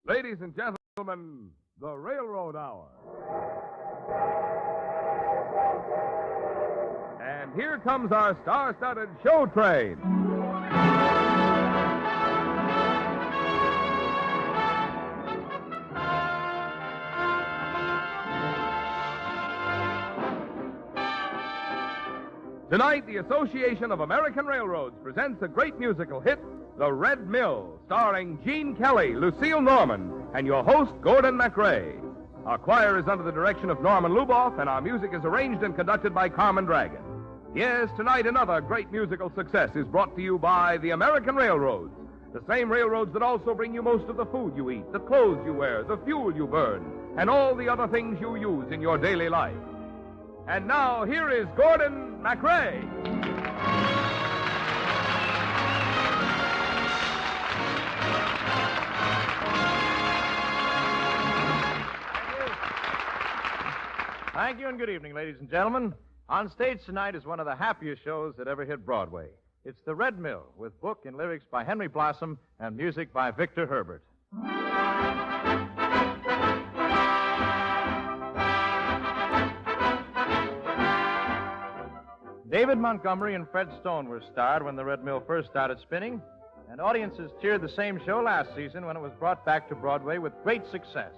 Ladies and gentlemen, the Railroad Hour. And here comes our star-studded show train. Tonight, the Association of American Railroads presents a great musical hit, The Red Mill, starring Gene Kelly, Lucille Norman, and your host, Gordon MacRae. Our choir is under the direction of Norman Luboff, and our music is arranged and conducted by Carmen Dragon. Yes, tonight another great musical success is brought to you by the American Railroads, the same railroads that also bring you most of the food you eat, the clothes you wear, the fuel you burn, and all the other things you use in your daily life. And now, here is Gordon MacRae. Thank you and good evening, ladies and gentlemen. On stage tonight is one of the happiest shows that ever hit Broadway. It's The Red Mill, with book and lyrics by Henry Blossom and music by Victor Herbert. David Montgomery and Fred Stone were starred when The Red Mill first started spinning, and audiences cheered the same show last season when it was brought back to Broadway with great success.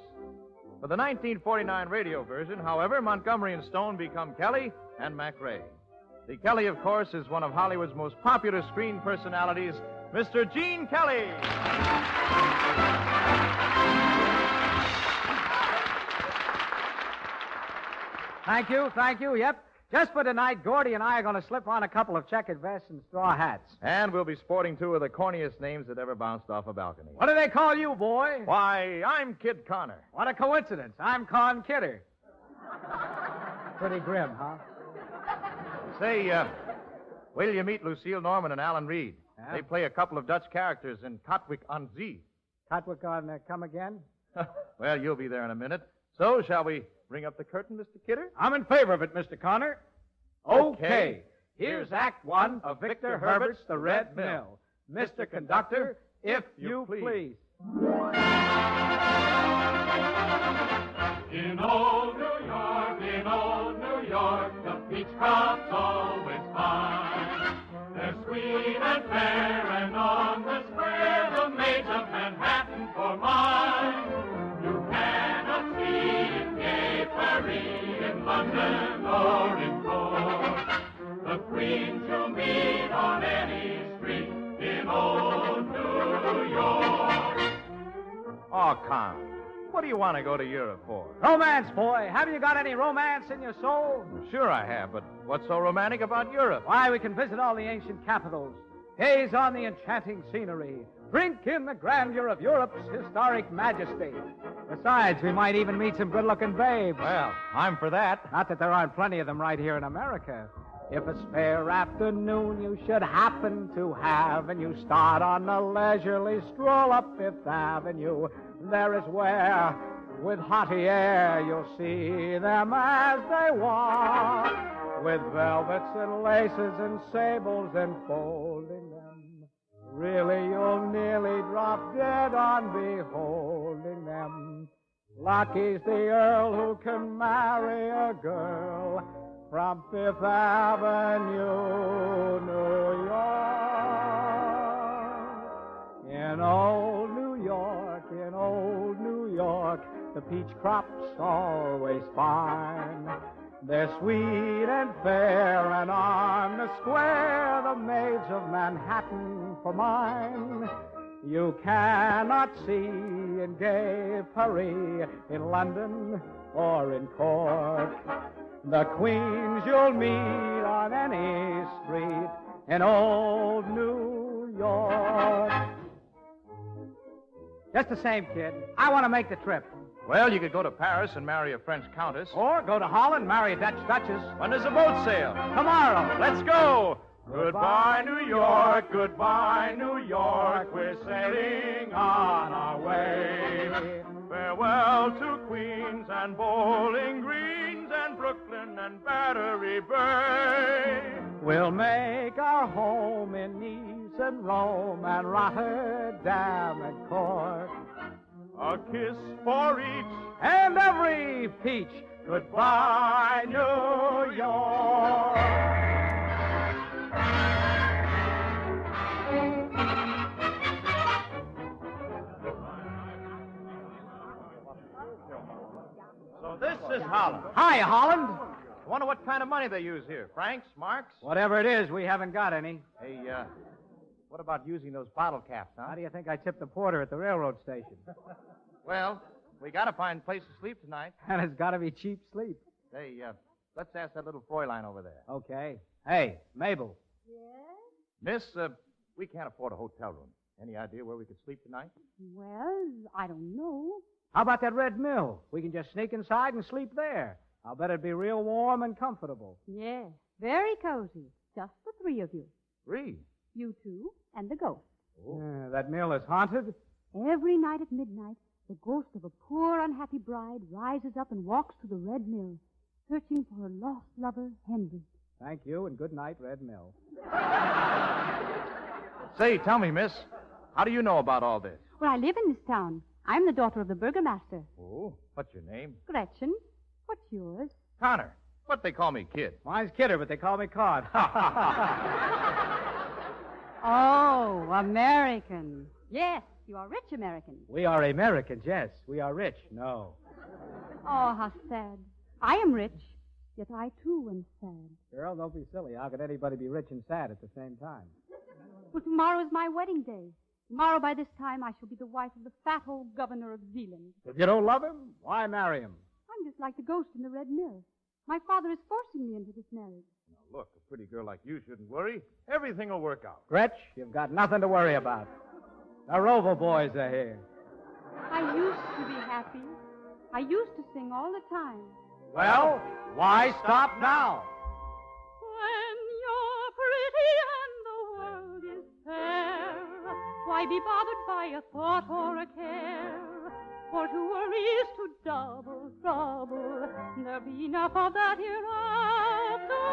For the 1949 radio version, however, Montgomery and Stone become Kelly and MacRae. The Kelly, of course, is one of Hollywood's most popular screen personalities, Mr. Gene Kelly. Thank you, yep. Just for tonight, Gordy and I are going to slip on a couple of checkered vests and straw hats. And we'll be sporting two of the corniest names that ever bounced off a balcony. What do they call you, boy? Why, I'm Kid Connor. What a coincidence. I'm Con Kidder. Pretty grim, huh? Say, wait till you meet Lucille Norman and Alan Reed. Yeah? They play a couple of Dutch characters in Katwijk aan Zee. Katwijk on Come Again? Well, you'll be there in a minute. So, shall we bring up the curtain, Mr. Kidder? I'm in favor of it, Mr. Connor. Okay. Here's Act One of Victor Herbert's The Red Mill. Mr. Conductor, if you please. In old New York, the peach crop's always fine. They're sweet and fair, and on the square, the maids of Manhattan for mine. You cannot see in gay Paris, in London, or in Court. The queens you'll meet on any street in old New York. Oh, Con, what do you want to go to Europe for? Romance, boy. Have you got any romance in your soul? Sure I have, but what's so romantic about Europe? Why, we can visit all the ancient capitals, gaze on the enchanting scenery, drink in the grandeur of Europe's historic majesty. Besides, we might even meet some good-looking babes. Well, I'm for that. Not that there aren't plenty of them right here in America. If a spare afternoon you should happen to have, and you start on a leisurely stroll up Fifth Avenue, there is where, with haughty air, you'll see them as they walk, with velvets and laces and sables enfolding them. Really, you'll nearly drop dead on beholding them. Lucky's the Earl who can marry a girl from Fifth Avenue, New York. In old New York, the peach crop's always fine. They're sweet and fair, and on the square, the maids of Manhattan for mine. You cannot see in gay Paris, in London, or in Cork. The queens you'll meet on any street in old New York. Just the same, kid. I want to make the trip. Well, you could go to Paris and marry a French countess. Or go to Holland, marry a Dutch duchess. When does the boat sail? Tomorrow. Let's go. Goodbye, New York. Goodbye, New York. We're sailing on our way. Farewell to Queens and Bowling Greens and Brooklyn and Battery Bay. We'll make our home in Nice and Rome and Rotterdam and Cork. a kiss for each, and every peach. Goodbye, New York. So this is Holland. Hi, Holland. I wonder what kind of money they use here. Francs, marks? Whatever it is, we haven't got any. Hey, what about using those bottle caps, huh? How do you think I tipped the porter at the railroad station? Well, we got to find a place to sleep tonight. And it's got to be cheap sleep. Hey, let's ask that little Fräulein over there. Okay. Hey, Mabel. Yes? Miss, we can't afford a hotel room. Any idea where we could sleep tonight? Well, I don't know. How about that Red Mill? We can just sneak inside and sleep there. I'll bet it'd be real warm and comfortable. Yes, very cozy. Just the three of you. Three? You two and the ghost. That mill is haunted? Every night at midnight, the ghost of a poor, unhappy bride rises up and walks to the Red Mill, searching for her lost lover, Henry. Thank you, and good night, Red Mill. Say, tell me, miss, how do you know about all this? Well, I live in this town. I'm the daughter of the burgomaster. Oh, what's your name? Gretchen. What's yours? Connor. But they call me Kid. Mine's Kidder, but they call me Cod. Oh, American. Yes, you are rich American. We are Americans, yes. We are rich, no. Oh, how sad. I am rich, yet I too am sad. Girl, don't be silly. How could anybody be rich and sad at the same time? Well, tomorrow is my wedding day. Tomorrow, by this time, I shall be the wife of the fat old governor of Zealand. If you don't love him, why marry him? I'm just like the ghost in the Red Mill. My father is forcing me into this marriage. Now, look, a pretty girl like you shouldn't worry. Everything will work out. Gretch, you've got nothing to worry about. The Rover boys are here. I used to be happy. I used to sing all the time. Well, why stop now? When you're pretty and the world is fair, why be bothered by a thought or a care? For to worry is to double trouble. There'll be enough of that hereafter.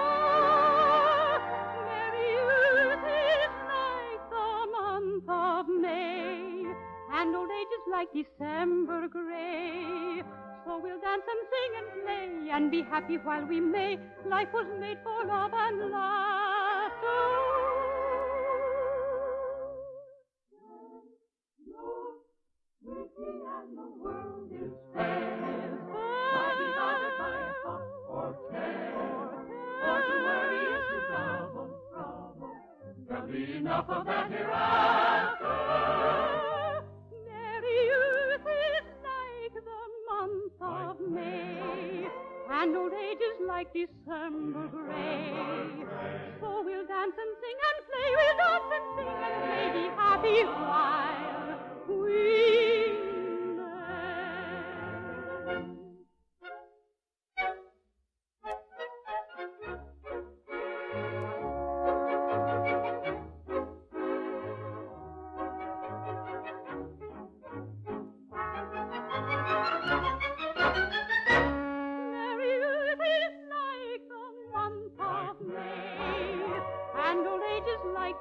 Merry youth is like the month of May, and old age is like December gray. So we'll dance and sing and play and be happy while we may. Life was made for love and laughter. And the world is fair. Why be bothered by a thought or care? For to worry is to double trouble. There'll be enough of that hereafter. Merry youth is like the month of May, and old age is like December gray. So we'll dance and sing and play. We'll dance and sing and play. Be happy while we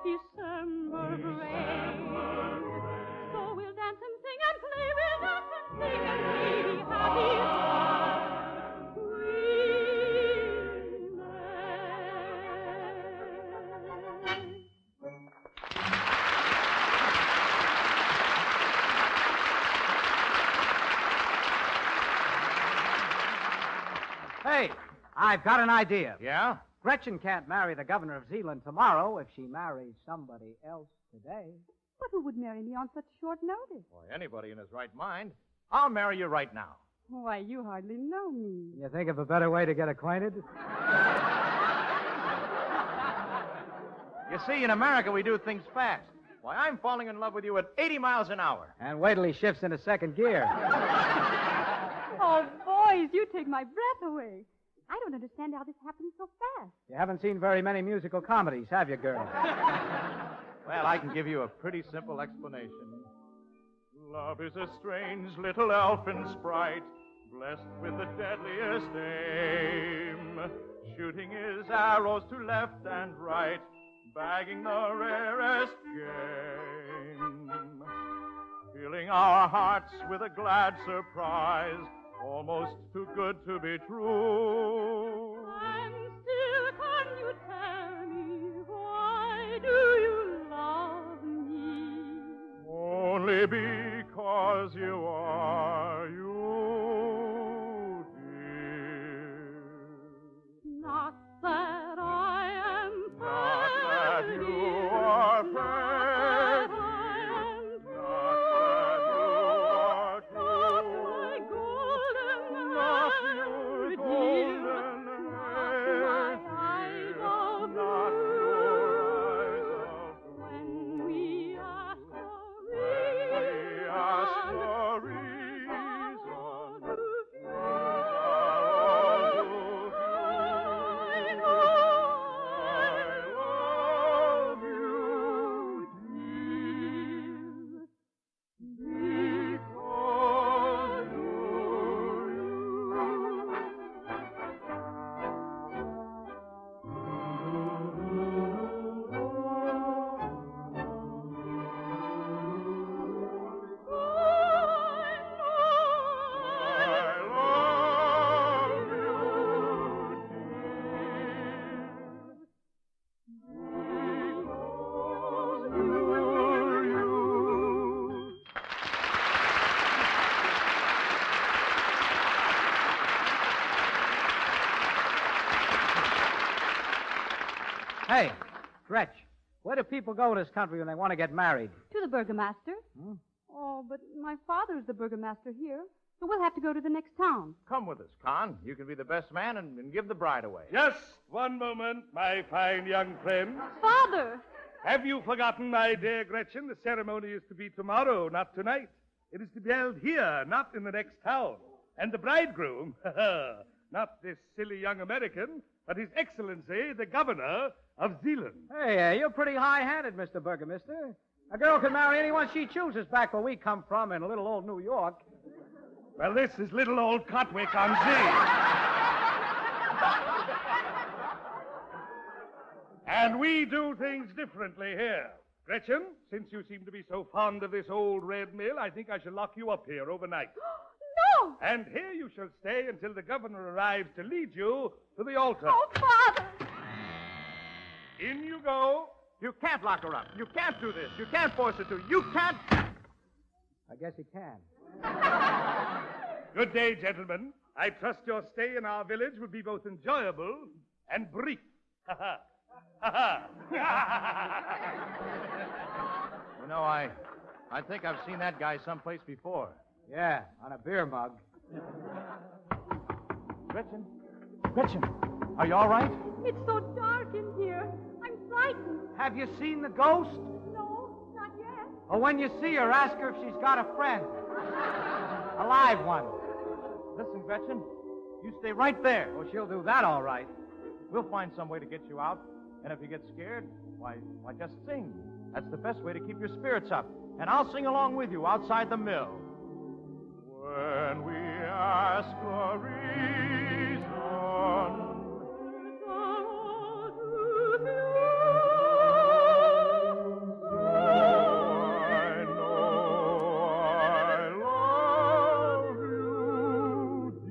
December gray. So we'll dance and sing and play. We'll dance and sing and play. Be happy while we Hey, I've got an idea. Yeah? Gretchen can't marry the governor of Zealand tomorrow if she marries somebody else today. But who would marry me on such short notice? Boy, anybody in his right mind. I'll marry you right now. Why, you hardly know me. You think of a better way to get acquainted? You see, in America, we do things fast. Why, I'm falling in love with you at 80 miles an hour. And wait till he shifts into second gear. Oh, boys, you take my breath away. I don't understand how this happens so fast. You haven't seen very many musical comedies, have you, girl? Well, I can give you a pretty simple explanation. Love is a strange little elfin sprite, blessed with the deadliest aim, shooting his arrows to left and right, bagging the rarest game. filling our hearts with a glad surprise, almost too good to be true. And still, can you tell me, why do you love me? Only because you are you, dear. Not that I am Not that you are fair, Not that I am not that you are Not true, my golden not hair, your dear. golden hair, Not my eyes dear, of not blue. your eyes of When blue. we ask a When we ask reason, a reason, Hey, Gretch, where do people go in this country when they want to get married? To the burgomaster. Oh, but my father's the burgomaster here, so we'll have to go to the next town. Come with us, Con. You can be the best man and give the bride away. Just one moment, my fine young friend. Father! Have you forgotten, my dear Gretchen? The ceremony is to be tomorrow, not tonight. It is to be held here, not in the next town. And the bridegroom, not this silly young American, but His Excellency, the Governor of Zealand. Hey, you're pretty high-handed, Mr. Burgomaster. A girl can marry anyone she chooses back where we come from in little old New York. Well, this is little old Cotwick on Z. And we do things differently here. Gretchen, since you seem to be so fond of this old red mill, I think I shall lock you up here overnight. No! And here you shall stay until the governor arrives to lead you to the altar. Oh, Father! In you go. You can't lock her up. You can't do this. You can't force her to. You can't. I guess he can. Good day, gentlemen. I trust your stay in our village will be both enjoyable and brief. Ha ha. Ha ha. You know, I think I've seen that guy someplace before. Yeah, on a beer mug. Gretchen, are you all right? It's so dark in here. I'm frightened. Have you seen the ghost? No, not yet. Or when you see her, ask her if she's got a friend. A live one. Listen, Gretchen, you stay right there. Well, she'll do that all right. We'll find some way to get you out. And if you get scared, why just sing. That's the best way to keep your spirits up. And I'll sing along with you outside the mill. When we ask a reason, I know I love you, dear,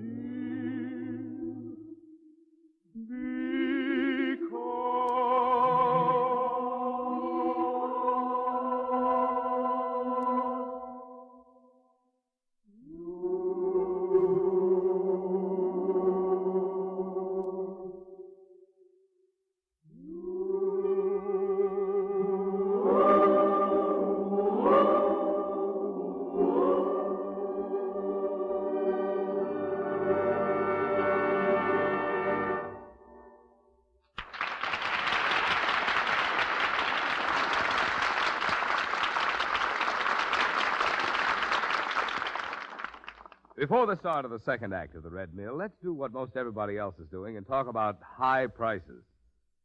Before the start of the second act of the Red Mill, let's do what most everybody else is doing and talk about high prices.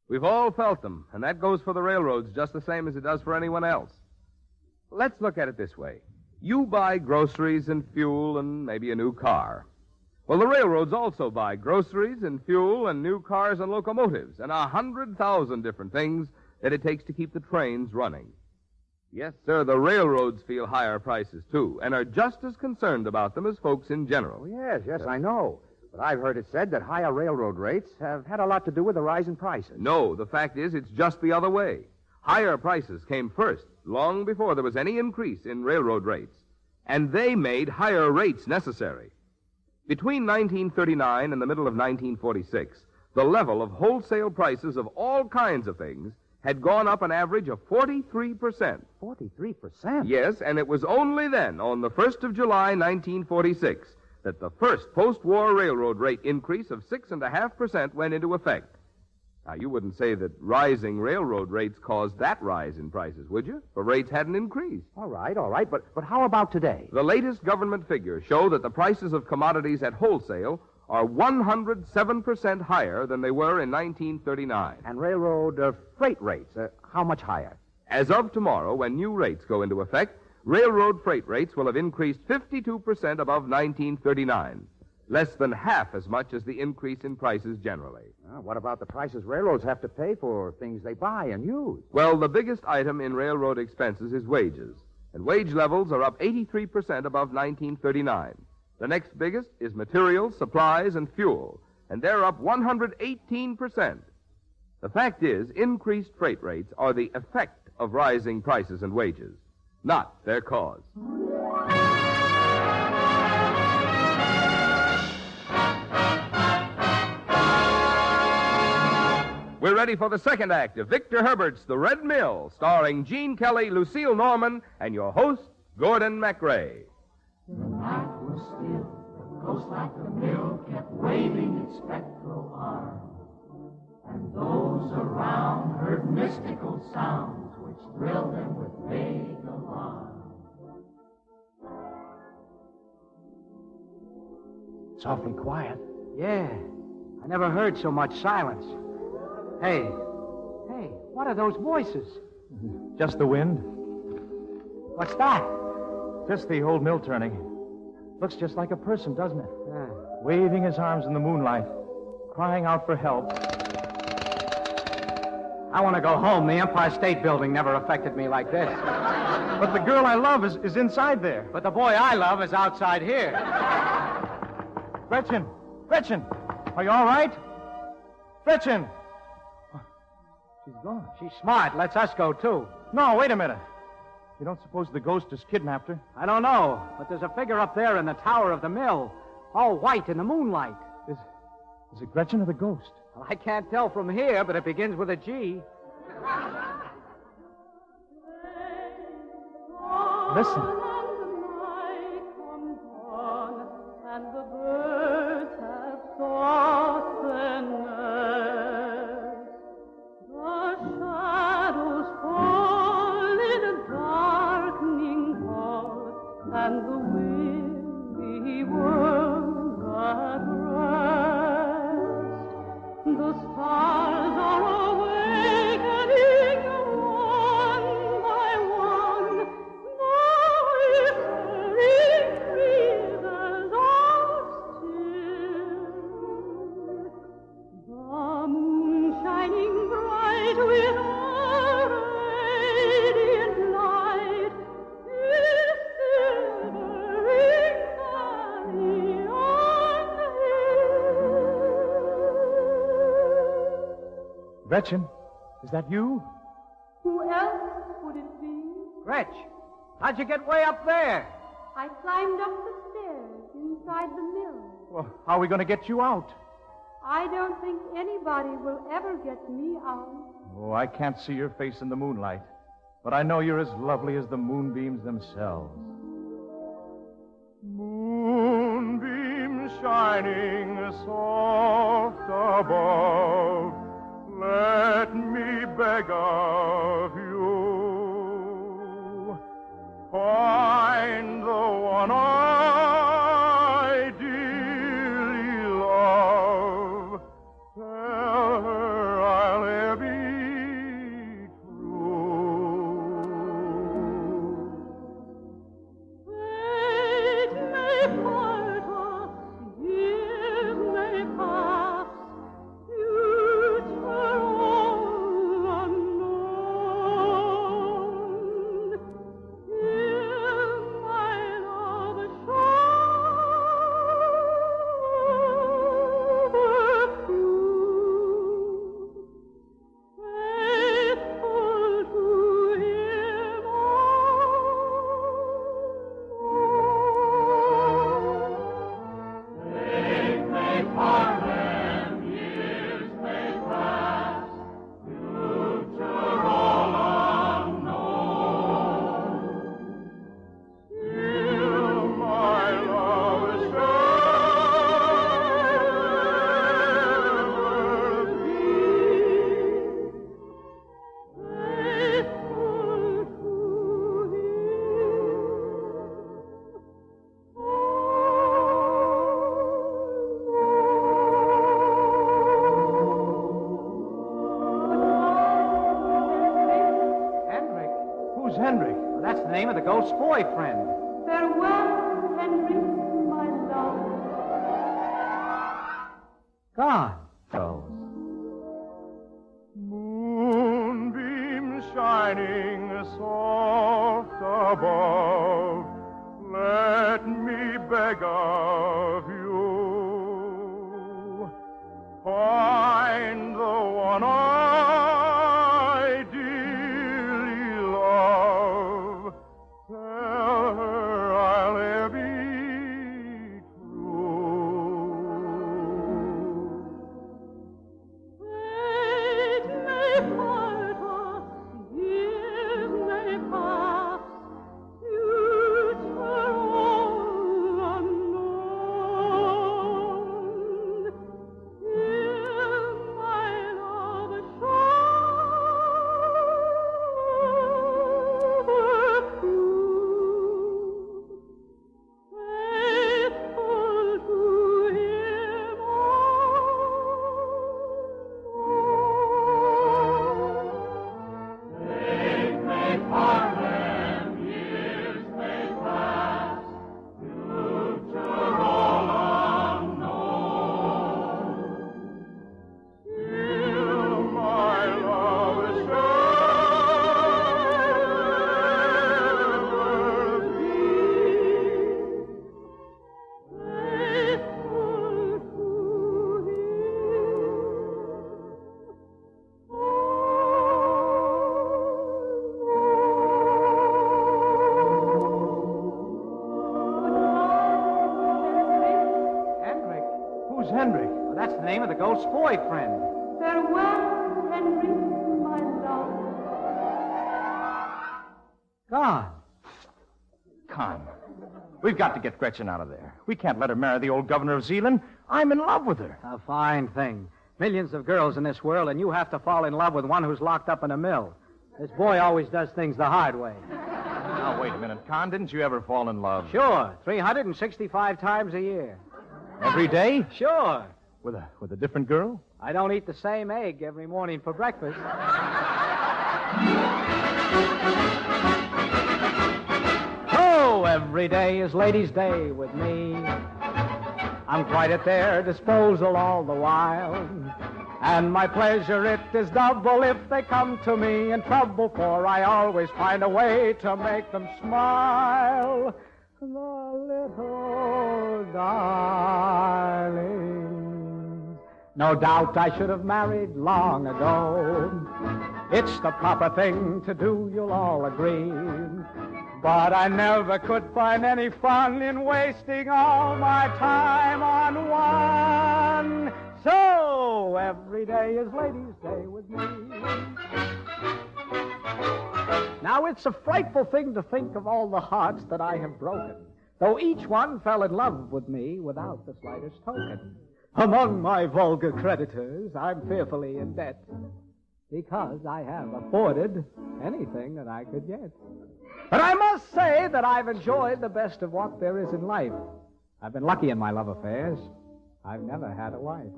We've all felt them, and that goes for the railroads just the same as it does for anyone else. Let's look at it this way. You buy groceries and fuel and maybe a new car. Well, the railroads also buy groceries and fuel and new cars and locomotives and 100,000 different things that it takes to keep the trains running. Yes, sir, the railroads feel higher prices, too, and are just as concerned about them as folks in general. Oh, yes, I know. But I've heard it said that higher railroad rates have had a lot to do with the rise in prices. No, the fact is it's just the other way. Higher prices came first, long before there was any increase in railroad rates, and they made higher rates necessary. Between 1939 and the middle of 1946, the level of wholesale prices of all kinds of things had gone up an average of 43%. 43%? Yes, and it was only then, on the 1st of July, 1946, that the first post-war railroad rate increase of 6.5% went into effect. Now, you wouldn't say that rising railroad rates caused that rise in prices, would you? The rates hadn't increased. All right. But how about today? The latest government figures show that the prices of commodities at wholesale are 107% higher than they were in 1939. And railroad freight rates, how much higher? As of tomorrow, when new rates go into effect, railroad freight rates will have increased 52% above 1939, less than half as much as the increase in prices generally. What about the prices railroads have to pay for things they buy and use? Well, the biggest item in railroad expenses is wages, and wage levels are up 83% above 1939. The next biggest is materials, supplies, and fuel, and they're up 118%. The fact is, increased freight rates are the effect of rising prices and wages, not their cause. We're ready for the second act of Victor Herbert's The Red Mill, starring Gene Kelly, Lucille Norman, and your host, Gordon MacRae. The night was still, the ghost like the mill kept waving its spectral arm, and those around heard mystical sounds which thrilled them with vague alarm. It's awfully quiet. Yeah, I never heard so much silence. Hey, what are those voices? Just the wind. What's that? Just the old mill turning. Looks just like a person, doesn't it? Waving his arms in the moonlight, crying out for help. I want to go home. The Empire State Building never affected me like this. But the girl I love is inside there. But the boy I love is outside here. Gretchen, are you all right? Gretchen! She's gone. She's smart. Lets us go, too. No, wait a minute. You don't suppose the ghost has kidnapped her? I don't know, but there's a figure up there in the tower of the mill, all white in the moonlight. Is it Gretchen or the ghost? Well, I can't tell from here, but it begins with a G. Listen. And the birds have sought the nest. The shadows fall in a darkening hall, and the weary world at rest. The stars are awakening one by one. The whispering breezes are still. The moon shining bright with a radiant light is silvering valley on hill. Gretchen, is that you? Who else would it be? Gretch, how'd you get way up there? I climbed up the stairs inside the mill. Well, how are we going to get you out? I don't think anybody will ever get me out. Oh, I can't see your face in the moonlight, but I know you're as lovely as the moonbeams themselves. Moonbeams shining soft above, let me beg of you, find the one I dearly love, tell her I'll ever be true. Fate may part us, years may pass, future all unknown. ghost's boyfriend. Farewell, Henry, my love. Gone. Goes. Moonbeams shining soft above, let me beg of you, find the one I dearly love, tell her I'll ever be true. Fate may part us, years may pass, future all unknown. Still my love shall prove faithful to him alone. Fate may part them, years may pass, future all unknown. Still my love shall ever be. Faithful to Hendrik. Who's Hendrik? Well, that's the name of the ghost's boyfriend. Farewell, Henry, my love. Gone. Con. We've got to get Gretchen out of there. We can't let her marry the old governor of Zealand. I'm in love with her. A fine thing. Millions of girls in this world, and you have to fall in love with one who's locked up in a mill. This boy always does things the hard way. Now, wait a minute, Con. Didn't you ever fall in love? Sure, 365 times a year. Every day? Sure. With a different girl? I don't eat the same egg every morning for breakfast. Oh, every day is ladies' day with me. I'm quite at their disposal all the while. And my pleasure, it is double if they come to me in trouble, for I always find a way to make them smile. The little darlings. No doubt I should have married long ago. It's the proper thing to do, you'll all agree. But I never could find any fun in wasting all my time on one. So every day is ladies' day with me. Now it's a frightful thing to think of all the hearts that I have broken, though each one fell in love with me without the slightest token. Among my vulgar creditors, I'm fearfully in debt, because I have afforded anything that I could get. But I must say that I've enjoyed the best of what there is in life. I've been lucky in my love affairs. I've never had a wife.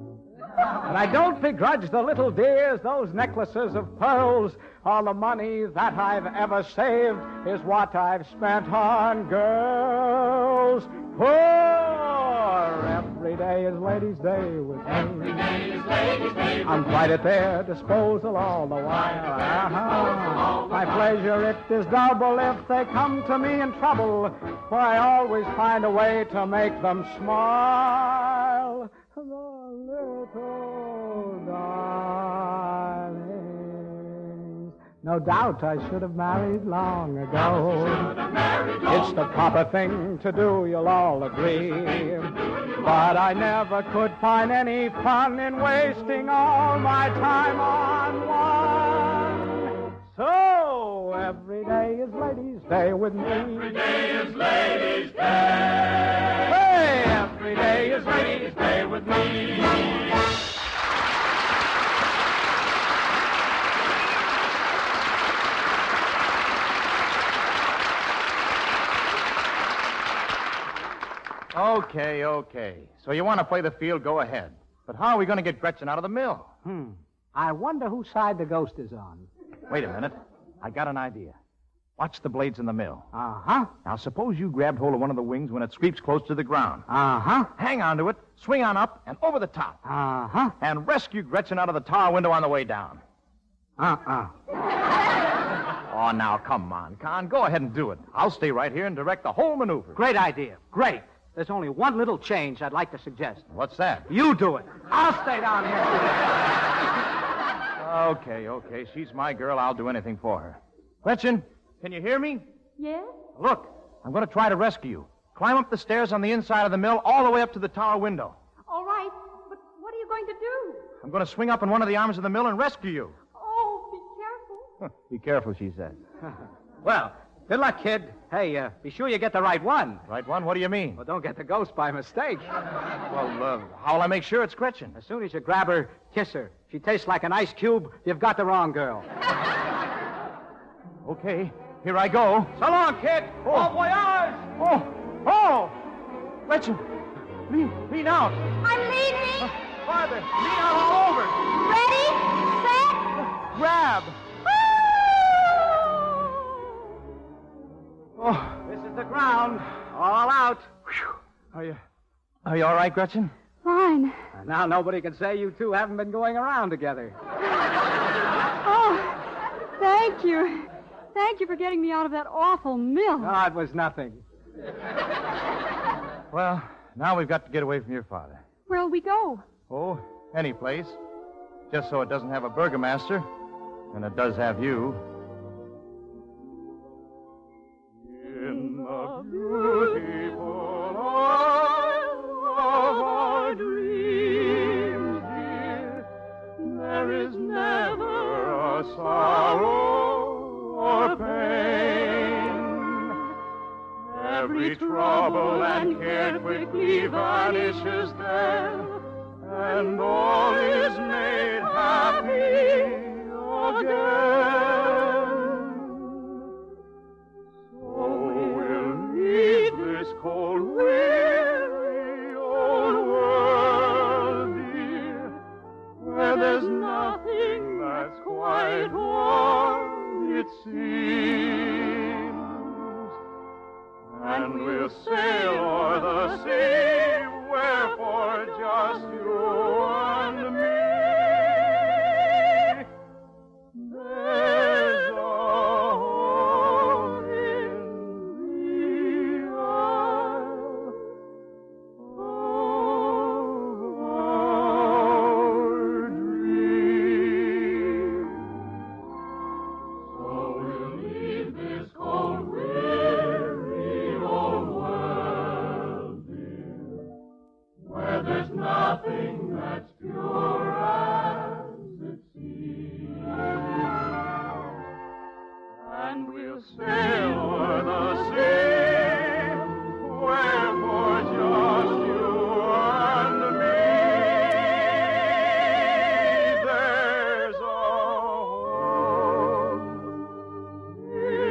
And I don't begrudge the little dears those necklaces of pearls. All the money that I've ever saved is what I've spent on girls. For every day is ladies' day with me. Every day is ladies' day with I'm quite at their disposal all the while. My pleasure, it is double if they come to me in trouble, for I always find a way to make them smile. The little darlings. No doubt I should have married long ago. It's the proper thing to do, you'll all agree. But I never could find any fun in wasting all my time on one. So every day is ladies' day with me. Every day is ladies' day. Hey, every day is ladies' day with me. Okay. So you want to play the field, go ahead. But how are we going to get Gretchen out of the mill? I wonder whose side the ghost is on. Wait a minute. I got an idea. Watch the blades in the mill. Uh-huh. Now, suppose you grabbed hold of one of the wings when it sweeps close to the ground. Uh-huh. Hang onto it, swing on up, and over the top. Uh-huh. And rescue Gretchen out of the tower window on the way down. Uh-uh. Oh, now, come on, Con. Go ahead and do it. I'll stay right here and direct the whole maneuver. Great idea. Great. There's only one little change I'd like to suggest. What's that? You do it. I'll stay down here. Okay. She's my girl. I'll do anything for her. Gretchen, can you hear me? Yes? Look, I'm going to try to rescue you. Climb up the stairs on the inside of the mill all the way up to the tower window. All right, but what are you going to do? I'm going to swing up in one of the arms of the mill and rescue you. Oh, be careful. Be careful, she said. Well, good luck, kid. Hey, be sure you get the right one. Right one? What do you mean? Well, don't get the ghost by mistake. Well, how will I make sure it's Gretchen? As soon as you grab her, kiss her. If she tastes like an ice cube, you've got the wrong girl. Okay, here I go. So long, kid. Au voyage. Oh! Gretchen, lean out. I'm leaving. Farther, lean out all over. Ready, set, Grab. Oh, this is the ground. All out. Are you all right, Gretchen? Fine. Now nobody can say you two haven't been going around together. Oh, thank you. Thank you for getting me out of that awful mill. Oh, it was nothing. Well, now we've got to get away from your father. Where'll we go? Oh, any place. Just so it doesn't have a burgomaster, and it does have you. In the beautiful isle of our dreams, dear, there is never a sorrow or pain. Every trouble and care quickly vanishes there, and all is made happy again. So we'll leave this cold, weary old world, dear, where there's nothing that's quite warm, it seems. And we'll sail o'er the sea, wherefore just you and me. There's a home in the isle of our dreams. So we'll leave this cold, weary old world, dear, where there's nothing that's pure as it seems. And we'll sail o'er the sea, wherefore just you and me. There's a home in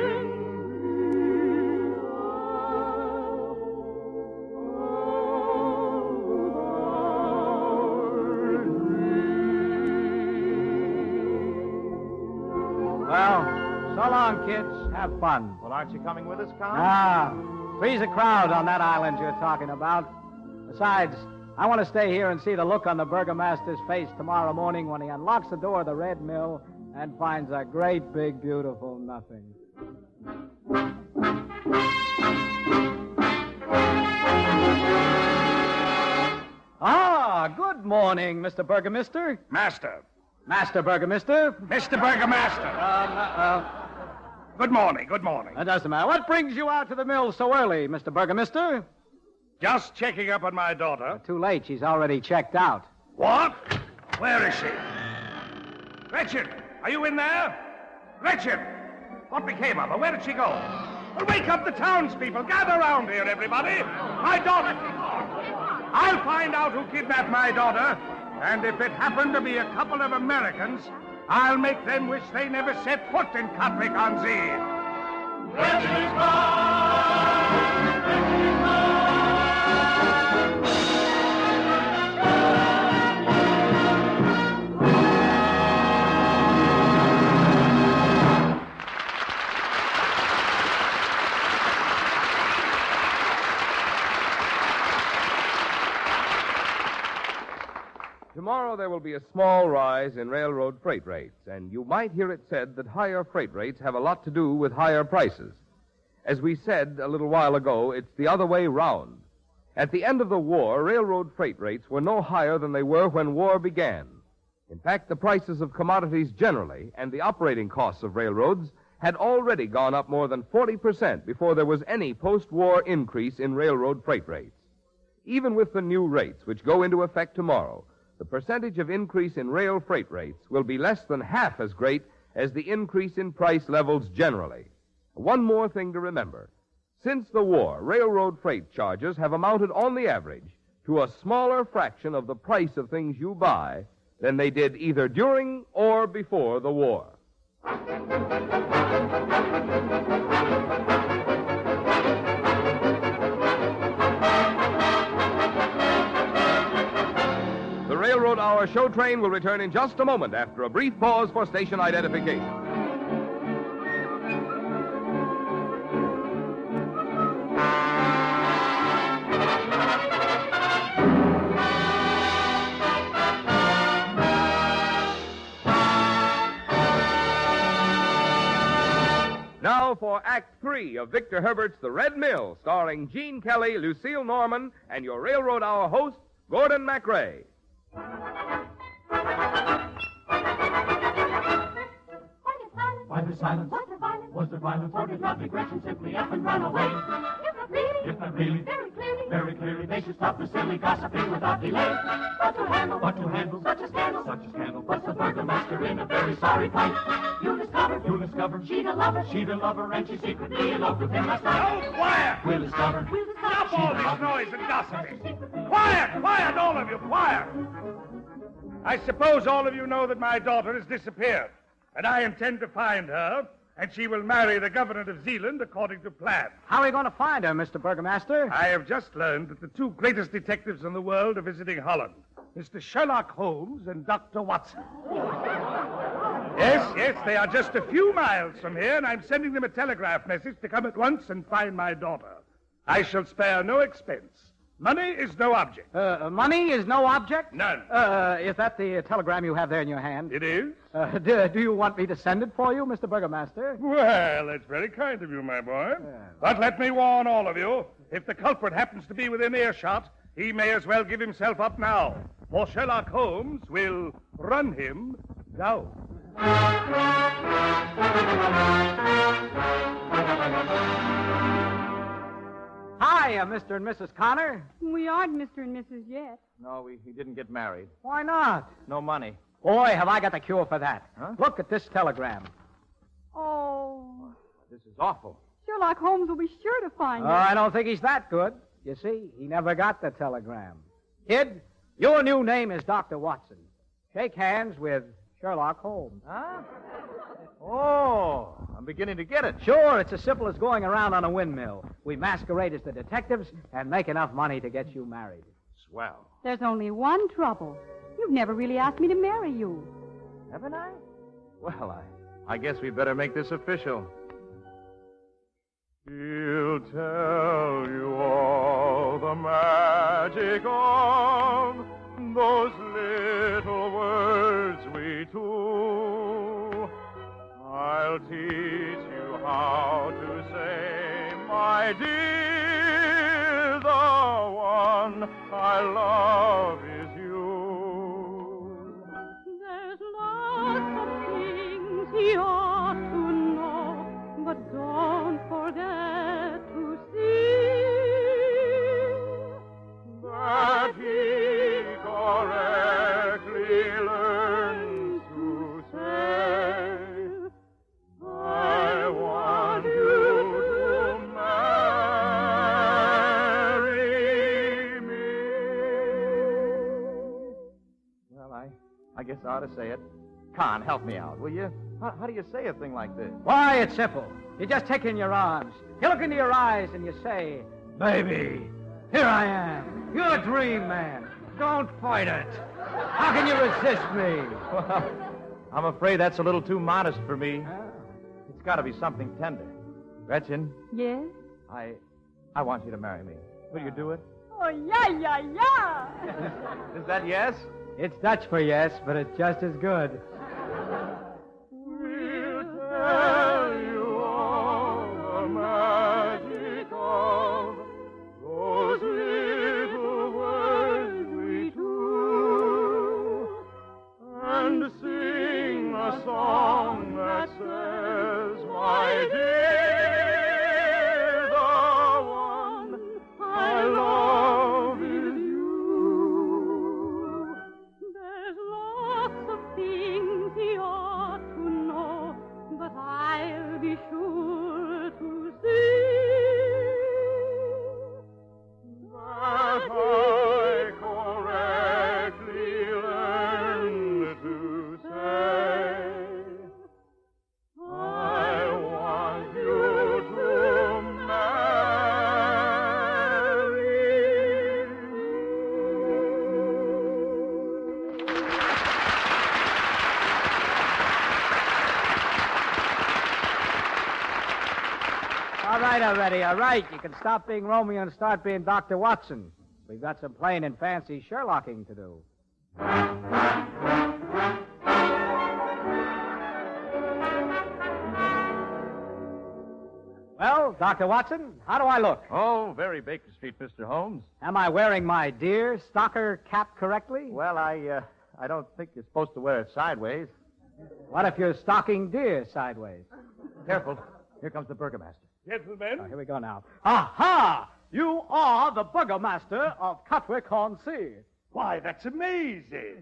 Well, so long, kids. Have fun. Well, aren't you coming with us, Con? Ah, three's a crowd on that island you're talking about. Besides, I want to stay here and see the look on the burgomaster's face tomorrow morning when he unlocks the door of the Red Mill and finds a great, big, beautiful nothing. Ah, good morning, Mr. Burgomaster. Master. Master Burgomaster. Mr. Burgomaster. Good morning, good morning. That doesn't matter. What brings you out to the mill so early, Mr. Burgomaster? Just checking up on my daughter. Too late. She's already checked out. What? Where is she? Gretchen, are you in there? Gretchen! What became of her? Where did she go? Well, wake up the townspeople. Gather round here, everybody. My daughter. I'll find out who kidnapped my daughter. And if it happened to be a couple of Americans, I'll make them wish they never set foot in Catwick-on-Sea. Gretchen is gone! Gretchen is Tomorrow there will be a small rise in railroad freight rates, and you might hear it said that higher freight rates have a lot to do with higher prices. As we said a little while ago, it's the other way round. At the end of the war, railroad freight rates were no higher than they were when war began. In fact, the prices of commodities generally and the operating costs of railroads had already gone up more than 40% before there was any post-war increase in railroad freight rates. Even with the new rates, which go into effect tomorrow, the percentage of increase in rail freight rates will be less than half as great as the increase in price levels generally. One more thing to remember. Since the war, railroad freight charges have amounted on the average to a smaller fraction of the price of things you buy than they did either during or before the war. The Railroad Hour show train will return in just a moment after a brief pause for station identification. Now for Act 3 of Victor Herbert's The Red Mill, starring Gene Kelly, Lucille Norman, and your Railroad Hour host, Gordon MacRae. Why the silence? Was there violence or did not regression simply up and run away? If not really, very clearly, they should stop the silly gossiping without delay. What to handle, such a scandal, puts the burgomaster in a very sorry plight. You'll discover, she'd a lover, and she secretly eloped with him last night. Oh, quiet! We'll discover. Stop all this noise and gossiping. Quiet, all of you, quiet. I suppose all of you know that my daughter has disappeared, and I intend to find her, and she will marry the governor of Zealand according to plan. How are we going to find her, Mr. Burgomaster? I have just learned that the two greatest detectives in the world are visiting Holland, Mr. Sherlock Holmes and Dr. Watson. Yes, they are just a few miles from here, and I'm sending them a telegraph message to come at once and find my daughter. I shall spare no expense. Money is no object. Money is no object? None. Is that the telegram you have there in your hand? It is? Do you want me to send it for you, Mr. Burgomaster? Well, that's very kind of you, my boy. But let me warn all of you, if the culprit happens to be within earshot, he may as well give himself up now, for Sherlock Holmes will run him down. Hi, Mr. and Mrs. Connor. We aren't Mr. and Mrs. yet. No, he didn't get married. Why not? No money. Boy, have I got the cure for that. Huh? Look at this telegram. Oh, This is awful. Sherlock Holmes will be sure to find it. I don't think he's that good. You see, he never got the telegram. Kid, your new name is Dr. Watson. Shake hands with Sherlock Holmes. Huh? Oh, I'm beginning to get it. Sure, it's as simple as going around on a windmill. We masquerade as the detectives and make enough money to get you married. Swell. There's only one trouble. You've never really asked me to marry you. Haven't I? Well, I guess we better make this official. He'll tell you all the magic of those little words we two. I'll teach you how to say, my dear, the one I love is you. There's lots of things he ought to know, but don't forget to see That he correctly learns to say, I want you to marry me. Well, I guess I ought to say it. Con, help me out, will you? How do you say a thing like this? Why, it's simple. You just take in your arms. You look into your eyes and you say, baby, here I am, your dream man. Don't fight it. How can you resist me? Well, I'm afraid that's a little too modest for me. It's got to be something tender. Gretchen, Yes? I want you to marry me. Will you do it? Oh, yeah. Is that yes? It's Dutch for yes, but it's just as good. We'll tell you all the magic of those little words we do, and sing a song that says, my dear, the one I love is you. There's lots of things he ought to know, but I'll be sure to see That I correctly learned to say, I want you to marry me. All right already, all right. You can stop being Romeo and start being Dr. Watson. We've got some plain and fancy Sherlocking to do. Well, Dr. Watson, how do I look? Oh, very Baker Street, Mr. Holmes. Am I wearing my deer stalker cap correctly? Well, I don't think you're supposed to wear it sideways. What if you're stalking deer sideways? Careful. Here comes the burgomaster. Gentlemen, Oh, here we go now. Aha! You are the burgomaster of Catwick-on-Sea. why, that's amazing.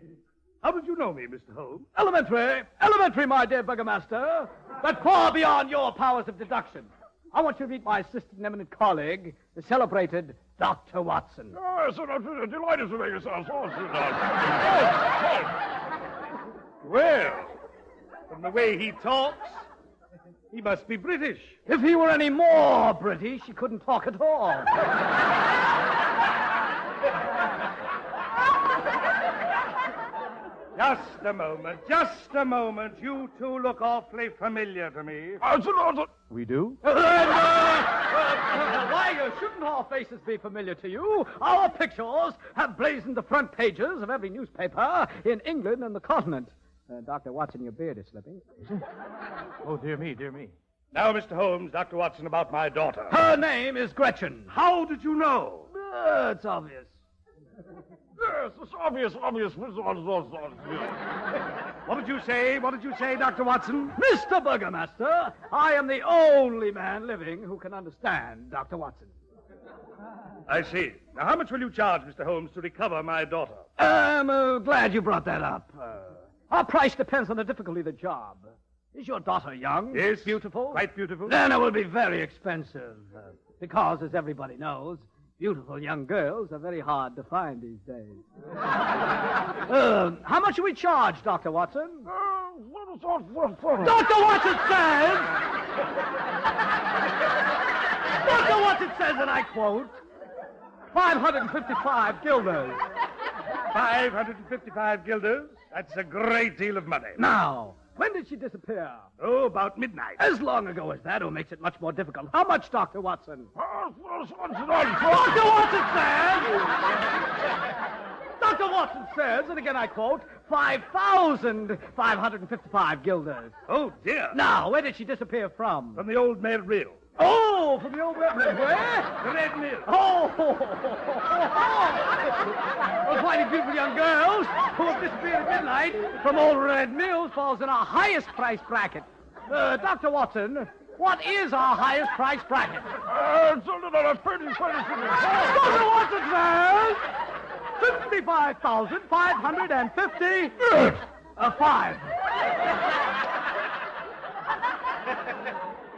How did you know me, Mr. Holmes? Elementary, my dear burgomaster, but far beyond your powers of deduction. I want you to meet my assistant and eminent colleague, the celebrated Dr. Watson. Yes, I'm delighted to make yourself so Well, from the way he talks, he must be British. If he were any more British, he couldn't talk at all. Just a moment. You two look awfully familiar to me. We do? Why, shouldn't our faces be familiar to you? Our pictures have blazoned the front pages of every newspaper in England and the continent. Dr. Watson, your beard is slipping. Oh, dear me, dear me. Now, Mr. Holmes, Dr. Watson, about my daughter. Her name is Gretchen. How did you know? It's obvious. Yes, it's obvious. What did you say? What did you say, Dr. Watson? Mr. Burgomaster, I am the only man living who can understand Dr. Watson. I see. Now, how much will you charge, Mr. Holmes, to recover my daughter? I'm glad you brought that up. Our price depends on the difficulty of the job. Is your daughter young? Yes. Beautiful? Quite beautiful. Then it will be very expensive. Because, as everybody knows, beautiful young girls are very hard to find these days. How much do we charge, Dr. Watson? Dr. Watson says... Dr. Watson says, and I quote, 555 guilders. 555 guilders? That's a great deal of money. Now, when did she disappear? Oh, about midnight. As long ago as that, who makes it much more difficult. How much, Dr. Watson? Dr. Watson says... Dr. Watson says, and again I quote, 5,555 guilders. Oh, dear. Now, where did she disappear from? From the old Mail Reel. Oh, from the old Red Mill. Where? The Red Mill. Oh! Those mighty beautiful young girls who have disappeared at midnight from old Red Mill falls in our highest price bracket. Dr. Watson, what is our highest price bracket? Dr. Watson says 55,550. 5.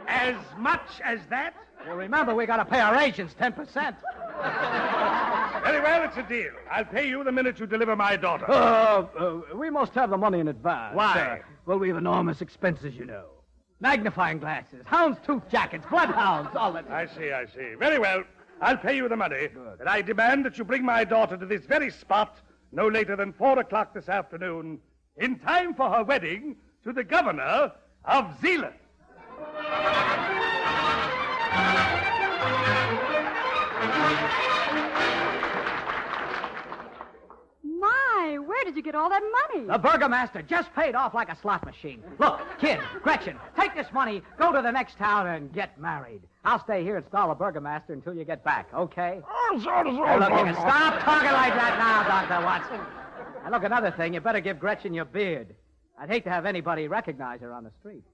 As much as that? Well, remember, we got to pay our agents 10%. Very well, it's a deal. I'll pay you the minute you deliver my daughter. We must have the money in advance. Why? Well, we have enormous expenses, you know. Magnifying glasses, houndstooth jackets, bloodhounds, all that. I see. Very well. I'll pay you the money. Good. But I demand that you bring my daughter to this very spot no later than 4 o'clock this afternoon, in time for her wedding to the governor of Zealand. My, where did you get all that money? The burgomaster just paid off like a slot machine. Look, kid, Gretchen, take this money, go to the next town, and get married. I'll stay here and stall the burgomaster until you get back, okay? Hey, look, you can stop talking like that now, Dr. Watson. And look, another thing, you better give Gretchen your beard. I'd hate to have anybody recognize her on the street.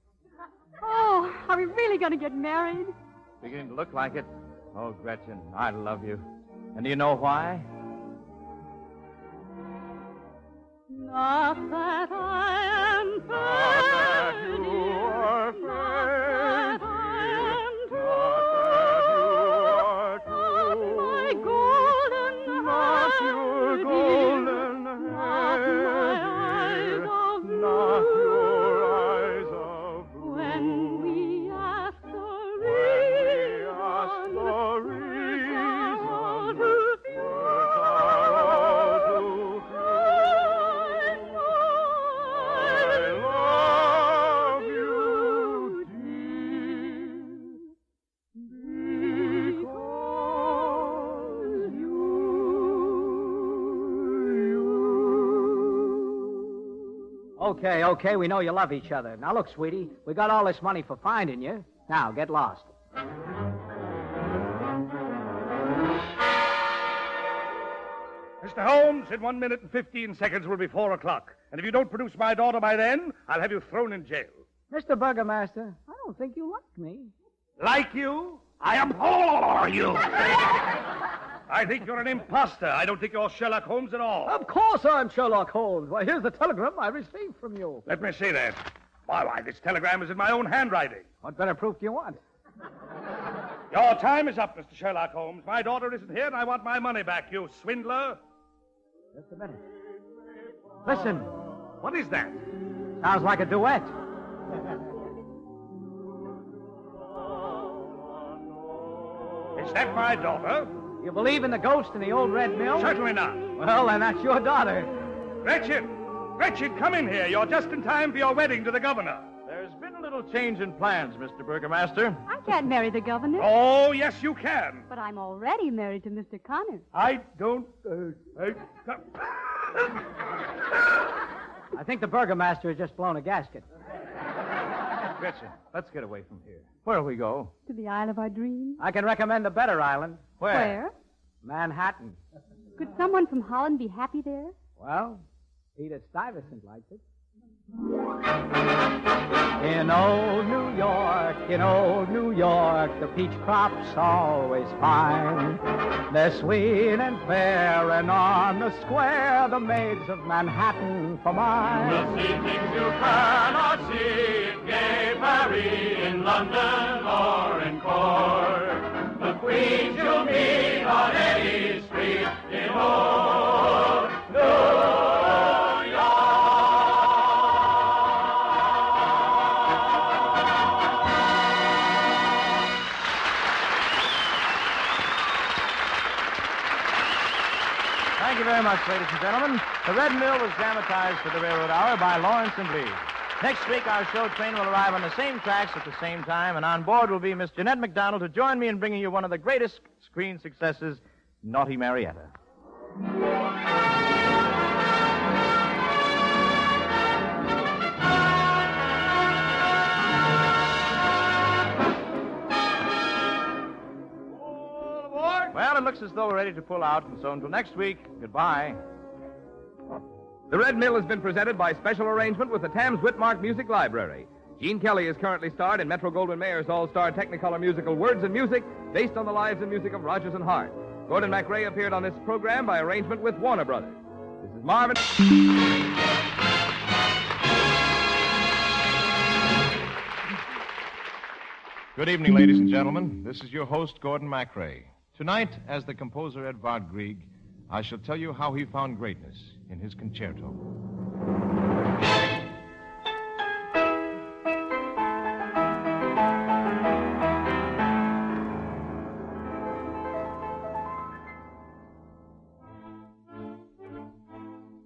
Oh, are we really going to get married? Beginning to look like it. Oh, Gretchen, I love you. And do you know why? Not that I am pretty, not that I am true, not my golden Not your golden hair, not my eyes of blue. not your eyes of blue. When we ask the Okay, we know you love each other. Now, look, sweetie, we got all this money for finding you. Now, get lost. Mr. Holmes, in 1 minute and 15 seconds will be 4 o'clock. And if you don't produce my daughter by then, I'll have you thrown in jail. Mr. Burgomaster, I don't think you like me. Like you? I am for you. I think you're an imposter. I don't think you're Sherlock Holmes at all. Of course I'm Sherlock Holmes. Why, here's the telegram I received from you. Let me see that. Why, this telegram is in my own handwriting. What better proof do you want? Your time is up, Mr. Sherlock Holmes. My daughter isn't here, and I want my money back, you swindler. Just a minute. Listen. What is that? Sounds like a duet. Is that my daughter? You believe in the ghost in the old red mill? Certainly not. Well, then that's your daughter. Gretchen! Gretchen, come in here. You're just in time for your wedding to the governor. There's been a little change in plans, Mr. Burgomaster. I can't marry the governor. Oh, yes, you can. But I'm already married to Mr. Connor. I don't... I think the burgomaster has just blown a gasket. Gretchen, let's get away from here. Where'll we go? To the Isle of our dreams. I can recommend a better island. Where? Manhattan. Could someone from Holland be happy there? Well, Peter Stuyvesant likes it. In old New York, the peach crop's always fine. They're sweet and fair, and on the square, the maids of Manhattan for mine. You'll see things you cannot see in gay Paris, in London, or in Cork. The queens you'll meet on any street in old New York. Thank you very much, ladies and gentlemen. The Red Mill was dramatized for the Railroad Hour by Lawrence and Lee. Next week, our show train will arrive on the same tracks at the same time, and on board will be Miss Jeanette MacDonald to join me in bringing you one of the greatest screen successes, Naughty Marietta. Well, it looks as though we're ready to pull out, and so until next week, goodbye. The Red Mill has been presented by special arrangement with the Tams Whitmark Music Library. Gene Kelly is currently starred in Metro-Goldwyn-Mayer's all-star Technicolor musical Words and Music, based on the lives and music of Rodgers and Hart. Gordon MacRae appeared on this program by arrangement with Warner Brothers. This is Marvin... Good evening, ladies and gentlemen. This is your host, Gordon MacRae. Tonight, as the composer Edvard Grieg, I shall tell you how he found greatness in his concerto.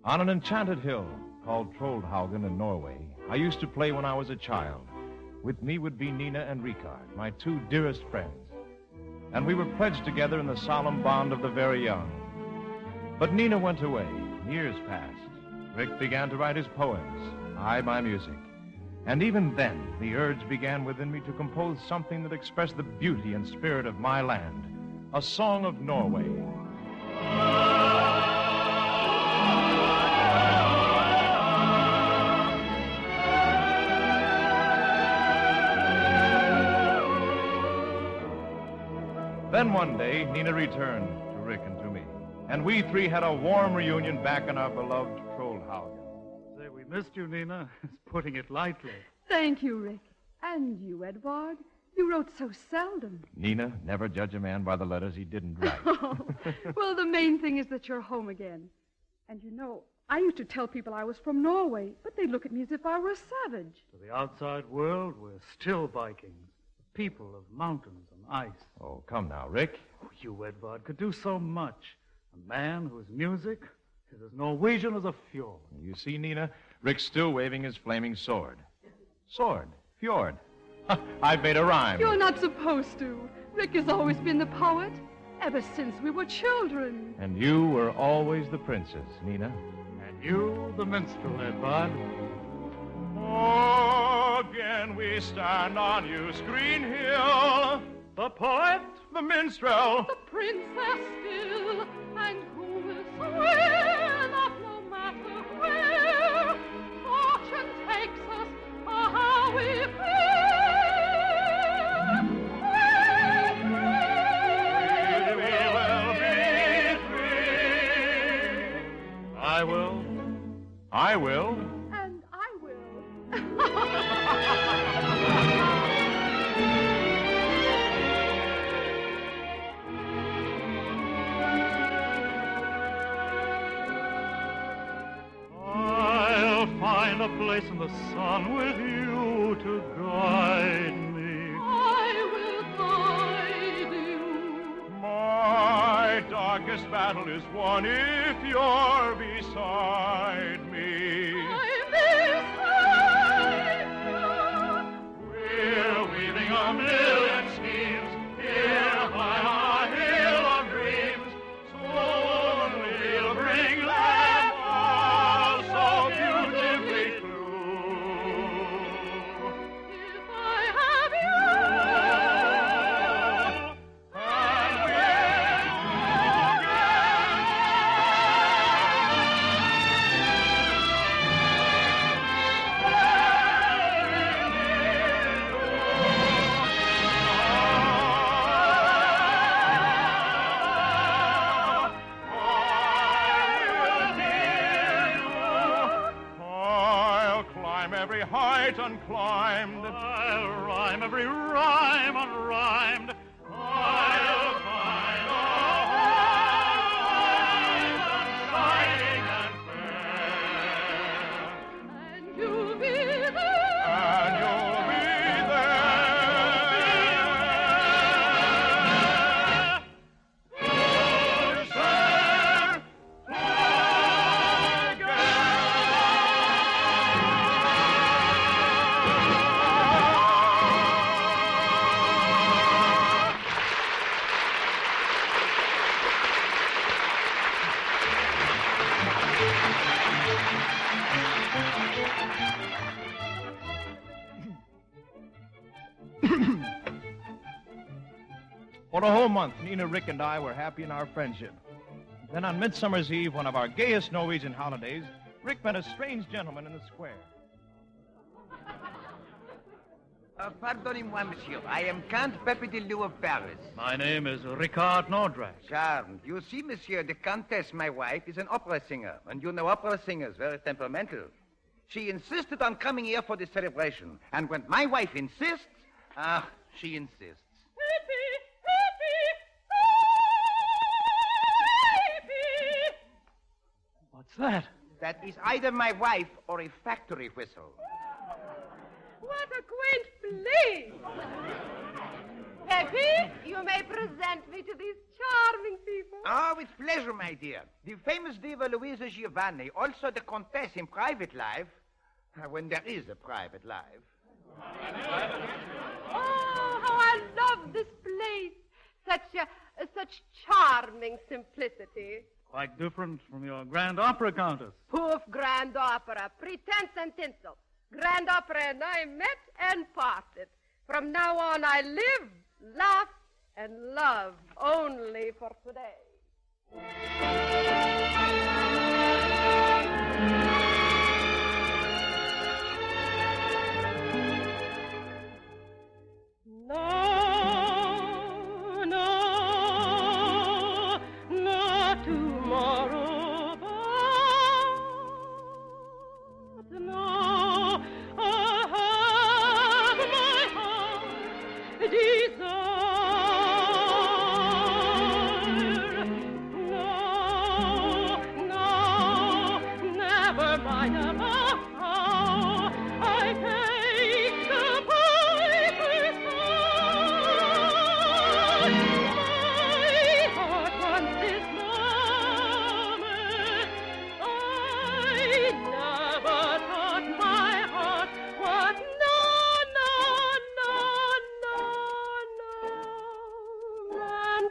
On an enchanted hill called Troldhaugen in Norway, I used to play when I was a child. With me would be Nina and Ricard, my two dearest friends. And we were pledged together in the solemn bond of the very young. But Nina went away. Years passed. Rick began to write his poems, I my music. And even then, the urge began within me to compose something that expressed the beauty and spirit of my land, a song of Norway. Then one day, Nina returned to Rick and to me, and we three had a warm reunion back in our beloved Trollhaugen. Say, we missed you, Nina. It's putting it lightly. Thank you, Rick. And you, Edward. You wrote so seldom. Nina, never judge a man by the letters he didn't write. Well, the main thing is that you're home again. And you know, I used to tell people I was from Norway, but they'd look at me as if I were a savage. To the outside world, we're still Vikings. People of mountains and ice. Oh, come now, Rick. Oh, you, Edvard, could do so much. A man whose music is as Norwegian as a fjord. You see, Nina, Rick's still waving his flaming sword. Sword, fjord. I've made a rhyme. You're not supposed to. Rick has always been the poet, ever since we were children. And you were always the princess, Nina. And you, the minstrel, Edvard. Again we stand on Youth's green hill, the poet, the minstrel, the princess still, and who will swear that no matter where fortune takes us or how we fare, we will be free. I will. Find a place in the sun with you to guide me. I will guide you. My darkest battle is won if you're beside me. I'm beside you. We're weaving a million schemes here by our hill of dreams. Soon we'll bring them all so beautifully true. If I have you, And we'll I'll climb every height unclimbed. I'll rhyme every rhyme unrhymed. I'll find a height unshining and fair. and you'll be there. And you'll be there. Push For a whole month, Nina, Rick, and I were happy in our friendship. Then on Midsummer's Eve, one of our gayest Norwegian holidays, Rick met a strange gentleman in the square. Pardonnez-moi, monsieur. I am Count Pepitillou of Paris. My name is Ricard Nordrak. Charmed. You see, monsieur, the Countess, my wife, is an opera singer. And you know opera singers, very temperamental. She insisted on coming here for the celebration. And when my wife insists, she insists. What's that? That is either my wife or a factory whistle. What a quaint place! Peppy, you may present me to these charming people. Oh, with pleasure, my dear. The famous diva Louisa Giovanni, also the Countess in private life, when there is a private life. Oh, how I love this place. Such Such charming simplicity. Quite different from your grand opera countess. Poof, grand opera, pretense and tinsel. Grand opera and I met and parted. From now on, I live, laugh, and love only for today. No, no, not tomorrow, but no, I have my heart desire. No, no, never mind about how I take the piper's side. My heart wants this moment. I never thought my heart would no, no, no, no, no,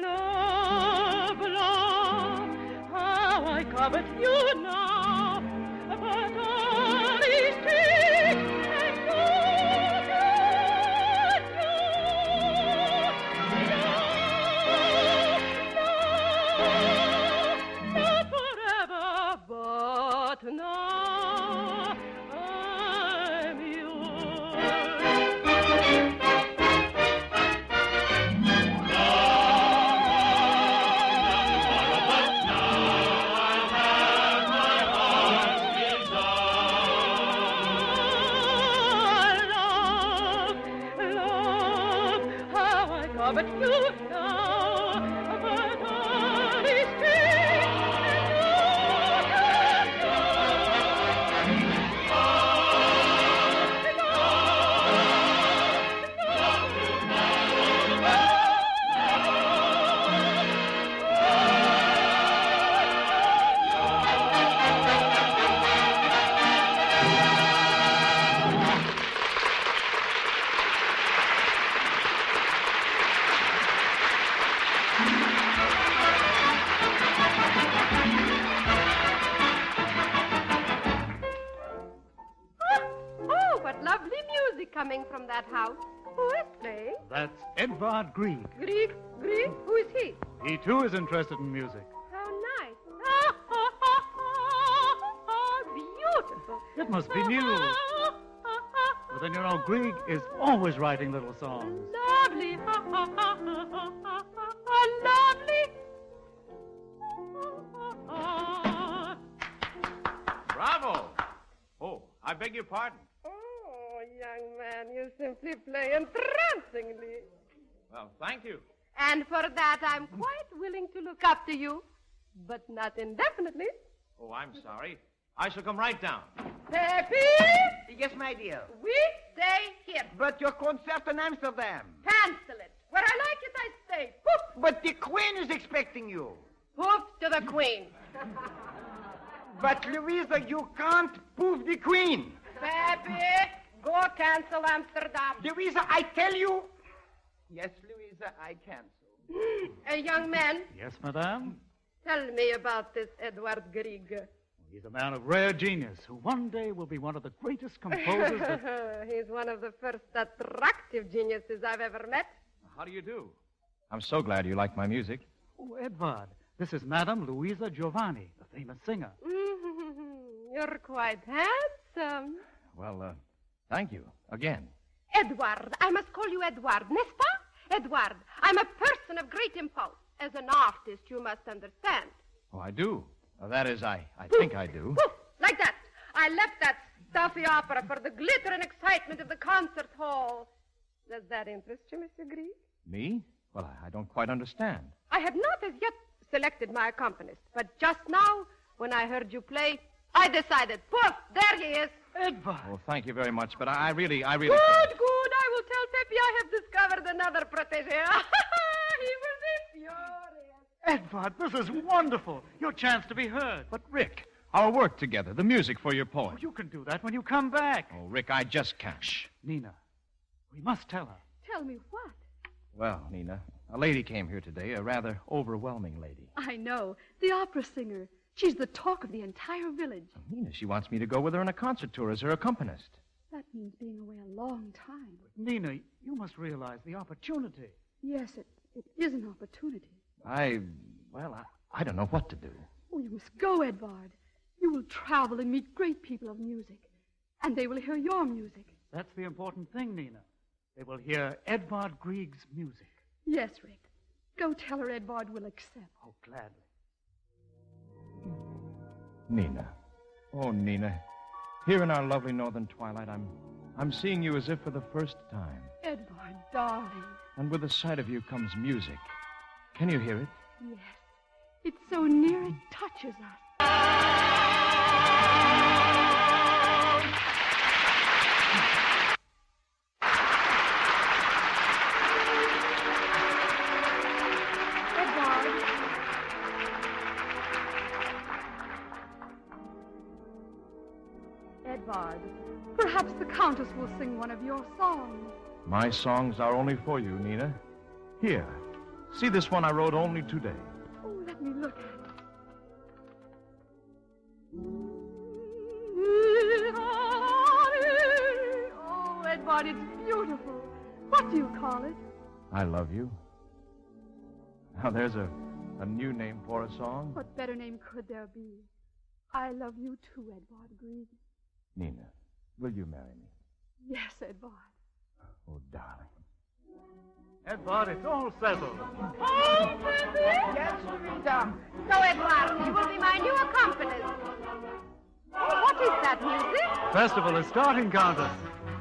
love, love, how I covet you now, but all is trick and you not forever, but now I'm love, how I covet you now, but all is trick Oh, what lovely music coming from that house. Who is playing? That's Edvard Grieg. Grieg? Grieg? Who is he? He, too, is interested in music. How nice. Beautiful. It must be new. But then, you know, Grieg is always writing little songs. Lovely. Lovely. Bravo. Oh, I beg your pardon. Oh, young man, you simply play entrancingly. Well, thank you. And for that, I'm quite willing to look up to you, but not indefinitely. Oh, I'm sorry. I shall come right down. Pepe, Yes, my dear. we stay here. But your concert in Amsterdam. Cancel it. Where I like it, I stay. Poof, But the Queen is expecting you. poof to the Queen. But, Louisa, you can't prove the Queen. Pepe, go cancel Amsterdam. Louisa, I tell you. Yes, Louisa, I cancel. Young man, Yes, madame? tell me about this Edward Grieg. He's a man of rare genius who one day will be one of the greatest composers that... He's one of the first attractive geniuses I've ever met. How do you do? I'm so glad you like my music. Oh, Edvard, this is Madame Louisa Giovanni, the famous singer. You're quite handsome. Well, thank you. Again. Edward, I must call you Edward, n'est-ce pas? Edward, I'm a person of great impulse. As an artist, you must understand. Oh, I do. That is, I think I do. Poof, like that. I left that stuffy opera for the glitter and excitement of the concert hall. Does that interest you, Mr. Grieg? Me? Well, I don't quite understand. I have not as yet selected my accompanist, but just now, when I heard you play, I decided. Poof, there he is. Edvard! Well, thank you very much, but I really... Good, good. I will tell Pepe I have discovered another protege. He will be furious. Edvard, this is wonderful. Your chance to be heard. But, Rick, our work together, the music for your poem. Oh, you can do that when you come back. Oh, Rick, I just can't. Nina, we must tell her. Tell me what? Well, Nina, A lady came here today, a rather overwhelming lady. I know. The opera singer. She's the talk of the entire village. Nina, she wants me to go with her on a concert tour as her accompanist. That means being away a long time. Nina, you must realize the opportunity. Yes, it is an opportunity. I don't know what to do. Oh, you must go, Edvard. You will travel and meet great people of music. And they will hear your music. That's the important thing, Nina. They will hear Edvard Grieg's music. Yes, Rick. Go tell her Edvard will accept. Oh, gladly. Nina. Oh, Nina. Here in our lovely northern twilight, I'm seeing you as if for the first time. Edvard, darling. And with the sight of you comes music. Can you hear it? Yes. It's so near it touches us. Edvard, perhaps the Countess will sing one of your songs. My songs are only for you, Nina. Here, see this one I wrote only today. Oh, let me look at it. Oh, Edvard, it's beautiful. What do you call it? I love you. Now, there's a new name for a song. What better name could there be? I love you too, Edvard Grieg. Nina, will you marry me? Yes, Edvard. Oh, darling. Edvard, it's all settled. Oh, yes, Rita. So, Edvard, you will be my new accompanist. Oh, what is that music? Festival is starting, Countess.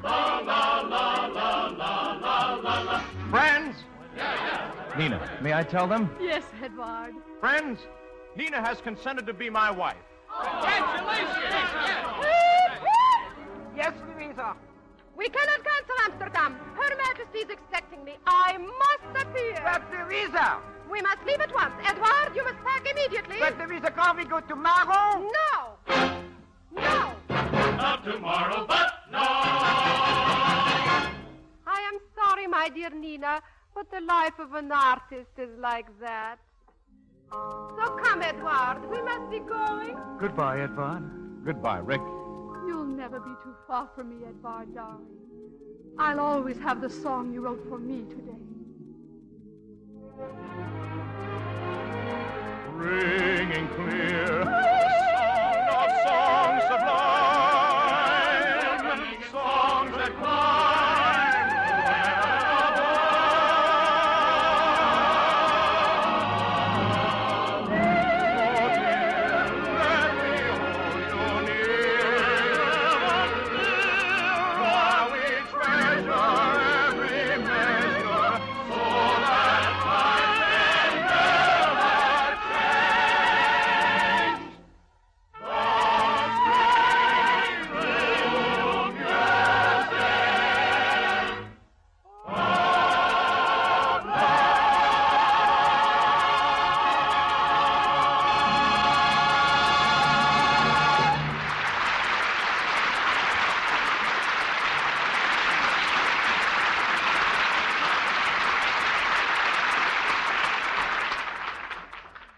La, la, la, la, la, la, la, la. Friends! Nina, may I tell them? Yes, Edvard. Friends, Nina has consented to be my wife. Yes, Louisa. We cannot cancel Amsterdam. Her Majesty is expecting me. I must appear. But Louisa! We must leave at once. Edward, you must pack immediately. But Louisa, can't we go tomorrow? No. No. Not tomorrow, but now. I am sorry, my dear Nina, but the life of an artist is like that. So come, Edward. We must be going. Goodbye, Edvard. Goodbye, Rick. You'll never be too far from me, Edvard, darling. I'll always have the song you wrote for me today. Ringing clear, song of songs sublime, songs that climb above. Oh, dear, let me hold you near, while we treasure every measure, so that time may never change.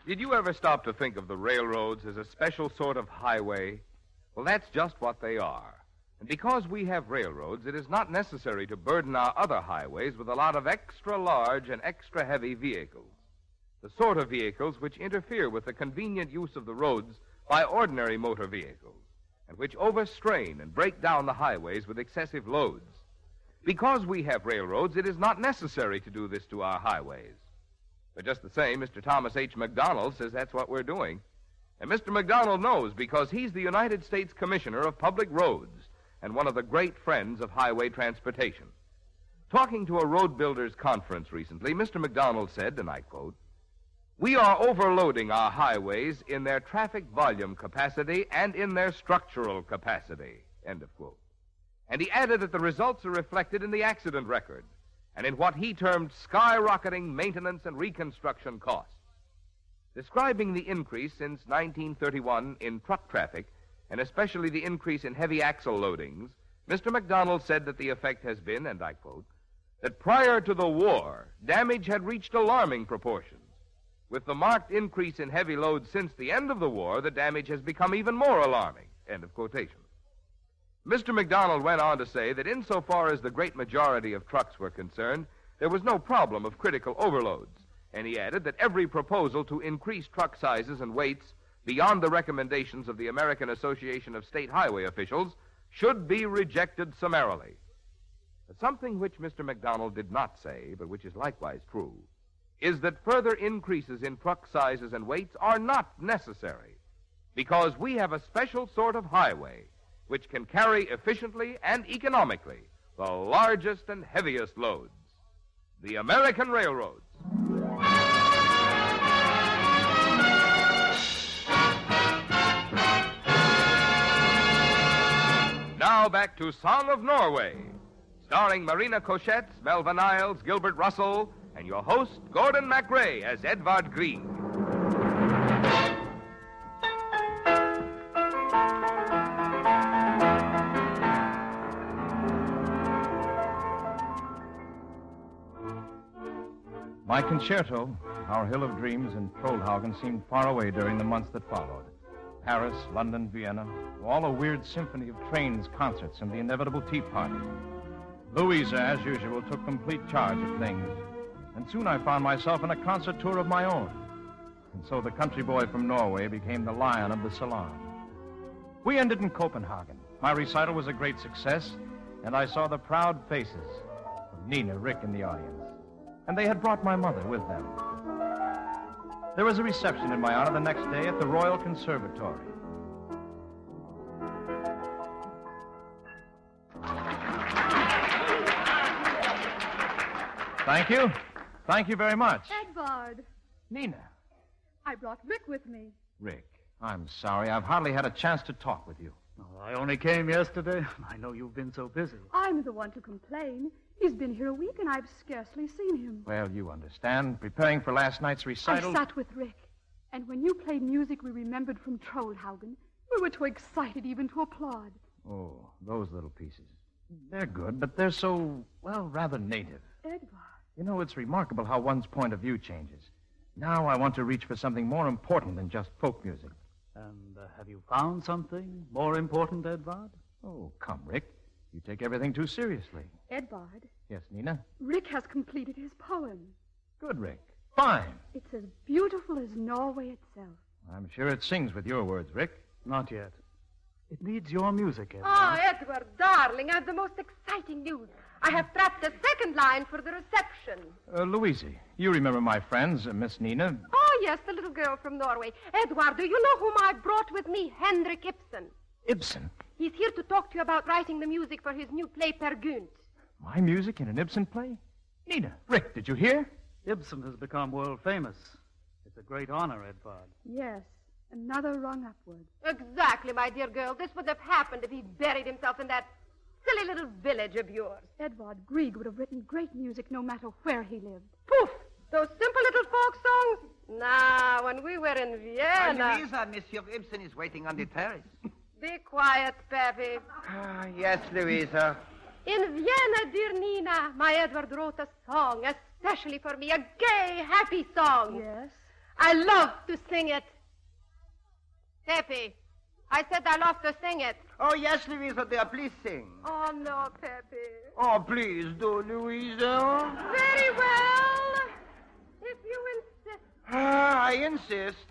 Did you ever stop to think of the railroads as a special sort of highway? Well, that's just what they are. And because we have railroads, it is not necessary to burden our other highways with a lot of extra large and extra heavy vehicles. The sort of vehicles which interfere with the convenient use of the roads by ordinary motor vehicles, and which overstrain and break down the highways with excessive loads. Because we have railroads, it is not necessary to do this to our highways. But just the same, Mr. Thomas H. McDonald says that's what we're doing. And Mr. McDonald knows because he's the United States Commissioner of Public Roads and one of the great friends of highway transportation. Talking to a road builders conference recently, Mr. McDonald said, and I quote, "We are overloading our highways in their traffic volume capacity and in their structural capacity," end of quote. And he added that the results are reflected in the accident record and in what he termed skyrocketing maintenance and reconstruction costs. Describing the increase since 1931 in truck traffic, and especially the increase in heavy axle loadings, Mr. McDonald said that the effect has been, and I quote, that prior to the war, damage had reached alarming proportions. With the marked increase in heavy loads since the end of the war, the damage has become even more alarming. End of quotation. Mr. McDonald went on to say that insofar as the great majority of trucks were concerned, there was no problem of critical overloads. And he added that every proposal to increase truck sizes and weights beyond the recommendations of the American Association of State Highway Officials should be rejected summarily. But something which Mr. McDonald did not say, but which is likewise true, is that further increases in truck sizes and weights are not necessary, because we have a special sort of highway which can carry efficiently and economically the largest and heaviest loads, the American railroads. Now back to Song of Norway, starring Marina Cochetts, Melvin Niles, Gilbert Russell, and your host, Gordon MacRae, as Edvard Grieg. My concerto, Our Hill of Dreams, and Trollhaugen seemed far away during the months that followed. Paris, London, Vienna, all a weird symphony of trains, concerts, and the inevitable tea party. Louisa, as usual, took complete charge of things, and soon I found myself in a concert tour of my own. And so the country boy from Norway became the lion of the salon. We ended in Copenhagen. My recital was a great success, and I saw the proud faces of Nina, Rick, in the audience. And they had brought my mother with them. There was a reception in my honor the next day at the Royal Conservatory. Thank you. Thank you very much. Edvard, Nina. I brought Rick with me. Rick, I'm sorry. I've hardly had a chance to talk with you. Oh, I only came yesterday. I know you've been so busy. I'm the one to complain. He's been here a week, and I've scarcely seen him. Well, you understand. Preparing for last night's recital. I sat with Rick, and when you played music we remembered from Trollhaugen, we were too excited even to applaud. Oh, those little pieces. They're good, but they're so, well, rather native. Edvard. You know, it's remarkable how one's point of view changes. Now I want to reach for something more important than just folk music. And have you found something more important, Edvard? Oh, come, Rick. You take everything too seriously. Edvard. Yes, Nina? Rick has completed his poem. Good, Rick. Fine. It's as beautiful as Norway itself. I'm sure it sings with your words, Rick. Not yet. It needs your music, Edvard. Oh, Edward, darling, I have the most exciting news. I have trapped the second line for the reception. Louise, you remember my friends, Miss Nina? Oh, yes, the little girl from Norway. Edward, do you know whom I brought with me? Henrik Ibsen. Ibsen? He's here to talk to you about writing the music for his new play, Per Gynt. My music in an Ibsen play? Nina, Rick, did you hear? Ibsen has become world famous. It's a great honor, Edvard. Yes, another rung upward. Exactly, my dear girl. This would have happened if he'd buried himself in that silly little village of yours. Edvard Grieg would have written great music no matter where he lived. Poof! Those simple little folk songs? Nah, when we were in Vienna... Louisa, Monsieur Ibsen is waiting on the terrace. Be quiet, Peppy. Yes, Louisa. In Vienna, dear Nina, my Edward wrote a song especially for me, a gay, happy song. Yes? I love to sing it. Peppy, I said I love to sing it. Oh, yes, Louisa, dear, please sing. Oh, no, Peppy. Oh, please do, Louisa. Very well. If you insist. I insist.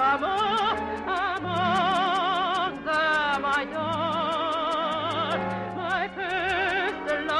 Among them I thought my first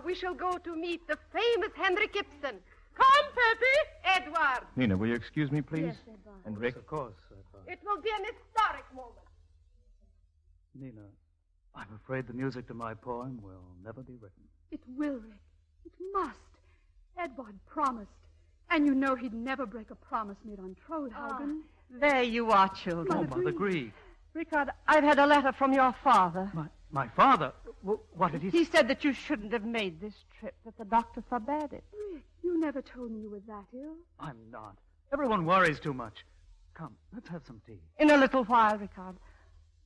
we shall go to meet the famous Henry Gibson. Come, Peppy. Edward. Nina, will you excuse me, please? Yes, Edward. And Rick? Of course, Edward. It will be an historic moment. Nina, I'm afraid the music to my poem will never be written. It will, Rick. It must. Edward promised. And you know he'd never break a promise made on Trollhaugen. There you are, children. Mother Grieg. Rickard, I've had a letter from your father. My father? What did he say? He said that you shouldn't have made this trip, that the doctor forbade it. Rick, you never told me you were that ill. I'm not. Everyone worries too much. Come, let's have some tea. In a little while, Rickard.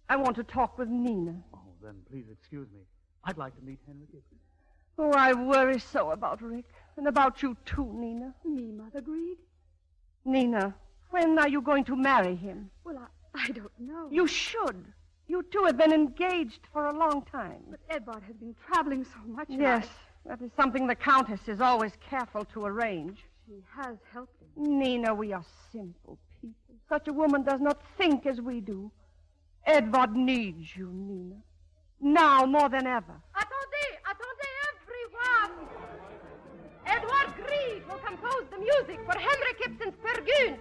I want to talk with Nina. Oh, then please excuse me. I'd like to meet Henry Gibson. Oh, I worry so about Rick. And about you, too, Nina. Me, Mother Grieg? Nina, when are you going to marry him? Well, I don't know. You should. You two have been engaged for a long time. But Edward has been traveling so much. Yes, that is something the Countess is always careful to arrange. She has helped him. Nina, we are simple people. Such a woman does not think as we do. Edward needs you, Nina. Now more than ever. Attendez, everyone! Edward Grieg will compose the music for Henry Gibson's Pergunes.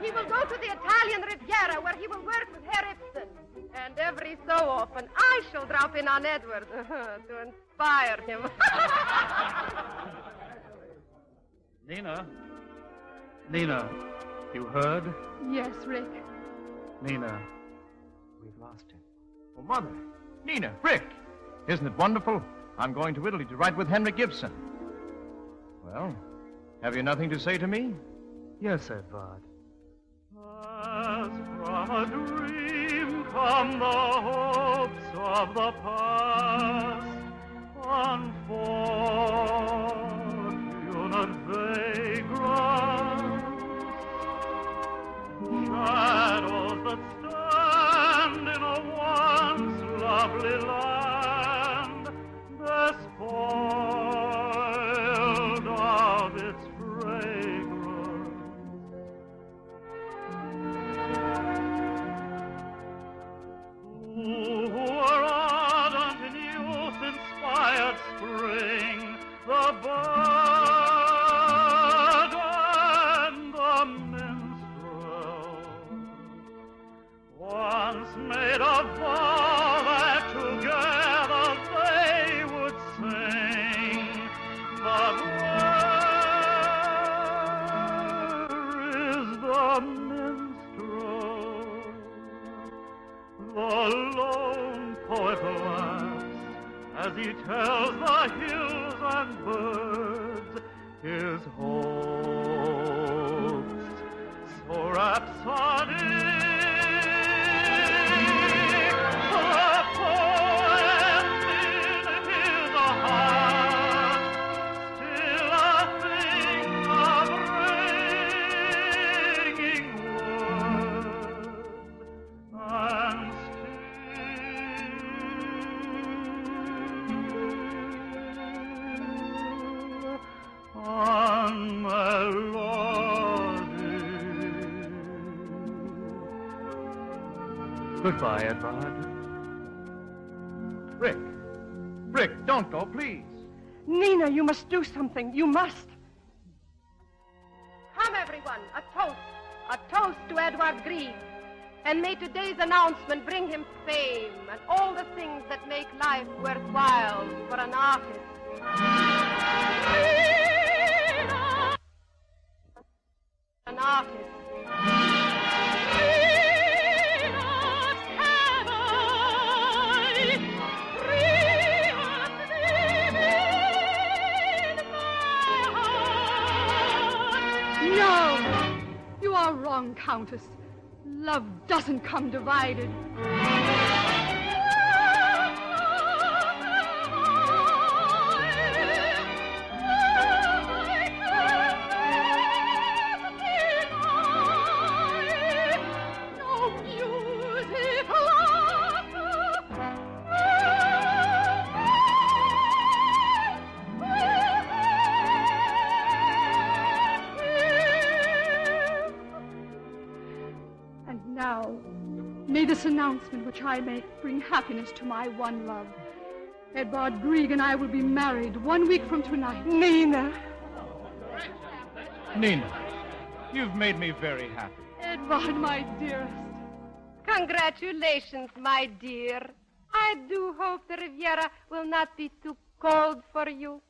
He will go to the Italian Riviera where he will work with Herr Ibsen. And every so often, I shall drop in on Edward to inspire him. Nina, you heard? Yes, Rick. Nina, we've lost him. Oh, Mother. Nina, Rick. Isn't it wonderful? I'm going to Italy to write with Henry Gibson. Well, have you nothing to say to me? Yes, Edward. As from a dream come the hopes of the past, unfortunate vagrants, shadows that stand in a once lovely land, despoiled of its fragrance. Who are ardent in youth-inspired spring, the bird and the minstrel, once made a vow that together they would sing, but where is the minstrel? The lone poet laughs as he tells the hills and birds his hopes so rhapsodic. The poem in his heart, still a thing of ringing words, and still on melody. Goodbye, Edward. Rick, don't go, please. Nina, you must do something. You must. Come, everyone, a toast. A toast to Edward Grieg. And may today's announcement bring him fame and all the things that make life worthwhile for an artist. An artist. No, you are wrong, Countess. Love doesn't come divided. May this announcement which I make bring happiness to my one love. Edvard Grieg and I will be married 1 week from tonight. Nina. Nina, you've made me very happy. Edvard, my dearest. Congratulations, my dear. I do hope the Riviera will not be too cold for you.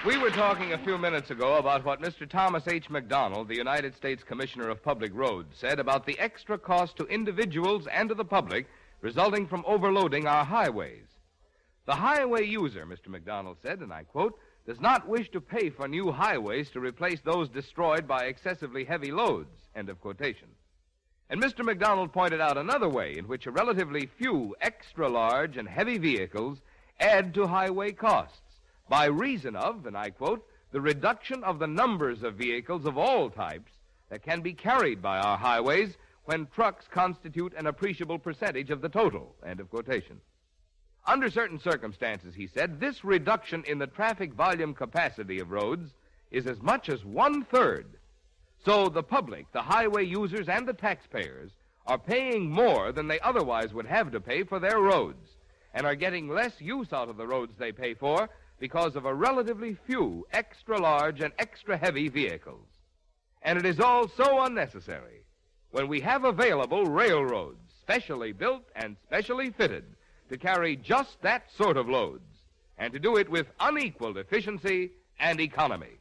We were talking a few minutes ago about what Mr. Thomas H. McDonald, the United States Commissioner of Public Roads, said about the extra cost to individuals and to the public resulting from overloading our highways. The highway user, Mr. McDonald said, and I quote, does not wish to pay for new highways to replace those destroyed by excessively heavy loads, end of quotation. And Mr. McDonald pointed out another way in which a relatively few extra-large and heavy vehicles add to highway costs, by reason of, and I quote, the reduction of the numbers of vehicles of all types that can be carried by our highways when trucks constitute an appreciable percentage of the total, end of quotation. Under certain circumstances, he said, this reduction in the traffic volume capacity of roads is as much as 1/3. So the public, the highway users, and the taxpayers are paying more than they otherwise would have to pay for their roads and are getting less use out of the roads they pay for because of a relatively few extra-large and extra-heavy vehicles. And it is all so unnecessary when we have available railroads, specially built and specially fitted to carry just that sort of loads, and to do it with unequaled efficiency and economy.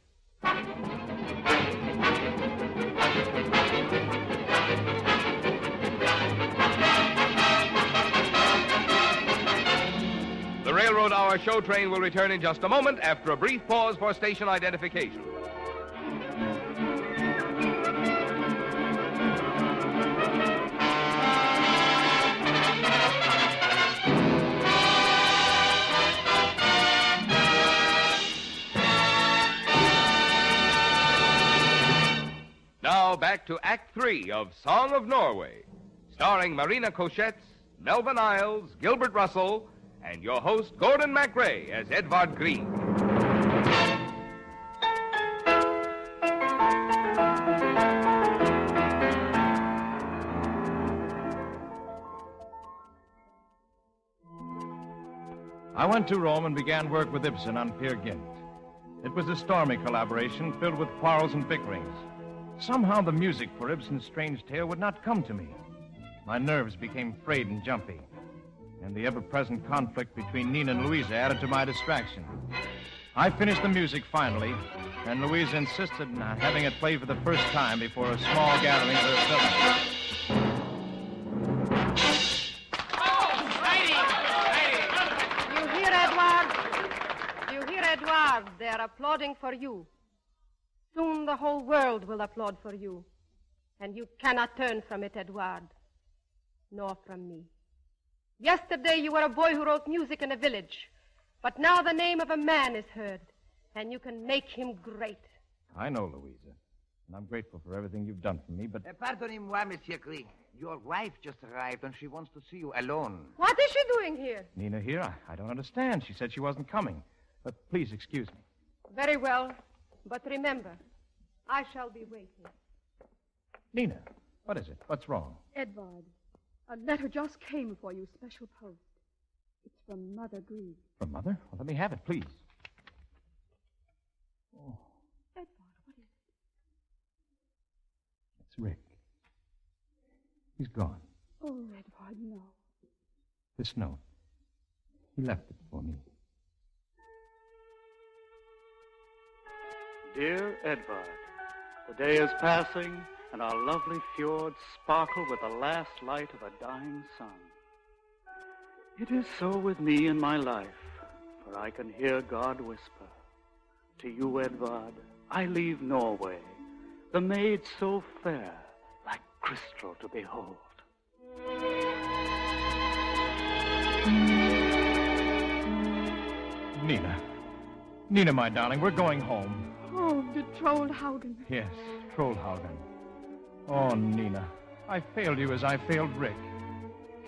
The Railroad Hour show train will return in just a moment after a brief pause for station identification. Now back to Act 3 of Song of Norway, starring Marina Cochetts, Melvin Isles, Gilbert Russell, and your host, Gordon MacRae, as Edvard Grieg. I went to Rome and began work with Ibsen on Peer Gynt. It was a stormy collaboration filled with quarrels and bickerings. Somehow the music for Ibsen's strange tale would not come to me. My nerves became frayed and jumpy, and the ever-present conflict between Nina and Louisa added to my distraction. I finished the music finally, and Louisa insisted on having it played for the first time before a small gathering of her fellows. You hear, Edward? You hear, Edward? They're applauding for you. Soon the whole world will applaud for you. And you cannot turn from it, Edward. Nor from me. Yesterday you were a boy who wrote music in a village. But now the name of a man is heard. And you can make him great. I know, Louisa. And I'm grateful for everything you've done for me, but... Pardonnez-moi, Monsieur Grieg. Your wife just arrived, and she wants to see you alone. What is she doing here? Nina here? I don't understand. She said she wasn't coming. But please excuse me. Very well. But remember, I shall be waiting. Nina, what is it? What's wrong? Edvard, a letter just came for you, special post. It's from Mother Grieg. From Mother? Well, let me have it, please. Oh. Edvard, what is it? It's Rick. He's gone. Oh, Edvard, no. This note. He left it for me. Dear Edvard, the day is passing, and our lovely fjords sparkle with the last light of a dying sun. It is so with me in my life, for I can hear God whisper, to you, Edvard, I leave Norway, the maid so fair, like crystal to behold. Nina, my darling, we're going home. Oh, to Trollhaugen. Yes, Trollhaugen. Oh, Nina, I failed you as I failed Rick.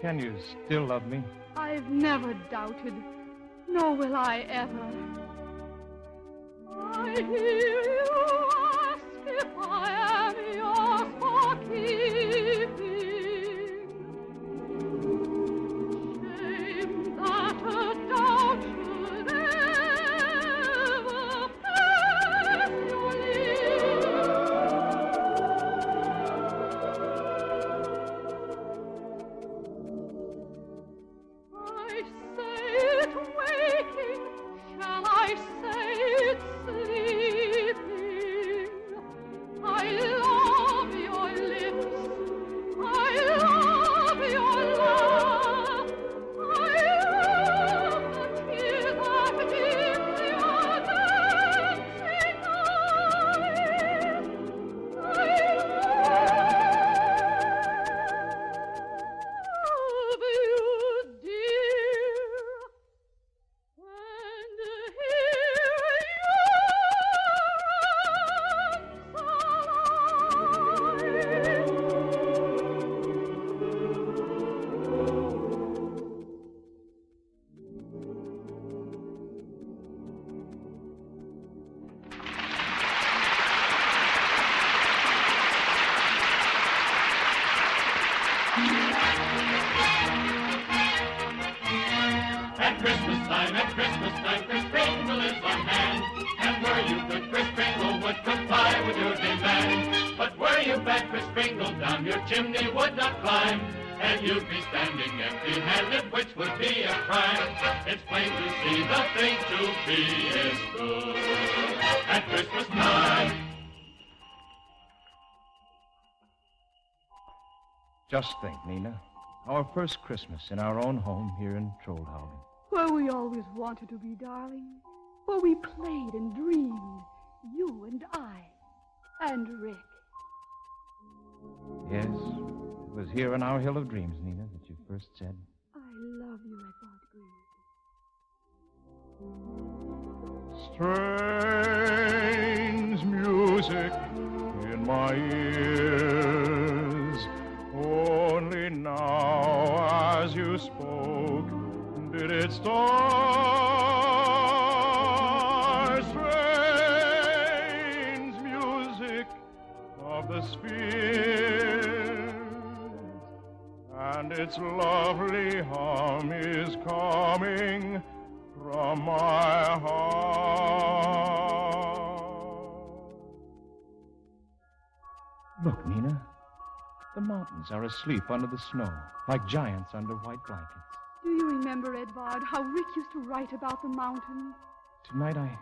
Can you still love me? I've never doubted, nor will I ever. I hear you ask if I am yours for keeping. Shame that a doubt should ever pass your I say it waking, shall I say it sleeping? I love your lips, I love your laugh, I love the tears that dim your dancing eyes. I love you, dear, and hear At Christmas time, Kris Kringle is on hand. And were you good, Kris Kringle would comply with your demand. But were you bad, Kris Kringle, down your chimney would not climb. And you'd be standing empty-handed, which would be a crime. It's plain to see the thing to be is good at Christmas time. Just think, Nina. Our first Christmas in our own home here in Trollhaugen. where we always wanted to be, darling. Where we played and dreamed, you and I, and Rick. Yes, it was here in our Hill of Dreams, Nina, that you first said. I love you, Edvard Green. Strange music in my ears. Only now, as you spoke, did it start. Strange music of the spheres, and its lovely hum is coming from my heart. Look, Nina. The mountains are asleep under the snow, like giants under white blankets. Do you remember, Edvard, how Rick used to write about the mountains? Tonight I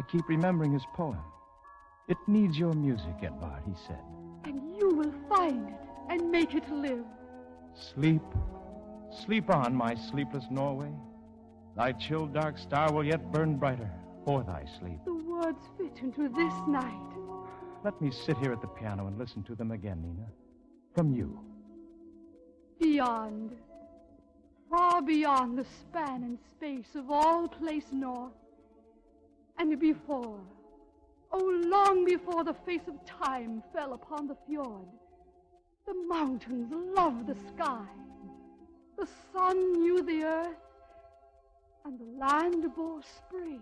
keep remembering his poem. It needs your music, Edvard, he said. And you will find it and make it live. Sleep, sleep on, my sleepless Norway. Thy chill dark star will yet burn brighter for thy sleep. The words fit into this night. Let me sit here at the piano and listen to them again, Nina. From you. Beyond, far beyond the span and space of all place north, and before, oh, long before the face of time fell upon the fjord, the mountains loved the sky, the sun knew the earth, and the land bore spring.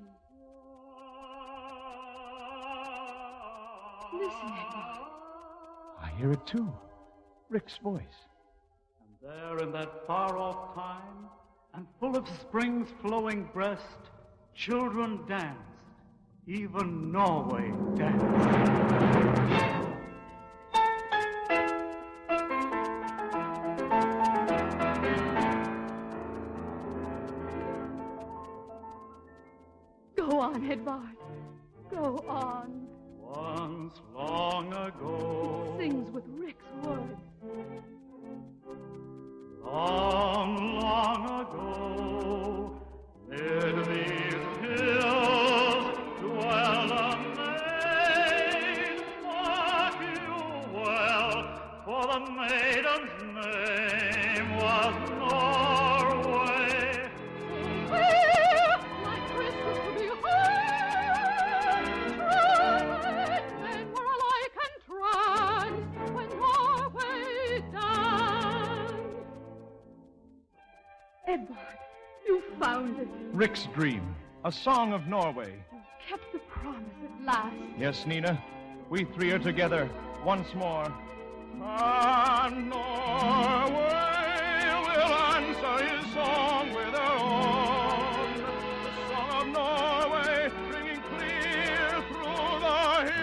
Listen, Edvard. I hear it too. Rick's voice. And there in that far-off time, and full of spring's flowing breast, children danced, even Norway danced. Go on, Edvard. Go on. Once long ago. He sings with Rick's words. Long, long ago, mid these hills dwelled a maid Edward, you found it. Rick's Dream, a song of Norway. Kept the promise at last. Yes, Nina, we three are together once more. And Norway will answer his song with her own. The song of Norway ringing clear through the hills.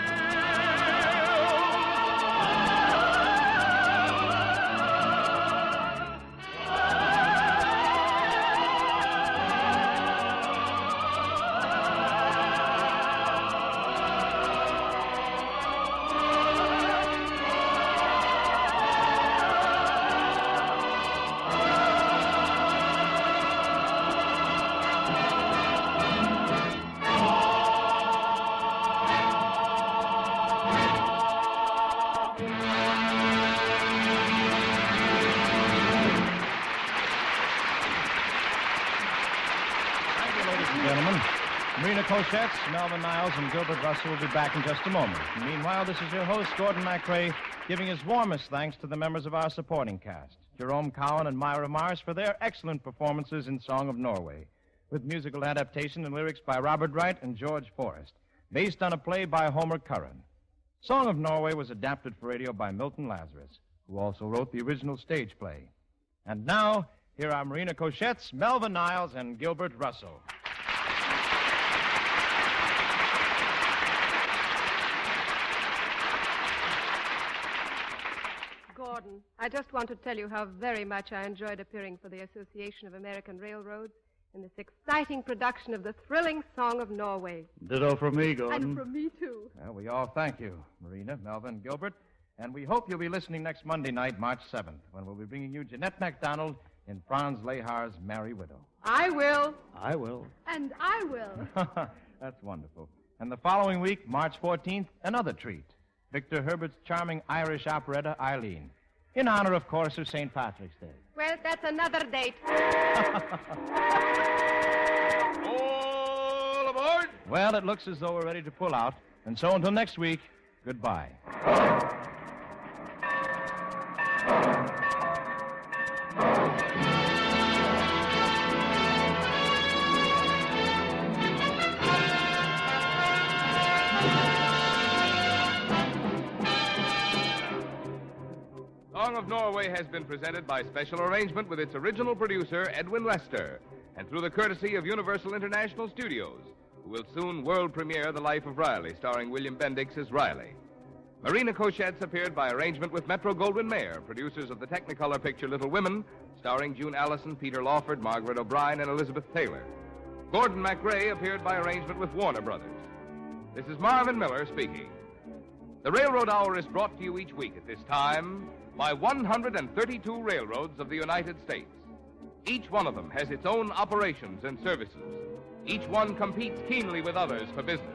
Marina Cochetts, Melvin Niles, and Gilbert Russell will be back in just a moment. Meanwhile, this is your host, Gordon MacRae, giving his warmest thanks to the members of our supporting cast, Jerome Cowan and Myra Mars, for their excellent performances in Song of Norway, with musical adaptation and lyrics by Robert Wright and George Forrest, based on a play by Homer Curran. Song of Norway was adapted for radio by Milton Lazarus, who also wrote the original stage play. And now, here are Marina Cochetts, Melvin Niles, and Gilbert Russell. Gordon, I just want to tell you how very much I enjoyed appearing for the Association of American Railroads in this exciting production of the thrilling Song of Norway. Ditto for me, Gordon. And from me, too. Well, we all thank you, Marina, Melvin, Gilbert, and we hope you'll be listening next Monday night, March 7th, when we'll be bringing you Jeanette MacDonald in Franz Lehar's Merry Widow. I will. I will. And I will. That's wonderful. And the following week, March 14th, another treat. Victor Herbert's charming Irish operetta, Eileen, in honor, of course, of St. Patrick's Day. Well, that's another date. All aboard! Well, it looks as though we're ready to pull out. And so until next week, goodbye. Song of Norway has been presented by special arrangement with its original producer, Edwin Lester, and through the courtesy of Universal International Studios, who will soon world premiere The Life of Riley, starring William Bendix as Riley. Marina Cochetts appeared by arrangement with Metro-Goldwyn-Mayer, producers of the Technicolor picture Little Women, starring June Allison, Peter Lawford, Margaret O'Brien, and Elizabeth Taylor. Gordon MacRae appeared by arrangement with Warner Brothers. This is Marvin Miller speaking. The Railroad Hour is brought to you each week at this time by 132 railroads of the United States. Each one of them has its own operations and services. Each one competes keenly with others for business.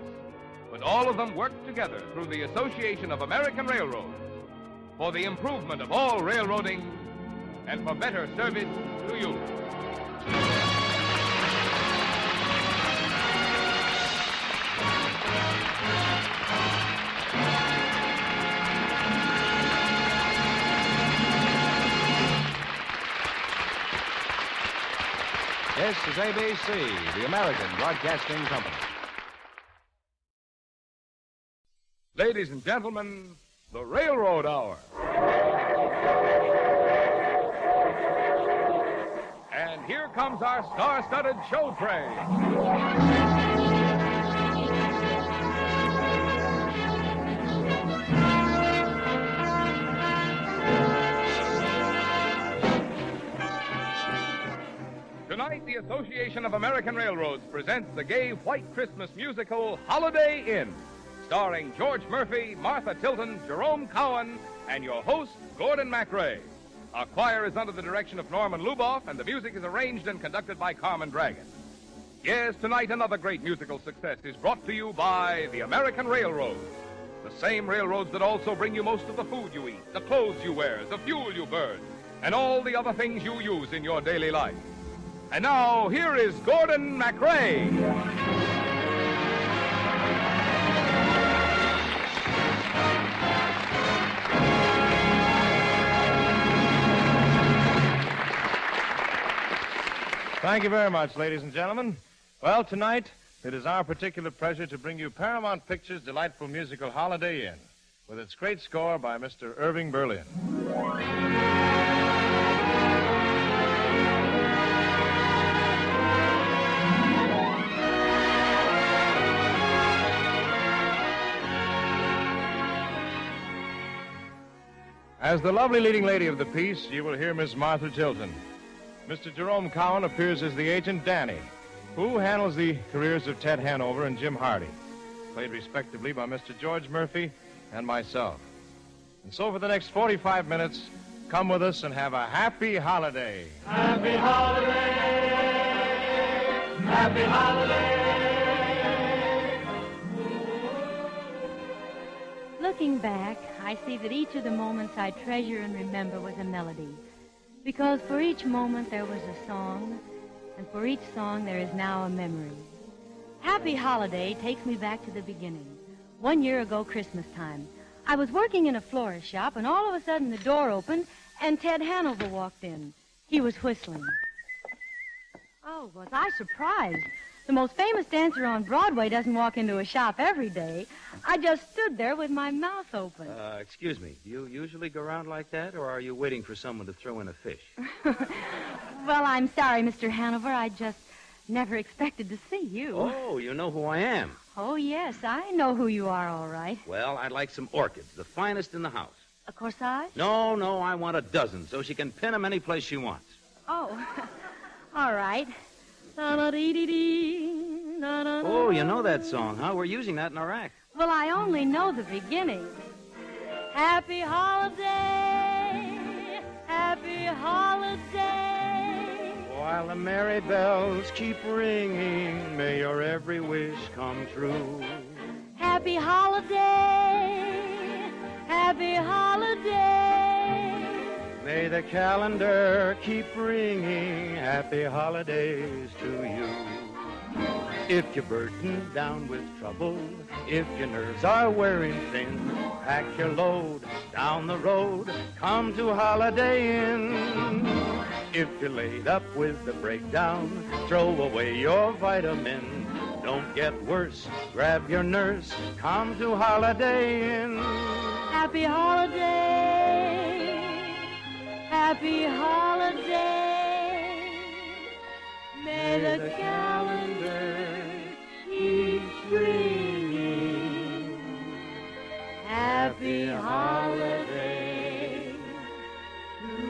But all of them work together through the Association of American Railroads for the improvement of all railroading and for better service to you. This is ABC, the American Broadcasting Company. Ladies and gentlemen, the Railroad Hour. And here comes our star-studded show train. Tonight, the Association of American Railroads presents the gay white Christmas musical Holiday Inn, starring George Murphy, Martha Tilton, Jerome Cowan, and your host, Gordon MacRae. Our choir is under the direction of Norman Luboff, and the music is arranged and conducted by Carmen Dragon. Yes, tonight another great musical success is brought to you by the American Railroads. The same railroads that also bring you most of the food you eat, the clothes you wear, the fuel you burn, and all the other things you use in your daily life. And now, here is Gordon MacRae. Thank you very much, ladies and gentlemen. Well, tonight, it is our particular pleasure to bring you Paramount Pictures' delightful musical Holiday Inn, with its great score by Mr. Irving Berlin. As the lovely leading lady of the piece, you will hear Miss Martha Tilton. Mr. Jerome Cowan appears as the agent Danny, who handles the careers of Ted Hanover and Jim Hardy, played respectively by Mr. George Murphy and myself. And so for the next 45 minutes, come with us and have a happy holiday. Happy holiday! Happy holiday! Looking back, I see that each of the moments I treasure and remember was a melody. Because for each moment there was a song, and for each song there is now a memory. Happy Holiday takes me back to the beginning. 1 year ago, Christmas time. I was working in a florist shop, and all of a sudden the door opened, and Ted Hanover walked in. He was whistling. Oh, was I surprised. The most famous dancer on Broadway doesn't walk into a shop every day. I just stood there with my mouth open. Excuse me, do you usually go around like that, or are you waiting for someone to throw in a fish? Well, I'm sorry, Mr. Hanover. I just never expected to see you. Oh, you know who I am. Oh, yes, I know who you are, all right. Well, I'd like some orchids, the finest in the house. A corsage? No, I want a dozen, so she can pin them any place she wants. Oh, all right. Oh, you know that song, huh? We're using that in our act. Well, I only know the beginning. Happy holiday, happy holiday. While the merry bells keep ringing, may your every wish come true. Happy holiday, happy holiday. May the calendar keep ringing, happy holidays to you. If you're burdened down with trouble, if your nerves are wearing thin, pack your load down the road, come to Holiday Inn. If you're laid up with the breakdown, throw away your vitamin. Don't get worse, grab your nurse, come to Holiday Inn. Happy holiday, happy holiday. May the calendar keep ringing. Happy holiday to you.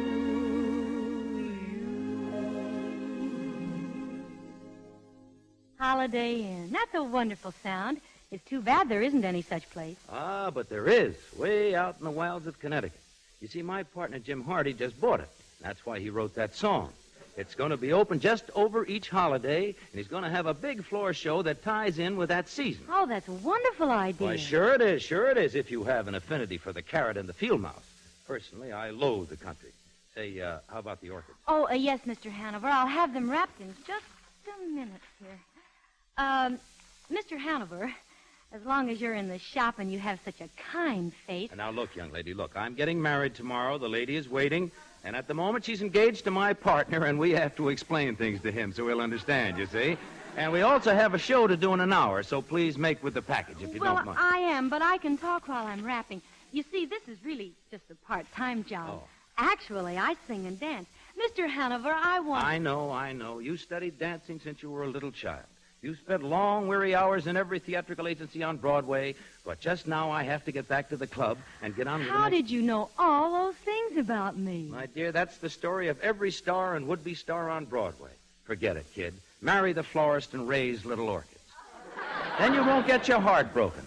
Holiday Inn. That's a wonderful sound. It's too bad there isn't any such place. Ah, but there is, way out in the wilds of Connecticut. You see, my partner Jim Hardy just bought it. That's why he wrote that song. It's going to be open just over each holiday, and he's going to have a big floor show that ties in with that season. Oh, that's a wonderful idea. Why, sure it is, if you have an affinity for the carrot and the field mouse. Personally, I loathe the country. Say, how about the orchids? Oh, yes, Mr. Hanover. I'll have them wrapped in just a minute here. Mr. Hanover, as long as you're in the shop and you have such a kind face... And now, look, young lady, look. I'm getting married tomorrow. The lady is waiting. And at the moment, she's engaged to my partner, and we have to explain things to him so he'll understand, you see. And we also have a show to do in an hour, so please make with the package if you don't mind. Well, I am, but I can talk while I'm wrapping. You see, this is really just a part-time job. Oh. Actually, I sing and dance. Mr. Hanover, I want... I know. You studied dancing since you were a little child. You spent long, weary hours in every theatrical agency on Broadway, but just now I have to get back to the club and get on with the How next... did you know all those things about me? My dear, that's the story of every star and would-be star on Broadway. Forget it, kid. Marry the florist and raise little orchids. Then you won't get your heart broken.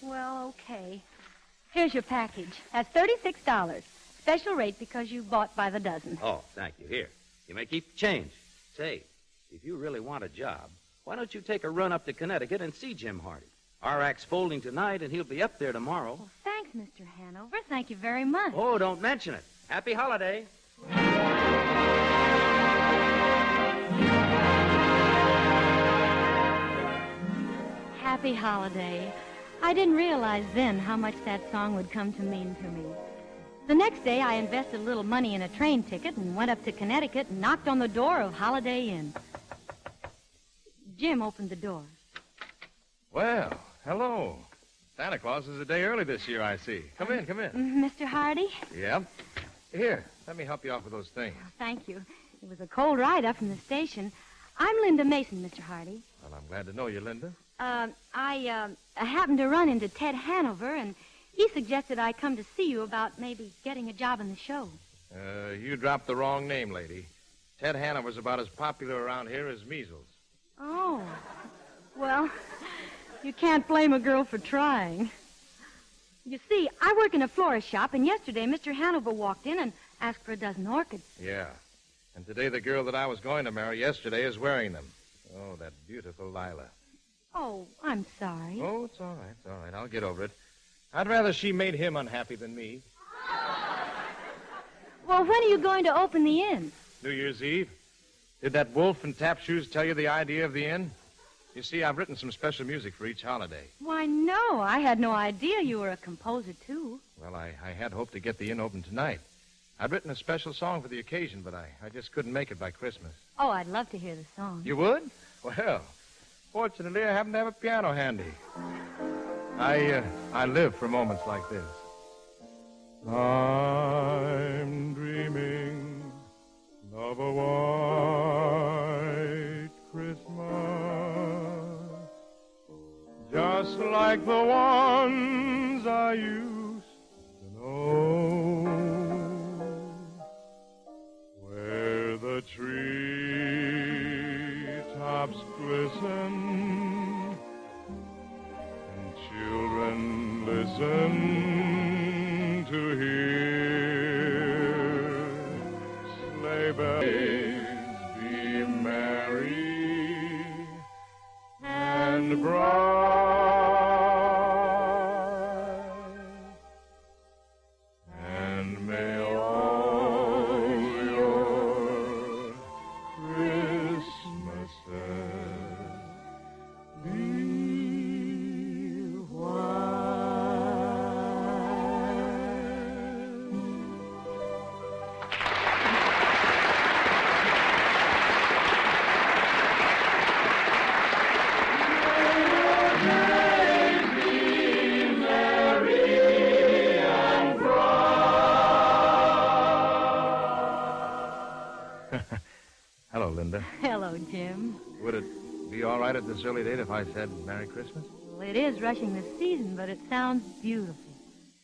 Well, okay. Here's your package. That's $36. Special rate because you bought by the dozen. Oh, thank you. Here. You may keep the change. Say, if you really want a job, why don't you take a run up to Connecticut and see Jim Hardy? Our act's folding tonight, and he'll be up there tomorrow. Well, thanks, Mr. Hanover. Thank you very much. Oh, don't mention it. Happy holiday. Happy holiday. I didn't realize then how much that song would come to mean to me. The next day, I invested a little money in a train ticket and went up to Connecticut and knocked on the door of Holiday Inn. Jim opened the door. Well, hello. Santa Claus is a day early this year, I see. Come in. Mr. Hardy? Yep. Here, let me help you off with those things. Thank you. It was a cold ride up from the station. I'm Linda Mason, Mr. Hardy. Well, I'm glad to know you, Linda. I happened to run into Ted Hanover, and he suggested I come to see you about maybe getting a job in the show. You dropped the wrong name, lady. Ted Hanover's about as popular around here as measles. Oh. Well, you can't blame a girl for trying. You see, I work in a florist shop, and yesterday Mr. Hanover walked in and asked for a dozen orchids. Yeah. And today the girl that I was going to marry yesterday is wearing them. Oh, that beautiful Lila. Oh, I'm sorry. Oh, it's all right. I'll get over it. I'd rather she made him unhappy than me. Well, when are you going to open the inn? New Year's Eve. Did that wolf in tap shoes tell you the idea of the inn? You see, I've written some special music for each holiday. Why, no. I had no idea you were a composer, too. Well, I had hoped to get the inn open tonight. I'd written a special song for the occasion, but I just couldn't make it by Christmas. Oh, I'd love to hear the song. You would? Well, fortunately, I happen to have a piano handy. I live for moments like this. I'm dreaming of a white Christmas, just like the ones I used to know, where the treetops glisten and children listen to hear sleigh bells be merry and bright, and may all your Christmases be Hello, Linda. Hello, Jim. Would it be all right at this early date if I said Merry Christmas? Well, it is rushing the season, but it sounds beautiful.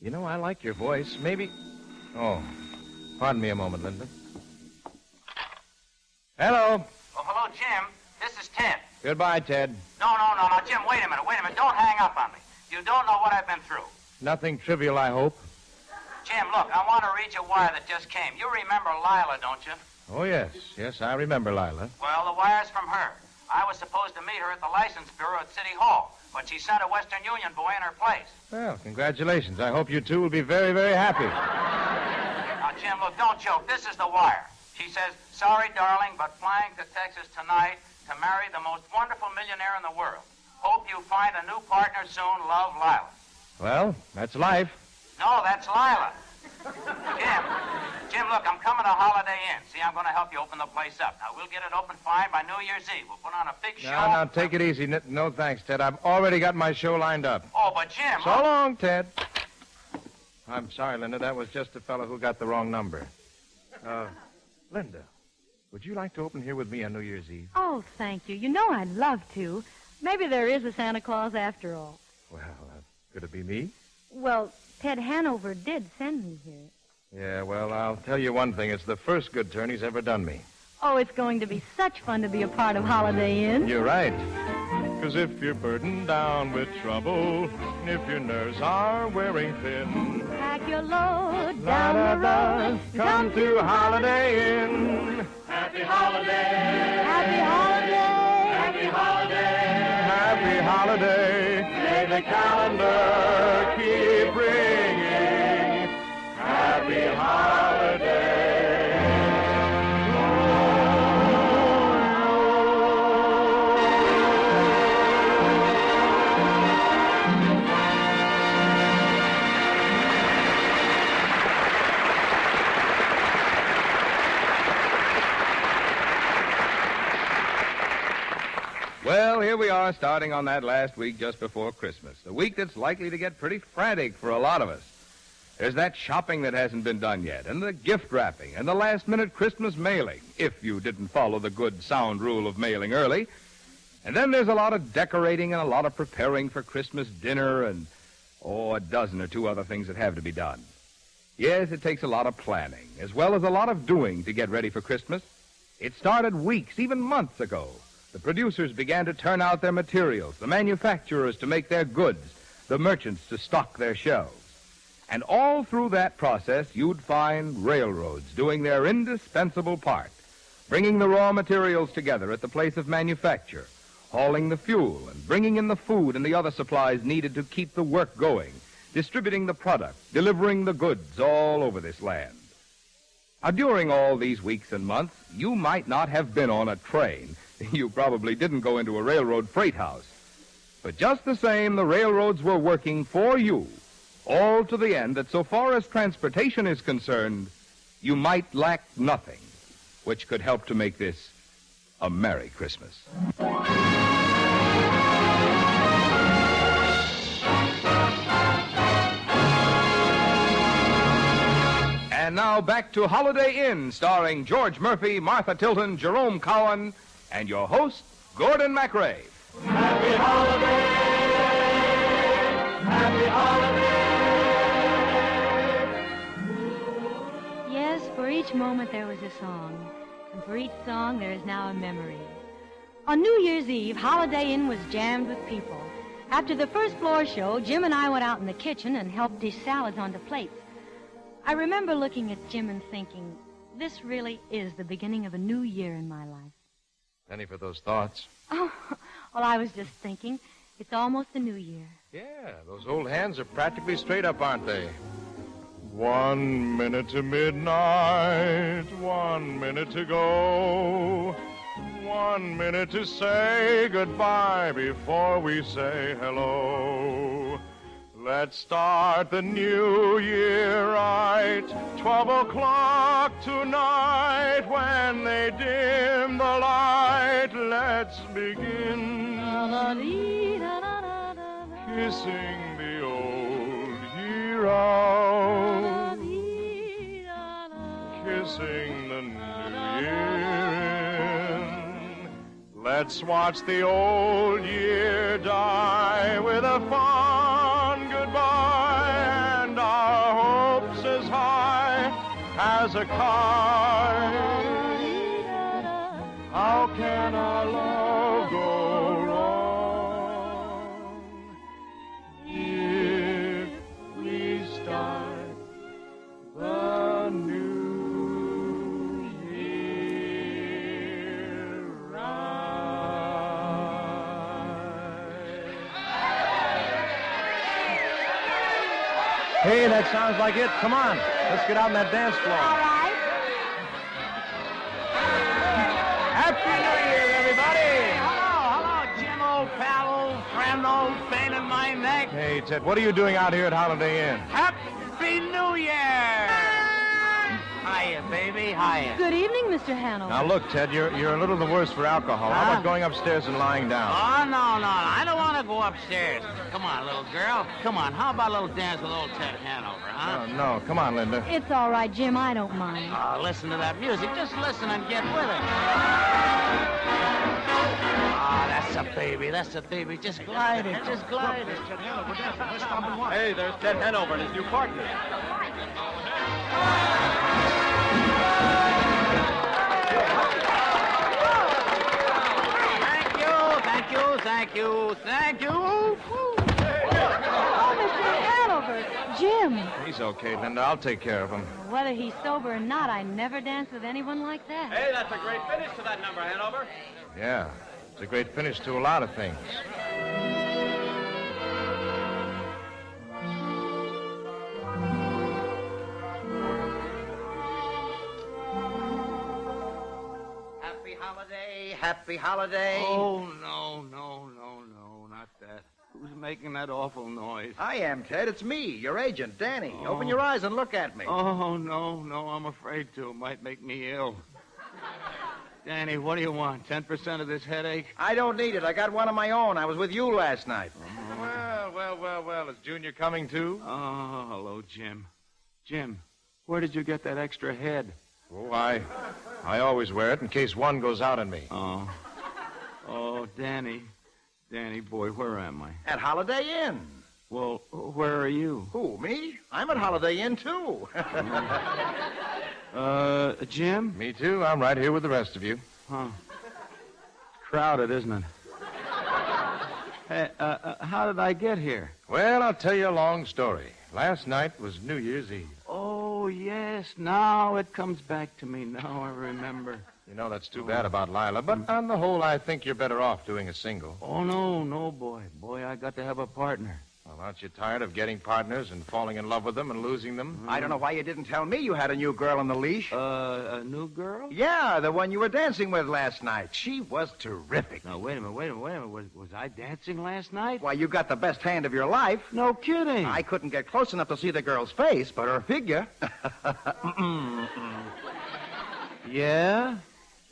You know, I like your voice. Maybe... Oh, pardon me a moment, Linda. Hello. Oh, hello, Jim. This is Ted. Goodbye, Ted. No, Jim, wait a minute. Don't hang up on me. You don't know what I've been through. Nothing trivial, I hope. Jim, look, I want to read you a wire that just came. You remember Lila, don't you? Oh, yes. Yes, I remember Lila. Well, the wire's from her. I was supposed to meet her at the License Bureau at City Hall, but she sent a Western Union boy in her place. Well, congratulations. I hope you two will be very, very happy. Now, Jim, look, don't joke. This is the wire. She says, sorry, darling, but flying to Texas tonight to marry the most wonderful millionaire in the world. Hope you find a new partner soon. Love, Lila. Well, that's life. No, that's Lila. Jim, look, I'm coming to Holiday Inn. See, I'm going to help you open the place up. Now, we'll get it open fine by New Year's Eve. We'll put on a big show. Now, take it easy. No, thanks, Ted. I've already got my show lined up. Oh, but Jim... So long, Ted. I'm sorry, Linda. That was just a fellow who got the wrong number. Linda, would you like to open here with me on New Year's Eve? Oh, thank you. You know I'd love to. Maybe there is a Santa Claus after all. Well, could it be me? Well, Ted Hanover did send me here. Yeah, well, I'll tell you one thing. It's the first good turn he's ever done me. Oh, it's going to be such fun to be a part of Holiday Inn. You're right. Because if you're burdened down with trouble, if your nerves are wearing thin, pack your load down the road, come to Holiday Inn. Happy holiday. Happy holiday. Happy holiday. Happy holiday. May the calendar keep ringing. Happy holiday. Well, here we are starting on that last week just before Christmas, the week that's likely to get pretty frantic for a lot of us. There's that shopping that hasn't been done yet, and the gift wrapping, and the last-minute Christmas mailing, if you didn't follow the good, sound rule of mailing early. And then there's a lot of decorating and a lot of preparing for Christmas dinner and, a dozen or two other things that have to be done. Yes, it takes a lot of planning, as well as a lot of doing to get ready for Christmas. It started weeks, even months ago. The producers began to turn out their materials, the manufacturers to make their goods, the merchants to stock their shelves. And all through that process, you'd find railroads doing their indispensable part, bringing the raw materials together at the place of manufacture, hauling the fuel, and bringing in the food and the other supplies needed to keep the work going, distributing the product, delivering the goods all over this land. Now, during all these weeks and months, you might not have been on a train. You probably didn't go into a railroad freight house. But just the same, the railroads were working for you, all to the end that so far as transportation is concerned, you might lack nothing, which could help to make this a Merry Christmas. And now back to Holiday Inn, starring George Murphy, Martha Tilton, Jerome Cowan, and your host, Gordon MacRae. Happy holiday! Happy holiday! Yes, for each moment there was a song, and for each song there is now a memory. On New Year's Eve, Holiday Inn was jammed with people. After the first floor show, Jim and I went out in the kitchen and helped dish salads onto plates. I remember looking at Jim and thinking, this really is the beginning of a new year in my life. Penny for those thoughts. Oh, well, I was just thinking, it's almost the new year. Yeah, those old hands are practically straight up, aren't they? 1 minute to midnight, 1 minute to go. 1 minute to say goodbye before we say hello. Let's start the new year right. 12 o'clock tonight when they dim the light. Let's begin kissing the old year out. Kissing the new year in. Let's watch the old year die with a fond goodbye and our hopes as high as a kite. How can our love go wrong if we start the new year Hey, that sounds like it. Come on. Let's get out on that dance floor. All right. Happy New Year, everybody. Hello, Jim, old pal, old friend, old pain in my neck. Hey, Ted, what are you doing out here at Holiday Inn? Happy New Year. Hiya, baby, hiya. Good evening, Mr. Hanover. Now, look, Ted, you're a little the worse for alcohol. How about going upstairs and lying down? Oh, no. I don't want to go upstairs. Come on, little girl. Come on. How about a little dance with old Ted Hanover, huh? No. Come on, Linda. It's all right, Jim. I don't mind. Oh, listen to that music. Just listen and get with it. Oh, that's a baby. That's a baby. Just glide it. Just glide it. Ted Hanover dancing. Let's stop and watch. Hey, there's Ted Hanover and his new partner. Thank you. Oh, Mr. Hanover. Jim. He's okay, Linda. I'll take care of him. Whether he's sober or not, I never danced with anyone like that. Hey, that's a great finish to that number, Hanover. Yeah, it's a great finish to a lot of things. Happy holiday. Oh, no, not that. Who's making that awful noise? I am, Ted. It's me, your agent, Danny. Open your eyes and look at me. Oh, no, I'm afraid to. It might make me ill. Danny, what do you want? 10% of this headache? I don't need it. I got one of my own. I was with you last night. Well. Is Junior coming, too? Oh, hello, Jim. Jim, where did you get that extra head? Oh, I always wear it in case one goes out on me. Oh, Danny. Danny, boy, where am I? At Holiday Inn. Well, where are you? Who, me? I'm at Holiday Inn, too. Jim? Me, too. I'm right here with the rest of you. Huh. Crowded, isn't it? Hey, how did I get here? Well, I'll tell you a long story. Last night was New Year's Eve. Oh, yes. Now it comes back to me. Now I remember. You know, that's too bad about Lila, but on the whole, I think you're better off doing a single. Oh, no, boy. Boy, I got to have a partner. Well, aren't you tired of getting partners and falling in love with them and losing them? I don't know why you didn't tell me you had a new girl on the leash. A new girl? Yeah, the one you were dancing with last night. She was terrific. Now, wait a minute. Was I dancing last night? Why, you got the best hand of your life. No kidding. I couldn't get close enough to see the girl's face, but her figure... Yeah?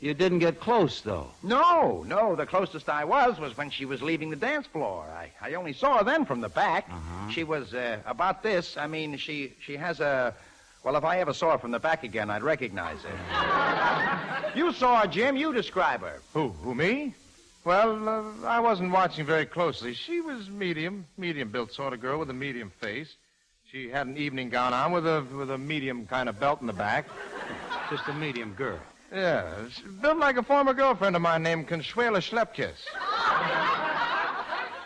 You didn't get close, though. No. The closest I was when she was leaving the dance floor. I only saw her then from the back. Uh-huh. She was about this. I mean, she has a... Well, if I ever saw her from the back again, I'd recognize her. You saw her, Jim. You describe her. Who, me? Well, I wasn't watching very closely. She was medium-built sort of girl with a medium face. She had an evening gown on with a medium kind of belt in the back. Just a medium girl. Yeah, built like a former girlfriend of mine named Consuela Schlepkiss.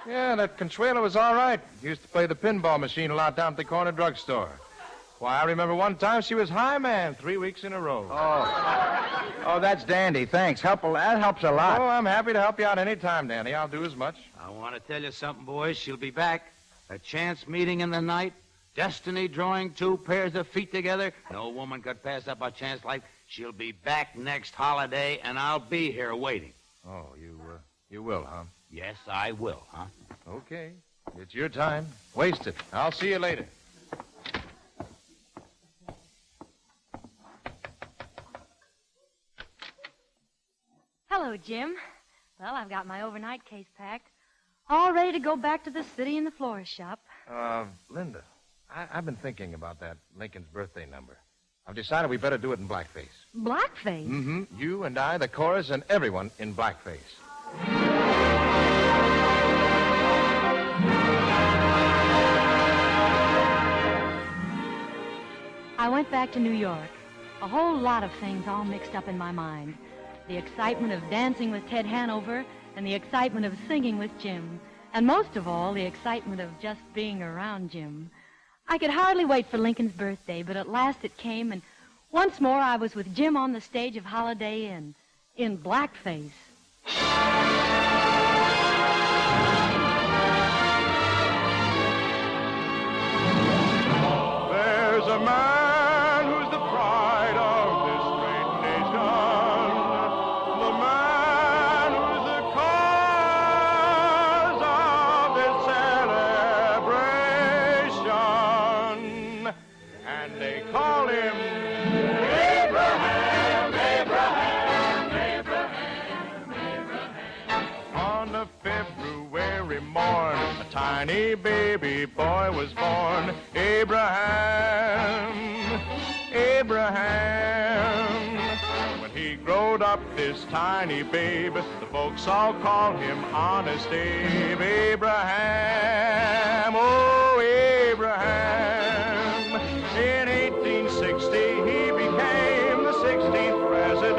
Yeah, that Consuela was all right. Used to play the pinball machine a lot down at the corner drugstore. Why, I remember one time she was high man 3 weeks in a row. Oh, that's dandy. Thanks. That helps a lot. Oh, I'm happy to help you out any time, Danny. I'll do as much. I want to tell you something, boys. She'll be back. A chance meeting in the night. Destiny drawing two pairs of feet together. No woman could pass up a chance like... She'll be back next holiday, and I'll be here waiting. Oh, you will, huh? Yes, I will, huh? Okay. It's your time. Waste it. I'll see you later. Hello, Jim. Well, I've got my overnight case packed. All ready to go back to the city in the florist shop. Linda, I've been thinking about that Lincoln's birthday number. I've decided we better do it in blackface. Blackface? Mm-hmm. You and I, the chorus, and everyone in blackface. I went back to New York. A whole lot of things all mixed up in my mind. The excitement of dancing with Ted Hanover and the excitement of singing with Jim. And most of all, the excitement of just being around Jim. I could hardly wait for Lincoln's birthday, but at last it came, and once more I was with Jim on the stage of Holiday Inn, in blackface. There's a man who's the pride of this great nation, the man who's the cause of this celebration, and they call him Abraham. On a February morn, a tiny baby boy was born. Abraham. When he growed up, this tiny babe, the folks all called him Honest Abe. Abraham, oh Abraham. In 1860, he became the 16th president.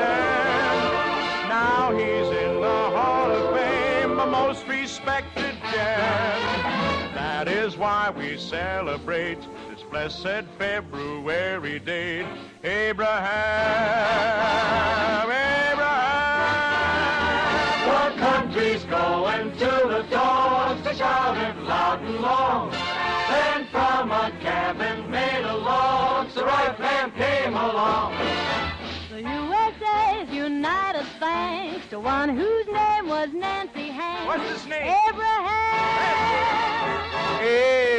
Now he's in the Hall of Fame, a most respected gem. That is why we celebrate this blessed February date. Abraham. The country's going to the dogs to shout it loud and long. Then from a cabin made of logs, the right man came along. The USA is united thanks to one whose name was Nancy Hanks. What's his name?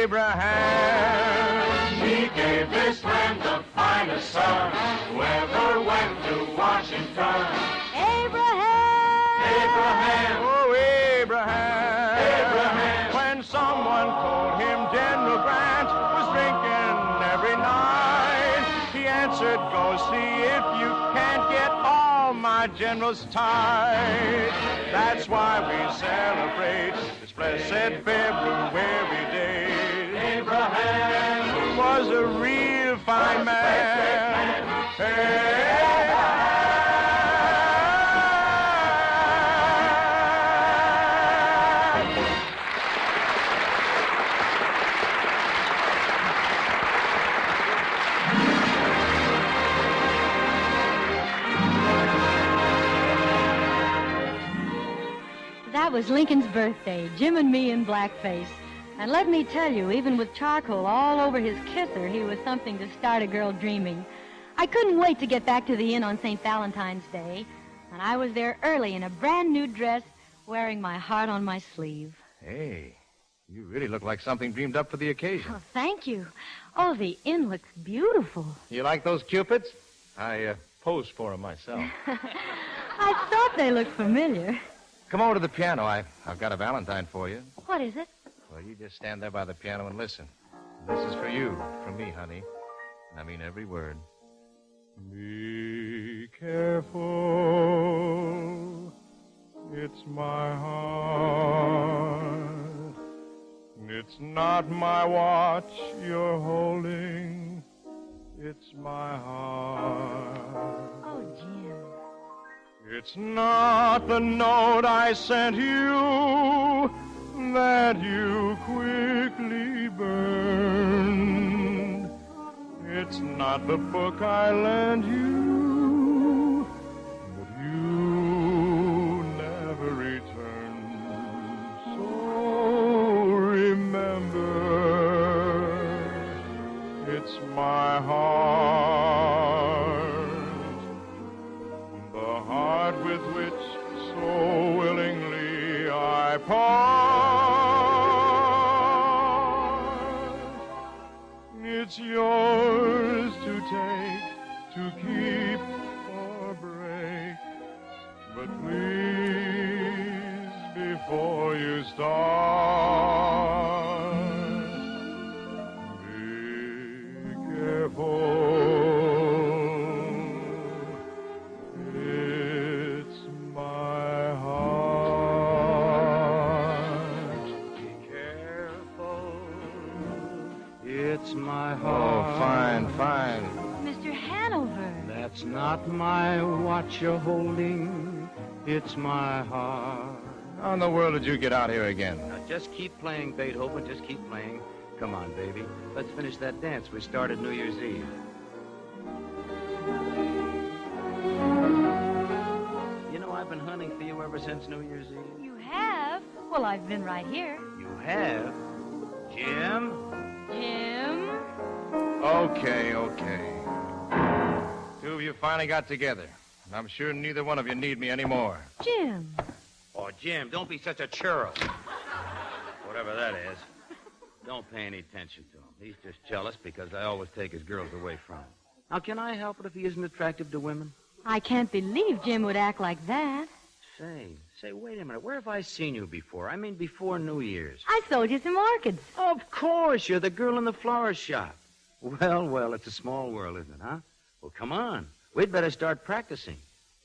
Abraham. He gave this land the finest sun. Whoever went to Washington. Abraham. Abraham! Oh, Abraham! Abraham! When someone told him General Grant was drinking every night, he answered, go see if you can't get all my generals tight. That's why we celebrate this blessed February day. Abraham was a real fine man. That was Lincoln's birthday, Jim and me in blackface. And let me tell you, even with charcoal all over his kisser, he was something to start a girl dreaming. I couldn't wait to get back to the inn on St. Valentine's Day, and I was there early in a brand new dress, wearing my heart on my sleeve. Hey, you really look like something dreamed up for the occasion. Oh, thank you. Oh, the inn looks beautiful. You like those cupids? I posed for them myself. I thought they looked familiar. Come over to the piano. I've got a valentine for you. What is it? Well, you just stand there by the piano and listen. This is for you, from me, honey. And I mean every word. Be careful, it's my heart. It's not my watch you're holding, it's my heart. Oh, Jim. It's not the note I sent you that you quickly burned. It's not the book I lent you, but you never returned. So remember, it's my heart, the heart with which so willingly I part. It's yours to take, to keep or break. But please, before you start, be careful. It's my heart. Be careful. It's my heart. Oh, fine, fine. Mr. Hanover. That's not my watch you're holding. It's my heart. How in the world did you get out here again? Now, just keep playing, Beethoven. Just keep playing. Come on, baby. Let's finish that dance we started New Year's Eve. You know, I've been hunting for you ever since New Year's Eve. You have? Well, I've been right here. You have? Jim? Jim? Okay. Two of you finally got together. And I'm sure neither one of you need me anymore. Jim. Oh, Jim, don't be such a churro. Whatever that is. Don't pay any attention to him. He's just jealous because I always take his girls away from him. Now, can I help it if he isn't attractive to women? I can't believe Jim would act like that. Say, wait a minute. Where have I seen you before? I mean, before New Year's. I sold you some orchids. Of course, you're the girl in the flower shop. Well, it's a small world, isn't it, huh? Well, come on. We'd better start practicing.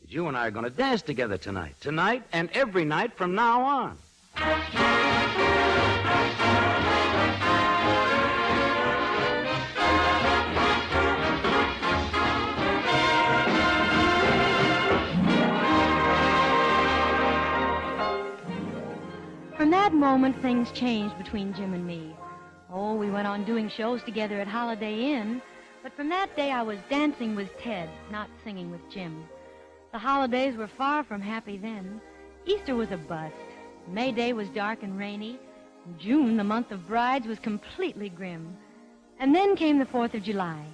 You and I are going to dance together tonight. Tonight and every night from now on. From that moment, things changed between Jim and me. Oh, we went on doing shows together at Holiday Inn, but from that day I was dancing with Ted, not singing with Jim. The holidays were far from happy then. Easter was a bust. May Day was dark and rainy. June, the month of brides, was completely grim. And then came the 4th of July.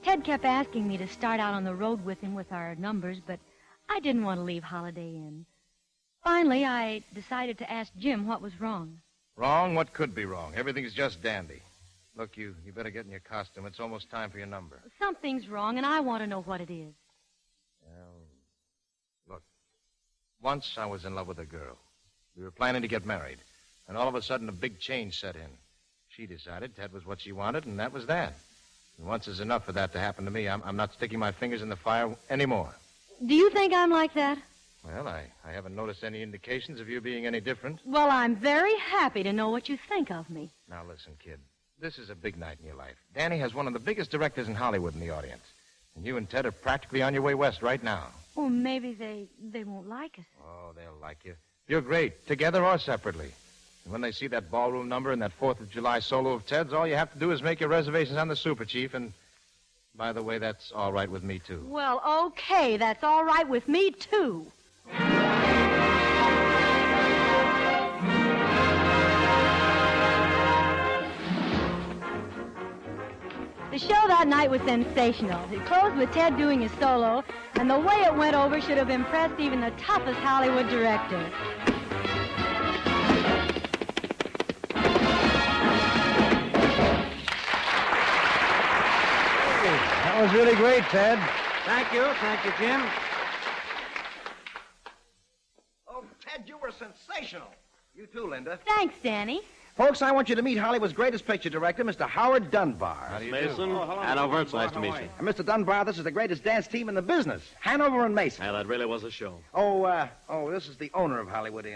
Ted kept asking me to start out on the road with him with our numbers, but I didn't want to leave Holiday Inn. Finally, I decided to ask Jim what was wrong. Wrong? What could be wrong? Everything's just dandy. Look, you better get in your costume. It's almost time for your number. Something's wrong, and I want to know what it is. Well, look, Once I was in love with a girl. We were planning to get married, and all of a sudden a big change set in. She decided Ted was what she wanted, and that was that. And once is enough for that to happen to me. I'm not sticking my fingers in the fire anymore. Do you think I'm like that? Well, I haven't noticed any indications of you being any different. Well, I'm very happy to know what you think of me. Now, listen, kid. This is a big night in your life. Danny has one of the biggest directors in Hollywood in the audience. And you and Ted are practically on your way west right now. Well, maybe they won't like us. Oh, they'll like you. You're great, together or separately. And when they see that ballroom number and that 4th of July solo of Ted's, all you have to do is make your reservations on the Super Chief. And, by the way, that's all right with me, too. Well, okay, that's all right with me, too. The show that night was sensational. It closed with Ted doing his solo, and the way it went over should have impressed even the toughest Hollywood director. That was really great, Ted. Thank you, Jim. Oh, Ted, you were sensational. You too, Linda. Thanks, Danny. Folks, I want you to meet Hollywood's greatest picture director, Mr. Howard Dunbar. How do you Mason, do? Hanover, it's nice to meet you. And Mr. Dunbar, this is the greatest dance team in the business. Hanover and Mason. Yeah, that really was a show. This is the owner of Hollywood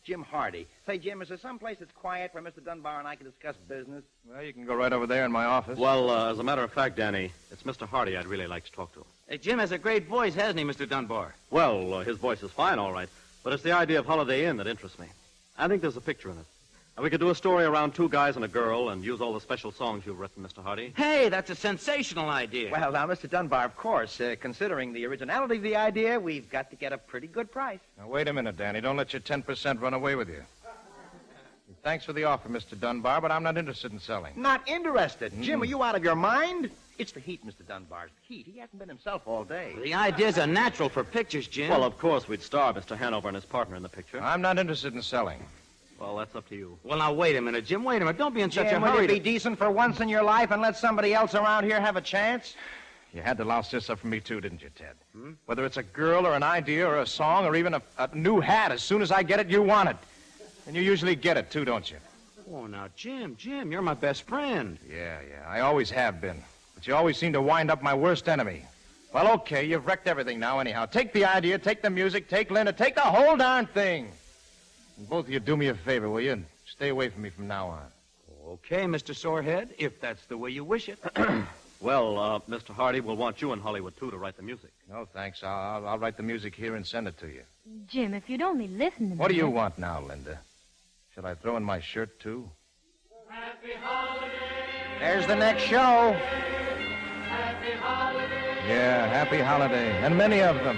Jim Hardy. Say, Jim, is there some place that's quiet where Mr. Dunbar and I can discuss business? Well, you can go right over there in my office. Well, as a matter of fact, Danny, it's Mr. Hardy I'd really like to talk to. Hey, Jim has a great voice, hasn't he, Mr. Dunbar? Well, his voice is fine, all right, but it's the idea of Holiday Inn that interests me. I think there's a picture in it. And we could do a story around 2 guys and a girl and use all the special songs you've written, Mr. Hardy. Hey, that's a sensational idea. Well, now, Mr. Dunbar, of course, considering the originality of the idea, we've got to get a pretty good price. Now, wait a minute, Danny. Don't let your 10% run away with you. Thanks for the offer, Mr. Dunbar, but I'm not interested in selling. Not interested? Jim, are you out of your mind? It's the heat, Mr. Dunbar. The heat. He hasn't been himself all day. The ideas are natural for pictures, Jim. Well, of course, we'd star Mr. Hanover and his partner in the picture. I'm not interested in selling. Well, that's up to you. Well, now, wait a minute, Jim. Wait a minute. Don't be in such a Would hurry. it be decent for once in your life and let somebody else around here have a chance? You had to louse this up for me, too, didn't you, Ted? Whether it's a girl or an idea or a song or even a new hat, as soon as I get it, you want it. And you usually get it, too, don't you? Oh, now, Jim, you're my best friend. Yeah, I always have been. But you always seem to wind up my worst enemy. Well, okay, you've wrecked everything now anyhow. Take the idea, take the music, take Linda, take the whole darn thing. And both of you do me a favor, will you? And stay away from me from now on. Okay, Mr. Sorehead, if that's the way you wish it. Well, Mr. Hardy will want you in Hollywood, too, to write the music. No, thanks. I'll write the music here and send it to you. Jim, if you'd only listen to me. What do you want now, Linda? Shall I throw in my shirt, too? Happy holiday. There's the next show. Happy holiday. Yeah, happy holiday. And many of them.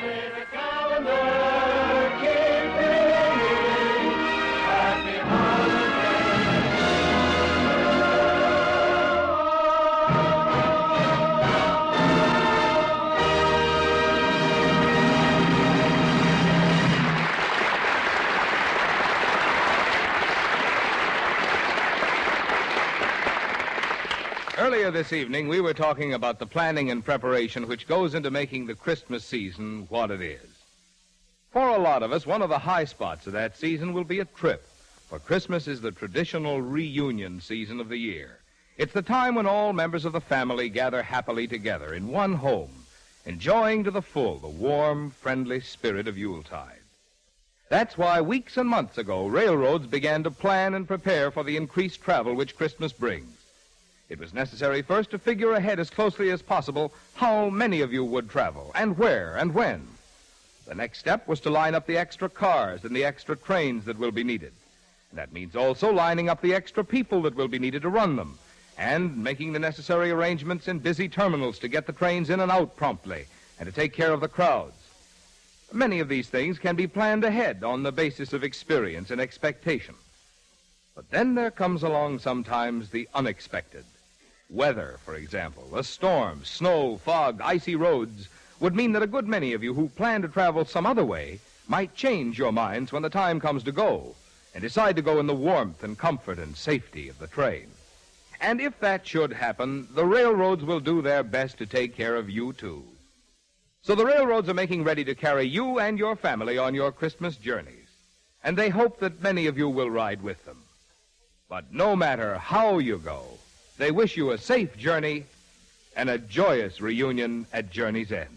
May the calendar keep ringing. Happy holiday. Earlier this evening, we were talking about the planning and preparation which goes into making the Christmas season what it is. For a lot of us, one of the high spots of that season will be a trip, for Christmas is the traditional reunion season of the year. It's the time when all members of the family gather happily together in one home, enjoying to the full the warm, friendly spirit of Yuletide. That's why weeks and months ago, railroads began to plan and prepare for the increased travel which Christmas brings. It was necessary first to figure ahead as closely as possible how many of you would travel, and where, and when. The next step was to line up the extra cars and the extra trains that will be needed. And that means also lining up the extra people that will be needed to run them, and making the necessary arrangements in busy terminals to get the trains in and out promptly, and to take care of the crowds. Many of these things can be planned ahead on the basis of experience and expectation. But then there comes along sometimes the unexpected. Weather, for example, a storm, snow, fog, icy roads would mean that a good many of you who plan to travel some other way might change your minds when the time comes to go and decide to go in the warmth and comfort and safety of the train. And if that should happen, the railroads will do their best to take care of you, too. So the railroads are making ready to carry you and your family on your Christmas journeys. And they hope that many of you will ride with them. But no matter how you go, they wish you a safe journey and a joyous reunion at journey's end.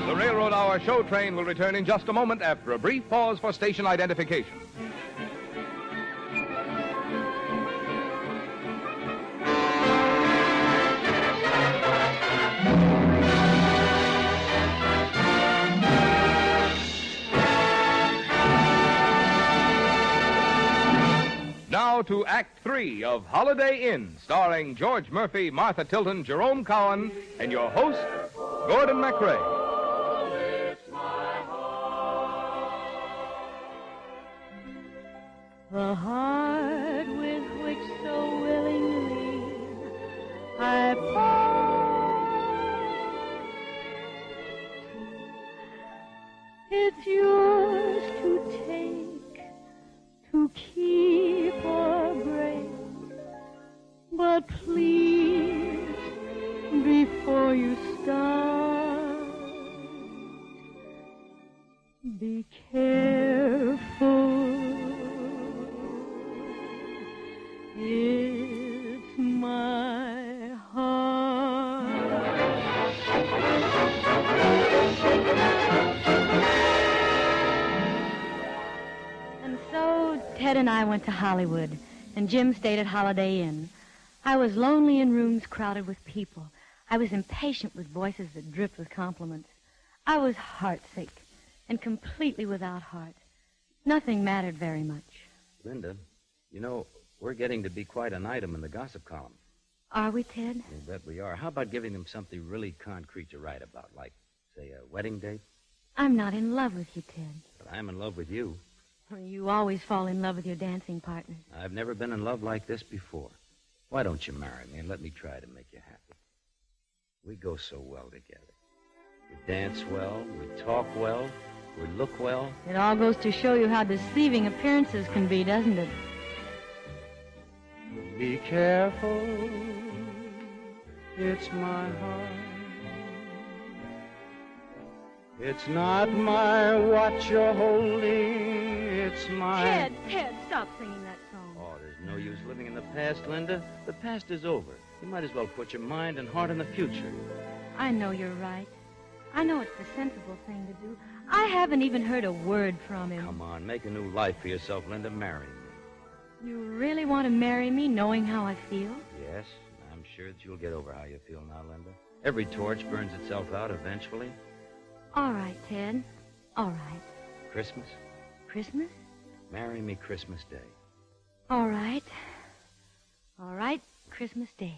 The Railroad Hour show train will return in just a moment after a brief pause for station identification. Now to Act 3 of Holiday Inn, starring George Murphy, Martha Tilton, Jerome Cowan, and your host, Gordon MacRae. The heart with which so willingly I part, it's yours to take, to keep or break. But please, before you start, be careful. It's my heart. And so Ted and I went to Hollywood, and Jim stayed at Holiday Inn. I was lonely in rooms crowded with people. I was impatient with voices that dripped with compliments. I was heartsick and completely without heart. Nothing mattered very much. Linda, you know, we're getting to be quite an item in the gossip column. Are we, Ted? You bet we are. How about giving them something really concrete to write about, like, say, a wedding date? I'm not in love with you, Ted. But I'm in love with you. Well, you always fall in love with your dancing partners. I've never been in love like this before. Why don't you marry me and let me try to make you happy? We go so well together. We dance well, we talk well, we look well. It all goes to show you how deceiving appearances can be, doesn't it? Be careful, it's my heart. It's not my watch you're holding, it's my... Ted, stop singing that song. Oh, there's no use living in the past, Linda. The past is over. You might as well put your mind and heart in the future. I know you're right. I know it's the sensible thing to do. I haven't even heard a word from him. Come on, make a new life for yourself, Linda. Marry me. You really want to marry me knowing how I feel? Yes, I'm sure that you'll get over how you feel now, Linda. Every torch burns itself out eventually. All right, Ted. All right. Christmas? Christmas? Marry me Christmas Day. All right. All right, Christmas Day.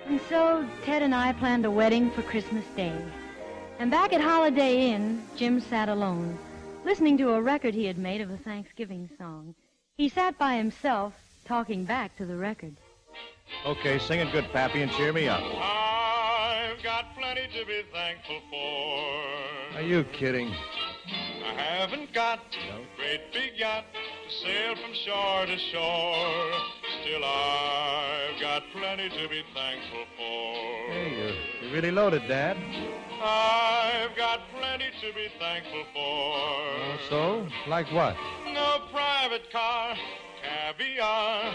And so Ted and I planned a wedding for Christmas Day. And back at Holiday Inn, Jim sat alone, listening to a record he had made of a Thanksgiving song. He sat by himself, talking back to the record. Okay, sing it good, Pappy, and cheer me up. I've got plenty to be thankful for. Are you kidding? I haven't got a great big yacht to sail from shore to shore. Still, I've got plenty to be thankful for. Hey, you're really loaded, Dad. I've got plenty to be thankful for. Oh, so? Like what? No private car, caviar,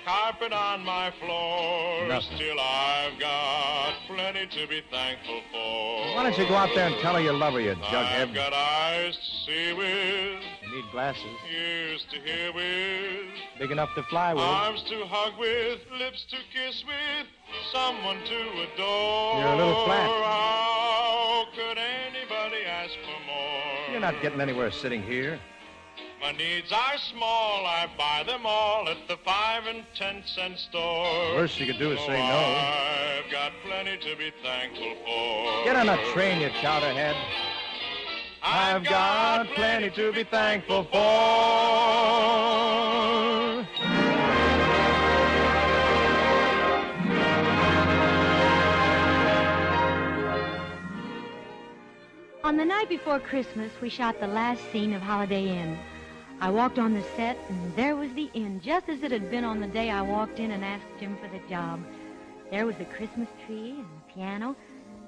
carpet on my floor. Nothing. Still, I've got plenty to be thankful for. Why don't you go out there and tell her you love her, you jughead? I've got eyes to see with, You need glasses. ears to hear with, Big enough to fly with. arms to hug with, lips to kiss with, someone to adore. You're a little flat. How could anybody ask for more? You're not getting anywhere sitting here. My needs are small, I buy them all at the 5 and 10 cent store. Worst you could do is say no. I've got plenty to be thankful for. Get on a train, you chowderhead. I've got plenty to be thankful for. On the night before Christmas, we shot the last scene of Holiday Inn. I walked on the set, and there was the inn, just as it had been on the day I walked in and asked Jim for the job. There was the Christmas tree and the piano.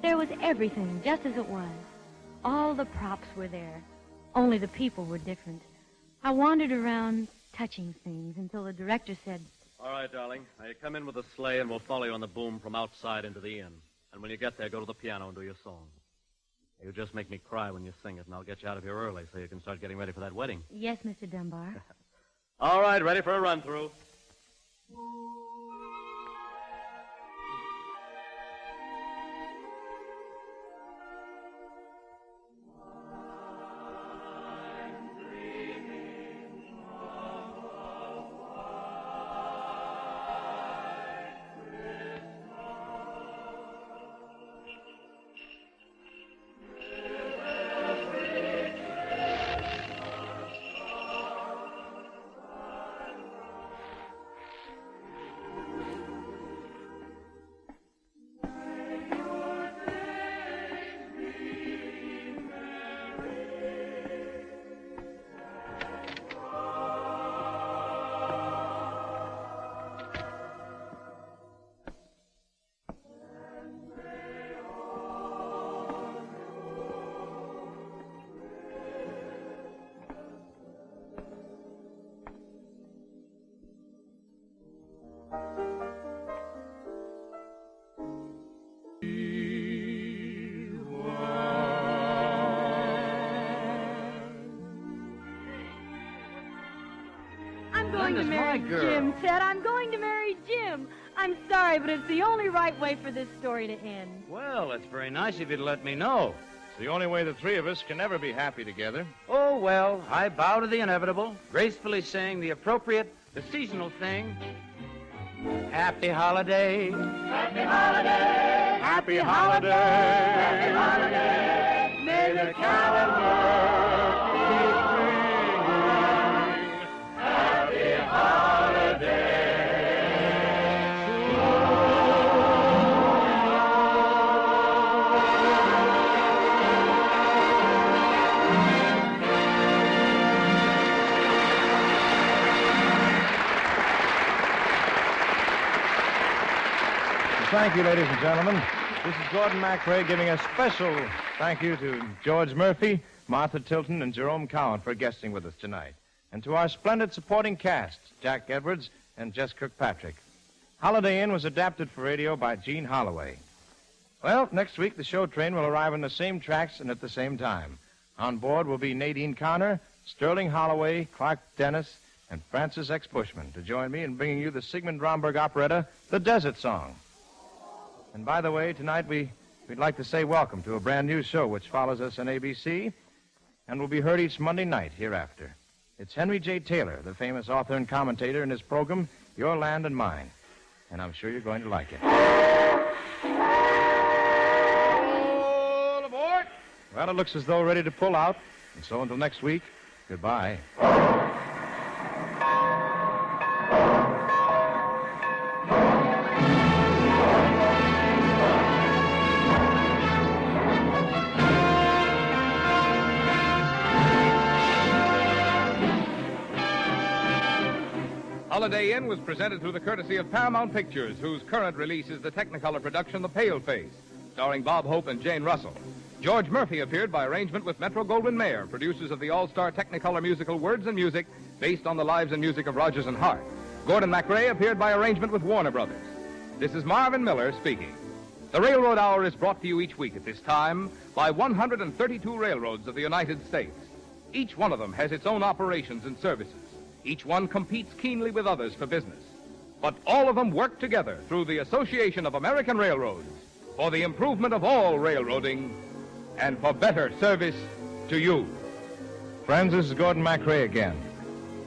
There was everything, just as it was. All the props were there. Only the people were different. I wandered around touching things until the director said, All right, darling. Now you come in with a sleigh, and we'll follow you on the boom from outside into the inn. And when you get there, go to the piano and do your song. You just make me cry when you sing it, and I'll get you out of here early so you can start getting ready for that wedding. Yes, Mr. Dunbar. All right, ready for a run-through. I'm going to marry Jim, Ted. I'm going to marry Jim. I'm sorry, but it's the only right way for this story to end. Well, it's very nice of you to let me know. It's the only way the three of us can ever be happy together. Oh, well, I bow to the inevitable, gracefully saying the appropriate, the seasonal thing. Happy holiday. Happy holiday. Happy holiday. Happy holiday. May the carol world keep ringing. Happy holiday. Thank you, ladies and gentlemen. This is Gordon MacRae giving a special thank you to George Murphy, Martha Tilton, and Jerome Cowan for guesting with us tonight. And to our splendid supporting cast, Jack Edwards and Jess Kirkpatrick. Holiday Inn was adapted for radio by Gene Holloway. Well, next week the show train will arrive on the same tracks and at the same time. On board will be Nadine Connor, Sterling Holloway, Clark Dennis, and Francis X. Bushman to join me in bringing you the Sigmund Romberg operetta, The Desert Song. And by the way, tonight we'd like to say welcome to a brand new show which follows us on ABC and will be heard each Monday night hereafter. It's Henry J. Taylor, the famous author and commentator, in his program, Your Land and Mine. And I'm sure you're going to like it. All aboard! Well, it looks as though we're ready to pull out. And so until next week, goodbye. Holiday Inn was presented through the courtesy of Paramount Pictures, whose current release is the Technicolor production The Paleface, starring Bob Hope and Jane Russell. George Murphy appeared by arrangement with Metro-Goldwyn-Mayer, producers of the all-star Technicolor musical Words and Music, based on the lives and music of Rodgers and Hart. Gordon MacRae appeared by arrangement with Warner Brothers. This is Marvin Miller speaking. The Railroad Hour is brought to you each week at this time by 132 railroads of the United States. Each one of them has its own operations and services. Each one competes keenly with others for business. But all of them work together through the Association of American Railroads for the improvement of all railroading and for better service to you. Friends, this is Gordon MacRae again.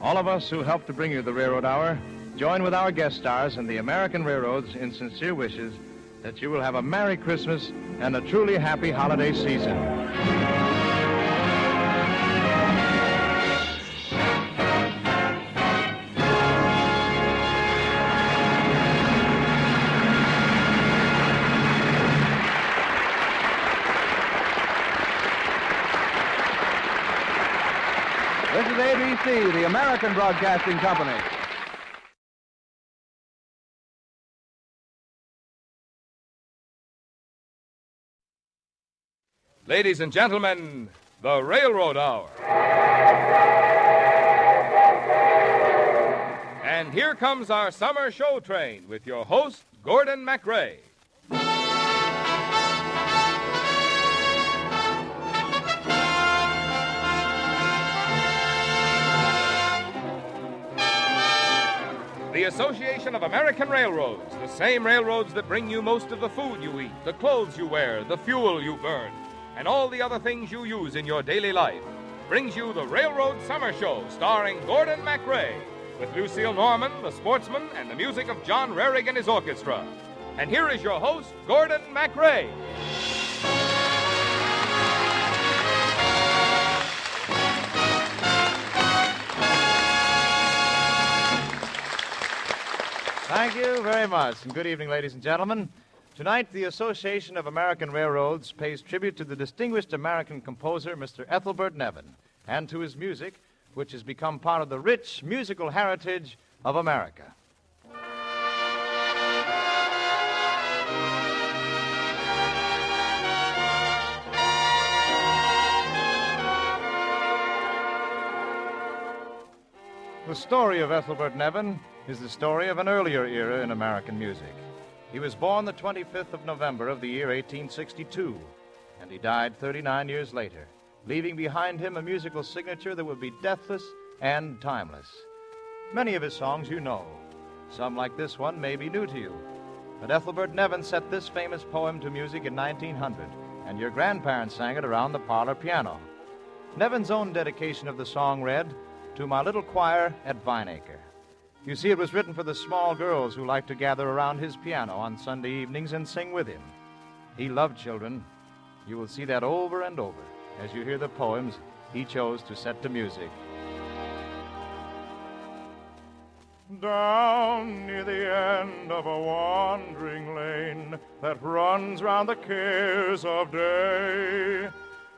All of us who helped to bring you the Railroad Hour join with our guest stars and the American Railroads in sincere wishes that you will have a Merry Christmas and a truly happy holiday season. This is ABC, the American Broadcasting Company. Ladies and gentlemen, the Railroad Hour. And here comes our summer show train with your host, Gordon MacRae. The Association of American Railroads, the same railroads that bring you most of the food you eat, the clothes you wear, the fuel you burn, and all the other things you use in your daily life, brings you the Railroad Summer Show, starring Gordon MacRae, with Lucille Norman, the sportsman, and the music of John Rarig and his orchestra. And here is your host, Gordon MacRae. Thank you very much, and good evening, ladies and gentlemen. Tonight, the Association of American Railroads pays tribute to the distinguished American composer, Mr. Ethelbert Nevin, and to his music, which has become part of the rich musical heritage of America. The story of Ethelbert Nevin is the story of an earlier era in American music. He was born the 25th of November of the year 1862, and he died 39 years later, leaving behind him a musical signature that will be deathless and timeless. Many of his songs you know. Some, like this one, may be new to you. But Ethelbert Nevin set this famous poem to music in 1900, and your grandparents sang it around the parlor piano. Nevin's own dedication of the song read, "To my little choir at Vineacre." You see, it was written for the small girls who liked to gather around his piano on Sunday evenings and sing with him. He loved children. You will see that over and over as you hear the poems he chose to set to music. Down near the end of a wandering lane that runs round the cares of day,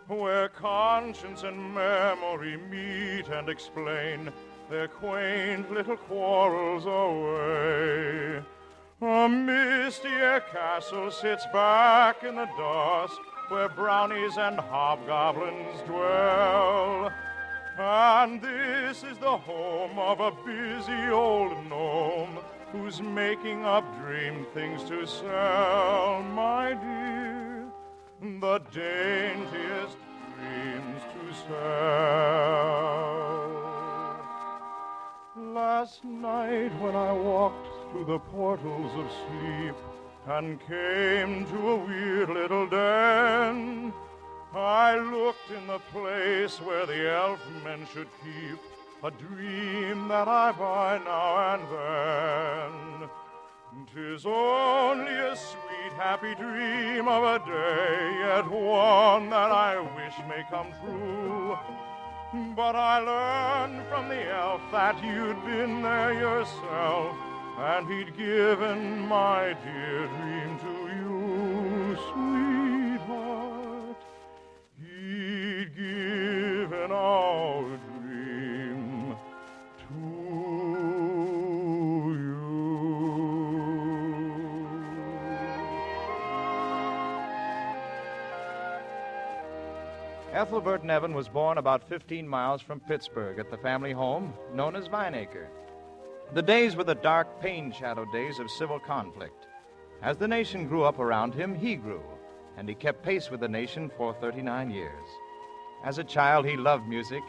where conscience and memory meet and explain their quaint little quarrels away, a mistier castle sits back in the dusk, where brownies and hobgoblins dwell. And this is the home of a busy old gnome who's making up dream things to sell, my dear, the daintiest dreams to sell. Last night when I walked through the portals of sleep and came to a weird little den, I looked in the place where the elf men should keep a dream that I buy now and then. 'Tis only a sweet, happy dream of a day, yet one that I wish may come true. But I learned from the elf that you'd been there yourself, and he'd given my dear dream to you, sweetheart. He'd given our dream to you. Ethelbert Nevin was born about 15 miles from Pittsburgh at the family home known as Vineacre. The days were the dark, pain-shadowed days of civil conflict. As the nation grew up around him, he grew, and he kept pace with the nation for 39 years. As a child, he loved music.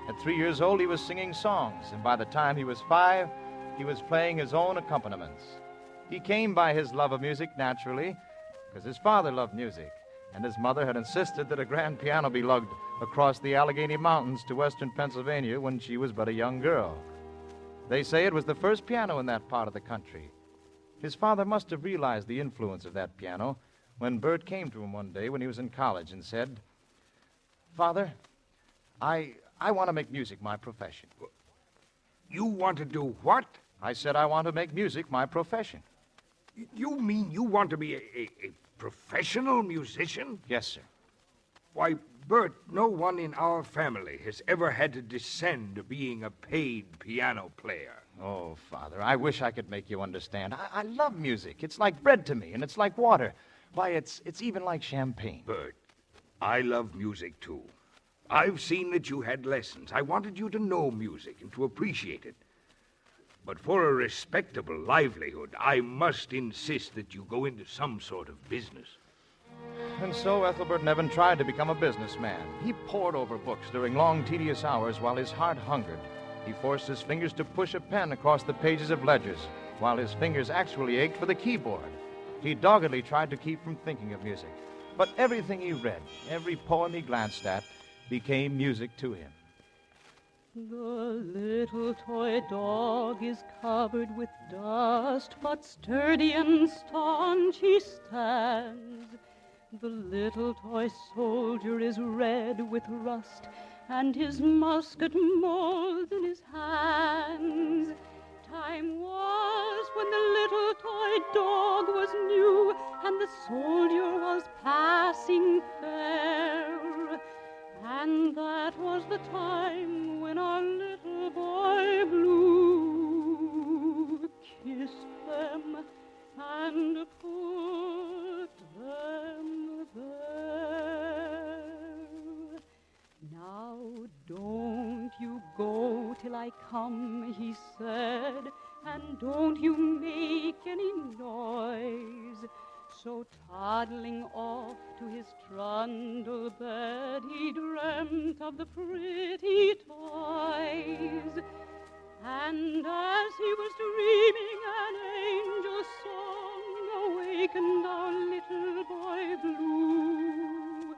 At 3 years old, he was singing songs, and by the time he was 5, he was playing his own accompaniments. He came by his love of music naturally, because his father loved music, and his mother had insisted that a grand piano be lugged across the Allegheny Mountains to western Pennsylvania when she was but a young girl. They say it was the first piano in that part of the country. His father must have realized the influence of that piano when Bert came to him one day when he was in college and said, "Father, I want to make music my profession." You want to do what? I said I want to make music my profession. You mean you want to be a professional musician? Yes, sir. Why, Bert, no one in our family has ever had to descend to being a paid piano player. Oh, Father, I wish I could make you understand. I love music. It's like bread to me, and it's like water. Why, it's even like champagne. Bert, I love music, too. I've seen that you had lessons. I wanted you to know music and to appreciate it. But for a respectable livelihood, I must insist that you go into some sort of business. And so Ethelbert Nevin tried to become a businessman. He pored over books during long, tedious hours while his heart hungered. He forced his fingers to push a pen across the pages of ledgers, while his fingers actually ached for the keyboard. He doggedly tried to keep from thinking of music. But everything he read, every poem he glanced at, became music to him. The little toy dog is covered with dust, but sturdy and staunch he stands. The little toy soldier is red with rust, and his musket molds in his hands. Time was when the little toy dog was new, and the soldier was passing fair. And that was the time when our little boy blue kissed them and put them there. Now don't you go till I come, he said, and don't you make any noise. So toddling off to his trundle bed, he dreamt of the pretty toys. And as he was dreaming, an angel song awakened our little boy blue.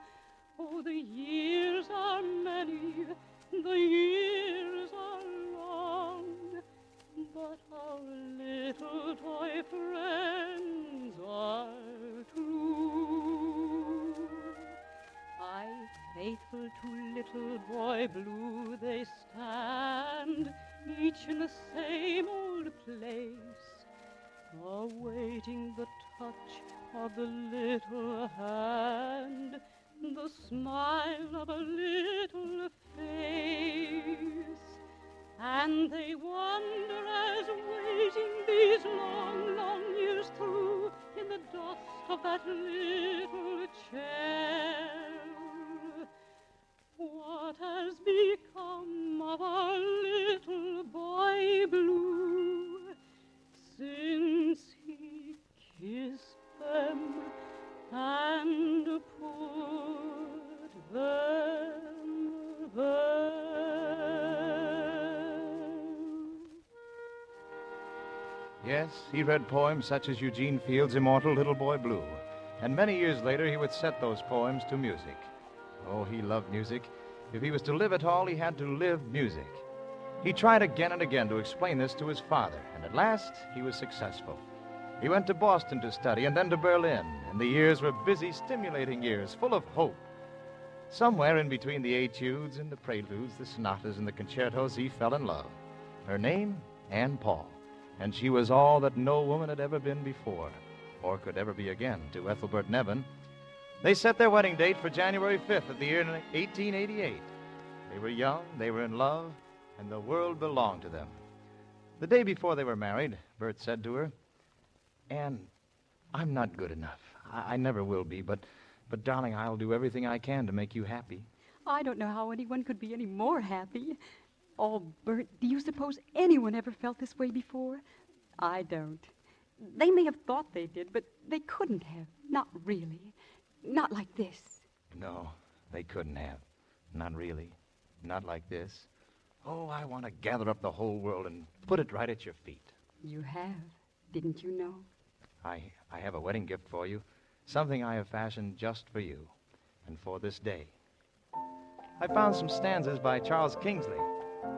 Oh, the years are many, the years are long, but our little toy friends are true. Aye, faithful to little boy blue they stand, each in the same old place, awaiting the touch of the little hand, the smile of a little face. And they wonder as waiting these long, long years through in the dust of that little chair, what has become of our little boy blue since he kissed them and put them there. Yes, he read poems such as Eugene Field's immortal Little Boy Blue. And many years later, he would set those poems to music. Oh, he loved music. If he was to live at all, he had to live music. He tried again and again to explain this to his father, and at last, he was successful. He went to Boston to study, and then to Berlin, and the years were busy, stimulating years, full of hope. Somewhere in between the etudes and the preludes, the sonatas and the concertos, he fell in love. Her name, Anne Paul. And she was all that no woman had ever been before, or could ever be again, to Ethelbert Nevin. They set their wedding date for January 5th of the year 1888. They were young, they were in love, and the world belonged to them. The day before they were married, Bert said to her, "Anne, I'm not good enough. I never will be, but darling, I'll do everything I can to make you happy." I don't know how anyone could be any more happy. Oh, Bert, do you suppose anyone ever felt this way before? I don't. They may have thought they did, but they couldn't have. Not really. Not like this. No, they couldn't have. Not really. Not like this. Oh, I want to gather up the whole world and put it right at your feet. You have. Didn't you know? I have a wedding gift for you. Something I have fashioned just for you. And for this day. I found some stanzas by Charles Kingsley.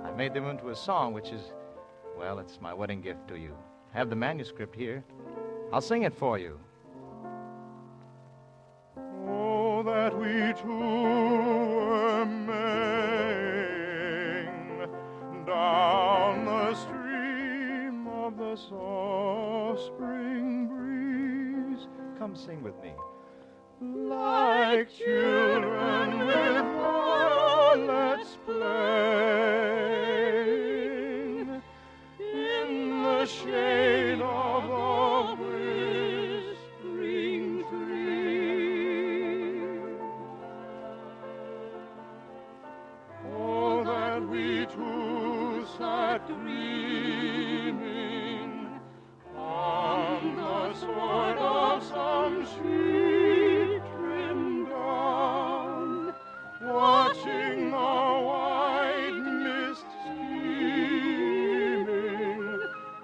I made them into a song, which is, well, it's my wedding gift to you. I have the manuscript here. I'll sing it for you. Oh, that we two were maying down the stream of the soft spring breeze. Come sing with me. Like children with violets playing in the shade of a whispering tree. Oh, that we two sat dreaming on the sword of some sweet trimmed dawn, watching the white mist steaming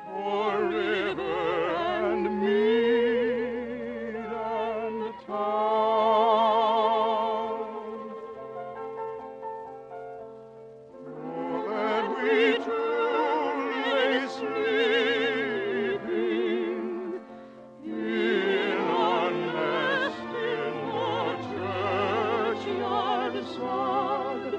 o'er river and mead and town. Oh, that we two lay sleeping in our nest in the churchyard sod,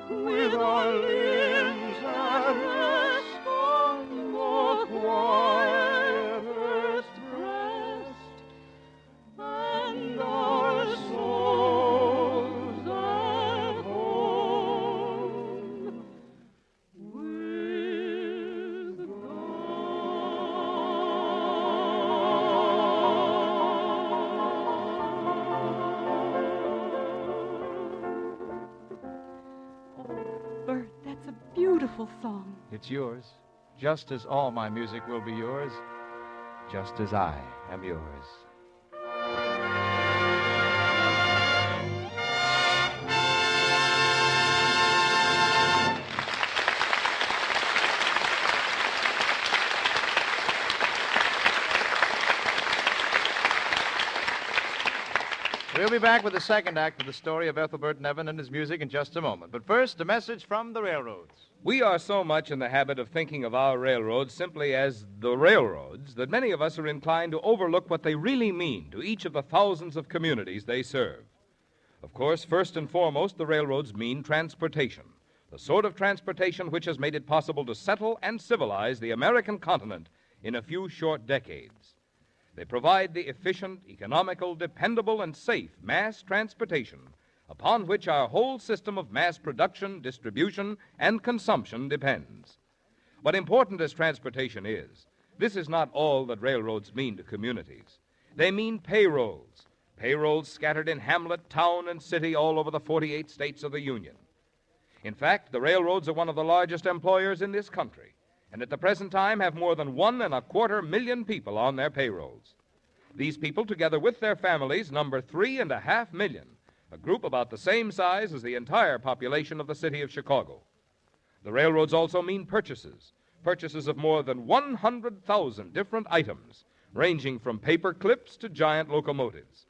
with our limbs at rest on the quietest breast, and our souls at home with Bert, that's a beautiful song. It's yours, just as all my music will be yours, just as I am yours. We'll be back with the second act of the story of Ethelbert Nevin and his music in just a moment. But first, a message from the railroads. We are so much in the habit of thinking of our railroads simply as the railroads that many of us are inclined to overlook what they really mean to each of the thousands of communities they serve. Of course, first and foremost, the railroads mean transportation, the sort of transportation which has made it possible to settle and civilize the American continent in a few short decades. They provide the efficient, economical, dependable, and safe mass transportation upon which our whole system of mass production, distribution, and consumption depends. But important as transportation is, this is not all that railroads mean to communities. They mean payrolls scattered in hamlet, town, and city all over the 48 states of the Union. In fact, the railroads are one of the largest employers in this country, and at the present time have more than 1.25 million people on their payrolls. These people, together with their families, number 3.5 million, a group about the same size as the entire population of the city of Chicago. The railroads also mean purchases of more than 100,000 different items, ranging from paper clips to giant locomotives.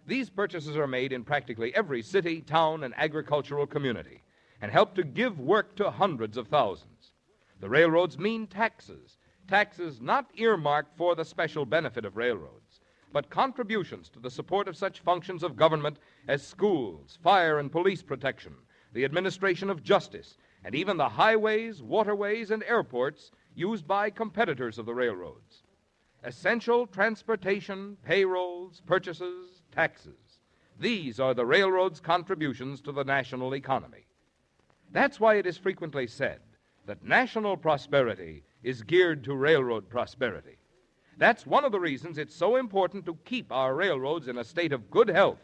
These purchases are made in practically every city, town, and agricultural community, and help to give work to hundreds of thousands. The railroads mean taxes not earmarked for the special benefit of railroads, but contributions to the support of such functions of government as schools, fire and police protection, the administration of justice, and even the highways, waterways, and airports used by competitors of the railroads. Essential transportation, payrolls, purchases, taxes. These are the railroads' contributions to the national economy. That's why it is frequently said that national prosperity is geared to railroad prosperity. That's one of the reasons it's so important to keep our railroads in a state of good health,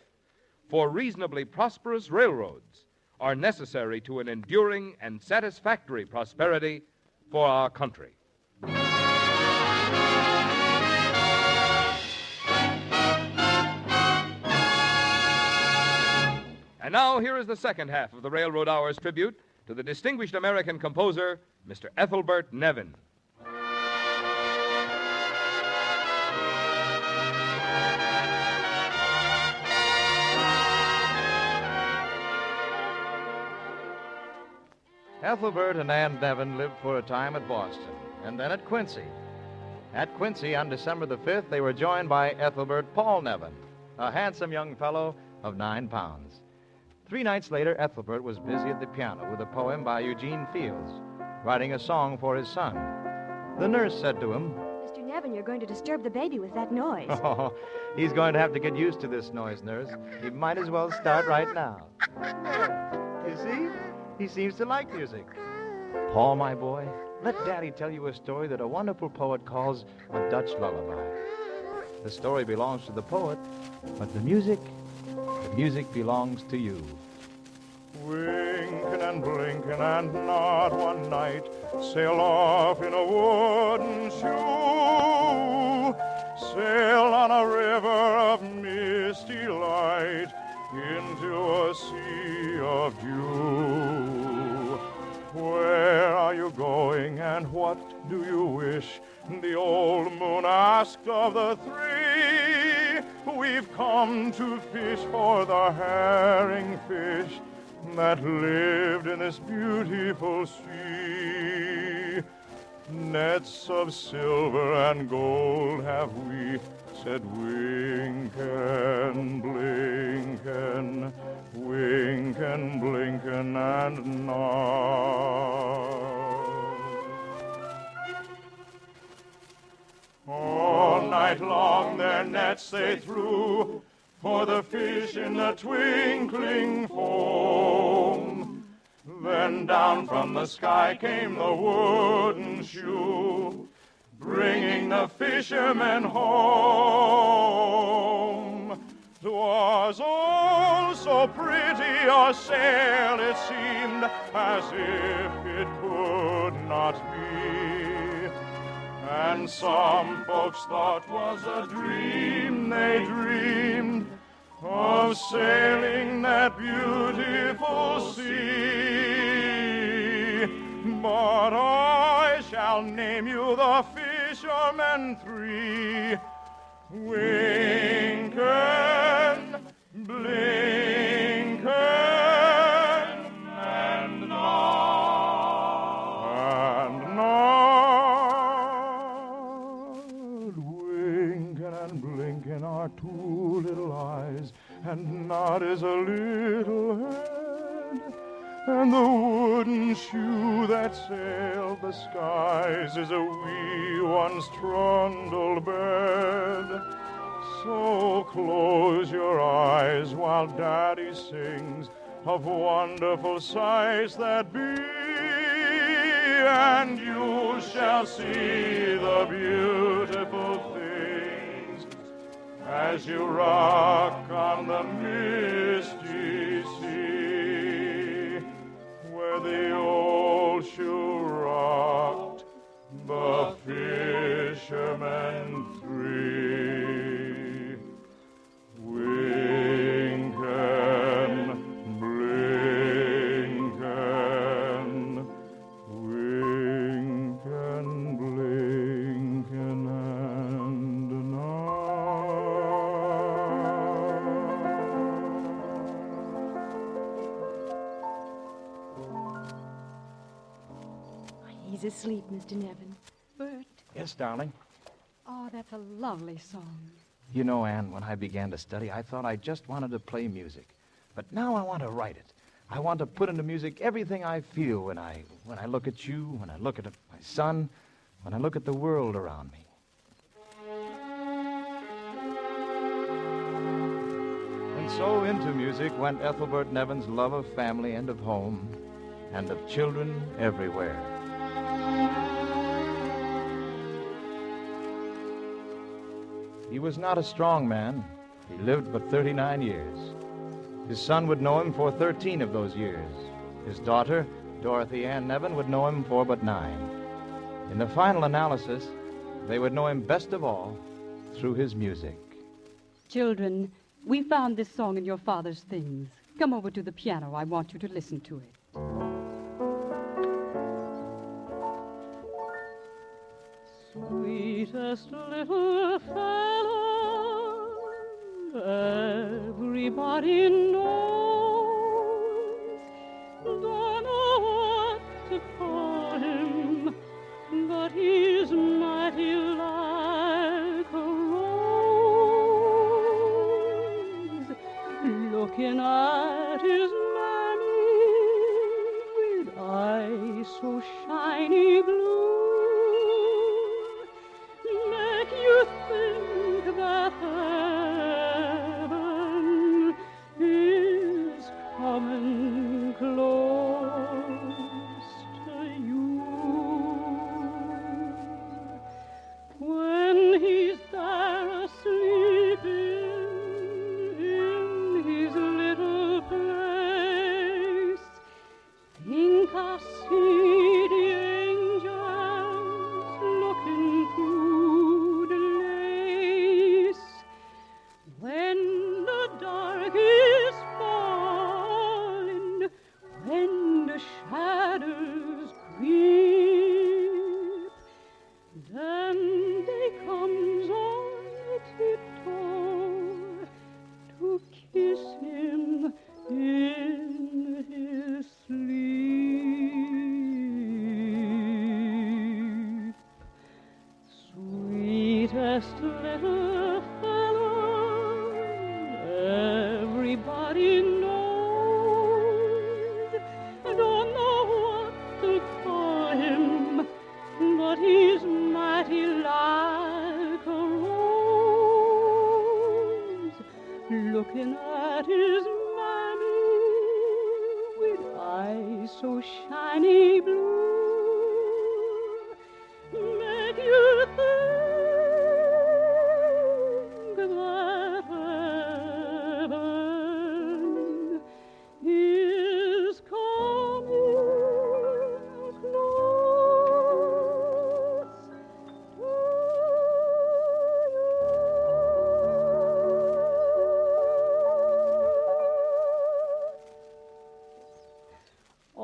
for reasonably prosperous railroads are necessary to an enduring and satisfactory prosperity for our country. And now, here is the second half of the Railroad Hour's tribute to the distinguished American composer, Mr. Ethelbert Nevin. Ethelbert and Ann Nevin lived for a time at Boston, and then at Quincy. At Quincy, on December the 5th, they were joined by Ethelbert Paul Nevin, a handsome young fellow of 9 pounds. 3 nights later, Ethelbert was busy at the piano with a poem by Eugene Fields, writing a song for his son. The nurse said to him, Mr. Nevin, you're going to disturb the baby with that noise. Oh, he's going to have to get used to this noise, Nurse. He might as well start right now. You see? He seems to like music. Paul, my boy, let Daddy tell you a story that a wonderful poet calls a Dutch lullaby. The story belongs to the poet, but the music belongs to you. Winking and blinking and not one night, sail off in a wooden shoe. Sail on a river of misty light into a sea of dew. Where are you going and what do you wish? The old moon asked of the three. We've come to fish for the herring fish that lived in this beautiful sea. Nets of silver and gold have we, said Winkin, Blinkin, Winkin, Blinkin, and nod. All night long their nets they threw for the fish in the twinkling foam. Then down from the sky came the wooden shoe, bringing the fishermen home. 'Twas all so pretty a sail, it seemed as if it could not be. And some folks thought 'twas a dream they dreamed of sailing that beautiful sea. But I shall name you the fishermen three: Winkin, Blinkin, and Nod. And Nod, Winkin and Blinkin are two little eyes, and Nod is a little head, and the wooden shoe that sailed the skies is a wee one's trundle bed. So close your eyes while Daddy sings of wonderful sights that be, and you shall see the beautiful things as you rock on the misty sea, where the old shoe rocked the fishermen three. Winkin, Blinkin, Winkin, Blinkin, and He's asleep, Mr. Nevin. Bert. Yes, darling. Oh, that's a lovely song. You know, Anne, when I began to study, I thought I just wanted to play music. But now I want to write it. I want to put into music everything I feel when I look at you, when I look at my son, when I look at the world around me. And so into music went Ethelbert Nevin's love of family and of home, and of children everywhere. He was not a strong man. He lived but 39 years. His son would know him for 13 of those years. His daughter, Dorothy Ann Nevin, would know him for but 9. In the final analysis, they would know him best of all through his music. Children, we found this song in your father's things. Come over to the piano. I want you to listen to it. Sweetest little fellow, everybody knows. Don't know what to call him, but he's mighty like a rose. Looking at his mammy with eyes so shiny blue, I see the angels looking through the lace. When the dark is falling, when the shadows creep, then they comes on tiptoe to kiss him in his sleep. Sweetest little fellow, everybody knows. Don't know what to call him, but he's mighty like a rose. Looking at his mammy with eyes so shiny blue, make you think that heaven is coming close to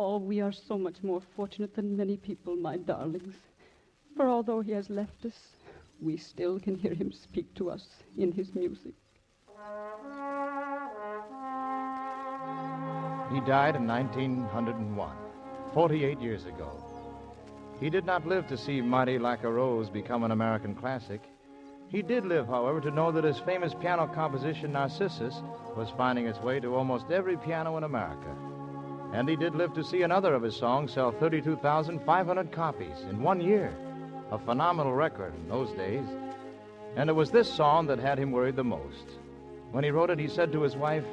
Oh, we are so much more fortunate than many people, my darlings. For although he has left us, we still can hear him speak to us in his music. He died in 1901, 48 years ago. He did not live to see Mighty Like a Rose become an American classic. He did live, however, to know that his famous piano composition, Narcissus, was finding its way to almost every piano in America. And he did live to see another of his songs sell 32,500 copies in 1 year, a phenomenal record in those days. And it was this song that had him worried the most. When he wrote it, he said to his wife,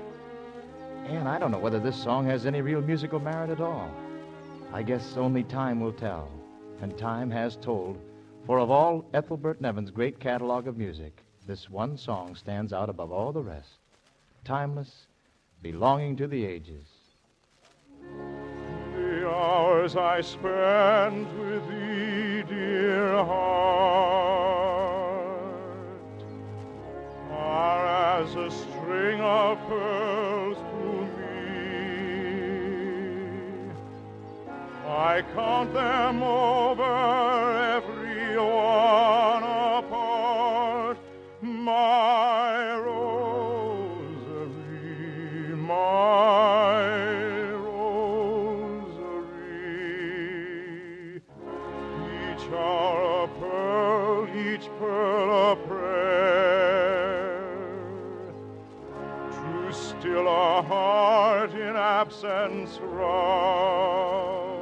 "Anne, I don't know whether this song has any real musical merit at all. I guess only time will tell." And time has told, for of all Ethelbert Nevin's great catalog of music, this one song stands out above all the rest. Timeless, belonging to the ages. The hours I spent with thee, dear heart, are as a string of pearls to me. I count them over, every one apart, my rosary, my rosary. Each hour a pearl, each pearl a prayer, to still a heart in absence wrong.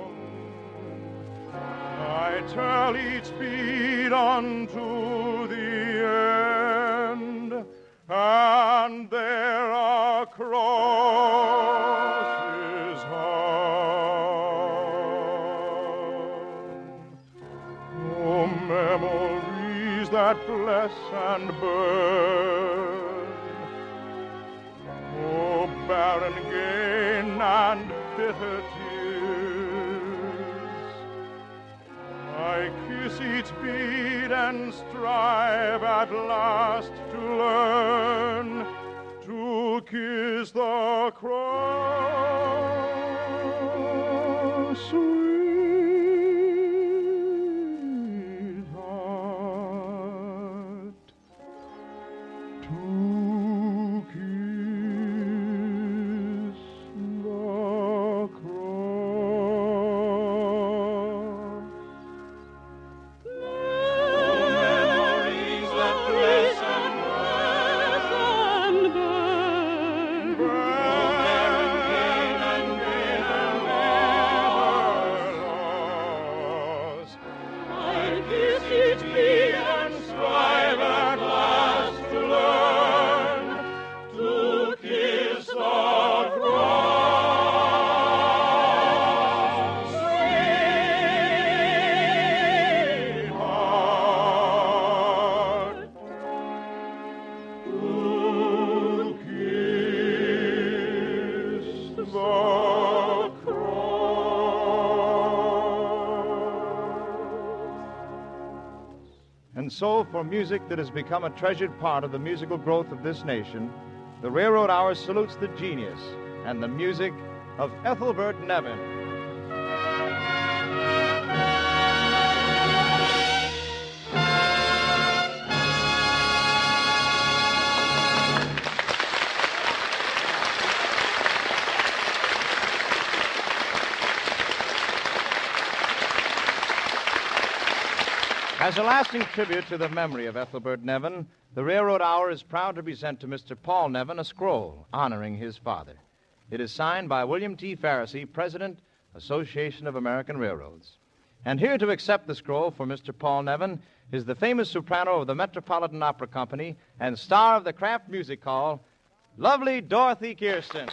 I tell each beat unto the end, and there are crosses hung. Oh, memories that bless and burn, oh, barren gain and bitter tears. I kiss each bead and strive at last to learn to kiss the cross, sweetheart, to kiss the cross. Memories that bless and burn, burn and gain and never so, for music that has become a treasured part of the musical growth of this nation, the Railroad Hour salutes the genius and the music of Ethelbert Nevin. As a lasting tribute to the memory of Ethelbert Nevin, the Railroad Hour is proud to present to Mr. Paul Nevin a scroll honoring his father. It is signed by William T. Farrisee, President, Association of American Railroads. And here to accept the scroll for Mr. Paul Nevin is the famous soprano of the Metropolitan Opera Company and star of the Kraft Music Hall, lovely Dorothy Kirsten.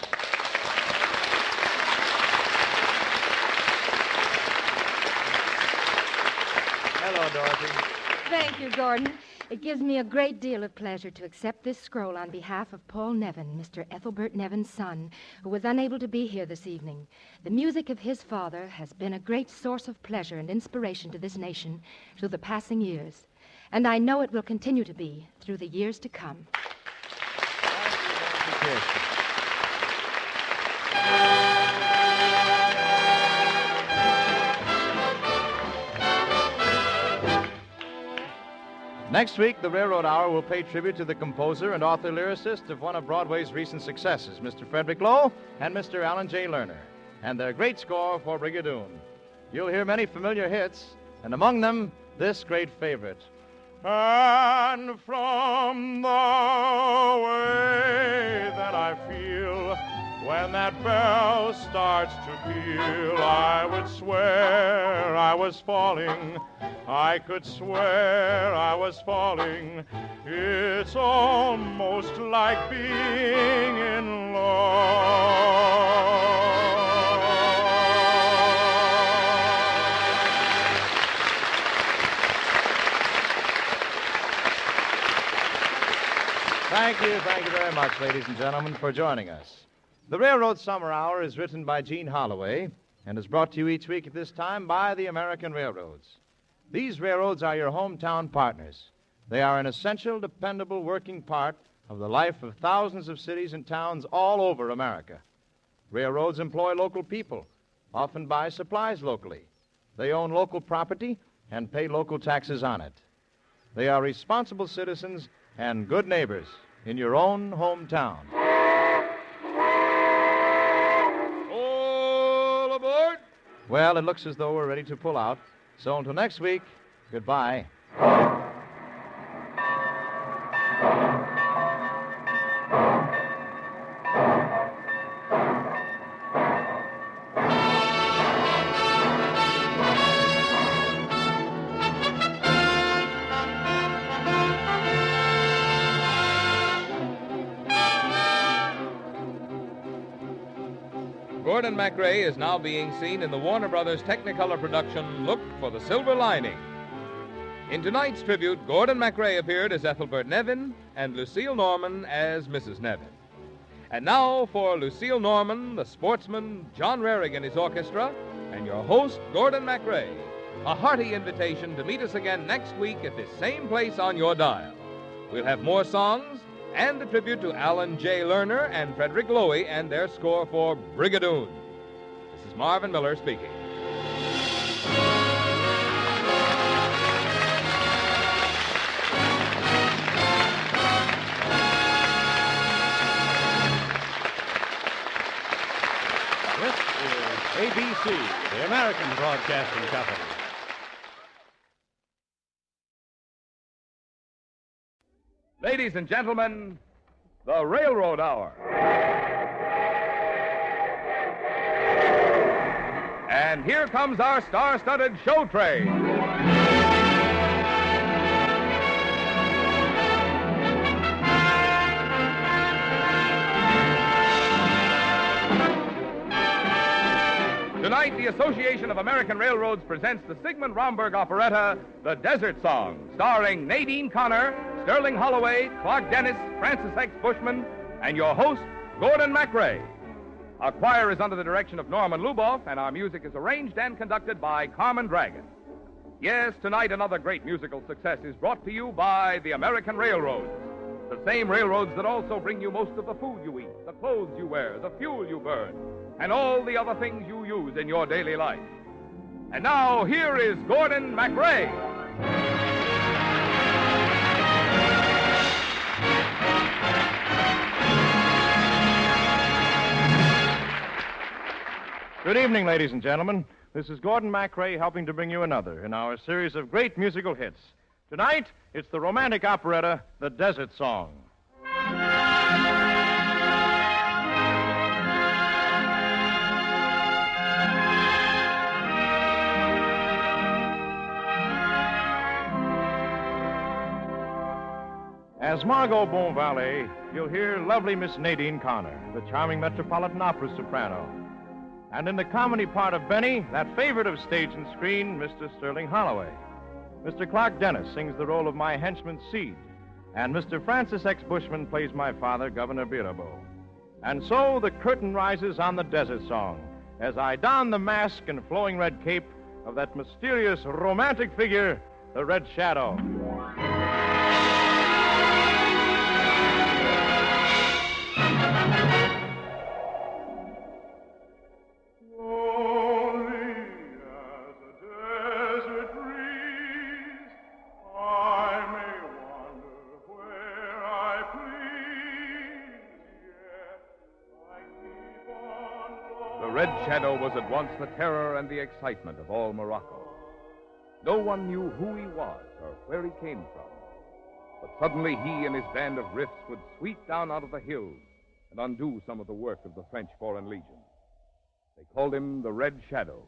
Hello, Dorothy. Thank you, Gordon. It gives me a great deal of pleasure to accept this scroll on behalf of Paul Nevin, Mr. Ethelbert Nevin's son, who was unable to be here this evening. The music of his father has been a great source of pleasure and inspiration to this nation through the passing years, and I know it will continue to be through the years to come. Thank you, Dorothy. Next week, the Railroad Hour will pay tribute to the composer and author-lyricist of one of Broadway's recent successes, Mr. Frederick Lowe and Mr. Alan J. Lerner, and their great score for Brigadoon. You'll hear many familiar hits, and among them, this great favorite. And from the way that I feel when that bell starts to peal, I would swear I was falling. I could swear I was falling. It's almost like being in love. Thank you very much, ladies and gentlemen, for joining us. The Railroad Summer Hour is written by Gene Holloway and is brought to you each week at this time by the American Railroads. These railroads are your hometown partners. They are an essential, dependable working part of the life of thousands of cities and towns all over America. Railroads employ local people, often buy supplies locally. They own local property and pay local taxes on it. They are responsible citizens and good neighbors in your own hometown. All aboard! Well, it looks as though we're ready to pull out. So until next week, goodbye. Gordon MacRae is now being seen in the Warner Brothers Technicolor production, Look for the Silver Lining. In tonight's tribute, Gordon MacRae appeared as Ethelbert Nevin and Lucille Norman as Mrs. Nevin. And now for Lucille Norman, the sportsman, John Rarig and his orchestra, and your host, Gordon MacRae, a hearty invitation to meet us again next week at this same place on your dial. We'll have more songs and a tribute to Alan J. Lerner and Frederick Lowe and their score for Brigadoon. This is Marvin Miller speaking. This is ABC, the American Broadcasting Company. Ladies and gentlemen, the Railroad Hour. And here comes our star-studded show train. Tonight, the Association of American Railroads presents the Sigmund Romberg operetta, The Desert Song, starring Nadine Connor, Sterling Holloway, Clark Dennis, Francis X. Bushman, and your host, Gordon MacRae. Our choir is under the direction of Norman Luboff, and our music is arranged and conducted by Carmen Dragon. Yes, tonight another great musical success is brought to you by the American Railroads. The same railroads that also bring you most of the food you eat, the clothes you wear, the fuel you burn, and all the other things you use in your daily life. And now, here is Gordon MacRae. Good evening, ladies and gentlemen. This is Gordon MacRae helping to bring you another in our series of great musical hits. Tonight, it's the romantic operetta, The Desert Song. As Margot Bonvalet, you'll hear lovely Miss Nadine Connor, the charming Metropolitan Opera soprano. And in the comedy part of Benny, that favorite of stage and screen, Mr. Sterling Holloway. Mr. Clark Dennis sings the role of my henchman, Seed. And Mr. Francis X. Bushman plays my father, Governor Birabeau. And so the curtain rises on the Desert Song as I don the mask and flowing red cape of that mysterious romantic figure, the Red Shadow. The Red Shadow was at once the terror and the excitement of all Morocco. No one knew who he was or where he came from. But suddenly he and his band of riffs would sweep down out of the hills and undo some of the work of the French Foreign Legion. They called him the Red Shadow,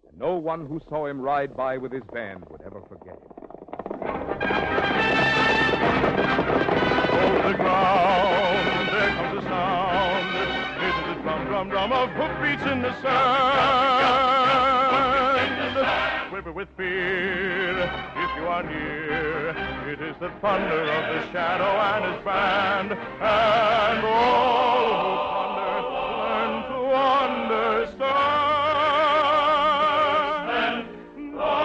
and no one who saw him ride by with his band would ever forget it. Over the ground, there comes a sound. It is the drum, drum, drum of hoofbeats in the sand. Quiver with fear if you are near. It is the thunder of the Shadow and his band. And all who thunder learn to understand the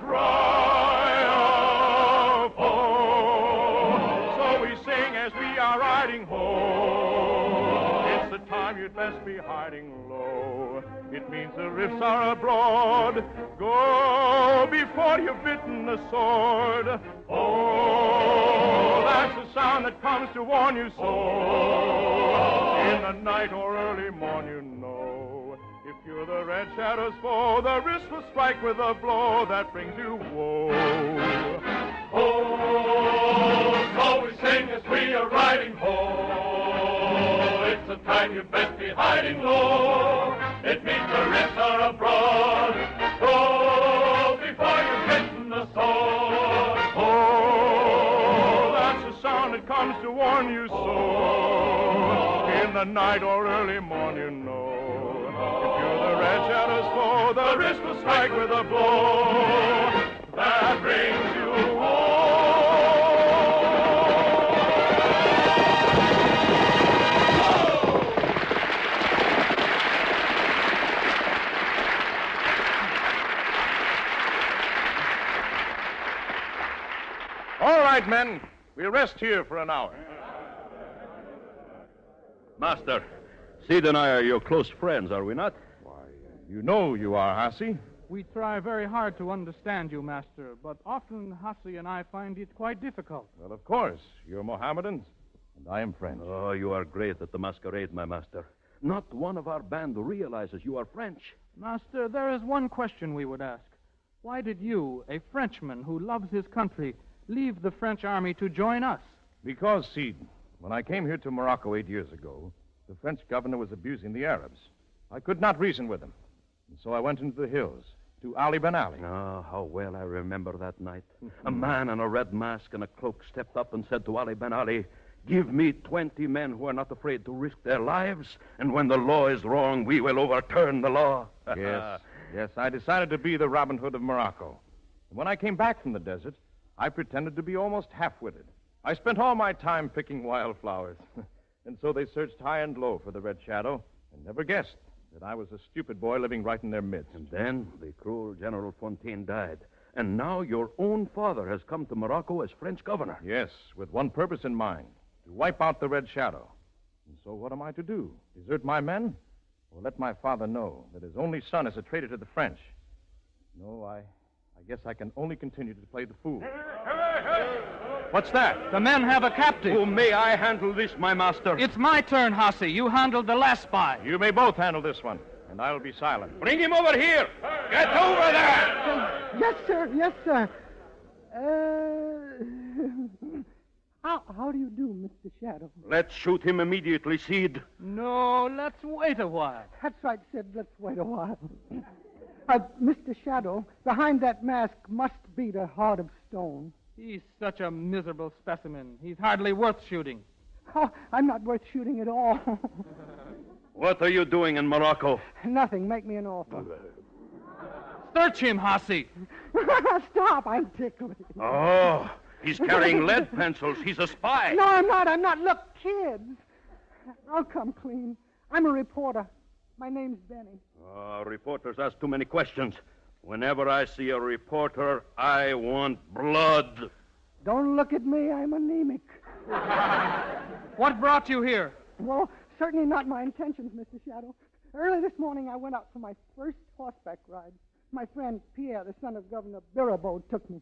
cry of home. So we sing as we are riding home. It's the time you'd best be hiding low. It means the riffs are abroad. Go before you've bitten the sword. Oh, that's the sound that comes to warn you so. In the night or early morn, you know. If you're the Red Shadow's foe, the wrist will strike with a blow that brings you woe. Oh, so we sing as we are riding home. It's the time you best be hiding low. It means the riffs are abroad. Go before you've bitten the sword. Oh, that's the sound that comes to warn you so. In the night or early morn, you know. If you're the Red Shadow's foe, the wrist will strike with a blow that brings you home. All right, men. We'll rest here for an hour. Master, Sid and I are your close friends, are we not? You know you are, Hassie. We try very hard to understand you, Master, but often Hassie and I find it quite difficult. Well, of course. You're Mohammedans, and I am French. Oh, you are great at the masquerade, my master. Not one of our band realizes you are French. Master, there is one question we would ask. Why did you, a Frenchman who loves his country, leave the French army to join us? Because, Sid, when I came here to Morocco 8 years ago, the French governor was abusing the Arabs. I could not reason with him. And so I went into the hills, to Ali Ben Ali. Oh, how well I remember that night. A man in a red mask and a cloak stepped up and said to Ali Ben Ali, "Give me 20 men who are not afraid to risk their lives, and when the law is wrong, we will overturn the law." Yes, I decided to be the Robin Hood of Morocco. And when I came back from the desert, I pretended to be almost half-witted. I spent all my time picking wildflowers. And so they searched high and low for the Red Shadow and never guessed that I was a stupid boy living right in their midst. And then the cruel General Fontaine died, And now your own father has come to Morocco as French governor. Yes, with one purpose in mind, to wipe out the Red Shadow. And so what am I to do? Desert my men? Or let my father know that his only son is a traitor to the French? No, I guess I can only continue to play the fool. What's that? The men have a captive. Oh, may I handle this, my master? It's my turn, Hussy. You handled the last spy. You may both handle this one, and I'll be silent. Bring him over here. Get over there. Yes, sir. Yes, sir. How do you do, Mr. Shadow? Let's shoot him immediately, Sid. No, let's wait a while. That's right, Sid. Let's wait a while. Mr. Shadow, behind that mask must beat a heart of stone. He's such a miserable specimen. He's hardly worth shooting. Oh, I'm not worth shooting at all. What are you doing in Morocco? Nothing. Make me an offer. Search him, Hussy. Stop. I'm ticklish. Oh, he's carrying lead pencils. He's a spy. No, I'm not. I'm not. Look, kids. I'll come clean. I'm a reporter. My name's Benny. Reporters ask too many questions. Whenever I see a reporter, I want blood. Don't look at me. I'm anemic. What brought you here? Well, certainly not my intentions, Mr. Shadow. Early this morning, I went out for my first horseback ride. My friend Pierre, the son of Governor Birabeau, took me.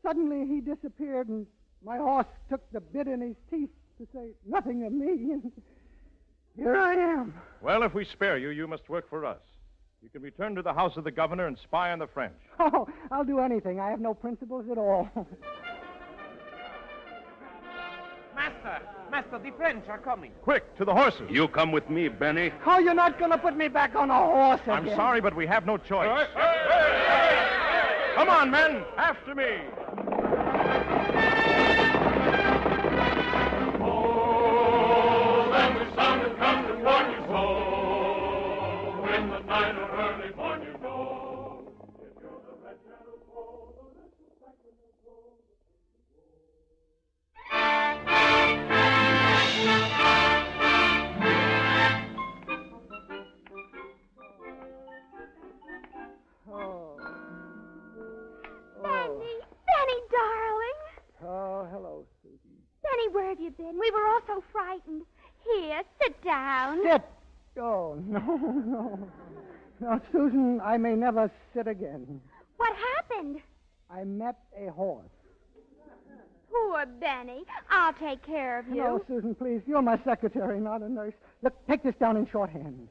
Suddenly, he disappeared, and my horse took the bit in his teeth to say nothing of me. And here I am. Well, if we spare you, you must work for us. You can return to the house of the governor and spy on the French. Oh, I'll do anything. I have no principles at all. Master, the French are coming. Quick, to the horses. You come with me, Benny. Oh, you're not going to put me back on a horse again. I'm sorry, but we have no choice. Come on, men. After me. Oh, then the sun has come to warn you so. In the night or early morn you go. If you're the red shadow fall, the little second will go. Benny, darling. Oh, hello, Susan. Benny, where have you been? We were all so frightened. Here, sit down. Sit. Oh, no. No, Susan, I may never sit again. What happened? I met a horse. Poor Benny. I'll take care of you. No, Susan, please. You're my secretary, not a nurse. Look, take this down in shorthand.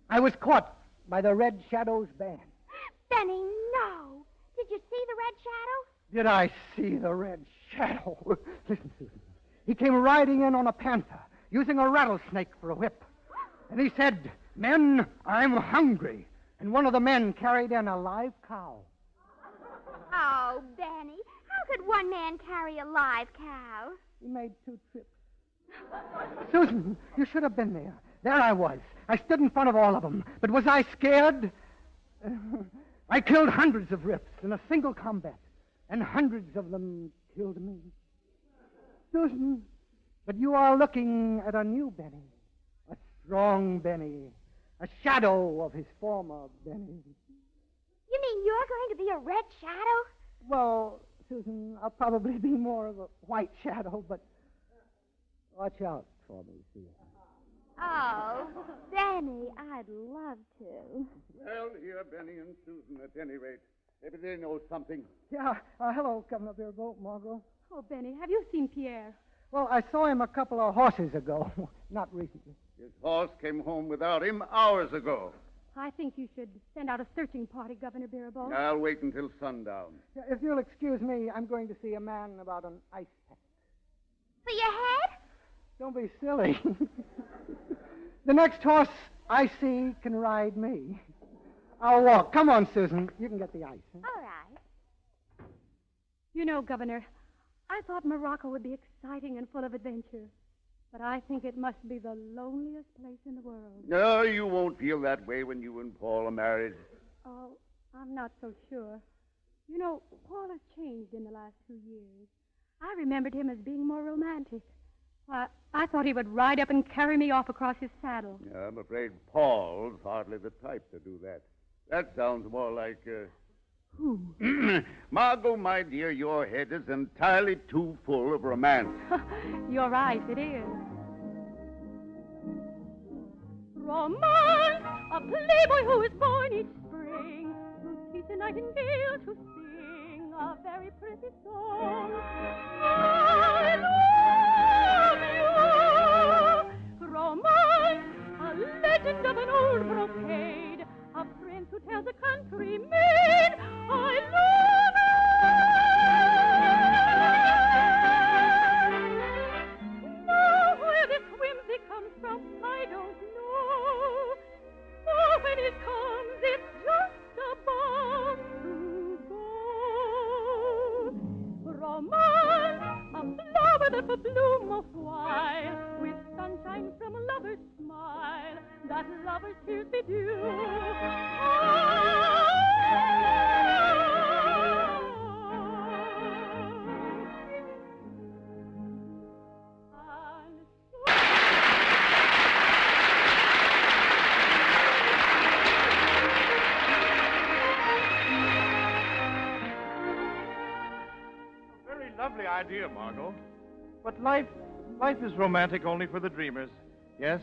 I was caught by the Red Shadow's band. Benny, no. Did you see the Red Shadow? Did I see the Red Shadow? Listen, Susan. He came riding in on a panther, using a rattlesnake for a whip. And he said, "Men, I'm hungry." And one of the men carried in a live cow. Oh, Benny, how could one man carry a live cow? He made 2 trips. Susan, you should have been there. There I was. I stood in front of all of them. But was I scared? I killed hundreds of rips in a single combat, and hundreds of them killed me. Susan, but you are looking at a new Benny, a strong Benny, a shadow of his former Benny. You mean you're going to be a Red Shadow? Well, Susan, I'll probably be more of a white shadow, but watch out for me, Susan. Oh, Benny, I'd love to. Well, here, Benny and Susan, at any rate. Maybe they know something. Yeah, hello, Governor Birabeau, Margot. Oh, Benny, have you seen Pierre? Well, I saw him a couple of horses ago, not recently. His horse came home without him hours ago. I think you should send out a searching party, Governor Birabeau. I'll wait until sundown. Yeah, if you'll excuse me, I'm going to see a man about an ice pack. For your head? Don't be silly. The next horse I see can ride me. I'll walk. Come on, Susan. You can get the ice. Huh? All right. You know, Governor, I thought Morocco would be exciting and full of adventure. But I think it must be the loneliest place in the world. No, you won't feel that way when you and Paul are married. Oh, I'm not so sure. You know, Paul has changed in the last 2 years. I remembered him as being more romantic. Why, I thought he would ride up and carry me off across his saddle. I'm afraid Paul's hardly the type to do that. That sounds more like, Who? Margot, my dear, your head is entirely too full of romance. You're right, it is. Romance, a playboy who is born each spring, who teaches a nightingale to sing a very pretty song. I love you. Romance, a legend of an old brocade, a prince who tells a country maid, I love you. Now where this whimsy comes from, I don't know. For when it comes, it's just a bomb to go. Romance, a flower that will bloom a while, with sunshine from a lover's smile, that lover's tears bedew. Lovely idea, Margot. But life is romantic only for the dreamers. Yes,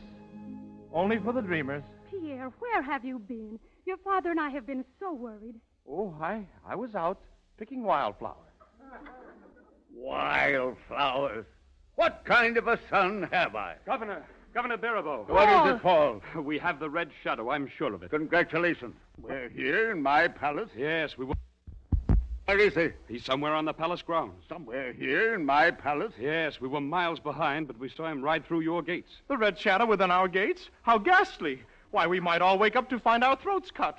only for the dreamers. Pierre, where have you been? Your father and I have been so worried. Oh, I was out picking wildflowers. Wildflowers? What kind of a son have I? Governor Baribeau. What is it, Paul? We have the Red Shadow, I'm sure of it. Congratulations. We're here in my palace. Yes, we will. Where is he? He's somewhere on the palace grounds. Somewhere here in my palace? Yes, we were miles behind, but we saw him ride through your gates. The Red Shadow within our gates? How ghastly. Why, we might all wake up to find our throats cut.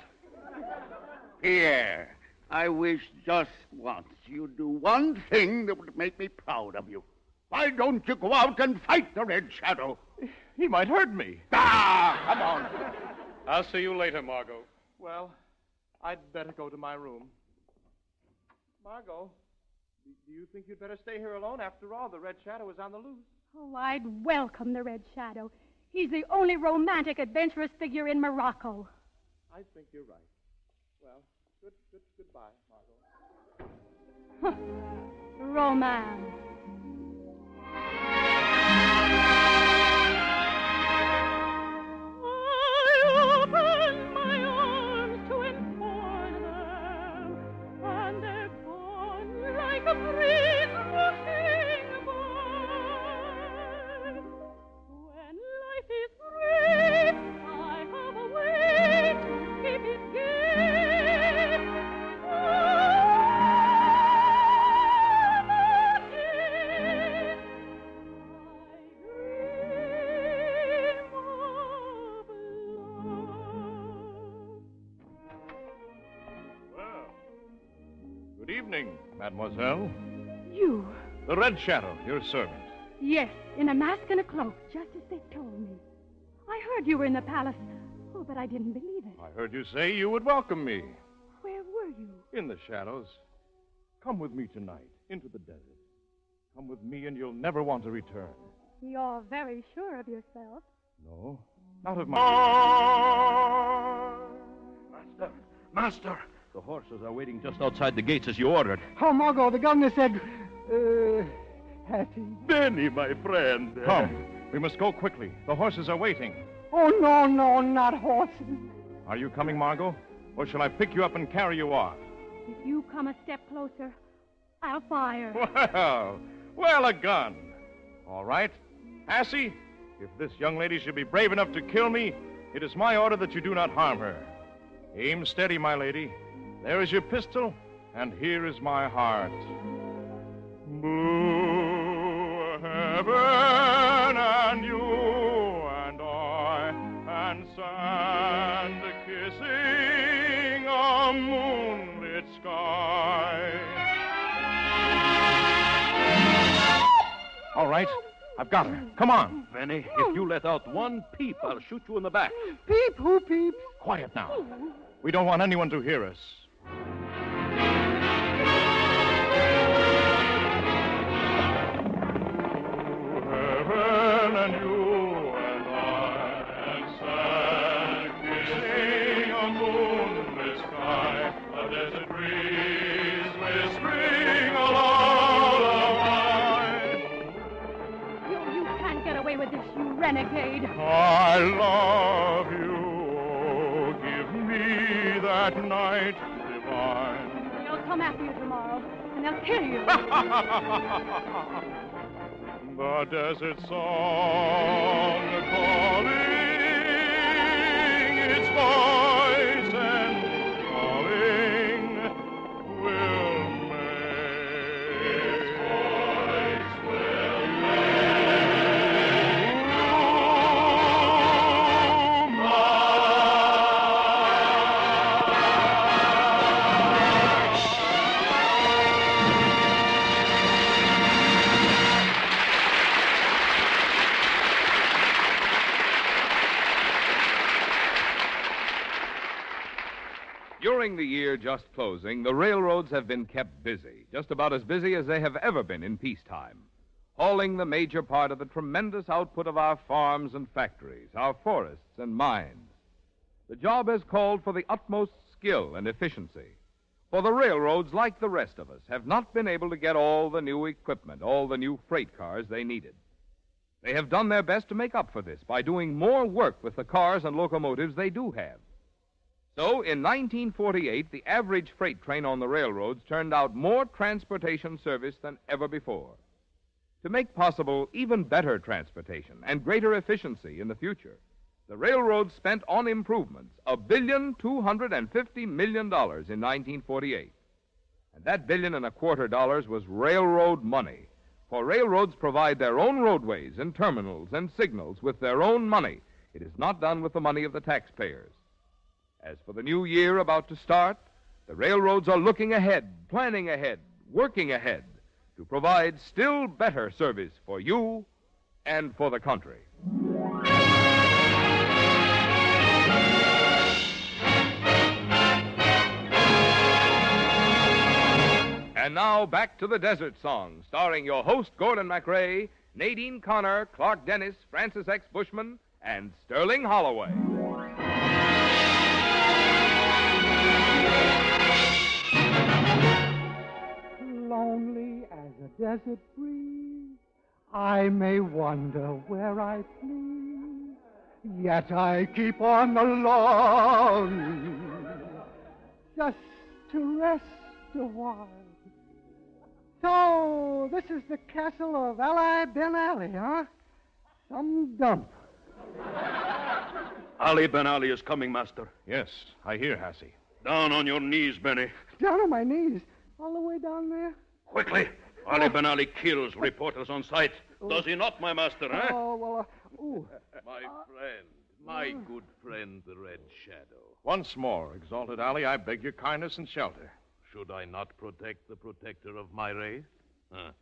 Pierre, I wish just once you'd do one thing that would make me proud of you. Why don't you go out and fight the Red Shadow? He might hurt me. Ah, come on. I'll see you later, Margot. Well, I'd better go to my room. Margot, do you think you'd better stay here alone? After all, the Red Shadow is on the loose. Oh, I'd welcome the Red Shadow. He's the only romantic, adventurous figure in Morocco. I think you're right. Well, goodbye, Margot. Romance. I open my arms to enfold them, and they're gone like a breeze rushing by. When life is free, I have a way to keep it gay. Good evening, mademoiselle. You? The Red Shadow, your servant. Yes, in a mask and a cloak, just as they told me. I heard you were in the palace. Oh, but I didn't believe it. I heard you say you would welcome me. Where were you? In the shadows. Come with me tonight, into the desert. Come with me and you'll never want to return. You're very sure of yourself. No, not of my... Master! The horses are waiting just outside the gates as you ordered. Oh, Margot, the governor said, Hattie. Benny, my friend. Come, we must go quickly. The horses are waiting. Oh, no, not horses. Are you coming, Margot? Or shall I pick you up and carry you off? If you come a step closer, I'll fire. Well, a gun. All right. Hassie, if this young lady should be brave enough to kill me, it is my order that you do not harm her. Aim steady, my lady. There is your pistol, and here is my heart. Blue heaven and you and I and sand kissing a moonlit sky. All right, I've got her. Come on. Benny, if you let out one peep, I'll shoot you in the back. Peep? Who peeps? Quiet now. We don't want anyone to hear us. Heaven and you and I and sand kissing a moonlit sky, a desert breeze. renegade. I love you. Oh, give me that night divine. They'll come after you tomorrow, and they'll kill you. The desert song calling its voice and calling will make its voice will During the year just closing, the railroads have been kept busy, just about as busy as they have ever been in peacetime, hauling the major part of the tremendous output of our farms and factories, our forests and mines. The job has called for the utmost skill and efficiency, for the railroads, like the rest of us, have not been able to get all the new equipment, all the new freight cars they needed. They have done their best to make up for this by doing more work with the cars and locomotives they do have. So, in 1948, the average freight train on the railroads turned out more transportation service than ever before. To make possible even better transportation and greater efficiency in the future, the railroads spent on improvements $1,250 million in 1948. And that $1.25 billion was railroad money, for railroads provide their own roadways and terminals and signals with their own money. It is not done with the money of the taxpayers. As for the new year about to start, the railroads are looking ahead, planning ahead, working ahead to provide still better service for you and for the country. And now back to the Desert Song, starring your host, Gordon MacRae, Nadine Connor, Clark Dennis, Francis X. Bushman, and Sterling Holloway. Lonely as a desert breeze, I may wander where I please, yet I keep on the longing, just to rest a while. So, this is the castle of Ali Ben Ali, huh? Some dump. Ali Ben Ali is coming, Master. Yes, I hear, Hassie. Down on your knees, Benny. Down on my knees, all the way down there. Quickly. Ali Ben Ali kills reporters on sight. Does he not, my master, huh? Oh, well, My friend, my good friend, the Red Shadow. Once more, Exalted Ali, I beg your kindness and shelter. Should I not protect the protector of my race? Huh.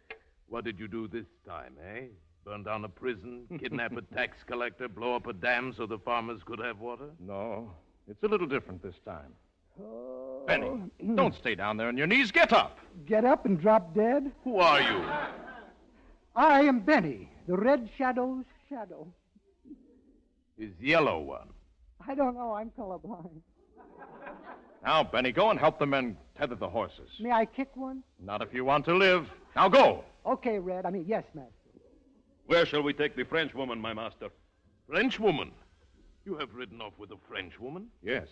What did you do this time, eh? Burn down a prison, kidnap a tax collector, blow up a dam so the farmers could have water? No, it's a little different this time. Benny, don't stay down there on your knees. Get up. Get up and drop dead? Who are you? I am Benny, the Red Shadow's shadow. His yellow one. I don't know. I'm colorblind. Now, Benny, go and help the men tether the horses. May I kick one? Not if you want to live. Now go. Okay, Red. Yes, Master. Where shall we take the French woman, my master? French woman? You have ridden off with a French woman? Yes.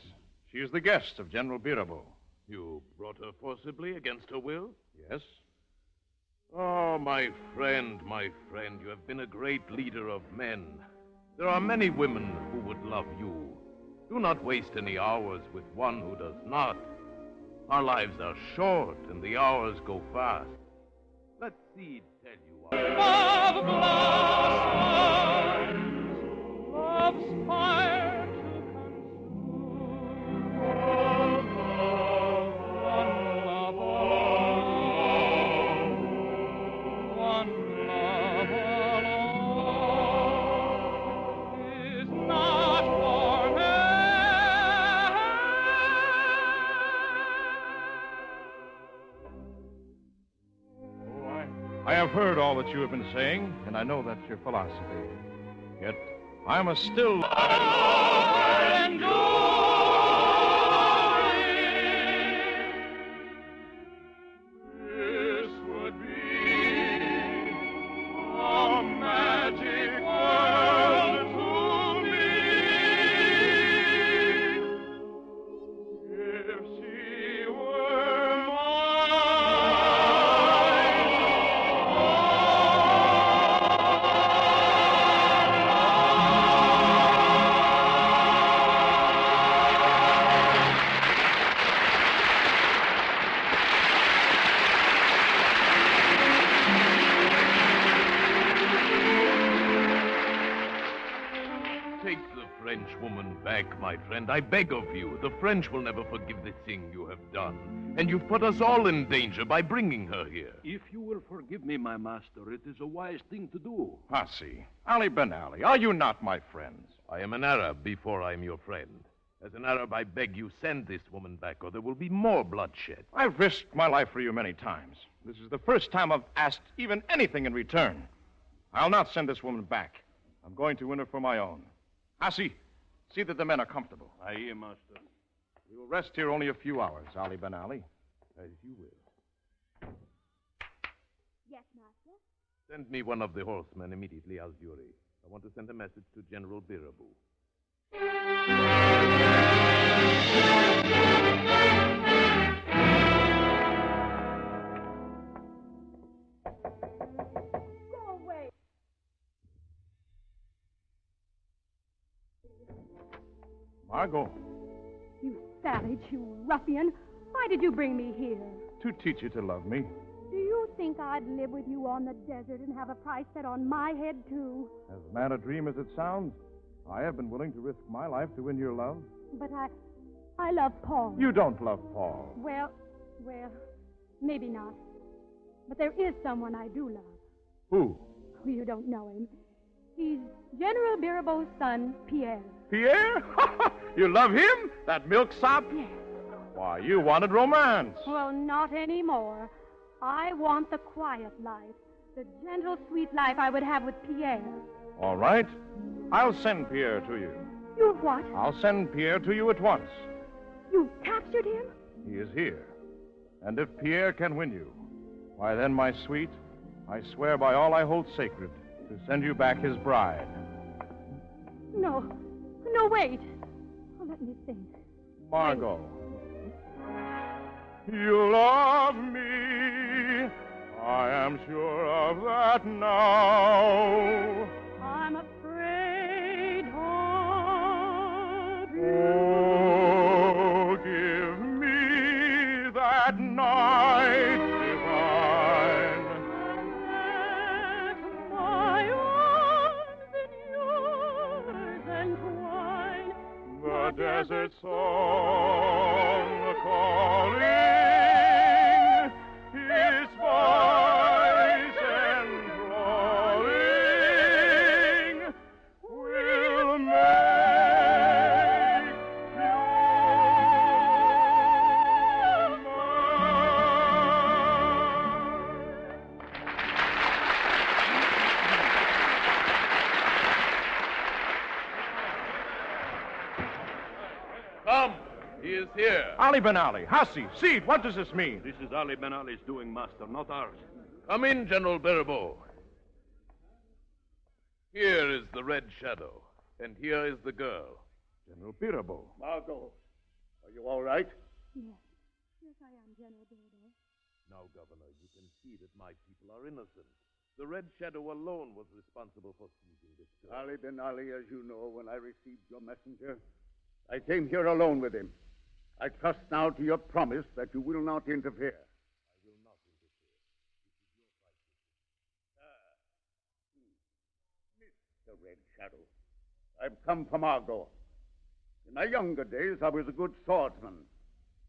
She is the guest of General Mirabeau. You brought her forcibly against her will? Yes. Oh, my friend, you have been a great leader of men. There are many women who would love you. Do not waste any hours with one who does not. Our lives are short, and the hours go fast. Let Seed tell you what. Love blossoms, love's fire to I have heard all that you have been saying, and I know that's your philosophy. Yet, I must still... This would be a magic world. back, my friend. I beg of you. The French will never forgive the thing you have done. And you've put us all in danger by bringing her here. If you will forgive me, my master, it is a wise thing to do. Hussy, Ali Ben Ali, are you not my friends? I am an Arab before I'm your friend. As an Arab, I beg you, send this woman back, or there will be more bloodshed. I've risked my life for you many times. This is the first time I've asked even anything in return. I'll not send this woman back. I'm going to win her for my own. Hussy, see that the men are comfortable. Aye, master. We will rest here only a few hours, Ali Ben Ali. As you will. Yes, Master? Send me one of the horsemen immediately, Al-Juri. I want to send a message to General Birabu. Go away. Margot, You savage, you ruffian. Why did you bring me here? to teach you to love me. Do you think I'd live with you on the desert and have a price set on my head, too? As mad a dream as it sounds, I have been willing to risk my life to win your love. But I love Paul. You don't love Paul. Well, maybe not. But there is someone I do love. Who? Oh, you don't know him. He's General Birabo's son, Pierre. Pierre? You love him? That milksop? Yes. Why, you wanted romance. Well, not anymore. I want the quiet life, the gentle, sweet life I would have with Pierre. All right. I'll send Pierre to you. You what? I'll send Pierre to you at once. You captured him? He is here. And if Pierre can win you, why then, my sweet, I swear by all I hold sacred to send you back his bride. No, wait. Oh, let me think. Margot. You love me. I am sure of that now. I'm afraid of you. Oh, give me that night divine. Let my arms in yours entwine. The desert song calling, his voice enthralling, will make you mine. Come, he is here. Ali Ben Ali, Hussy, Seed, what does this mean? This is Ali Ben Ali's doing, master, not ours. Come in, General Birabu. Here is the Red Shadow, and here is the girl. General Birabu. Margot, are you all right? Yes. Yes, I am, General Birabow. Now, Governor, you can see that my people are innocent. The Red Shadow alone was responsible for seizing this girl. Ali Ben Ali, as you know, when I received your messenger, I came here alone with him. I trust now to your promise that you will not interfere. I will not interfere. This is your fight. Mr. Red Shadow, I've come from Margot. In my younger days, I was a good swordsman.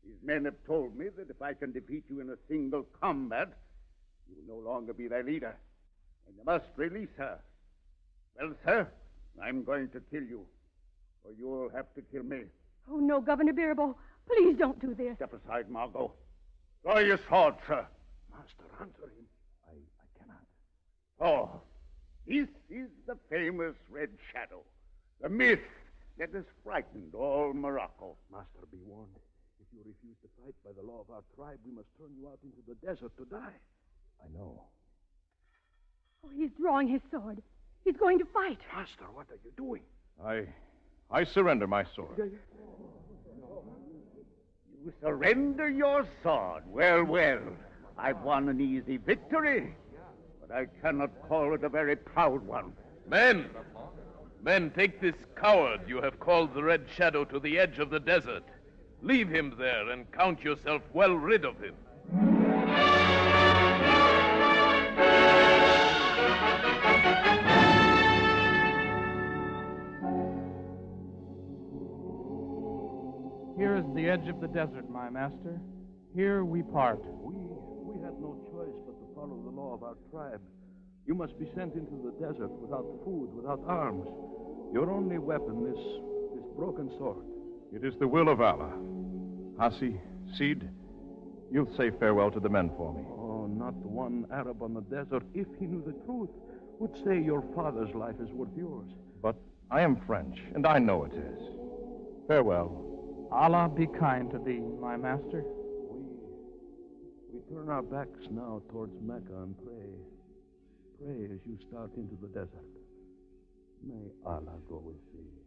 These men have told me that if I can defeat you in a single combat, you will no longer be their leader, and you must release her. Well, sir, I'm going to kill you, or you'll have to kill me. Oh, no, Governor Birabow. Please don't do this. Step aside, Margot. Draw your sword, sir. Master, answer him. I cannot. Oh, this is the famous Red Shadow, the myth that has frightened all Morocco. Master, be warned. If you refuse to fight by the law of our tribe, we must turn you out into the desert to die. I know. Oh, he's drawing his sword. He's going to fight. Master, what are you doing? I surrender my sword. You surrender your sword. Well, well. I've won an easy victory, but I cannot call it a very proud one. Men, take this coward you have called the Red Shadow to the edge of the desert. Leave him there and count yourself well rid of him. the edge of the desert, my master. Here we part. We had no choice but to follow the law of our tribe. You must be sent into the desert without food, without arms. Your only weapon, this broken sword. It is the will of Allah. Hassi, Sid, you'll say farewell to the men for me. Oh, not one Arab on the desert, if he knew the truth, would say your father's life is worth yours. But I am French, and I know it is. Farewell. Allah be kind to thee, my master. We turn our backs now towards Mecca and pray. Pray as you start into the desert. May Allah go with thee.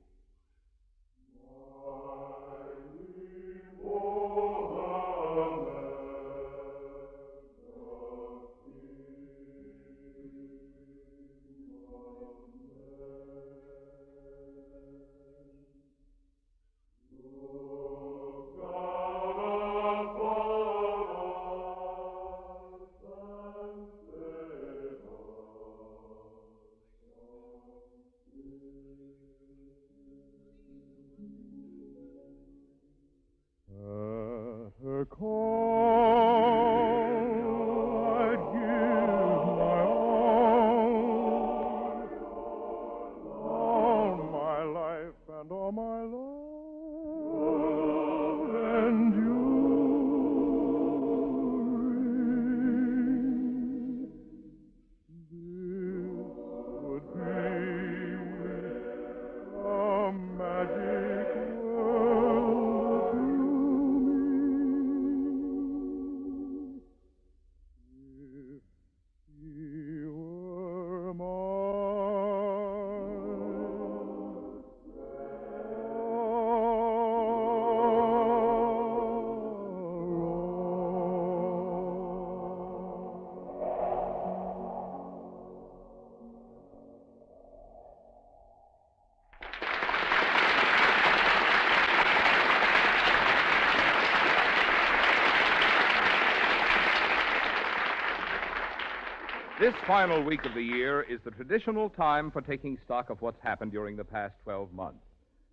This final week of the year is the traditional time for taking stock of what's happened during the past 12 months.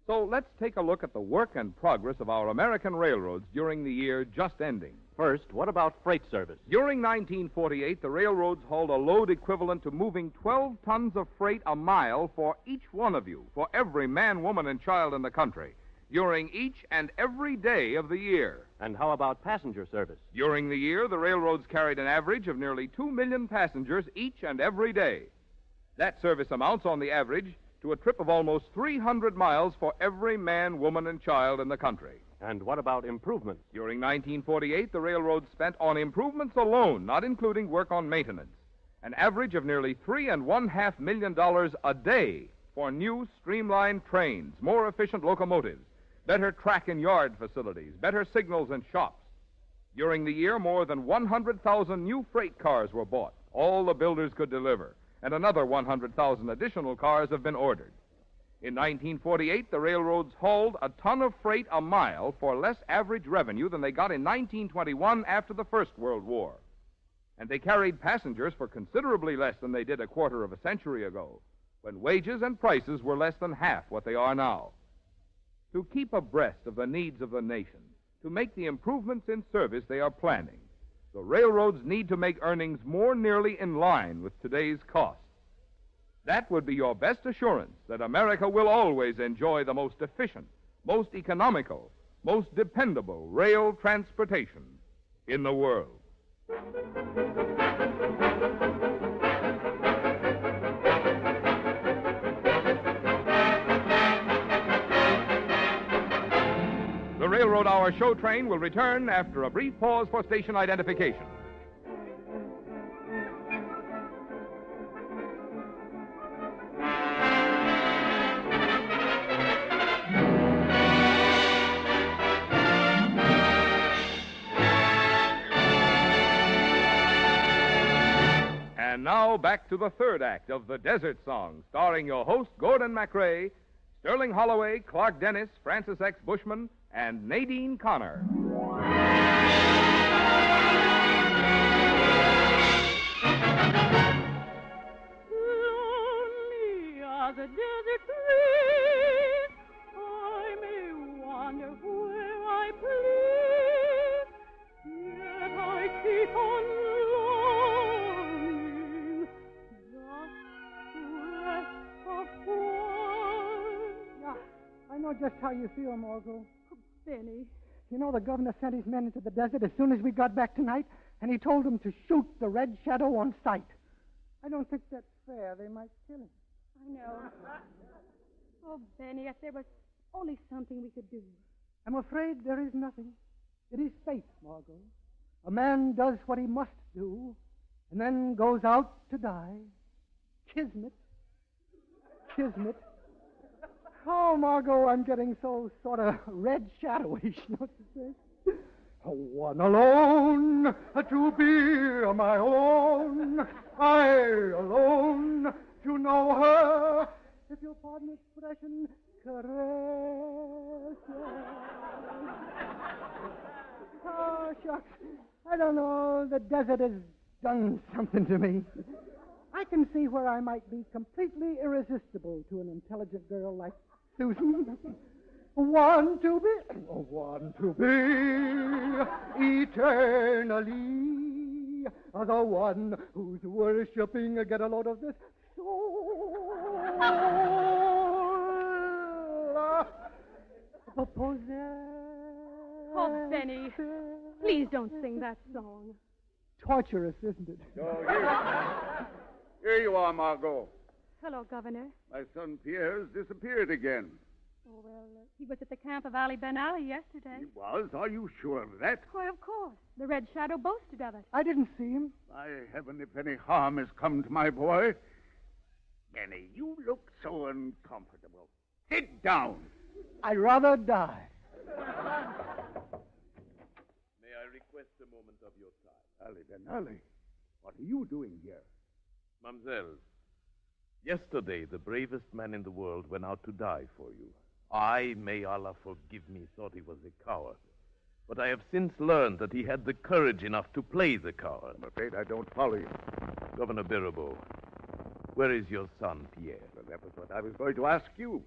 So let's take a look at the work and progress of our American railroads during the year just ending. First, what about freight service? During 1948, the railroads hauled a load equivalent to moving 12 tons of freight a mile for each one of you, for every man, woman, and child in the country, during each and every day of the year. And how about passenger service? During the year, the railroads carried an average of nearly 2 million passengers each and every day. That service amounts, on the average, to a trip of almost 300 miles for every man, woman, and child in the country. And what about improvements? During 1948, the railroads spent on improvements alone, not including work on maintenance, an average of nearly $3.5 million a day for new streamlined trains, more efficient locomotives, better track and yard facilities, better signals and shops. During the year, more than 100,000 new freight cars were bought, all the builders could deliver, and another 100,000 additional cars have been ordered. In 1948, the railroads hauled a ton of freight a mile for less average revenue than they got in 1921 after the First World War. And they carried passengers for considerably less than they did a quarter of a century ago, when wages and prices were less than half what they are now. To keep abreast of the needs of the nation, to make the improvements in service they are planning, the railroads need to make earnings more nearly in line with today's costs. That would be your best assurance that America will always enjoy the most efficient, most economical, most dependable rail transportation in the world. The Railroad Hour show train will return after a brief pause for station identification. And now back to the third act of The Desert Song, starring your host, Gordon MacRae, Sterling Holloway, Clark Dennis, Francis X. Bushman, and Nadine Connor. Lonely are the desert breeze. I may wander where I please. just how you feel, Margot. Oh, Benny. You know, the governor sent his men into the desert as soon as we got back tonight, and he told them to shoot the Red Shadow on sight. I don't think that's fair. They might kill him. I know. Oh, Benny, if there was only something we could do. I'm afraid there is nothing. It is fate, Margot. A man does what he must do, and then goes out to die. Kismet. Kismet. Oh, Margot, I'm getting so sort of red shadowish, you know what to say? One alone to be my own. I alone to know her. If you'll pardon the expression, caress. Oh, shucks. I don't know. The desert has done something to me. I can see where I might be completely irresistible to an intelligent girl like Susan. Want to be eternally the one who's worshipping. Get a load of this soul. Oh, Benny, please don't sing that song. Torturous, isn't it? Here you are, Margot. Hello, Governor. My son Pierre has disappeared again. Oh, well, he was at the camp of Ali Ben Ali yesterday. He was? Are you sure of that? Why, of course. The Red Shadow boasted of it. I didn't see him. By heaven, if any harm has come to my boy. Benny, you look so uncomfortable. Sit down. I'd rather die. May I request a moment of your time? Ali Ben Ali, what are you doing here? Mademoiselle, yesterday the bravest man in the world went out to die for you. I, may Allah forgive me, thought he was a coward. But I have since learned that he had the courage enough to play the coward. I'm afraid I don't follow you. Governor Birabeau, where is your son, Pierre? Well, that was what I was going to ask you.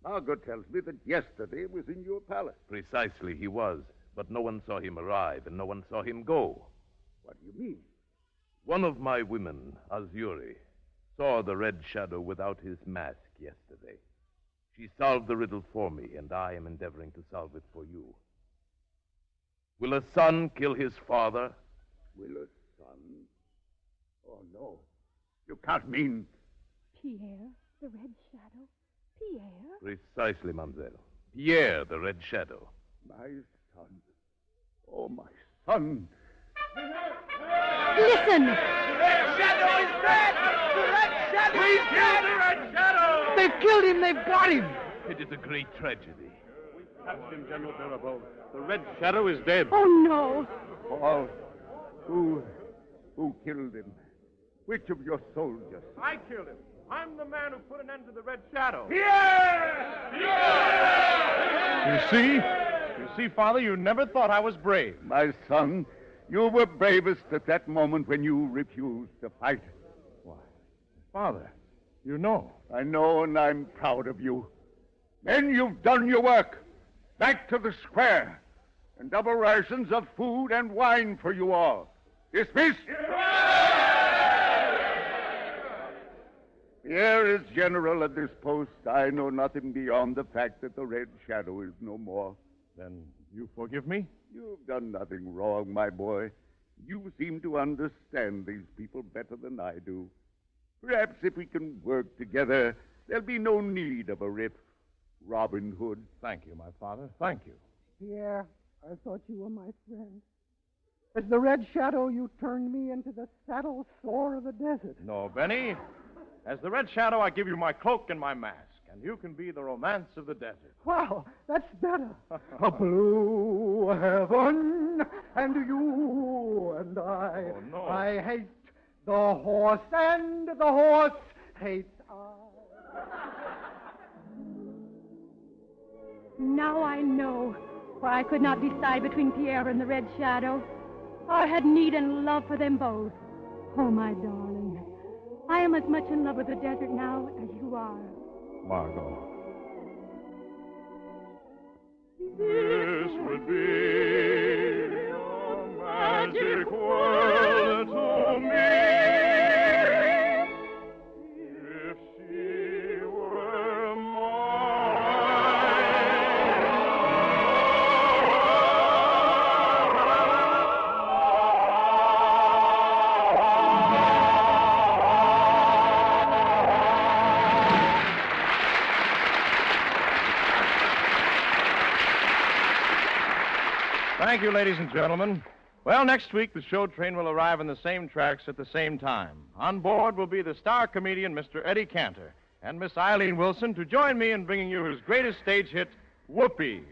Margot tells me that yesterday he was in your palace. Precisely, he was. But no one saw him arrive, and no one saw him go. What do you mean? One of my women, Azuri, saw the Red Shadow without his mask yesterday. She solved the riddle for me, and I am endeavoring to solve it for you. Will a son kill his father? Will a son? Oh, no. You can't mean... Pierre, the Red Shadow? Pierre? Precisely, mademoiselle. Pierre, the Red Shadow. My son. Oh, my son. Listen! The Red Shadow is dead! The Red Shadow is dead! The Red Shadow! They've killed him! They've got him! It is a great tragedy. Catch him, General Birabeau. The Red Shadow is dead. Oh, no. Paul, who killed him? Which of your soldiers? I killed him. I'm the man who put an end to the Red Shadow. Pierre! You see, Father, you never thought I was brave. My son, you were bravest at that moment when you refused to fight. Why, Father, you know. I know, and I'm proud of you. Then you've done your work. Back to the square. And double rations of food and wine for you all. Dismissed. Pierre is general at this post. I know nothing beyond the fact that the Red Shadow is no more. Then you forgive me? You've done nothing wrong, my boy. You seem to understand these people better than I do. Perhaps if we can work together, there'll be no need of a rift. Robin Hood. Thank you, my father. Thank you. Pierre, I thought you were my friend. As the Red Shadow, you turned me into the saddle sore of the desert. No, Benny. As the Red Shadow, I give you my cloak and my mask, and you can be the romance of the desert. Wow, that's better. A blue heaven, and you and I. Oh, no. I hate the horse, and the horse hates I. Now I know why I could not decide between Pierre and the Red Shadow. I had need and love for them both. Oh, my darling, I am as much in love with the desert now as you are. Margot. This would be a magic world to me. If she were mine. Thank you, ladies and gentlemen. Well, next week, the show train will arrive on the same tracks at the same time. On board will be the star comedian, Mr. Eddie Cantor, and Miss Eileen Wilson to join me in bringing you his greatest stage hit, Whoopee.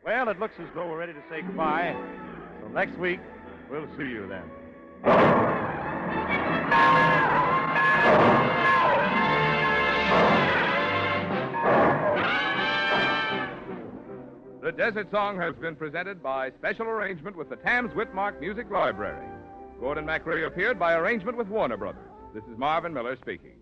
Well, it looks as though we're ready to say goodbye. So next week, we'll see you then. The Desert Song has been presented by special arrangement with the Tams Whitmark Music Library. Gordon MacRae appeared by arrangement with Warner Brothers. This is Marvin Miller speaking.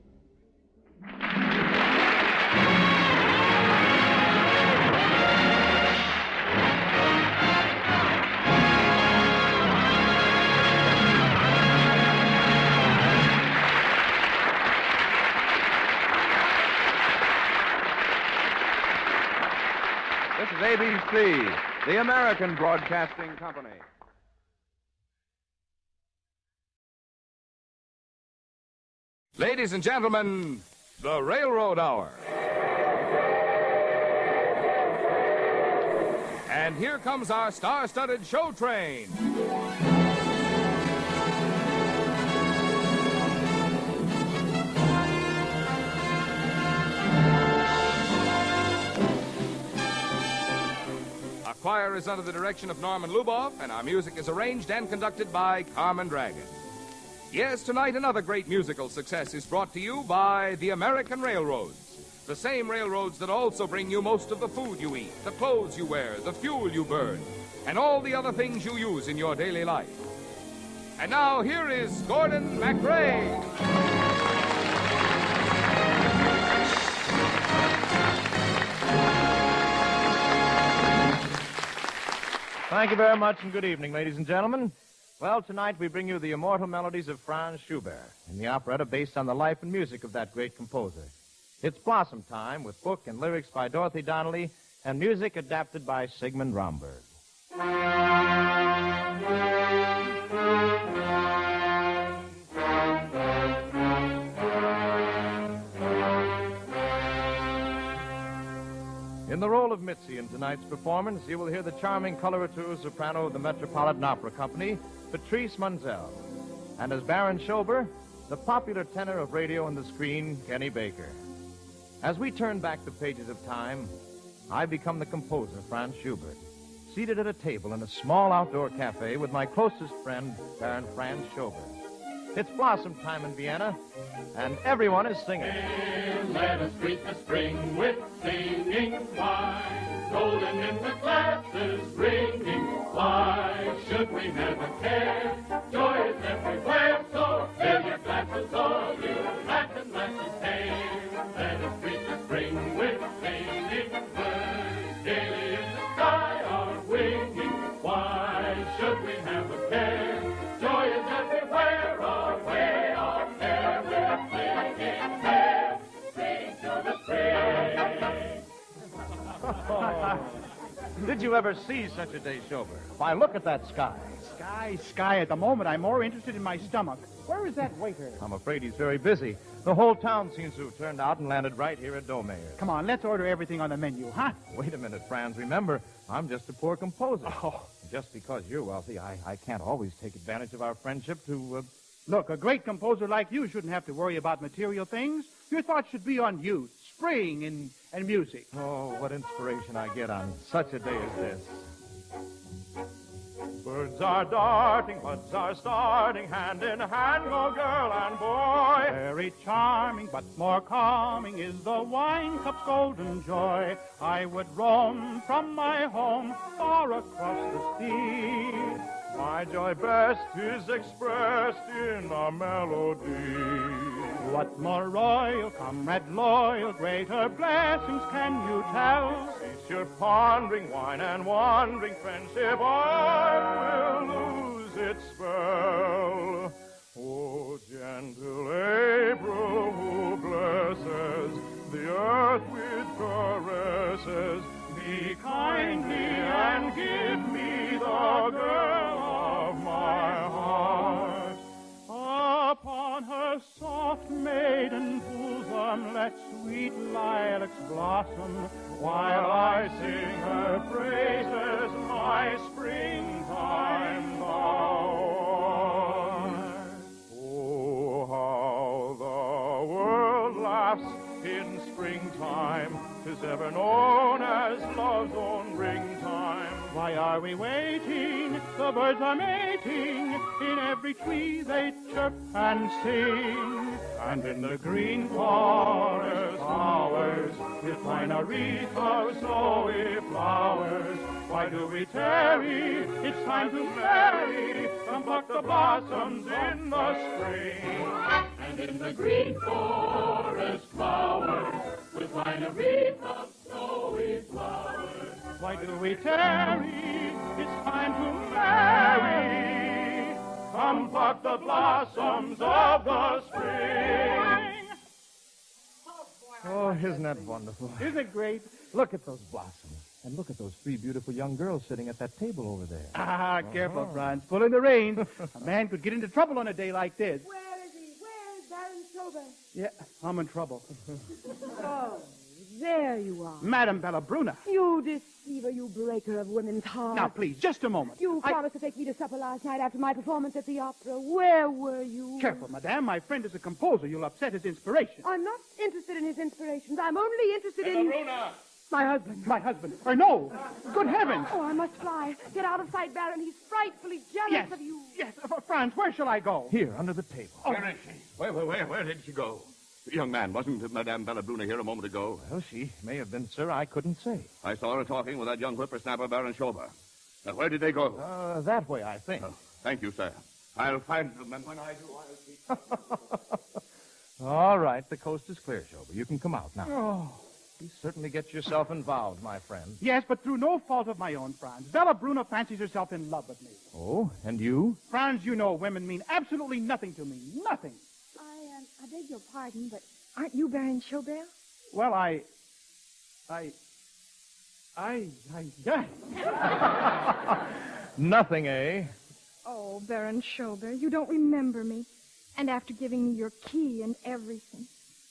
This is ABC, the American Broadcasting Company. Ladies and gentlemen, the Railroad Hour. And here comes our star-studded show train. Our choir is under the direction of Norman Luboff, and our music is arranged and conducted by Carmen Dragon. Yes, tonight another great musical success is brought to you by the American Railroads. The same railroads that also bring you most of the food you eat, the clothes you wear, the fuel you burn, and all the other things you use in your daily life. And now here is Gordon MacRae. Thank you very much, and good evening, ladies and gentlemen. Well, tonight we bring you the immortal melodies of Franz Schubert in the operetta based on the life and music of that great composer. It's Blossom Time with book and lyrics by Dorothy Donnelly and music adapted by Sigmund Romberg. In the role of Mitzi in tonight's performance, you will hear the charming coloratura soprano of the Metropolitan Opera Company, Patrice Munzel. And as Baron Schober, the popular tenor of radio and the screen, Kenny Baker. As we turn back the pages of time, I become the composer, Franz Schubert, seated at a table in a small outdoor cafe with my closest friend, Baron Franz Schober. It's Blossom Time in Vienna, and everyone is singing. Let us greet the spring with singing. Why, golden in the glasses ringing. Why should we never care? Joy is everywhere, so fill your glasses, all you lads and lasses hail. Let us greet the spring with singing. Birds gaily in the sky are winging. Why should we have a care? Joy is everywhere, away off there we're singing there. Sing to the spring. Did you ever see such a day, Schober? Why, look at that sky. Sky. At the moment, I'm more interested in my stomach. Where is that waiter? I'm afraid he's very busy. The whole town seems to have turned out and landed right here at Domayer. Come on, let's order everything on the menu, huh? Wait a minute, Franz. Remember, I'm just a poor composer. Oh. Just because you're wealthy, I can't always take advantage of our friendship to... Look, a great composer like you shouldn't have to worry about material things. Your thoughts should be on youth, spring, and music. Oh, what inspiration I get on such a day as this. Birds are darting, buds are starting, hand in hand go girl and boy. Very charming, but more calming is the wine cup's golden joy. I would roam from my home far across the sea. My joy best is expressed in a melody. What more royal, comrade loyal, greater blessings can you tell? Cease your pondering, wine and wandering, friendship I will lose its spell. Oh, gentle April, who blesses the earth with caresses, be kindly and give me the girl of my heart. Upon her soft soft maiden bosom, let sweet lilacs blossom, while I sing her praises, my springtime thou art. Oh, how the world laughs in springtime, 'tis ever known as love's own ringtime. Why are we waiting? The birds are mating, in every tree they chirp and sing. And in the green forest flowers, we'll find a wreath of snowy flowers. Why do we tarry? It's time to marry, come pluck the blossoms in the spring. And in the green forest flowers, we'll find a wreath of snowy flowers. Why do we tarry? It's time to marry. Come pluck the blossoms of the spring. Oh, isn't that wonderful? Isn't it great? Look at those blossoms. And look at those three beautiful young girls sitting at that table over there. Ah, careful, Franz. Pulling the reins. A man could get into trouble on a day like this. Where is he? Where is Baron Schober? Yeah, I'm in trouble. Oh, there you are. Madame Bellabruna. You deceiver, you breaker of women's hearts. Now, please, just a moment. You promised to take me to supper last night after my performance at the opera. Where were you? Careful, madame. My friend is a composer. You'll upset his inspiration. I'm not interested in his inspirations. I'm only interested in... Bellabruna! My husband. My husband. Or no. Good heavens. Oh, I must fly. Get out of sight, Baron. He's frightfully jealous of you. Yes, Franz, where shall I go? Here, under the table. Where is she? Where did she go? Young man, wasn't Madame Bellabruna here a moment ago? Well, she may have been, sir. I couldn't say. I saw her talking with that young whippersnapper, Baron Schober. Now, where did they go? That way, I think. Oh, thank you, sir. I'll find them, and when I do, I'll see. All right, the coast is clear, Schober. You can come out now. Oh. You certainly get yourself involved, my friend. Yes, but through no fault of my own, Franz. Bellabruna fancies herself in love with me. Oh, and you? Franz, you know women mean absolutely nothing to me. Nothing. I beg your pardon, but aren't you Baron Schober? Well, Nothing, eh? Oh, Baron Schober, you don't remember me. And after giving me your key and everything.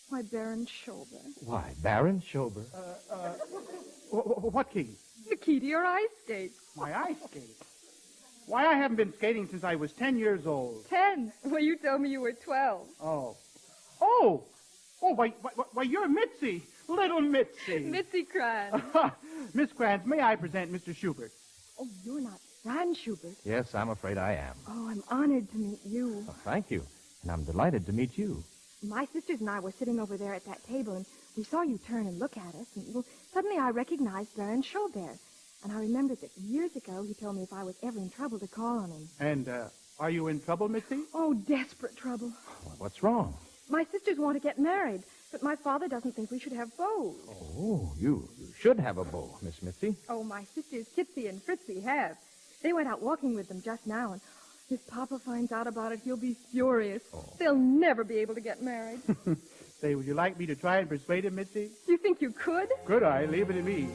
Why, Baron Schober. Why, Baron Schober? What key? The key to your ice skate. My ice skate? Why, I haven't been skating since I was 10 years old. 10? Well, you told me you were 12. Oh, why, you're Mitzi. Little Mitzi. Mitzi Kranz. Miss Kranz, may I present Mr. Schubert? Oh, you're not Franz Schubert. Yes, I'm afraid I am. Oh, I'm honored to meet you. Oh, thank you. And I'm delighted to meet you. My sisters and I were sitting over there at that table, and we saw you turn and look at us, and well, suddenly I recognized Baron Schober. And I remembered that years ago he told me if I was ever in trouble to call on him. And, are you in trouble, Mitzi? Oh, desperate trouble. Well, what's wrong? My sisters want to get married, but my father doesn't think we should have bows. Oh, you should have a bow, Miss Mitzi. Oh, my sisters Kitsy and Fritzy have. They went out walking with them just now, and if Papa finds out about it, he'll be furious. Oh. They'll never be able to get married. Say, would you like me to try and persuade him, Mitzi? You think you could? Could I? Leave it to me.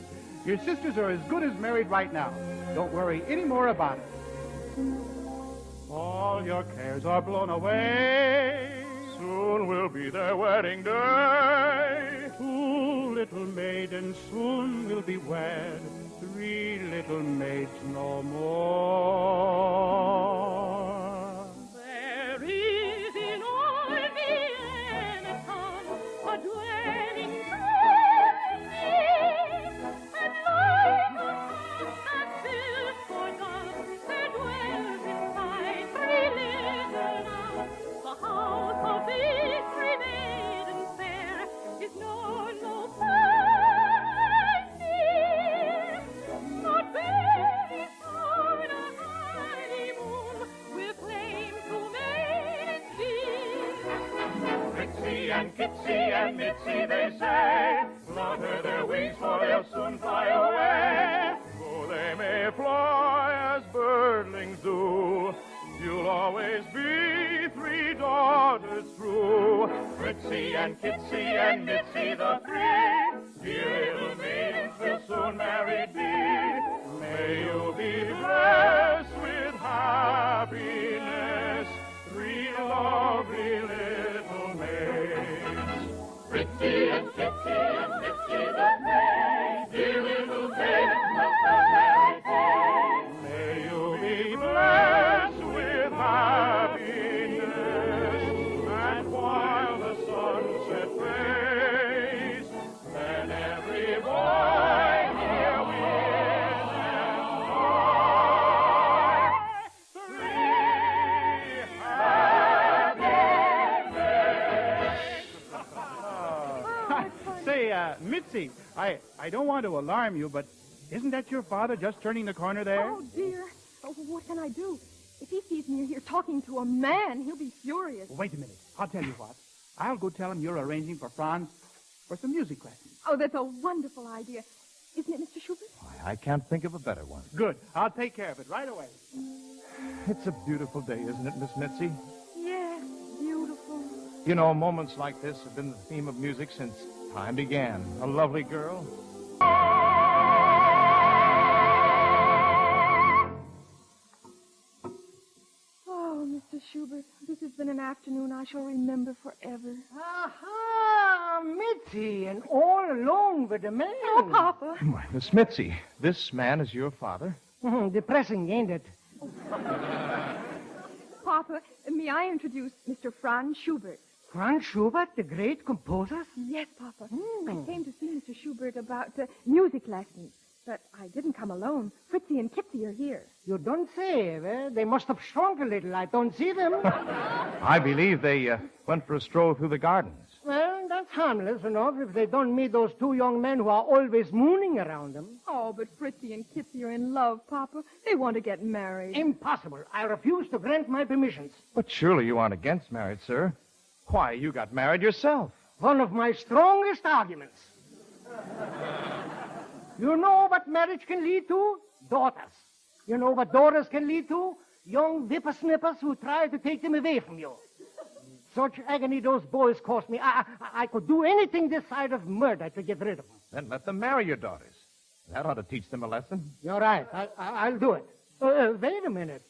Your sisters are as good as married right now. Don't worry any more about it. All your cares are blown away. Soon will be their wedding day. 2 little maidens soon will be wed. 3 little maids no more. There is in all Vienna town a dwelling and like a house that's built for God, there dwells inside 3 little nuns. The house of these 3 maidens fair is known no far and near. Not very soon a honeymoon will claim to maidens dear. Fritzy and Kitsy and Mitzi, they say, flutter their wings, for they'll soon fly away. Though they may fly as birdlings do, you'll always be 3 daughters true. Fritzy and Kitsy and Mitzi, the 3 dear little maidens will soon married be. May you be blessed with happiness, 3 lovely little maidens. Say, Mitzi, I don't want to alarm you, but isn't that your father just turning the corner there? Oh, dear. Oh, what can I do? If he sees me here talking to a man, he'll be furious. Wait a minute. I'll tell you what. I'll go tell him you're arranging for Franz for some music lessons. Oh, that's a wonderful idea. Isn't it, Mr. Schubert? I can't think of a better one. Good. I'll take care of it right away. It's a beautiful day, isn't it, Miss Mitzi? Yes, beautiful. You know, moments like this have been the theme of music since time began. A lovely girl. Oh, Mr. Schubert, this has been an afternoon I shall remember forever. Aha, Mitzi, and all alone with a man. Oh, Papa. Why, Miss Mitzi, this man is your father? Depressing, ain't it? Papa, may I introduce Mr. Franz Schubert? Franz Schubert, the great composer? Yes, Papa. I came to see Mr. Schubert about music lessons, but I didn't come alone. Fritzy and Kitsy are here. You don't say. Well, they must have shrunk a little. I don't see them. I believe they went for a stroll through the gardens. Well, that's harmless enough if they don't meet those two young men who are always mooning around them. Oh, but Fritzy and Kitsy are in love, Papa. They want to get married. Impossible. I refuse to grant my permissions. But surely you aren't against marriage, sir. Why, you got married yourself. One of my strongest arguments. You know what marriage can lead to? Daughters. You know what daughters can lead to? Young whippersnippers who try to take them away from you. Such agony those boys cost me. I could do anything this side of murder to get rid of them. Then let them marry your daughters. That ought to teach them a lesson. You're right. I'll do it. Wait a minute.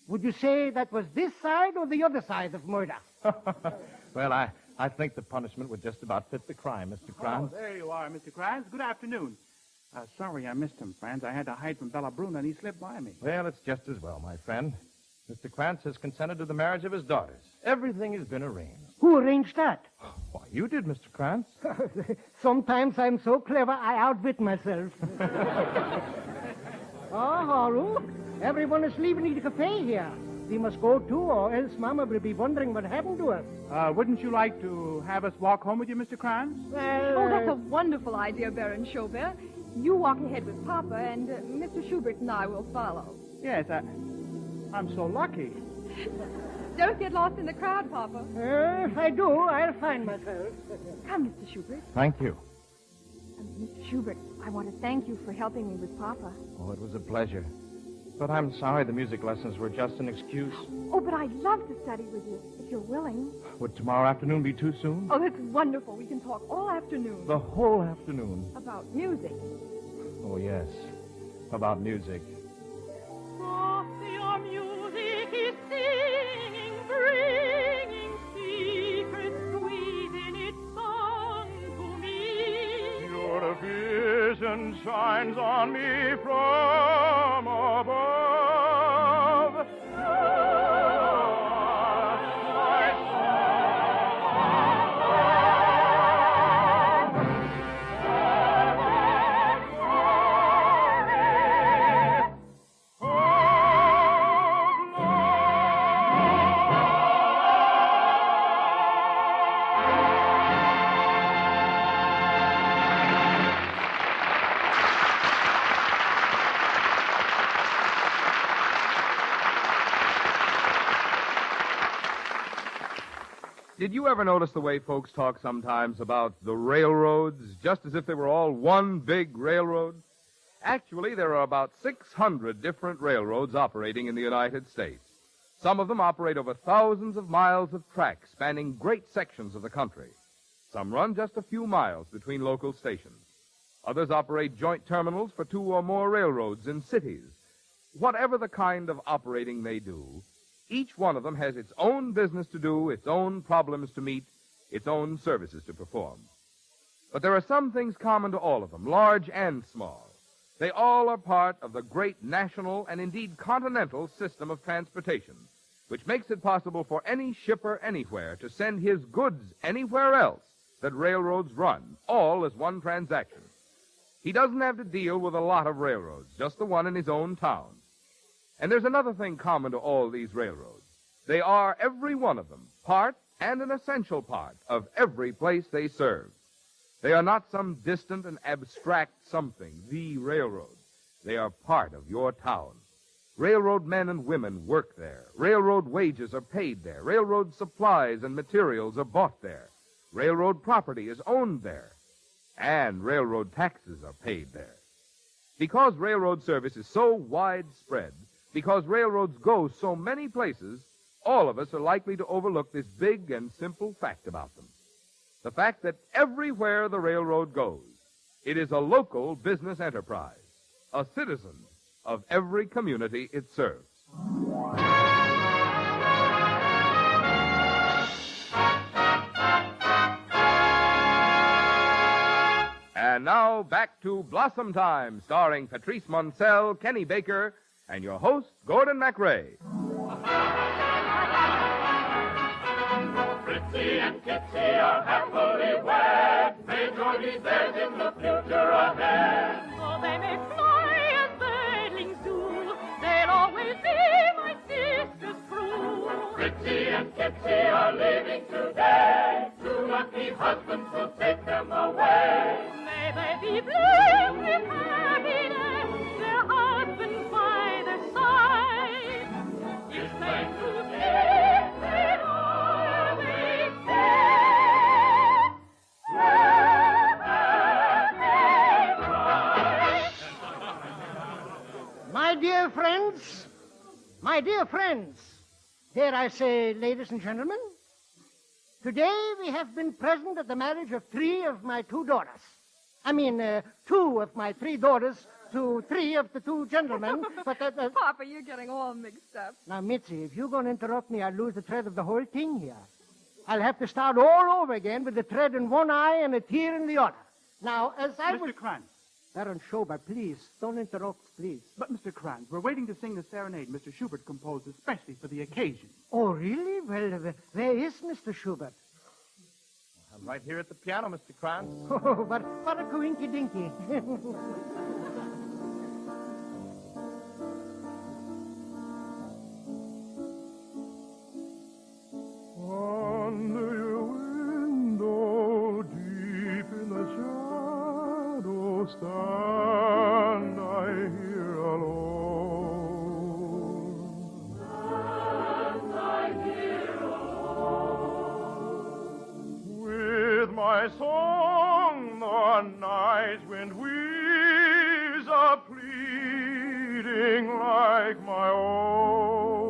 Would you say that was this side or the other side of murder? Well, I think the punishment would just about fit the crime, Mr. Kranz. Oh, there you are, Mr. Kranz. Good afternoon. Sorry I missed him, Franz. I had to hide from Bella Bruna, and he slipped by me. Well, it's just as well, my friend. Mr. Krantz has consented to the marriage of his daughters. Everything has been arranged. Who arranged that? Why, you did, Mr. Krantz. Sometimes I'm so clever I outwit myself. Haru, everyone is leaving the cafe here. We must go too, or else Mama will be wondering what happened to us. Wouldn't you like to have us walk home with you, Mr. Kranz? Oh, that's a wonderful idea, Baron Schubert. You walk ahead with Papa, and Mr. Schubert and I will follow. Yes, I'm so lucky. Don't get lost in the crowd, Papa. If I do, I'll find myself. Come, Mr. Schubert. Thank you. Mr. Schubert, I want to thank you for helping me with Papa. Oh, it was a pleasure. But I'm sorry the music lessons were just an excuse. Oh, but I'd love to study with you, if you're willing. Would tomorrow afternoon be too soon? Oh, that's wonderful. We can talk all afternoon. The whole afternoon. About music. Oh, yes. About music. Soft your music is singing, bringing secrets sweet in its song to me. Your vision shines on me from above. Did you ever notice the way folks talk sometimes about the railroads, just as if they were all one big railroad? Actually, there are about 600 different railroads operating in the United States. Some of them operate over thousands of miles of track spanning great sections of the country. Some run just a few miles between local stations. Others operate joint terminals for 2 or more railroads in cities. Whatever the kind of operating they do, each one of them has its own business to do, its own problems to meet, its own services to perform. But there are some things common to all of them, large and small. They all are part of the great national and indeed continental system of transportation, which makes it possible for any shipper anywhere to send his goods anywhere else that railroads run, all as one transaction. He doesn't have to deal with a lot of railroads, just the one in his own town. And there's another thing common to all these railroads. They are, every one of them, part and an essential part of every place they serve. They are not some distant and abstract something, the railroad. They are part of your town. Railroad men and women work there. Railroad wages are paid there. Railroad supplies and materials are bought there. Railroad property is owned there. And railroad taxes are paid there. Because railroad service is so widespread, because railroads go so many places, all of us are likely to overlook this big and simple fact about them. The fact that everywhere the railroad goes, it is a local business enterprise, a citizen of every community it serves. And now, back to Blossom Time, starring Patrice Moncel, Kenny Baker, and your host, Gordon MacRae. Fritzy and Kitsy are happily wed. May joy be theirs in the future ahead. Though they may fly as birdlings do, they'll always be my sister's crew. Fritzy and Kitsy are leaving today. Two lucky husbands will take them away. May they be blessed with happiness, their husbands by their side. It's plain to see they always stay. My dear friends, dare I say, ladies and gentlemen, today we have been present at the marriage of three of my two daughters. Two of my three daughters to three of the two gentlemen. But Papa, you're getting all mixed up. Now, Mitzi, if you're going to interrupt me, I'll lose the thread of the whole thing here. I'll have to start all over again with a thread in one eye and a tear in the other. Now, as I was... Mr. Kranz. Baron Schobert, please, don't interrupt, please. But, Mr. Kranz, we're waiting to sing the serenade Mr. Schubert composed especially for the occasion. Oh, really? Well, where is Mr. Schubert? I'm right here at the piano, Mr. Kranz. Oh, what a coinky-dinky. Under your window, deep in the shadow, stand I here alone. Stand I here alone. With my song, the night wind weaves a pleading like my own.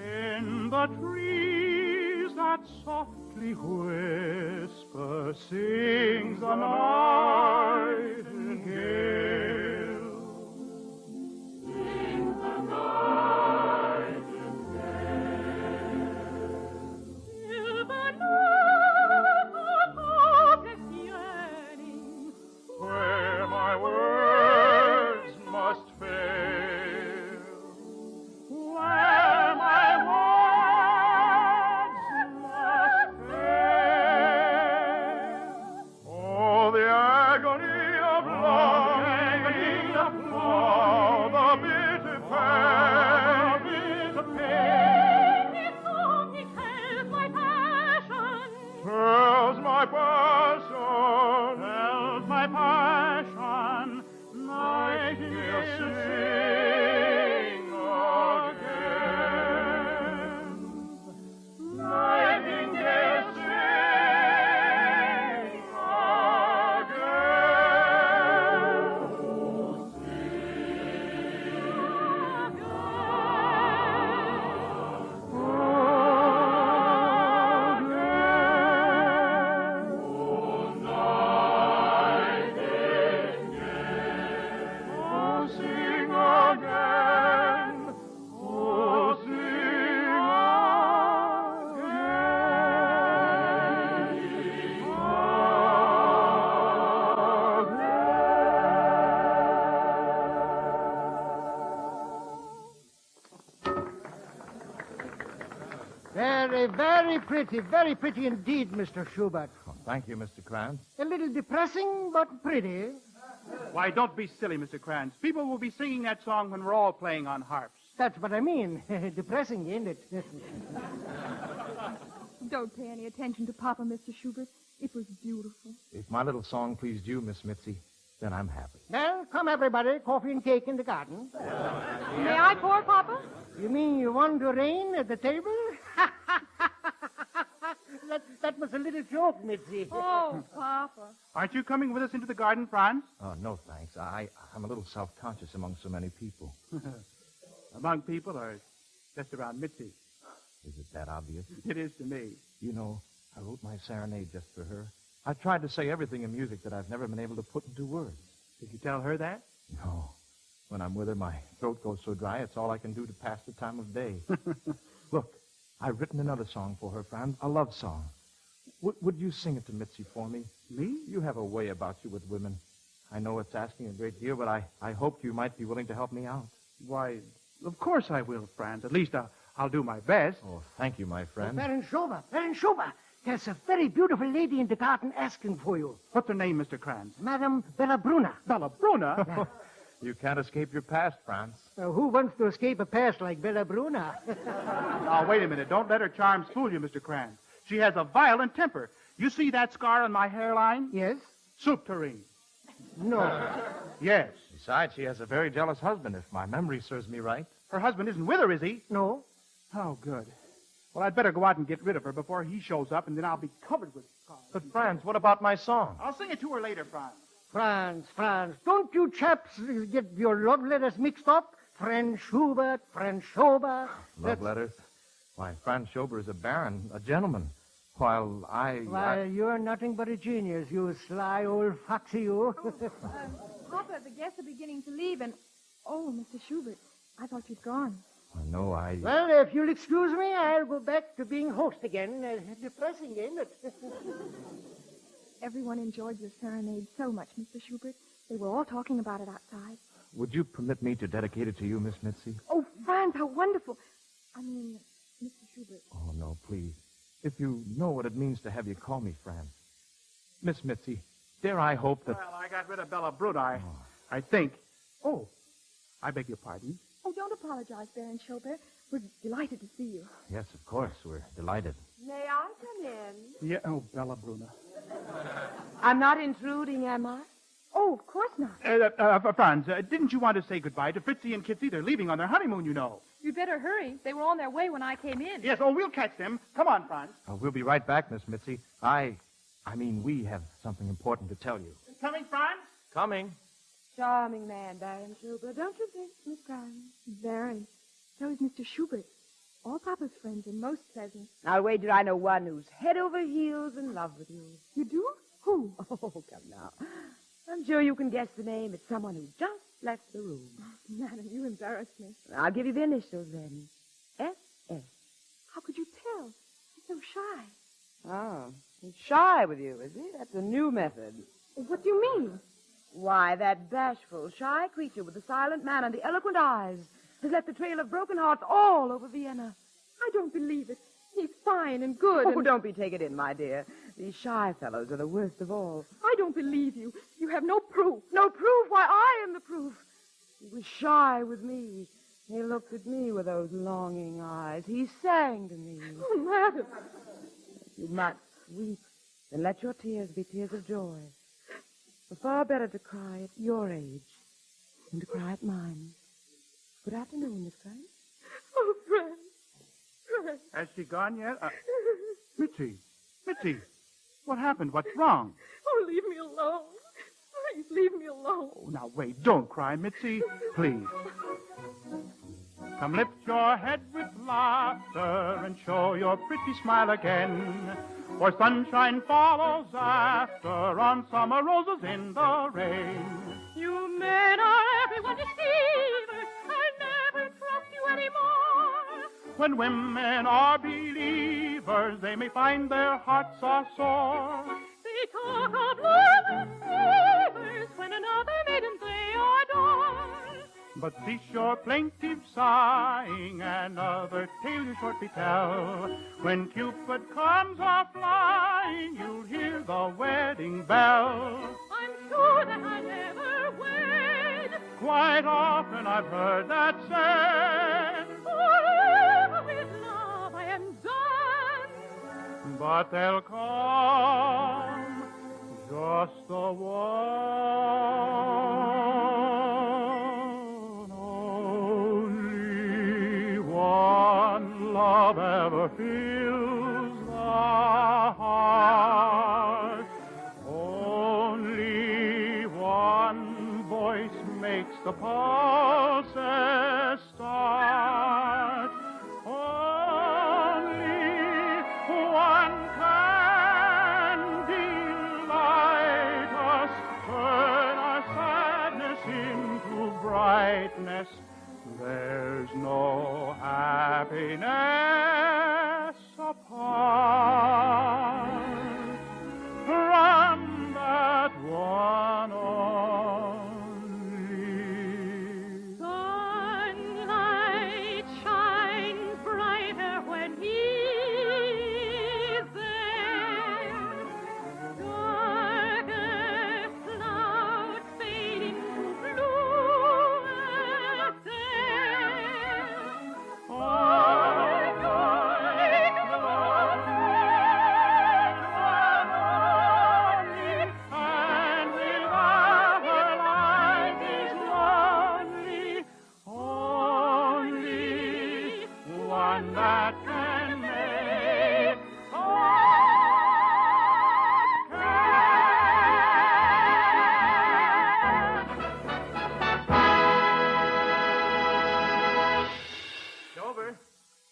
In the trees that softly whisper sings a nightingale. Sings a nightingale. Silver note of hopeless yearning, Where my words must fail, where my words must fail. Oh, the agony of love, the bitter pain, this song it tells my passion. tells my passion, nightingale sing again. Nightingale sing Very pretty indeed, Mr. Schubert. Oh, thank you, Mr. Kranz. A little depressing, but pretty. Why, don't be silly, Mr. Kranz. People will be singing that song when we're all playing on harps. That's what I mean. Depressing, ain't it? Don't pay any attention to Papa, Mr. Schubert. It was beautiful. If my little song pleased you, Miss Mitzi, then I'm happy. Well, come, everybody. Coffee and cake in the garden. May I pour, Papa? You mean you want to reign at the table? that was a little joke, Mitzi. Oh, Papa. Aren't you coming with us into the garden, Franz? Oh, no, thanks. I'm a little self-conscious among so many people. Among people or just around Mitzi? Is it that obvious? It is to me. You know, I wrote my serenade just for her. I tried to say everything in music that I've never been able to put into words. Did you tell her that? No. When I'm with her, my throat goes so dry, it's all I can do to pass the time of day. Look, I've written another song for her, Franz, a love song. Would you sing it to Mitzi for me? Me? You have a way about you with women. I know it's asking a great deal, but I hoped you might be willing to help me out. Why, of course I will, Franz. At least I'll do my best. Oh, thank you, my friend. Baron Schober, there's a very beautiful lady in the garden asking for you. What's her name, Mr. Kranz? Madame Bellabruna. Bellabruna? Yeah. You can't escape your past, Franz. Who wants to escape a past like Bellabruna? Now, wait a minute. Don't let her charms fool you, Mr. Kranz. She has a violent temper. You see that scar on my hairline? Yes. Soup tureen. No. Yes. Besides, she has a very jealous husband, if my memory serves me right. Her husband isn't with her, is he? No. Oh, good. Well, I'd better go out and get rid of her before he shows up, and then I'll be covered with scars. But, Franz, what about my song? I'll sing it to her later, Franz. Franz, don't you chaps get your love letters mixed up? Friend Schubert, friend Schober. Love letters? Why, Franz Schober is a baron, a gentleman, while you're nothing but a genius, you sly old foxy, you. Papa, the guests are beginning to leave, and... Oh, Mr. Schubert, I thought you'd gone. No, Well, if you'll excuse me, I'll go back to being host again. Depressing, ain't it? Everyone enjoyed your serenade so much, Mr. Schubert. They were all talking about it outside. Would you permit me to dedicate it to you, Miss Mitzi? Oh, Franz, how wonderful. I mean, Mr. Schubert. Oh, no, please. If you know what it means to have you call me Franz. Miss Mitzi, dare I hope that... Well, I got rid of Bellabruna, I think. Oh, I beg your pardon. Oh, don't apologize, Baron Schubert. We're delighted to see you. Yes, of course. We're delighted. May I come in? Yeah, oh, Bellabruna. I'm not intruding, am I? Oh, of course not. Franz, didn't you want to say goodbye to Fritzy and Kitsy? They're leaving on their honeymoon, you know. You'd better hurry. They were on their way when I came in. Yes, oh, we'll catch them. Come on, Franz. We'll be right back, Miss Mitzi. We have something important to tell you. Coming, Franz? Coming. Charming man, Baron Schubert, don't you think, Miss Brown? Very. So is Mr. Schubert. All Papa's friends are most pleasant. I'll wager I know one who's head over heels in love with you. You do? Who? Oh, come now. I'm sure you can guess the name. It's someone who just left the room. Madam, you embarrass me. I'll give you the initials then. S.S. How could you tell? He's so shy. Oh, he's shy with you, is he? That's a new method. What do you mean? Why, that bashful, shy creature with the silent man and the eloquent eyes has left a trail of broken hearts all over Vienna. I don't believe it. He's fine and good. Oh, don't be taken in, my dear. These shy fellows are the worst of all. I don't believe you. You have no proof. No proof? Why, I am the proof. He was shy with me. He looked at me with those longing eyes. He sang to me. Oh, madam. If you must weep, then let your tears be tears of joy. It's far better to cry at your age than to cry at mine. Good afternoon, Miss Crane. Oh, Franz. Has she gone yet? Mitzi, what happened? What's wrong? Oh, leave me alone. Please, leave me alone. Oh, now, wait. Don't cry, Mitzi. Please. Come lift your head with laughter and show your pretty smile again. For sunshine follows after on summer roses in the rain. You men are everyone deceivers. I never trust you anymore. When women are believers, they may find their hearts are sore. They talk of love and fevers when another maiden they adore. But cease your plaintive sighing, another tale you shortly tell. When Cupid comes a-flying, you'll hear the wedding bell. I'm sure that I never wed. Quite often I've heard that say, forever with love I am done. but there'll come just the one, only one love ever fills the heart. Only one voice makes the pulses start. Only one can delight us, turn our sadness into brightness. There's no happiness apart from that one only. Sunlight shines brighter when he's there. Darker clouds fading to bluer air. And without her life is lonely. Only one that can make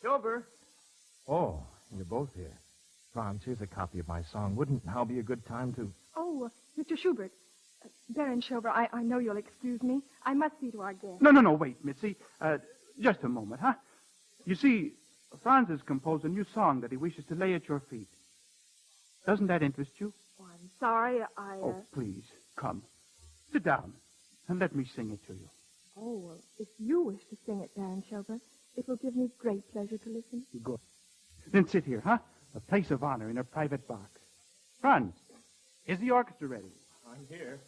Silver. Oh, you're both here. Franz, here's a copy of my song. Wouldn't now be a good time to... Oh, Mr. Schubert. Baron Schober, I know you'll excuse me. I must see to our guest. No, wait, Mitzi. Just a moment, huh? You see, Franz has composed a new song that he wishes to lay at your feet. Doesn't that interest you? Oh, I'm sorry, Oh, please, come. Sit down and let me sing it to you. Oh, well, if you wish to sing it, Baron Schober, it will give me great pleasure to listen. Good. Then sit here, huh? A place of honor in a private box. Franz, is the orchestra ready? I'm here.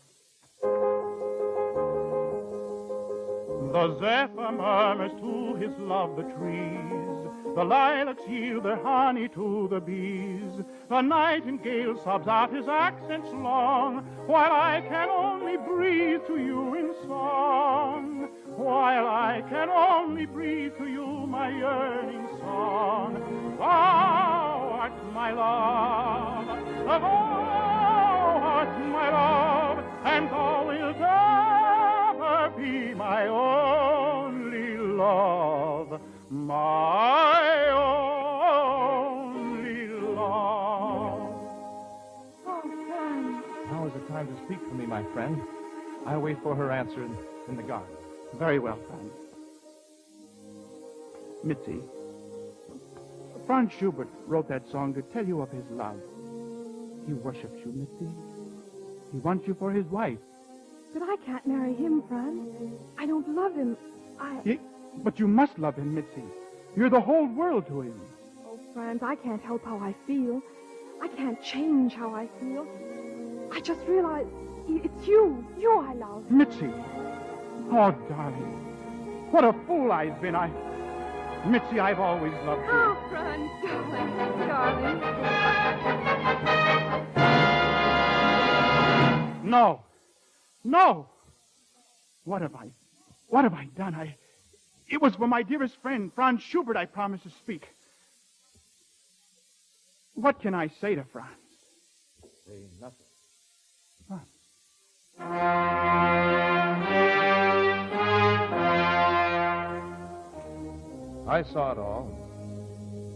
The zephyr murmurs to his love the trees. The lilacs yield their honey to the bees. The nightingale sobs out his accents long, while I can only breathe to you in song. While I can only breathe to you my yearning song. Thou art my love, thou art my love, and thou wilt ever be my only love, my only love. Oh, Franz. Now is the time to speak for me, my friend. I'll wait for her answer in the garden. Very well, Franz. Mitzi, Franz Schubert wrote that song to tell you of his love. He worships you, Mitzi. He wants you for his wife. But I can't marry him, Franz. I don't love him. But you must love him, Mitzi. You're the whole world to him. Oh, Franz, I can't help how I feel. I can't change how I feel. I just realized it's you. You I love. Mitzi. Oh, darling. What a fool I've been. Mitzi, I've always loved you. Oh, Franz, darling. No. No. What have I done? It was for my dearest friend, Franz Schubert, I promised to speak. What can I say to Franz? Say nothing. Franz. I saw it all,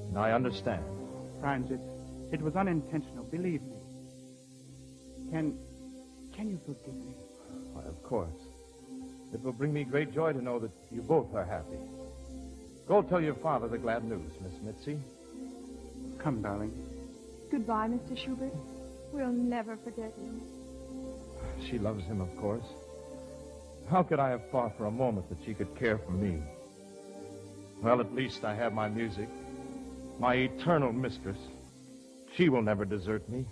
and I understand. Franz, it was unintentional, believe me. Can you forgive me? Why, of course. It will bring me great joy to know that you both are happy. Go tell your father the glad news, Miss Mitzi. Come, darling. Goodbye, Mr. Schubert. We'll never forget you. She loves him, of course. How could I have thought for a moment that she could care for me? Well, at least I have my music, my eternal mistress. She will never desert me.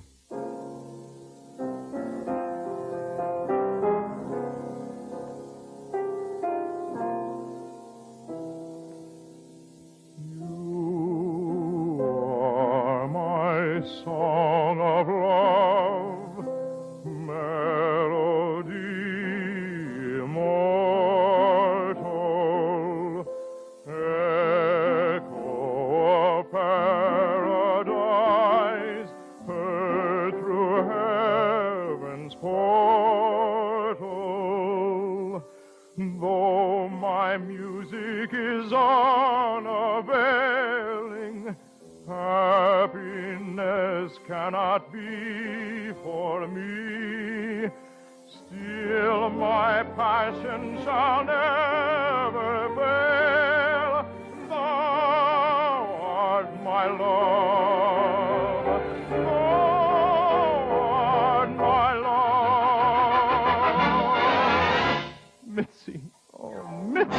Happiness cannot be for me. Still my passion shall never fail. Thou art my love. Thou art my love. Mitzi. Oh, Mitzi.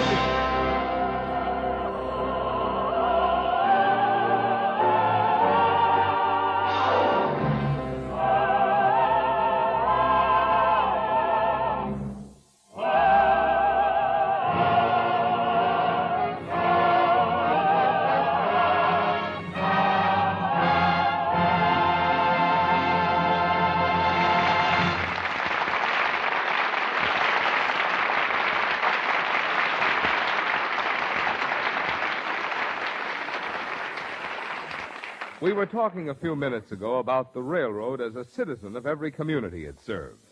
We were talking a few minutes ago about the railroad as a citizen of every community it serves.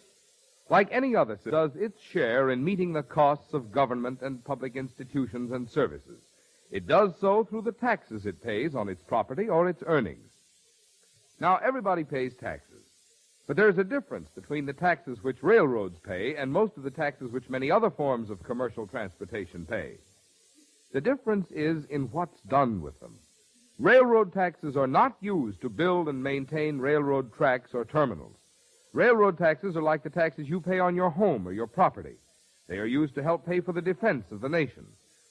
Like any other, it does its share in meeting the costs of government and public institutions and services. It does so through the taxes it pays on its property or its earnings. Now, everybody pays taxes, but there's a difference between the taxes which railroads pay and most of the taxes which many other forms of commercial transportation pay. The difference is in what's done with them. Railroad taxes are not used to build and maintain railroad tracks or terminals. Railroad taxes are like the taxes you pay on your home or your property. They are used to help pay for the defense of the nation,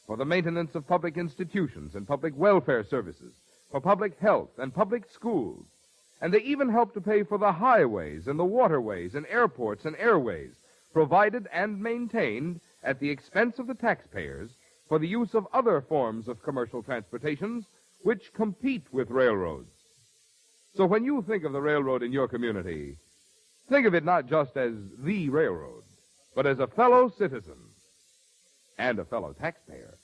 for the maintenance of public institutions and public welfare services, for public health and public schools. And they even help to pay for the highways and the waterways and airports and airways, provided and maintained at the expense of the taxpayers for the use of other forms of commercial transportations which compete with railroads. So when you think of the railroad in your community, think of it not just as the railroad, but as a fellow citizen and a fellow taxpayer.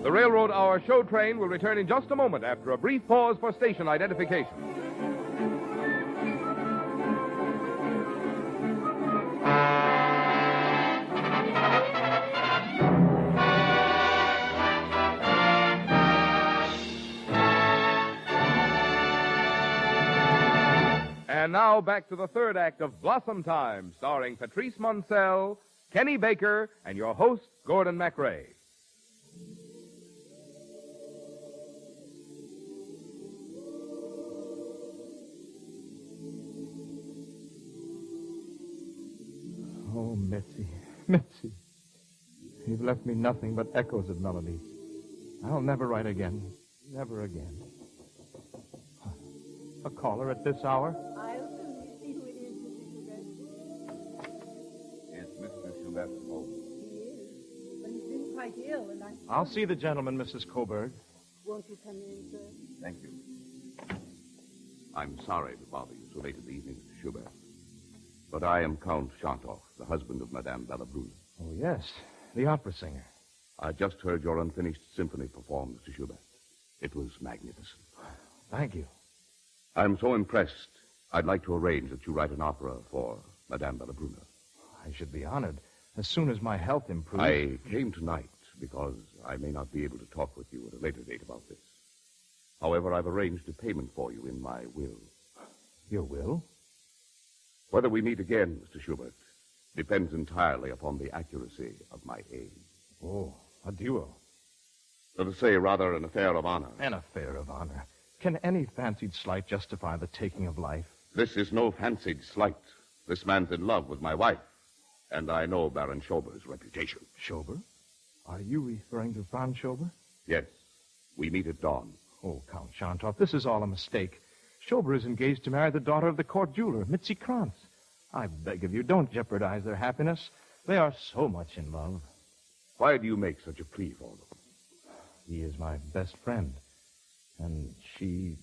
The Railroad Hour show train will return in just a moment after a brief pause for station identification. And now back to the third act of Blossom Time, starring Patrice Munsell, Kenny Baker, and your host, Gordon MacRae. Oh, Mitzi, Mitzi. You've left me nothing but echoes of melodies. I'll never write again. Never again. A caller at this hour? I'll soon see who it is, Mr. Schubert. Yes, Mr. Schubert. Oh. He is, but he's been quite ill, and I'll see the gentleman, Mrs. Coburg. Won't you come in, sir? Thank you. I'm sorry to bother you so late in the evening, Mr. Schubert. But I am Count Chantoff, the husband of Madame Ballabruna. Oh, yes, the opera singer. I just heard your unfinished symphony performed, Mr. Schubert. It was magnificent. Thank you. I'm so impressed, I'd like to arrange that you write an opera for Madame Ballabruna. I should be honored. As soon as my health improves. I came tonight because I may not be able to talk with you at a later date about this. However, I've arranged a payment for you in my will. Your will? Whether we meet again, Mr. Schubert, depends entirely upon the accuracy of my aim. Oh, a duel. Let us say, rather, an affair of honor. An affair of honor. Can any fancied slight justify the taking of life? This is no fancied slight. This man's in love with my wife, and I know Baron Schober's reputation. Schober? Are you referring to Franz Schober? Yes. We meet at dawn. Oh, Count Chantoff, this is all a mistake. Schober is engaged to marry the daughter of the court jeweler, Mitzi Krantz. I beg of you, don't jeopardize their happiness. They are so much in love. Why do you make such a plea for them? He is my best friend. And she...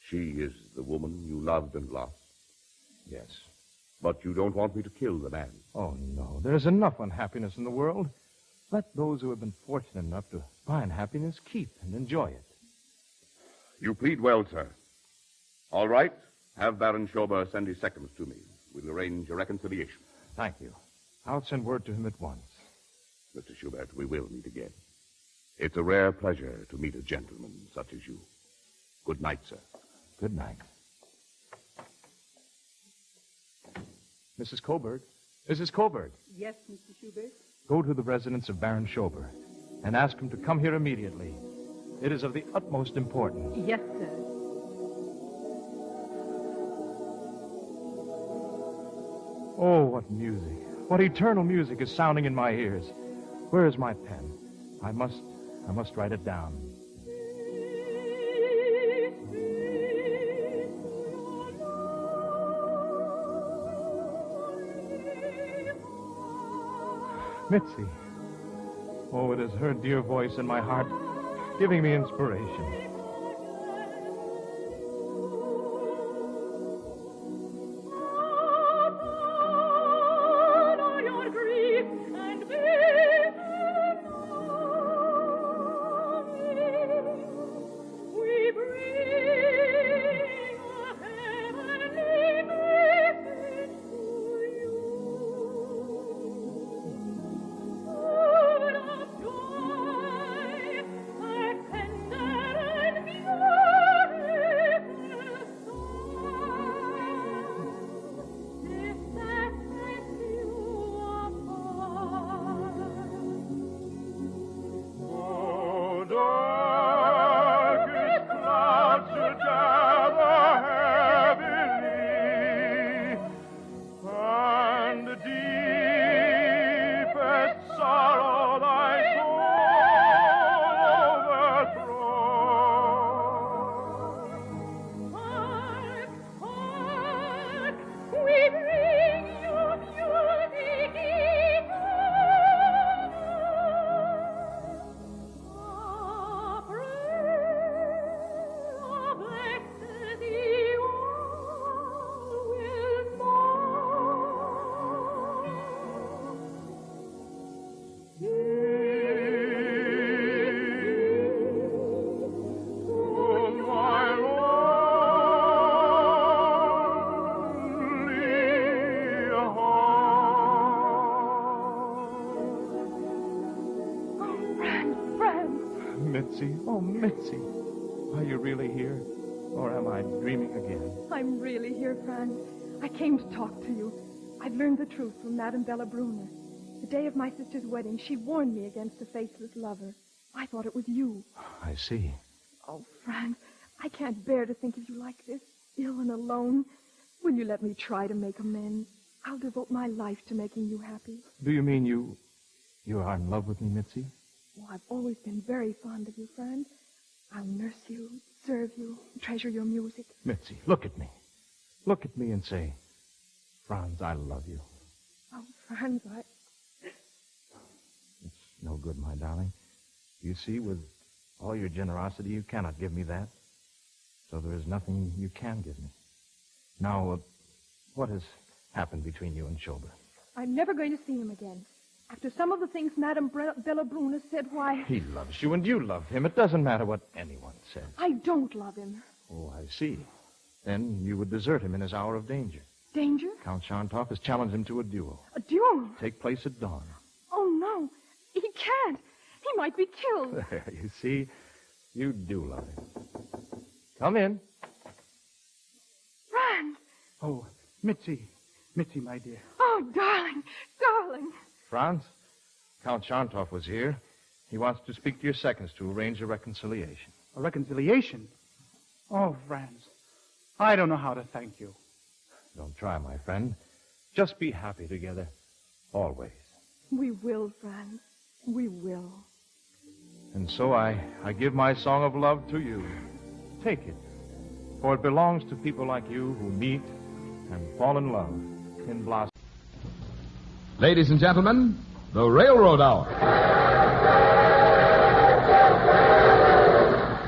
She is the woman you loved and lost? Yes. But you don't want me to kill the man? Oh, no. There's enough unhappiness in the world. Let those who have been fortunate enough to find happiness keep and enjoy it. You plead well, sir. All right. Have Baron Schober send his seconds to me. We'll arrange a reconciliation. Thank you. I'll send word to him at once. Mr. Schubert, we will meet again. It's a rare pleasure to meet a gentleman such as you. Good night, sir. Good night. Mrs. Coburg. Mrs. Coburg. Yes, Mr. Schubert? Go to the residence of Baron Schober and ask him to come here immediately. It is of the utmost importance. Yes, sir. Oh, what music. What eternal music is sounding in my ears. Where is my pen? I must write it down. Mitzi. Oh, it is her dear voice in my heart giving me inspiration. Mitzi. Oh, Mitzi. Are you really here? Or am I dreaming again? I'm really here, Franz. I came to talk to you. I've learned the truth from Madame Bella Brunner. The day of my sister's wedding, she warned me against a faithless lover. I thought it was you. I see. Oh, Franz, I can't bear to think of you like this, ill and alone. Will you let me try to make amends? I'll devote my life to making you happy. Do you mean you are in love with me, Mitzi? Oh, I've always been very fond of you, Franz. I'll nurse you, serve you, treasure your music. Mitzi, look at me. Look at me and say, Franz, I love you. Oh, Franz, It's no good, my darling. You see, with all your generosity, you cannot give me that. So there is nothing you can give me. Now, what has happened between you and Schober? I'm never going to see him again. After some of the things Madame Bella Brunner said, why... He loves you and you love him. It doesn't matter what anyone says. I don't love him. Oh, I see. Then you would desert him in his hour of danger. Danger? Count Shantov has challenged him to a duel. A duel? Take place at dawn. Oh, no. He can't. He might be killed. There, you see, you do love him. Come in. Franz! Oh, Mitzi. Mitzi, my dear. Oh, darling, darling. Franz, Count Shantov was here. He wants to speak to your seconds to arrange a reconciliation. A reconciliation? Oh, Franz, I don't know how to thank you. Don't try, my friend. Just be happy together. Always. We will, Franz. We will. And so I give my song of love to you. Take it. For it belongs to people like you who meet and fall in love in blossom. Ladies and gentlemen, the Railroad Hour.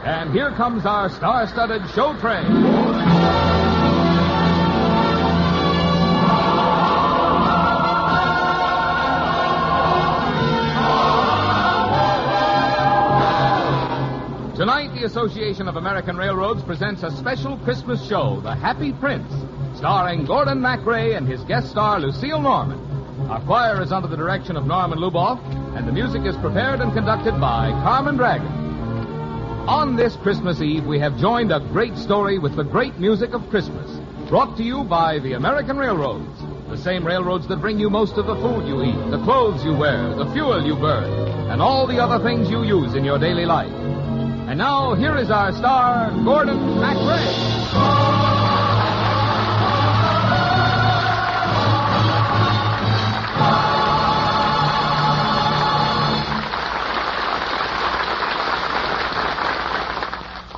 And here comes our star-studded show train. Tonight, the Association of American Railroads presents a special Christmas show, The Happy Prince, starring Gordon MacRae and his guest star Lucille Norman. Our choir is under the direction of Norman Luboff, and the music is prepared and conducted by Carmen Dragon. On this Christmas Eve, we have joined a great story with the great music of Christmas, brought to you by the American Railroads, the same railroads that bring you most of the food you eat, the clothes you wear, the fuel you burn, and all the other things you use in your daily life. And now, here is our star, Gordon MacRae.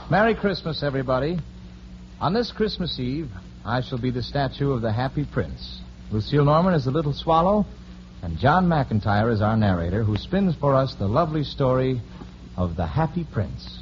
Merry Christmas, everybody. On this Christmas Eve, I shall be the statue of the Happy Prince. Lucille Norman is the little swallow, and John McIntyre is our narrator, who spins for us the lovely story of the Happy Prince.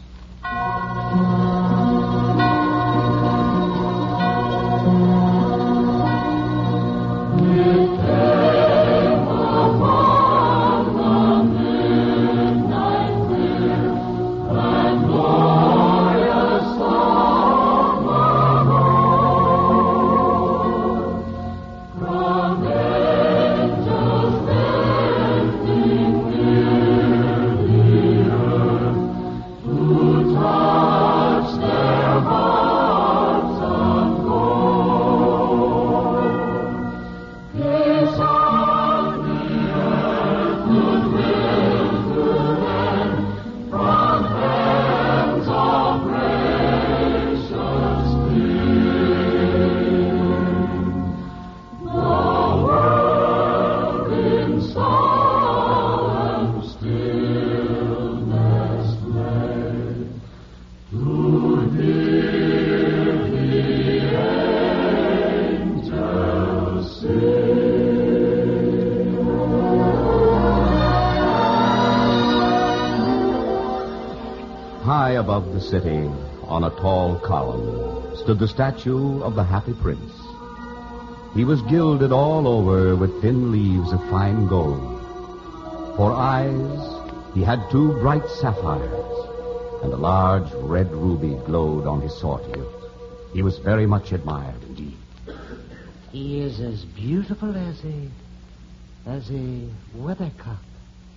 High above the city, on a tall column, stood the statue of the Happy Prince. He was gilded all over with thin leaves of fine gold. For eyes, he had 2 bright sapphires, and a large red ruby glowed on his sword hilt. He was very much admired indeed. He is as beautiful as a weathercock.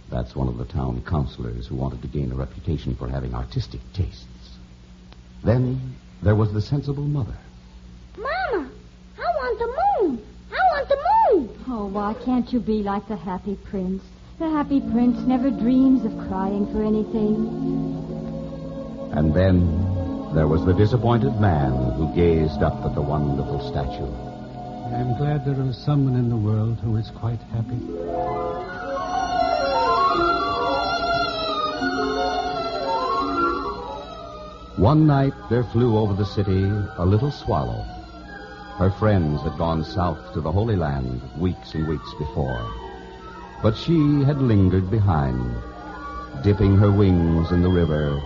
That's one of the town councilors who wanted to gain a reputation for having artistic tastes. Then there was the sensible mother. Mama, I want the moon. I want the moon. Oh, why can't you be like the Happy Prince? The Happy Prince never dreams of crying for anything. And then there was the disappointed man who gazed up at the wonderful statue. I'm glad there is someone in the world who is quite happy. One night there flew over the city a little swallow. Her friends had gone south to the Holy Land weeks and weeks before. But she had lingered behind, dipping her wings in the river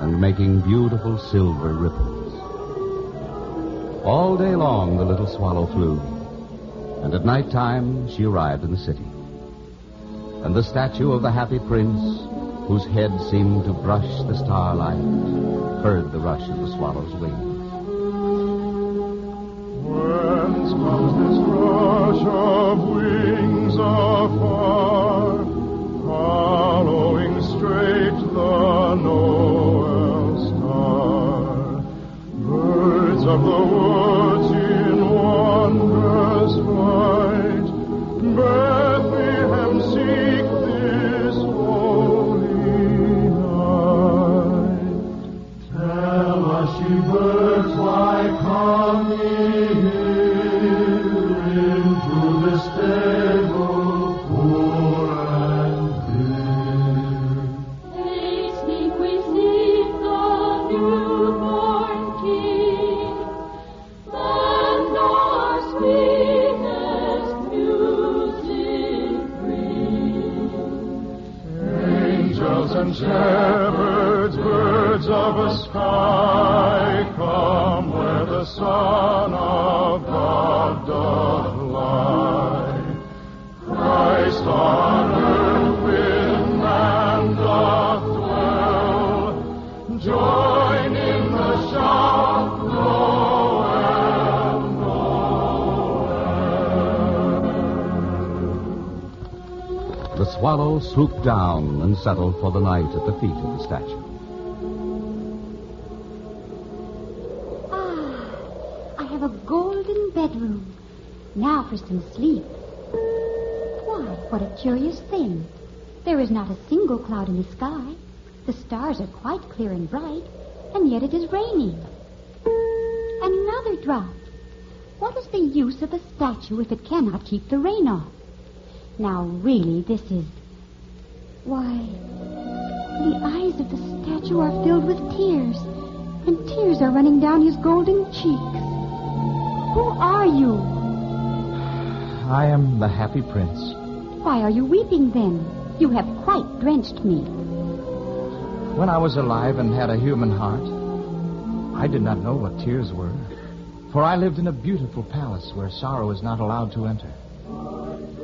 and making beautiful silver ripples. All day long the little swallow flew, and at night time she arrived in the city. And the statue of the Happy Prince, whose head seemed to brush the starlight, heard the rush of the swallow's wings. Whence comes this rush of wings afar, following straight the Noel star? Birds of the woods in wondrous flight, Bethlehem seek this holy night. Tell us, ye birds, why come ye here into the stable poor and We seek the newborn King, and our sweetest music bring. Angels and shepherds, birds of a sky, come where the Son of God doth lie. Christ on earth with man doth dwell. Join in the shout, Noel, Noel. The swallow swooped down and settled for the night at the feet of the statue. I have a golden bedroom. Now for some sleep. Why, what a curious thing. There is not a single cloud in the sky. The stars are quite clear and bright, and yet it is raining. Another drop. What is the use of a statue if it cannot keep the rain off? Now, really, this is... Why, the eyes of the statue are filled with tears, and tears are running down his golden cheeks. Who are you? I am the Happy Prince. Why are you weeping, then? You have quite drenched me. When I was alive and had a human heart, I did not know what tears were, for I lived in a beautiful palace where sorrow is not allowed to enter.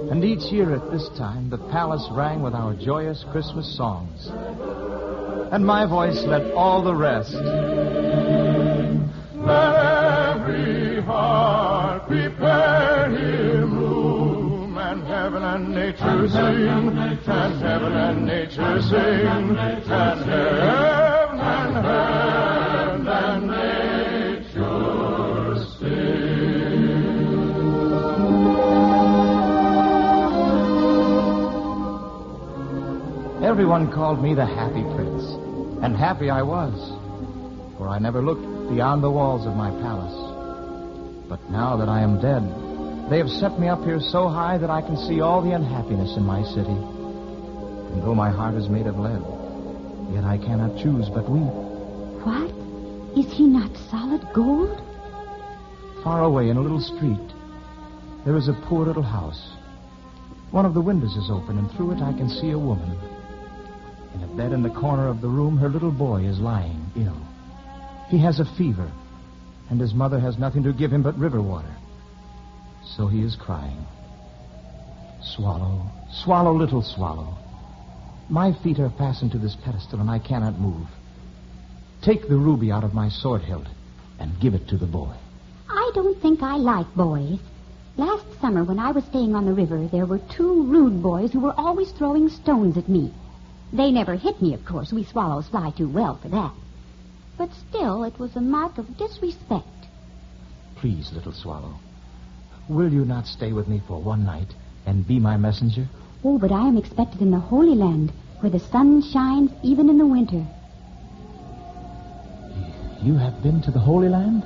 And each year at this time, the palace rang with our joyous Christmas songs. And my voice led all the rest. Let every heart prepare him room, and heaven and nature sing, and heaven and nature sing, and heaven and nature sing. Everyone called me the Happy Prince, and happy I was, for I never looked beyond the walls of my palace. But now that I am dead, they have set me up here so high that I can see all the unhappiness in my city. And though my heart is made of lead, yet I cannot choose but weep. What? Is he not solid gold? Far away in a little street, there is a poor little house. One of the windows is open, and through it I can see a woman. In a bed in the corner of the room, her little boy is lying ill. He has a fever, and his mother has nothing to give him but river water. So he is crying. Swallow, swallow, little swallow. My feet are fastened to this pedestal, and I cannot move. Take the ruby out of my sword hilt and give it to the boy. I don't think I like boys. Last summer, when I was staying on the river, there were 2 rude boys who were always throwing stones at me. They never hit me, of course. We swallows fly too well for that. But still, it was a mark of disrespect. Please, little swallow, will you not stay with me for one night and be my messenger? Oh, but I am expected in the Holy Land, where the sun shines even in the winter. You have been to the Holy Land?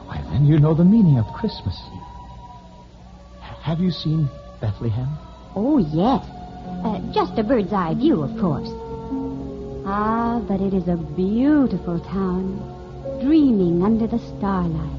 Why, then you know the meaning of Christmas. Have you seen Bethlehem? Oh, yes. Just a bird's eye view, of course. Ah, but it is a beautiful town, dreaming under the starlight.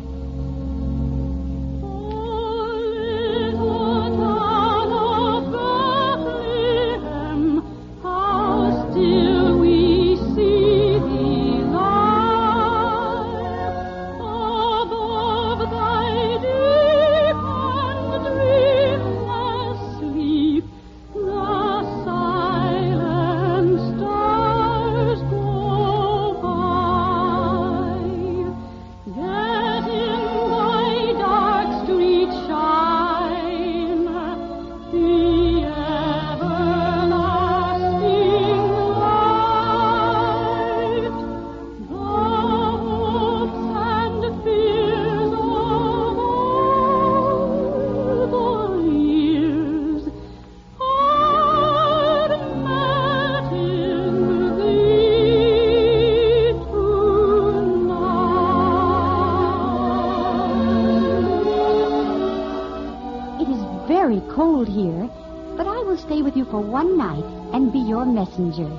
Here, but I will stay with you for one night and be your messenger.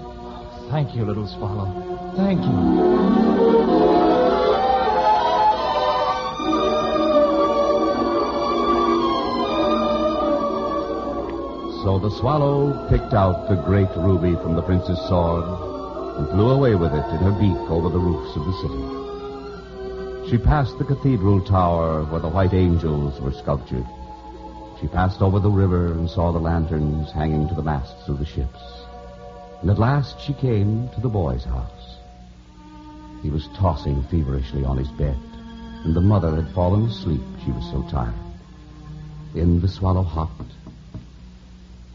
Thank you, little swallow. Thank you. So the swallow picked out the great ruby from the prince's sword and flew away with it in her beak over the roofs of the city. She passed the cathedral tower where the white angels were sculptured. She passed over the river and saw the lanterns hanging to the masts of the ships. And at last she came to the boy's house. He was tossing feverishly on his bed, and the mother had fallen asleep, she was so tired. In the swallow hopped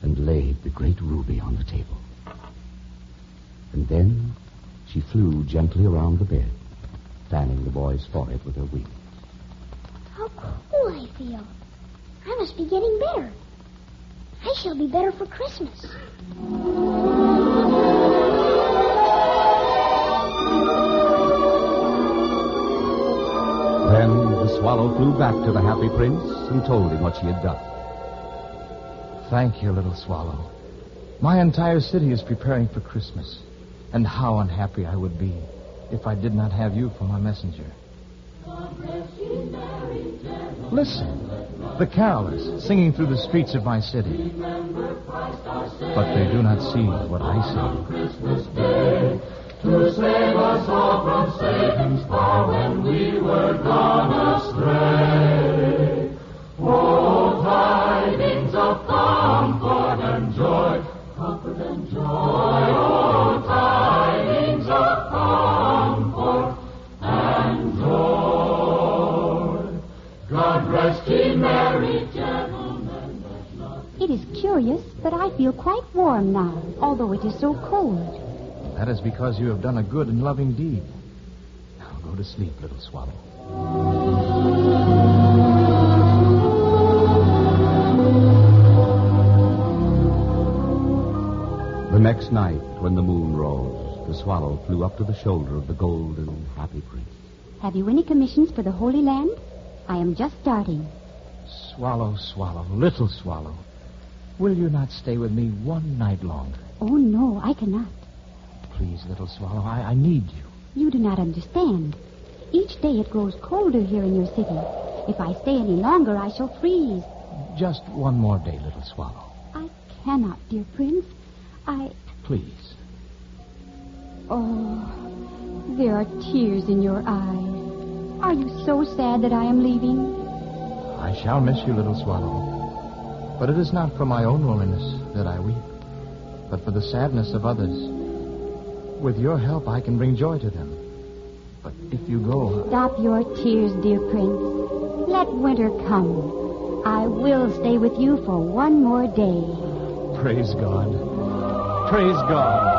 and laid the great ruby on the table. And then she flew gently around the bed, fanning the boy's forehead with her wings. How cool I feel. I must be getting better. I shall be better for Christmas. Then the swallow flew back to the happy prince and told him what she had done. Thank you, little swallow. My entire city is preparing for Christmas. And how unhappy I would be if I did not have you for my messenger. Listen, the carolers singing through the streets of my city. But they do not see what I see. To save us all from Satan's power when we were gone astray. Oh, tidings of comfort and joy, comfort and joy. Oh, tidings of comfort and joy. God rest ye merry gentlemen. It is curious, but I feel quite warm now, although it is so cold. That is because you have done a good and loving deed. Now go to sleep, little swallow. The next night, when the moon rose, the swallow flew up to the shoulder of the golden, happy prince. Have you any commissions for the Holy Land? I am just starting. Swallow, swallow, little swallow. Will you not stay with me one night longer? Oh, no, I cannot. Please, little swallow, I need you. You do not understand. Each day it grows colder here in your city. If I stay any longer, I shall freeze. Just one more day, little swallow. I cannot, dear prince. Please. Oh, there are tears in your eyes. Are you so sad that I am leaving? I shall miss you, little swallow. But it is not for my own loneliness that I weep, but for the sadness of others. With your help, I can bring joy to them. But if you go... Stop your tears, dear prince. Let winter come. I will stay with you for one more day. Praise God. Praise God.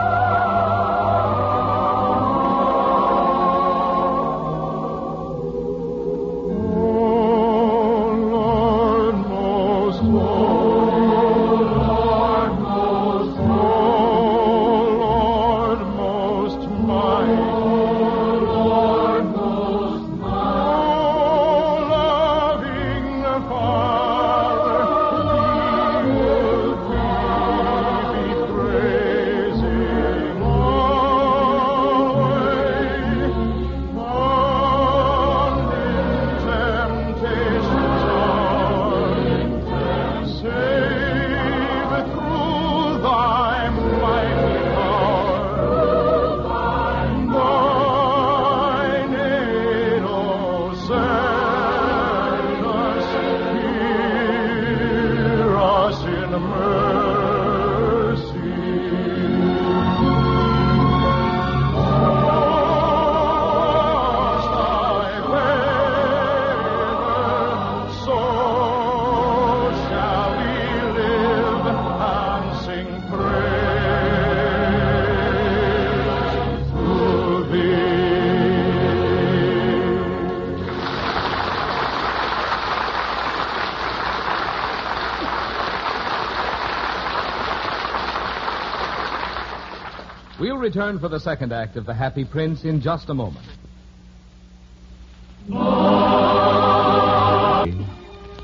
We'll return for the second act of The Happy Prince in just a moment.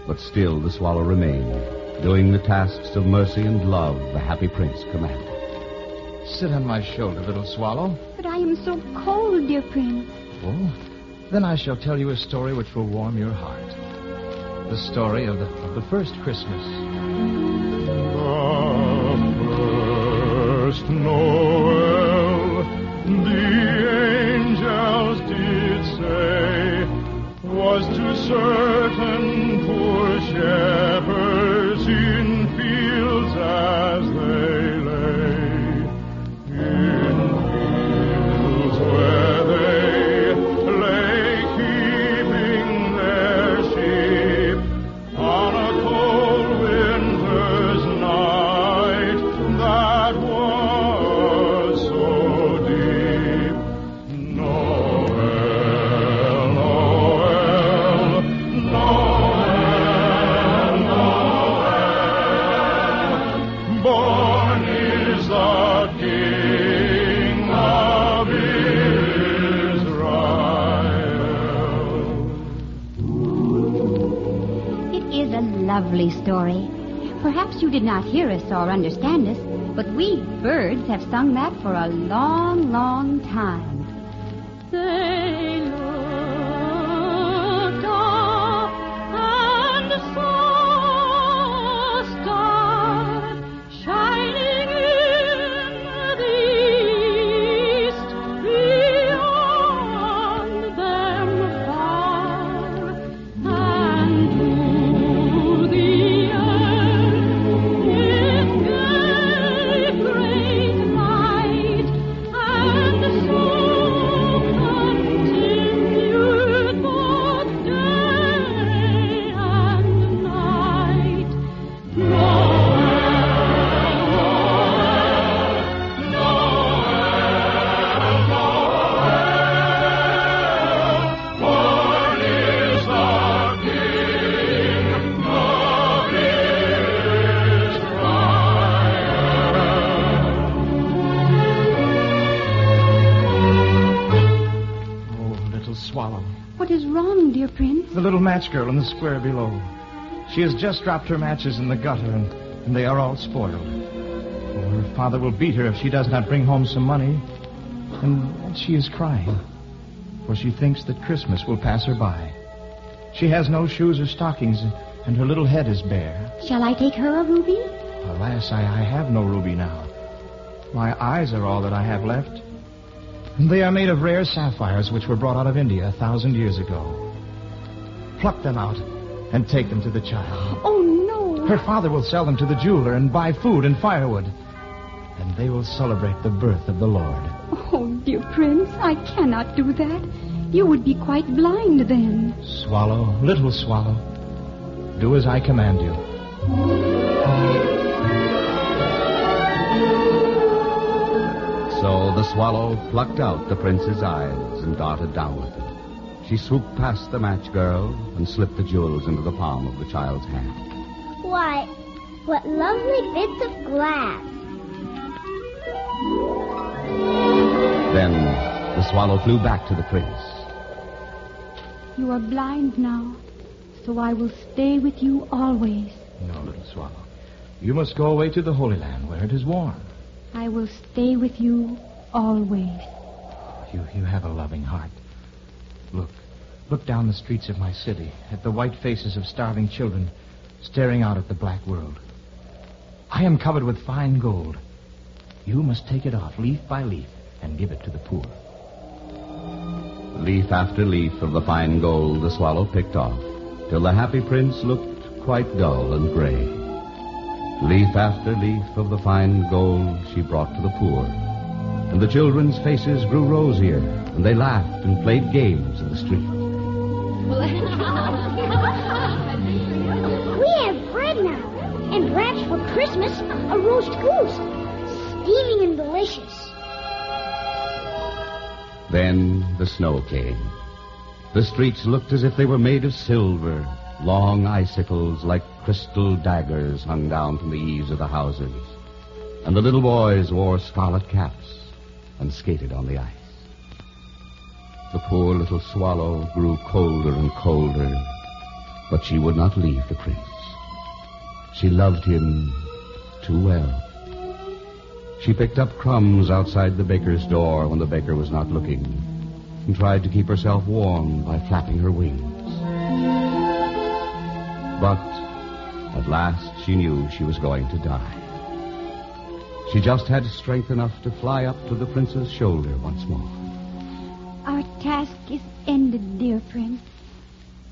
But still the swallow remained, doing the tasks of mercy and love the happy prince commanded. Sit on my shoulder, little swallow. But I am so cold, dear prince. Oh, then I shall tell you a story which will warm your heart. The story of the first Christmas. First Noel, the angels did say, was to certain poor shepherds in fields as they lay, in fields where they lay keeping their sheep on a cold winter's night. lovely story. Perhaps you did not hear us or understand us, but we birds have sung that for a long, long time. They looked up and saw a star shining in the east, beyond them far, and through the air it gave great light, and so continued both day and night. Swallow. What is wrong, dear Prince? The little match girl in the square below. She has just dropped her matches in the gutter, and they are all spoiled. Her father will beat her if she does not bring home some money. And she is crying, for she thinks that Christmas will pass her by. She has no shoes or stockings, and her little head is bare. Shall I take her a ruby? Alas, I have no ruby now. My eyes are all that I have left. And they are made of rare sapphires which were brought out of India 1,000 years ago. Pluck them out and take them to the child. Oh, no. Her father will sell them to the jeweler and buy food and firewood. And they will celebrate the birth of the Lord. Oh, dear Prince, I cannot do that. You would be quite blind then. Swallow, little swallow, do as I command you. So the swallow plucked out the prince's eyes and darted down with them. She swooped past the match girl and slipped the jewels into the palm of the child's hand. Why, what lovely bits of glass. Then the swallow flew back to the prince. You are blind now, so I will stay with you always. No, little swallow. You must go away to the Holy Land where it is warm. I will stay with you always. You have a loving heart. Look down the streets of my city at the white faces of starving children staring out at the black world. I am covered with fine gold. You must take it off leaf by leaf and give it to the poor. Leaf after leaf of the fine gold the swallow picked off, till the happy prince looked quite dull and gray. Leaf after leaf of the fine gold she brought to the poor, and the children's faces grew rosier, and they laughed and played games in the street. We have bread now, and perhaps for Christmas, a roast goose, steaming and delicious. Then the snow came. The streets looked as if they were made of silver. Long icicles like crystal daggers hung down from the eaves of the houses. And the little boys wore scarlet caps and skated on the ice. The poor little swallow grew colder and colder, but she would not leave the prince. She loved him too well. She picked up crumbs outside the baker's door when the baker was not looking, and tried to keep herself warm by flapping her wings. But at last she knew she was going to die. She just had strength enough to fly up to the prince's shoulder once more. Our task is ended, dear Prince.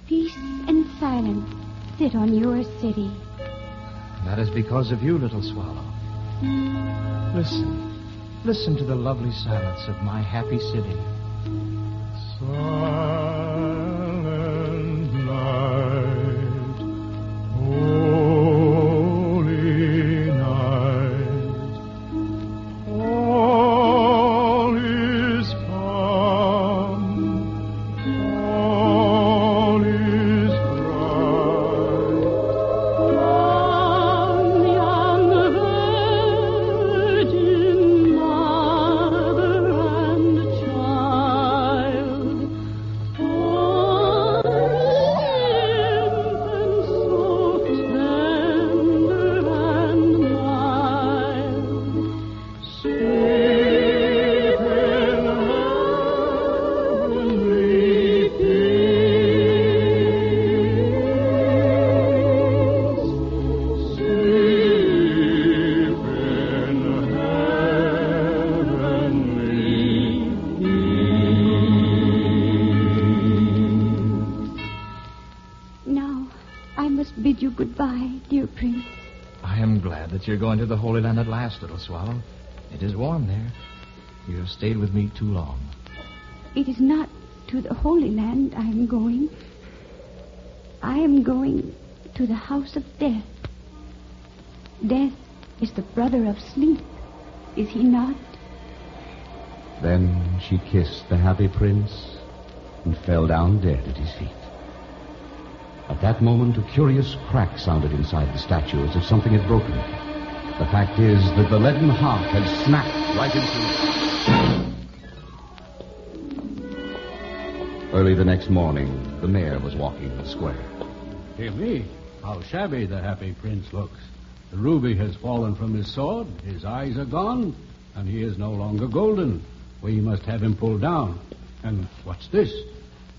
Peace and silence sit on your city. That is because of you, little swallow. Listen to the lovely silence of my happy city. Silent night, holy night, all is calm, all is bright. Come, young Virgin Mother and Child, I am glad that you're going to the Holy Land at last, little Swallow. It is warm there. You have stayed with me too long. It is not to the Holy Land I am going. I am going to the house of death. Death is the brother of sleep, is he not? Then she kissed the happy prince and fell down dead at his feet. At that moment, a curious crack sounded inside the statue as if something had broken. The fact is that the leaden heart had snapped right into it. Early the next morning, the mayor was walking the square. Dear me, how shabby the happy prince looks. The ruby has fallen from his sword, his eyes are gone, and he is no longer golden. We must have him pulled down. And what's this?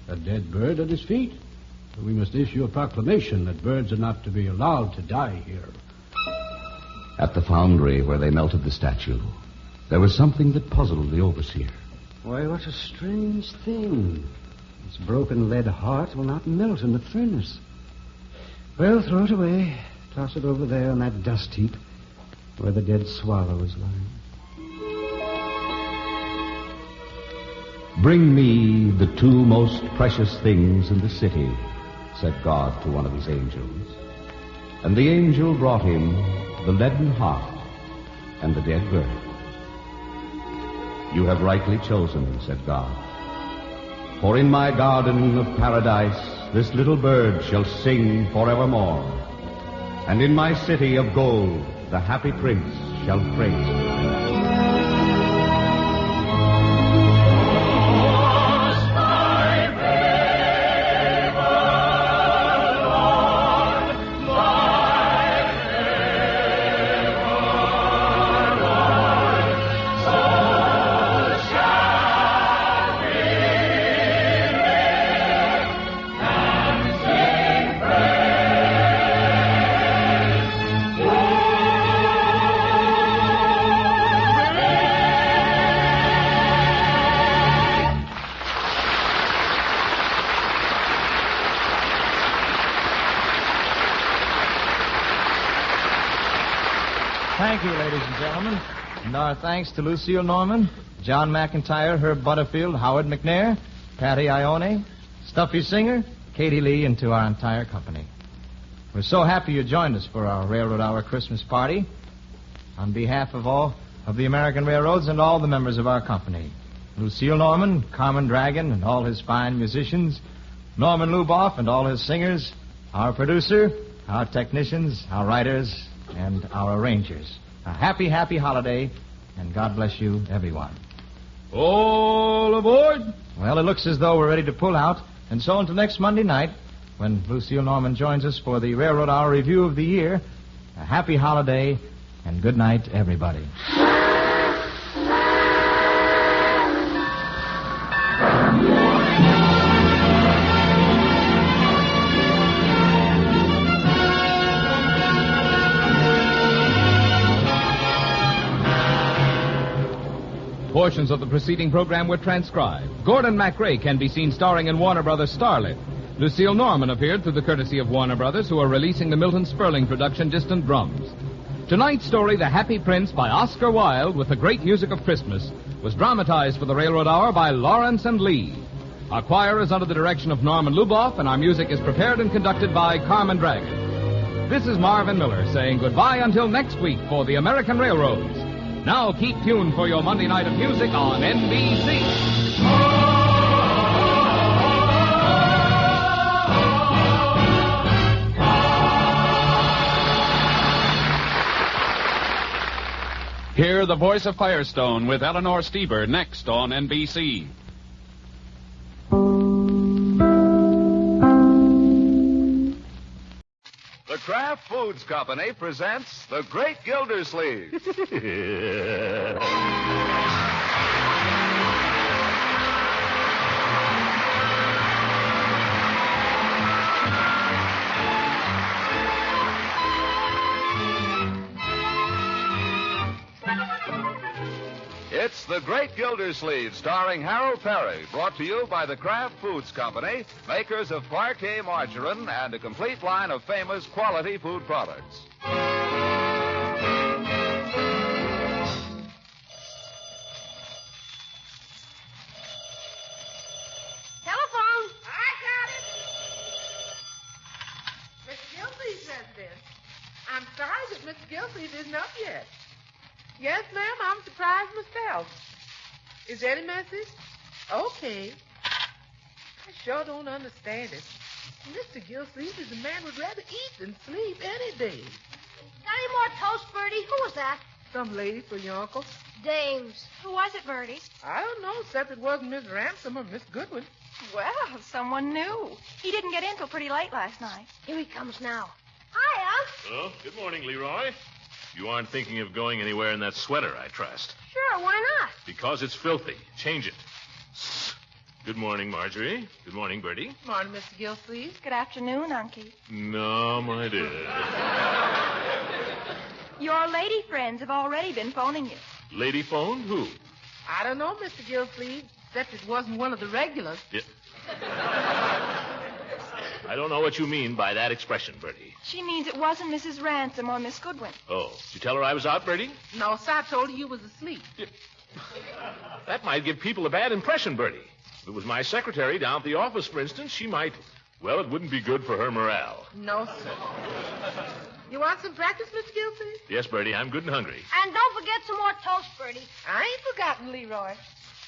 A dead bird at his feet? We must issue a proclamation that birds are not to be allowed to die here. At the foundry where they melted the statue, there was something that puzzled the overseer. Why, what a strange thing. This broken lead heart will not melt in the furnace. Well, throw it away. Toss it over there on that dust heap where the dead swallow is lying. Bring me the two most precious things in the city, said God to one of his angels. And the angel brought him the leaden heart and the dead bird. You have rightly chosen, said God. For in my garden of paradise this little bird shall sing forevermore. And in my city of gold the happy prince shall praise me. Thank you, ladies and gentlemen. And our thanks to Lucille Norman, John McIntyre, Herb Butterfield, Howard McNair, Patty Ione, Stuffy Singer, Katie Lee, and to our entire company. We're so happy you joined us for our Railroad Hour Christmas party. On behalf of all of the American Railroads and all the members of our company, Lucille Norman, Carmen Dragon, and all his fine musicians, Norman Luboff and all his singers, our producer, our technicians, our writers, and our arrangers. A happy, happy holiday, and God bless you, everyone. All aboard! Well, it looks as though we're ready to pull out, and so until next Monday night, when Lucille Norman joins us for the Railroad Hour Review of the Year, a happy holiday, and good night, everybody. Portions of the preceding program were transcribed. Gordon MacRae can be seen starring in Warner Brothers' Starlet. Lucille Norman appeared through the courtesy of Warner Brothers, who are releasing the Milton Sperling production Distant Drums. Tonight's story, The Happy Prince, by Oscar Wilde, with the great music of Christmas, was dramatized for the Railroad Hour by Lawrence and Lee. Our choir is under the direction of Norman Luboff, and our music is prepared and conducted by Carmen Dragon. This is Marvin Miller saying goodbye until next week for the American Railroads. Now keep tuned for your Monday night of music on NBC. Hear the voice of Firestone with Eleanor Steber next on NBC. The Kraft Foods Company presents The Great Gildersleeve. It's The Great Gildersleeve, starring Harold Perry, brought to you by the Kraft Foods Company, makers of Parquet margarine and a complete line of famous quality food products. I'm sorry that Mr. Gilsleeve isn't up yet. Yes, ma'am, I'm surprised myself. Is there any message? Okay. I sure don't understand it. Mr. Gilsleeve is a man who'd rather eat than sleep any day. Got any more toast, Bertie? Who was that? Some lady for your uncle. Dames. Who was it, Bertie? I don't know, except it wasn't Miss Ransom or Miss Goodwin. Well, someone new. He didn't get in till pretty late last night. Here he comes now. Hi, Unc. Oh, good morning, Leroy. You aren't thinking of going anywhere in that sweater, I trust. Sure, why not? Because it's filthy. Change it. Good morning, Marjorie. Good morning, Bertie. Morning, Mr. Gilsleeve. Good afternoon, Unky. No, my dear. Your lady friends have already been phoning you. Lady phone? Who? I don't know, Mr. Gilsleeve, except it wasn't one of the regulars. Yeah. I don't know what you mean by that expression, Bertie. She means it wasn't Mrs. Ransom or Miss Goodwin. Oh, did you tell her I was out, Bertie? No, sir, I told her you was asleep. Yeah. That might give people a bad impression, Bertie. If it was my secretary down at the office, for instance, she might... Well, it wouldn't be good for her morale. No, sir. You want some practice, Mr. Gilsleeve? Yes, Bertie, I'm good and hungry. And don't forget some more toast, Bertie. I ain't forgotten, Leroy.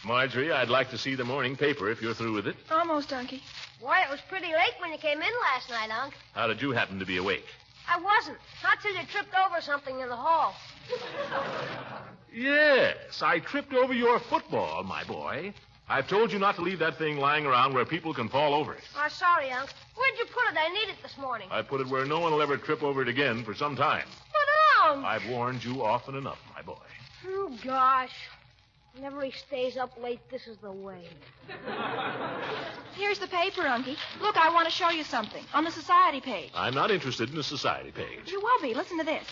Marjorie, I'd like to see the morning paper if you're through with it. Almost, Unky. Why, it was pretty late when you came in last night, Unc. How did you happen to be awake? I wasn't. Not till you tripped over something in the hall. Yes, I tripped over your football, my boy. I've told you not to leave that thing lying around where people can fall over it. Oh, sorry, Unc. Where'd you put it? I need it this morning. I put it where no one will ever trip over it again for some time. But, Unc. I've warned you often enough, my boy. Oh, gosh. Whenever he stays up late, this is the way. Here's the paper, Unky. Look, I want to show you something. On the society page. I'm not interested in the society page. You will be. Listen to this.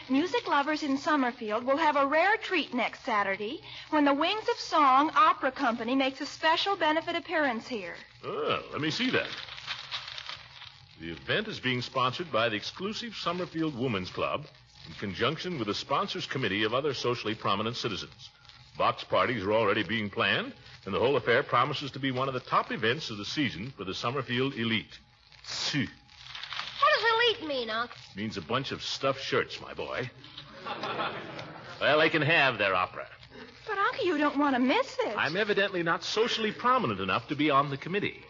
Music lovers in Summerfield will have a rare treat next Saturday when the Wings of Song Opera Company makes a special benefit appearance here. Oh, let me see that. The event is being sponsored by the exclusive Summerfield Women's Club in conjunction with the sponsors committee of other socially prominent citizens. Box parties are already being planned, and the whole affair promises to be one of the top events of the season for the Summerfield elite. Phew. What does elite mean, Unc? Means a bunch of stuffed shirts, my boy. Well, they can have their opera. But, Unky, you don't want to miss this. I'm evidently not socially prominent enough to be on the committee.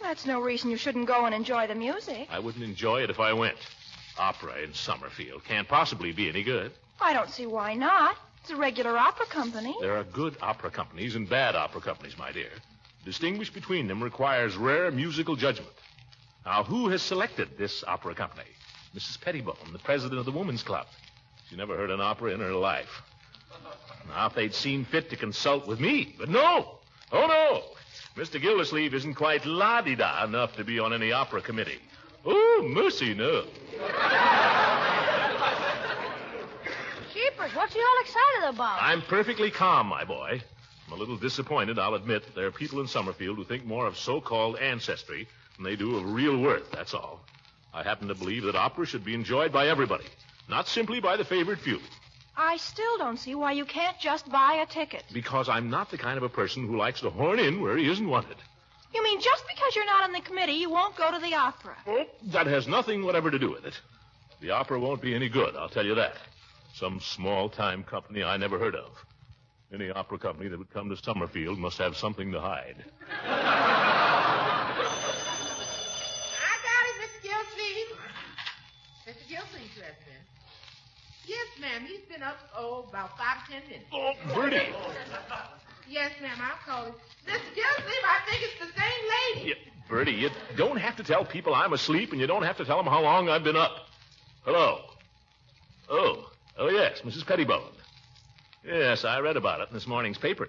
That's no reason you shouldn't go and enjoy the music. I wouldn't enjoy it if I went. Opera in Summerfield can't possibly be any good. I don't see why not. It's a regular opera company. There are good opera companies and bad opera companies, my dear. To distinguish between them requires rare musical judgment. Now, who has selected this opera company? Mrs. Pettibone, the president of the Women's Club. She never heard an opera in her life. Now, if they'd seen fit to consult with me, but no. Oh, no. Mr. Gildersleeve isn't quite la-di-da enough to be on any opera committee. Oh, mercy, no. Jeepers, what's he all excited about? I'm perfectly calm, my boy. I'm a little disappointed, I'll admit, that there are people in Summerfield who think more of so-called ancestry than they do of real worth, that's all. I happen to believe that opera should be enjoyed by everybody, not simply by the favored few. I still don't see why you can't just buy a ticket. Because I'm not the kind of a person who likes to horn in where he isn't wanted. You mean just because you're not on the committee, you won't go to the opera? Oh, that has nothing whatever to do with it. The opera won't be any good, I'll tell you that. Some small-time company I never heard of. Any opera company that would come to Summerfield must have something to hide. I got it, Mr. Gilsleeve. Mr. Gilsleeve's left, ma'am. Yes, ma'am. He's been up, about 5 or 10 minutes. Oh, Bertie. Yes, ma'am. I'll call him. Mr. Gilsleeve, I think it's the same lady. Bertie, you don't have to tell people I'm asleep, and you don't have to tell them how long I've been up. Hello. Oh, yes, Mrs. Pettibone. Yes, I read about it in this morning's paper.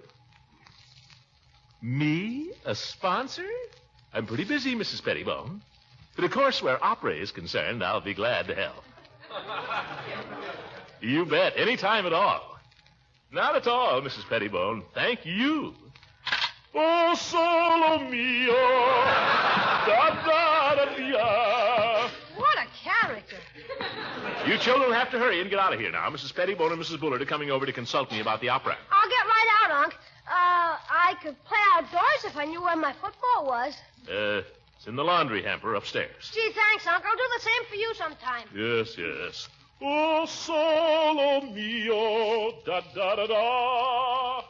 Me? A sponsor? I'm pretty busy, Mrs. Pettibone. But, of course, where opera is concerned, I'll be glad to help. You bet. Any time at all. Not at all, Mrs. Pettibone. Thank you. Oh, solo mio. Da-da-da-da. What a character. You children have to hurry and get out of here now. Mrs. Pettibone and Mrs. Bullard are coming over to consult me about the opera. I'll get right out, Unc. I could play outdoors if I knew where my football was. It's in the laundry hamper upstairs. Gee, thanks, Unc. I'll do the same for you sometime. Yes. Oh, solo mio, da-da-da-da.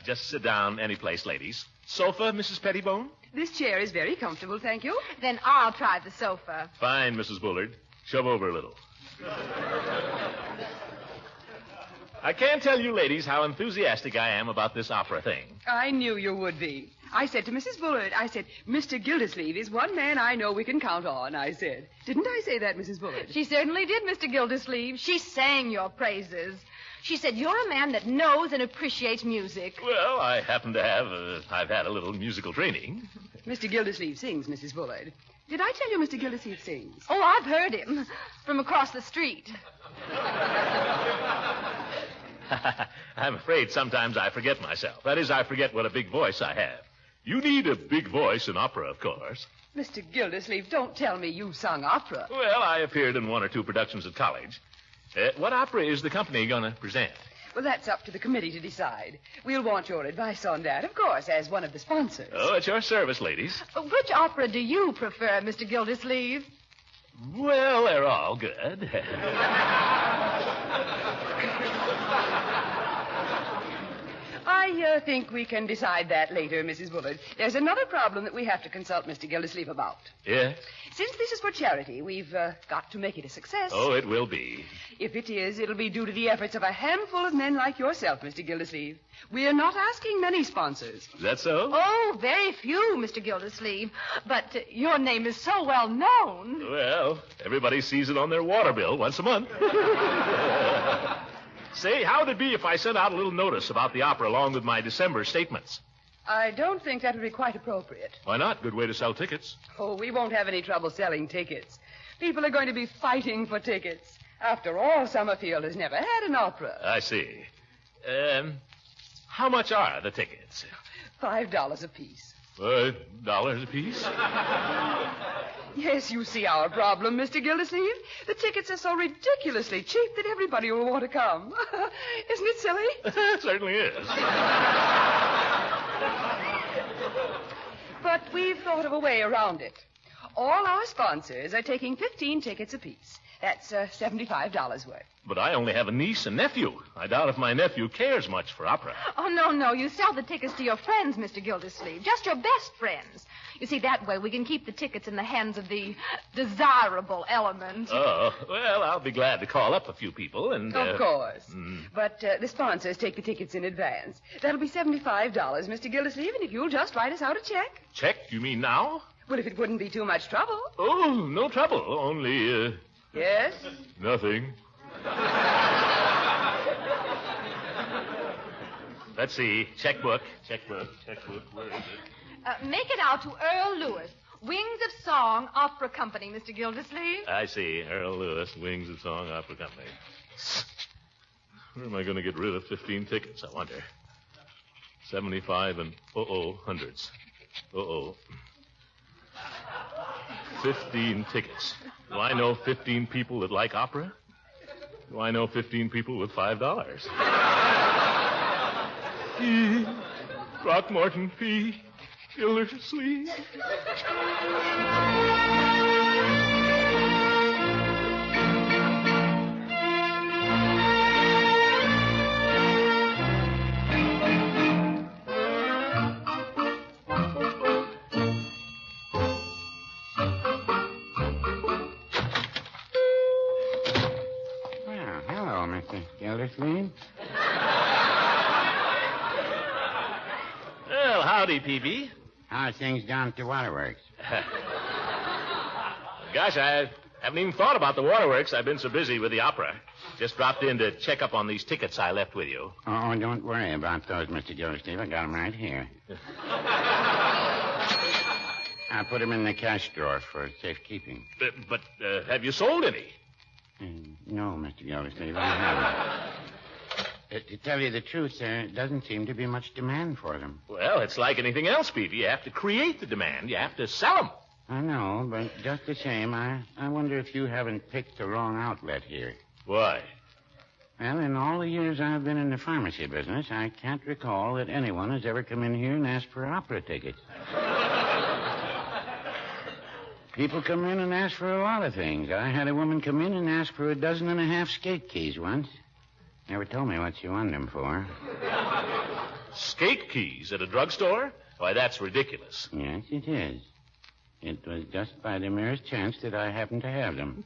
Just sit down any place, ladies. Sofa, Mrs. Pettibone? This chair is very comfortable, thank you. Then I'll try the sofa. Fine, Mrs. Bullard. Shove over a little. I can't tell you ladies how enthusiastic I am about this opera thing. I knew you would be. I said to Mrs. Bullard, Mr. Gildersleeve is one man I know we can count on, I said. Didn't I say that, Mrs. Bullard? She certainly did, Mr. Gildersleeve. She sang your praises. She said you're a man that knows and appreciates music. Well, I happen to have. I've had a little musical training. Mr. Gildersleeve sings, Mrs. Bullard. Did I tell you Mr. Gildersleeve sings? Oh, I've heard him from across the street. I'm afraid sometimes I forget myself. That is, I forget what a big voice I have. You need a big voice in opera, of course. Mr. Gildersleeve, don't tell me you sung opera. Well, I appeared in 1 or 2 productions at college. What opera is the company going to present? Well, that's up to the committee to decide. We'll want your advice on that, of course, as one of the sponsors. Oh, at your service, ladies. Which opera do you prefer, Mr. Gildersleeve? Well, they're all good. I think we can decide that later, Mrs. Bullard. There's another problem that we have to consult Mr. Gildersleeve about. Yeah? Since this is for charity, we've got to make it a success. Oh, it will be. If it is, it'll be due to the efforts of a handful of men like yourself, Mr. Gildersleeve. We're not asking many sponsors. Is that so? Oh, very few, Mr. Gildersleeve. But your name is so well known. Well, everybody sees it on their water bill once a month. Say, how would it be if I sent out a little notice about the opera along with my December statements? I don't think that would be quite appropriate. Why not? Good way to sell tickets. Oh, we won't have any trouble selling tickets. People are going to be fighting for tickets. After all, Summerfield has never had an opera. I see. How much are the tickets? $5 apiece. $5 apiece? Yes, you see our problem, Mr. Gildersleeve. The tickets are so ridiculously cheap that everybody will want to come. Isn't it silly? It certainly is. But we've thought of a way around it. All our sponsors are taking 15 tickets apiece. That's $75 worth. But I only have a niece and nephew. I doubt if my nephew cares much for opera. Oh, no. You sell the tickets to your friends, Mr. Gildersleeve. Just your best friends. You see, that way we can keep the tickets in the hands of the desirable element. Oh, well, I'll be glad to call up a few people and... Of course. But the sponsors take the tickets in advance. That'll be $75, Mr. Gildersleeve, and if you'll just write us out a check. Check? You mean now? Well, if it wouldn't be too much trouble. Oh, no trouble. Only, Yes? Nothing. Let's see. Checkbook. Where is it? Make it out to Earl Lewis, Wings of Song Opera Company, Mr. Gildersleeve. I see. Earl Lewis, Wings of Song Opera Company. Where am I going to get rid of 15 tickets, I wonder? 75 and hundreds. 15 tickets. Do I know 15 people that like opera? Do I know 15 people with $5? P. Throckmorton P. Gildersleeve. Gildersleeve? Well, howdy, Peavy. How's things down at the waterworks? Gosh, I haven't even thought about the waterworks. I've been so busy with the opera. Just dropped in to check up on these tickets I left with you. Oh, don't worry about those, Mr. Gildersleeve. I got them right here. I put them in the cash drawer for safekeeping. But have you sold any? No, Mr. Gildersleeve, I haven't. To tell you the truth, there doesn't seem to be much demand for them. Well, it's like anything else, Peavy. You have to create the demand. You have to sell them. I know, but just the same, I wonder if you haven't picked the wrong outlet here. Why? Well, in all the years I've been in the pharmacy business, I can't recall that anyone has ever come in here and asked for opera tickets. People come in and ask for a lot of things. I had a woman come in and ask for 12.5 skate keys once. Never told me what she wanted them for. Skate keys at a drugstore? Why, that's ridiculous. Yes, it is. It was just by the merest chance that I happened to have them.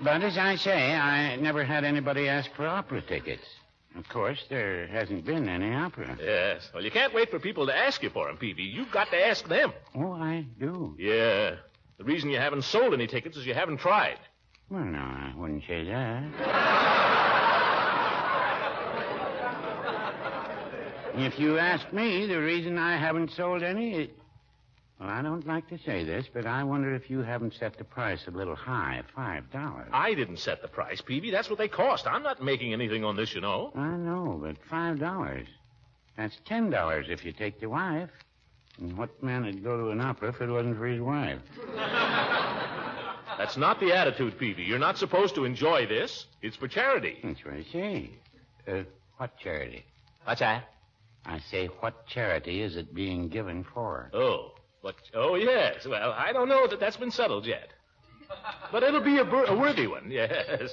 But as I say, I never had anybody ask for opera tickets. Of course, there hasn't been any opera. Yes. Well, you can't wait for people to ask you for them, Peavy. You've got to ask them. Oh, I do. Yeah. The reason you haven't sold any tickets is you haven't tried. Well, no, I wouldn't say that. If you ask me, the reason I haven't sold any is... Well, I don't like to say this, but I wonder if you haven't set the price a little high, $5. I didn't set the price, Peavy. That's what they cost. I'm not making anything on this, you know. I know, but $5. That's $10 if you take the wife. And what man would go to an opera if it wasn't for his wife? That's not the attitude, Peavy. You're not supposed to enjoy this. It's for charity. That's what I say. What charity? What's that? I say, what charity is it being given for? Oh, yes. Well, I don't know that that's been settled yet. But it'll be a worthy one, yes.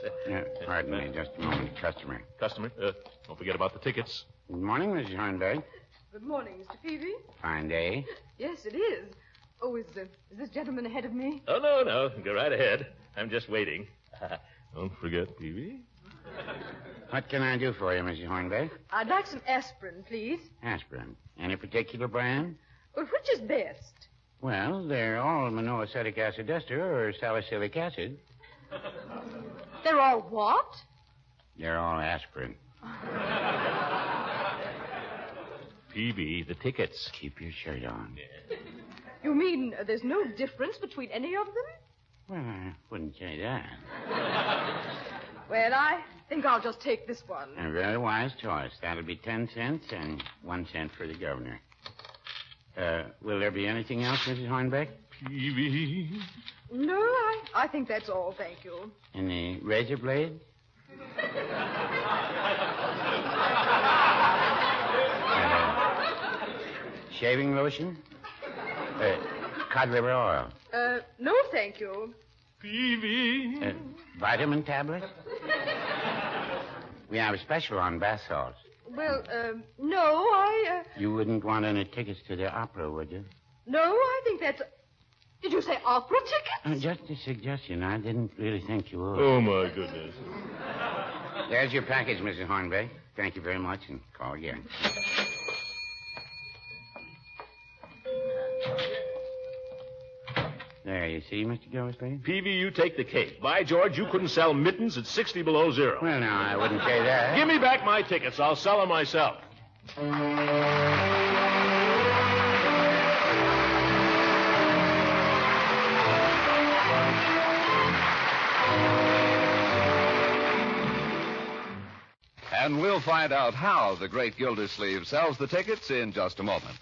Pardon me, just a moment. Customer. Don't forget about the tickets. Good morning, Mrs. Hornberg. Good morning, Mr. Peavy. Fine day. Yes, it is. Oh, is this gentleman ahead of me? Oh, no. Go right ahead. I'm just waiting. Don't forget, Peavy. What can I do for you, Mrs. Hornberg? I'd like some aspirin, please. Aspirin. Any particular brand? Well, which is best? Well, they're all monoacetic acid ester or salicylic acid. They're all what? They're all aspirin. Peavy, the tickets. Keep your shirt on. You mean there's no difference between any of them? Well, I wouldn't say that. Well, I think I'll just take this one. A very wise choice. That'll be 10 cents and 1 cent for the governor. Will there be anything else, Mrs. Hornbeck? Peavy. No, I think that's all, thank you. Any razor blade? Shaving lotion? Cod liver oil? No, thank you. Peavy. Vitamin tablet? We have a special on bath salts. Well, no, You wouldn't want any tickets to the opera, would you? No, I think that's... Did you say opera tickets? Just a suggestion. I didn't really think you would. Oh, my goodness. There's your package, Mrs. Hornbeck. Thank you very much, and call again. There, you see, Mr. Gildersleeve? Peavy, you take the cake. By George, you couldn't sell mittens at 60 below zero. Well, no, I wouldn't say that. Give me back my tickets. I'll sell them myself. And we'll find out how the great Gildersleeve sells the tickets in just a moment.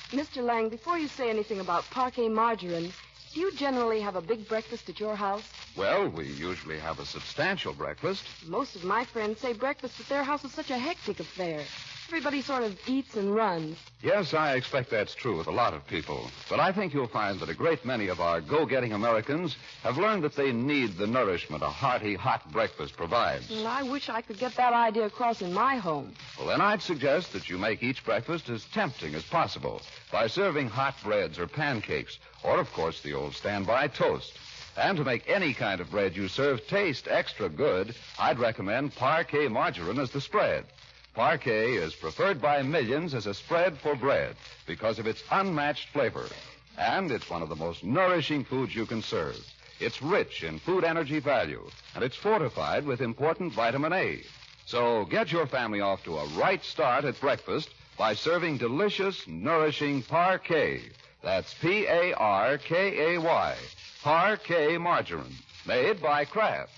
Mr. Lang, before you say anything about parquet margarine, do you generally have a big breakfast at your house? Well, we usually have a substantial breakfast. Most of my friends say breakfast at their house is such a hectic affair. Everybody sort of eats and runs. Yes, I expect that's true with a lot of people. But I think you'll find that a great many of our go-getting Americans have learned that they need the nourishment a hearty, hot breakfast provides. Well, I wish I could get that idea across in my home. Well, then I'd suggest that you make each breakfast as tempting as possible by serving hot breads or pancakes, or, of course, the old standby toast. And to make any kind of bread you serve taste extra good, I'd recommend parquet margarine as the spread. Parquet is preferred by millions as a spread for bread because of its unmatched flavor. And it's one of the most nourishing foods you can serve. It's rich in food energy value, and it's fortified with important vitamin A. So get your family off to a right start at breakfast by serving delicious, nourishing parquet. That's P-A-R-K-A-Y. Parquet margarine, made by Kraft.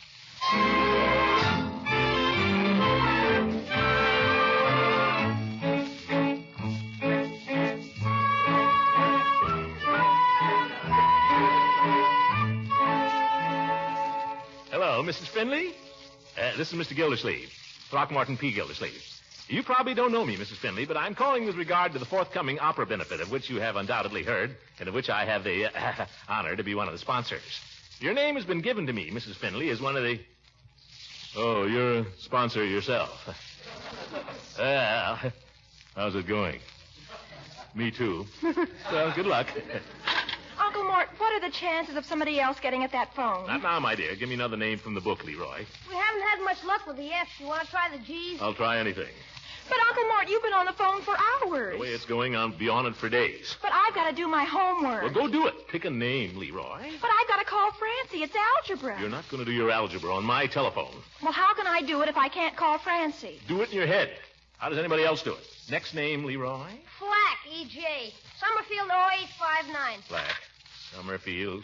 Hello, Mrs. Finley. This is Mr. Gildersleeve, Throckmorton P. Gildersleeve. You probably don't know me, Mrs. Finley, but I'm calling with regard to the forthcoming opera benefit, of which you have undoubtedly heard, and of which I have the honor to be one of the sponsors. Your name has been given to me, Mrs. Finley, as one of the... Oh, you're a sponsor yourself. Well, how's it going? Me too. Well, good luck. Uncle Mort, what are the chances of somebody else getting at that phone? Not now, my dear. Give me another name from the book, Leroy. We haven't had much luck with the F's. You want to try the G's? I'll try anything. But, Uncle Mort, you've been on the phone for hours. The way it's going, I'll be on it for days. But I've got to do my homework. Well, go do it. Pick a name, Leroy. But I've got to call Francie. It's algebra. You're not going to do your algebra on my telephone. Well, how can I do it if I can't call Francie? Do it in your head. How does anybody else do it? Next name, Leroy? Flack, E.J. Summerfield 0859. Flack. Summerfield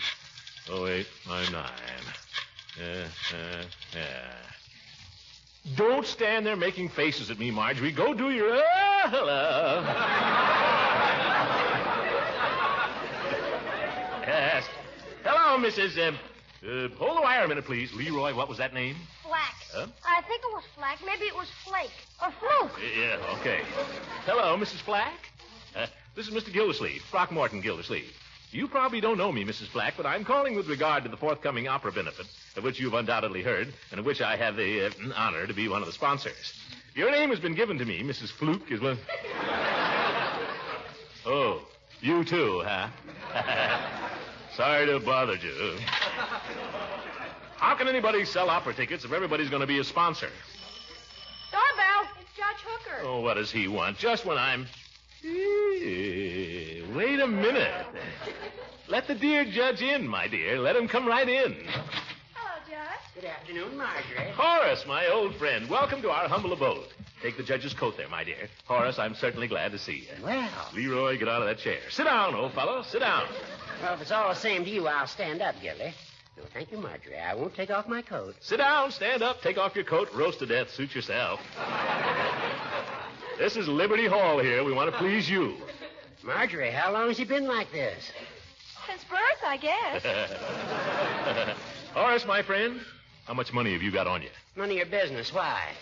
0859. Don't stand there making faces at me, Marjorie. Go do your... hello. Yes. Hello, Mrs. Hold the wire a minute, please. Leroy, what was that name? Flack. Huh? I think it was Flack. Maybe it was Flake. Or Fluke. Yeah, okay. Hello, Mrs. Flack. This is Mr. Gildersleeve, Throckmorton Gildersleeve. You probably don't know me, Mrs. Flack, but I'm calling with regard to the forthcoming opera benefit, of which you've undoubtedly heard, and of which I have the honor to be one of the sponsors. Your name has been given to me. Mrs. Fluke is one... Oh, you too, huh? Sorry to have bothered you. How can anybody sell opera tickets if everybody's going to be a sponsor? Doorbell. It's Judge Hooker. Oh, what does he want? Just when I'm... Wait a minute. Let the dear judge in, my dear. Let him come right in. Hello, Judge. Good afternoon, Marjorie. Horace, my old friend, welcome to our humble abode. Take the judge's coat there, my dear. Horace, I'm certainly glad to see you. Well. Leroy, get out of that chair. Sit down, old fellow. Sit down. Well, if it's all the same to you, I'll stand up, Gildy. No, thank you, Marjorie. I won't take off my coat. Sit down, stand up, take off your coat, roast to death, suit yourself. This is Liberty Hall here. We want to please you. Marjorie, how long has he been like this? Since birth, I guess. Horace, my friend, how much money have you got on you? None of your business. Why?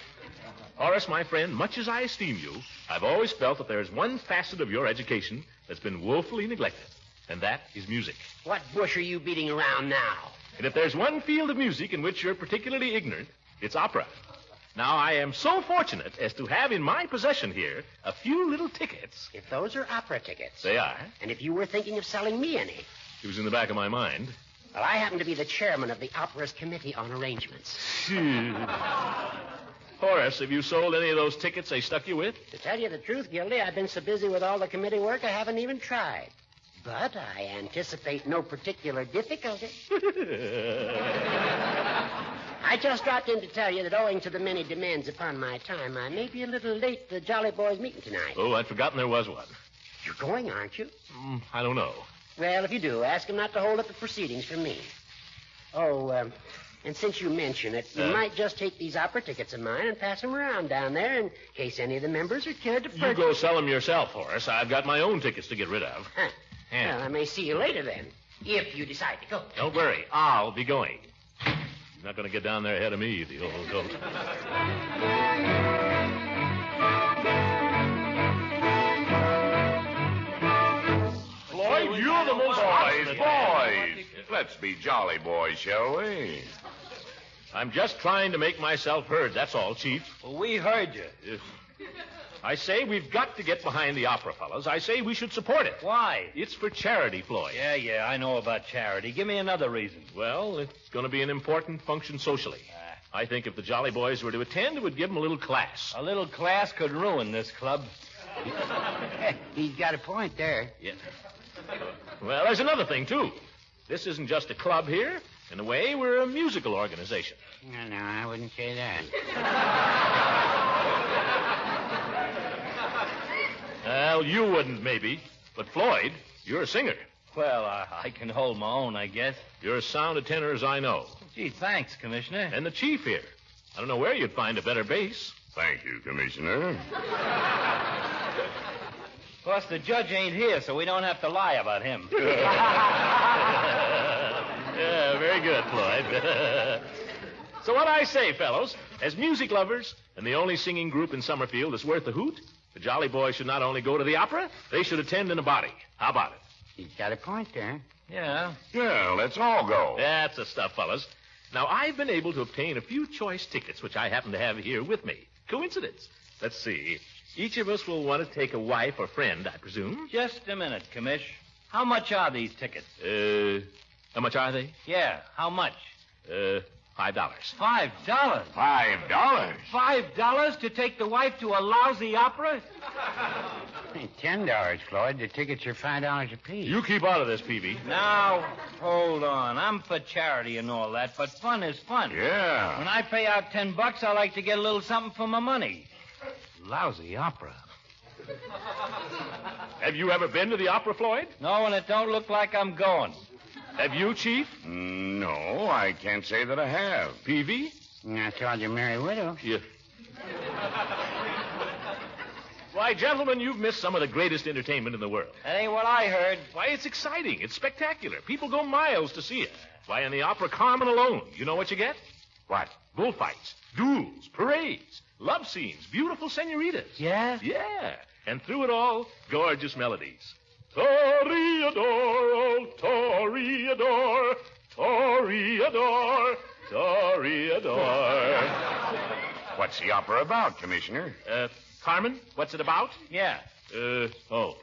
Horace, my friend, much as I esteem you, I've always felt that there's one facet of your education that's been woefully neglected, and that is music. What bush are you beating around now? And if there's one field of music in which you're particularly ignorant, it's opera. Now, I am so fortunate as to have in my possession here a few little tickets. If those are opera tickets. They are. And if you were thinking of selling me any. It was in the back of my mind. Well, I happen to be the chairman of the opera's committee on arrangements. Horace, have you sold any of those tickets they stuck you with? To tell you the truth, Gildy, I've been so busy with all the committee work I haven't even tried. But I anticipate no particular difficulty. I just dropped in to tell you that owing to the many demands upon my time, I may be a little late to the Jolly Boys meeting tonight. Oh, I'd forgotten there was one. You're going, aren't you? I don't know. Well, if you do, ask him not to hold up the proceedings for me. Oh, and since you mention it, you might just take these opera tickets of mine and pass them around down there in case any of the members are cared to purchase. You go sell them yourself, Horace. I've got my own tickets to get rid of. Huh. Well, I may see you later then, if you decide to go. Don't worry. I'll be going. You're not going to get down there ahead of me, the old goat. Floyd, you're the most... Boys. Let's be jolly boys, shall we? I'm just trying to make myself heard, that's all, Chief. Well, we heard you. I say we've got to get behind the opera, fellas. I say we should support it. Why? It's for charity, Floyd. Yeah, I know about charity. Give me another reason. Well, it's going to be an important function socially. I think if the Jolly Boys were to attend, it would give them a little class. A little class could ruin this club. He's got a point there. Yeah. Well, there's another thing, too. This isn't just a club here. In a way, we're a musical organization. No, I wouldn't say that. Well, you wouldn't, maybe. But, Floyd, you're a singer. Well, I can hold my own, I guess. You're as sound a tenor as I know. Gee, thanks, Commissioner. And the chief here. I don't know where you'd find a better bass. Thank you, Commissioner. Of course, the judge ain't here, so we don't have to lie about him. Yeah, very good, Floyd. So what I say, fellows, as music lovers and the only singing group in Summerfield that's worth a hoot, the Jolly Boys should not only go to the opera, they should attend in a body. How about it? He's got a point there. Yeah. Yeah, let's all go. That's the stuff, fellas. Now, I've been able to obtain a few choice tickets, which I happen to have here with me. Coincidence. Let's see. Each of us will want to take a wife or friend, I presume. Just a minute, Commish. How much are these tickets? How much are they? Yeah, how much? $5. $5? $5? $5 to take the wife to a lousy opera? $10, Floyd. The tickets are $5 apiece. You keep out of this, Peavy. Now, hold on. I'm for charity and all that, but fun is fun. Yeah. When I pay out $10, I like to get a little something for my money. Lousy opera. Have you ever been to the opera, Floyd? No, and it don't look like I'm going. Have you, Chief? No, I can't say that I have. Peavy? I told you, Merry Widow. Yeah. Why, gentlemen, you've missed some of the greatest entertainment in the world. That ain't what I heard. Why, it's exciting. It's spectacular. People go miles to see it. Why, in the opera Carmen alone, you know what you get? What? Bullfights, duels, parades, love scenes, beautiful senoritas. Yeah? Yeah. And through it all, gorgeous melodies. Toreador, oh, Toreador, Toreador, Toreador. What's the opera about, Commissioner? Carmen, what's it about? Yeah.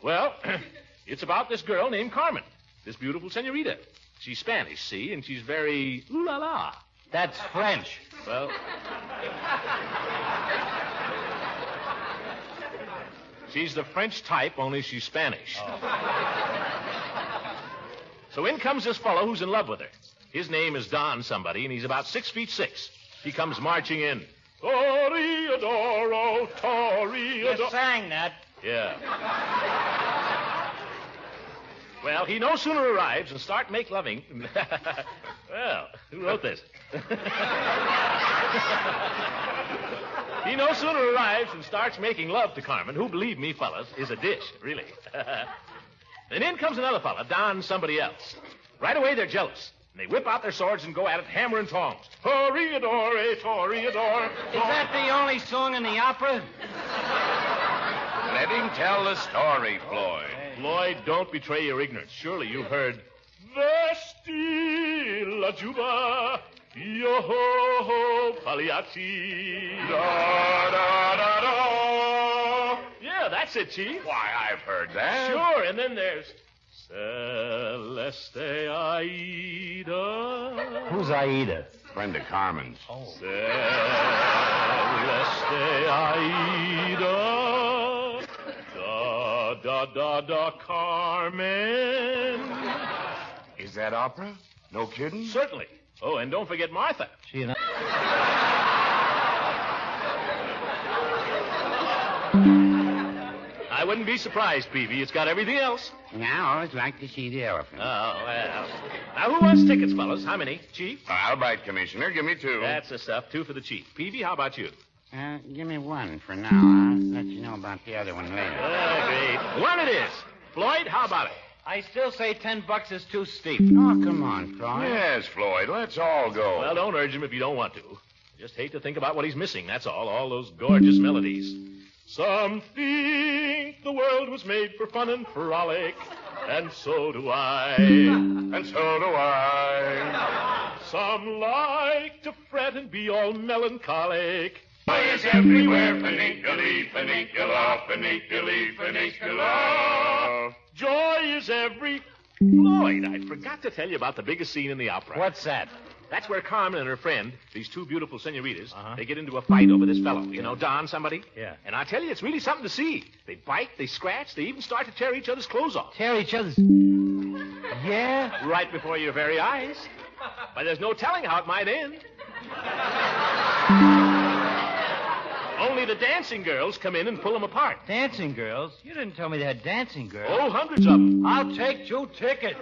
Well, it's about this girl named Carmen, this beautiful senorita. She's Spanish, see, and she's very ooh-la-la. That's French. Well... She's the French type, only she's Spanish. Oh. So in comes this fellow who's in love with her. His name is Don somebody, and he's about 6'6". He comes marching in. Toreador, oh, Toreador. You sang that. Yeah. Well, he no sooner arrives and start make loving. Well, who wrote this? He no sooner arrives and starts making love to Carmen, who, believe me, fellas, is a dish, really. Then in comes another fella, Don somebody else. Right away, they're jealous. And they whip out their swords and go at it hammer and tongs. Toreador, Toreador. Is that the only song in the opera? Let him tell the story, Floyd. Floyd, don't betray your ignorance. Surely you've heard... Vesti la juba, yo-ho-ho, Pagliacci. Da-da-da-da. Yeah, that's it, Chief. Why, I've heard that. Sure, and then there's... Celeste Aida. Who's Aida? Friend of Carmen's. Oh. Celeste Aida. Da-da-da-da, Carmen. Is that opera? No kidding? Certainly. Oh, and don't forget Martha. She and I wouldn't be surprised, Peavy. It's got everything else. Now, I always like to see the elephant. Oh, well. Now, who wants tickets, fellas? How many? Chief? I'll bite, Commissioner. Give me 2. That's the stuff. 2 for the Chief. Peavy, how about you? Give me 1 for now. I'll let you know about the other one later. Great. 1 it is. Floyd, how about it? I still say $10 is too steep. Oh, come on, Floyd. Yes, Floyd. Let's all go. Well, don't urge him if you don't want to. Just hate to think about what he's missing, that's all those gorgeous melodies. Some think the world was made for fun and frolic, and so do I. And so do I. Some like to fret and be all melancholic. Joy is everywhere, funiculate, funicula, funiculi, funicula. Joy is every... Floyd, I forgot to tell you about the biggest scene in the opera. What's that? That's where Carmen and her friend, these 2 beautiful senoritas, they get into a fight over this fellow. You know, Don somebody? Yeah. And I tell you, it's really something to see. They bite, they scratch, they even start to tear each other's clothes off. Tear each other's... Yeah? Right before your very eyes. But there's no telling how it might end. Only the dancing girls come in and pull them apart. Dancing girls? You didn't tell me they had dancing girls. Oh, hundreds of them. I'll take 2 tickets.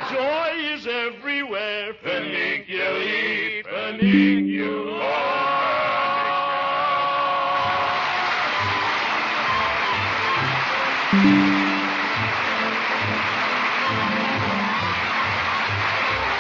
Joy is everywhere. Funiculi, funicula.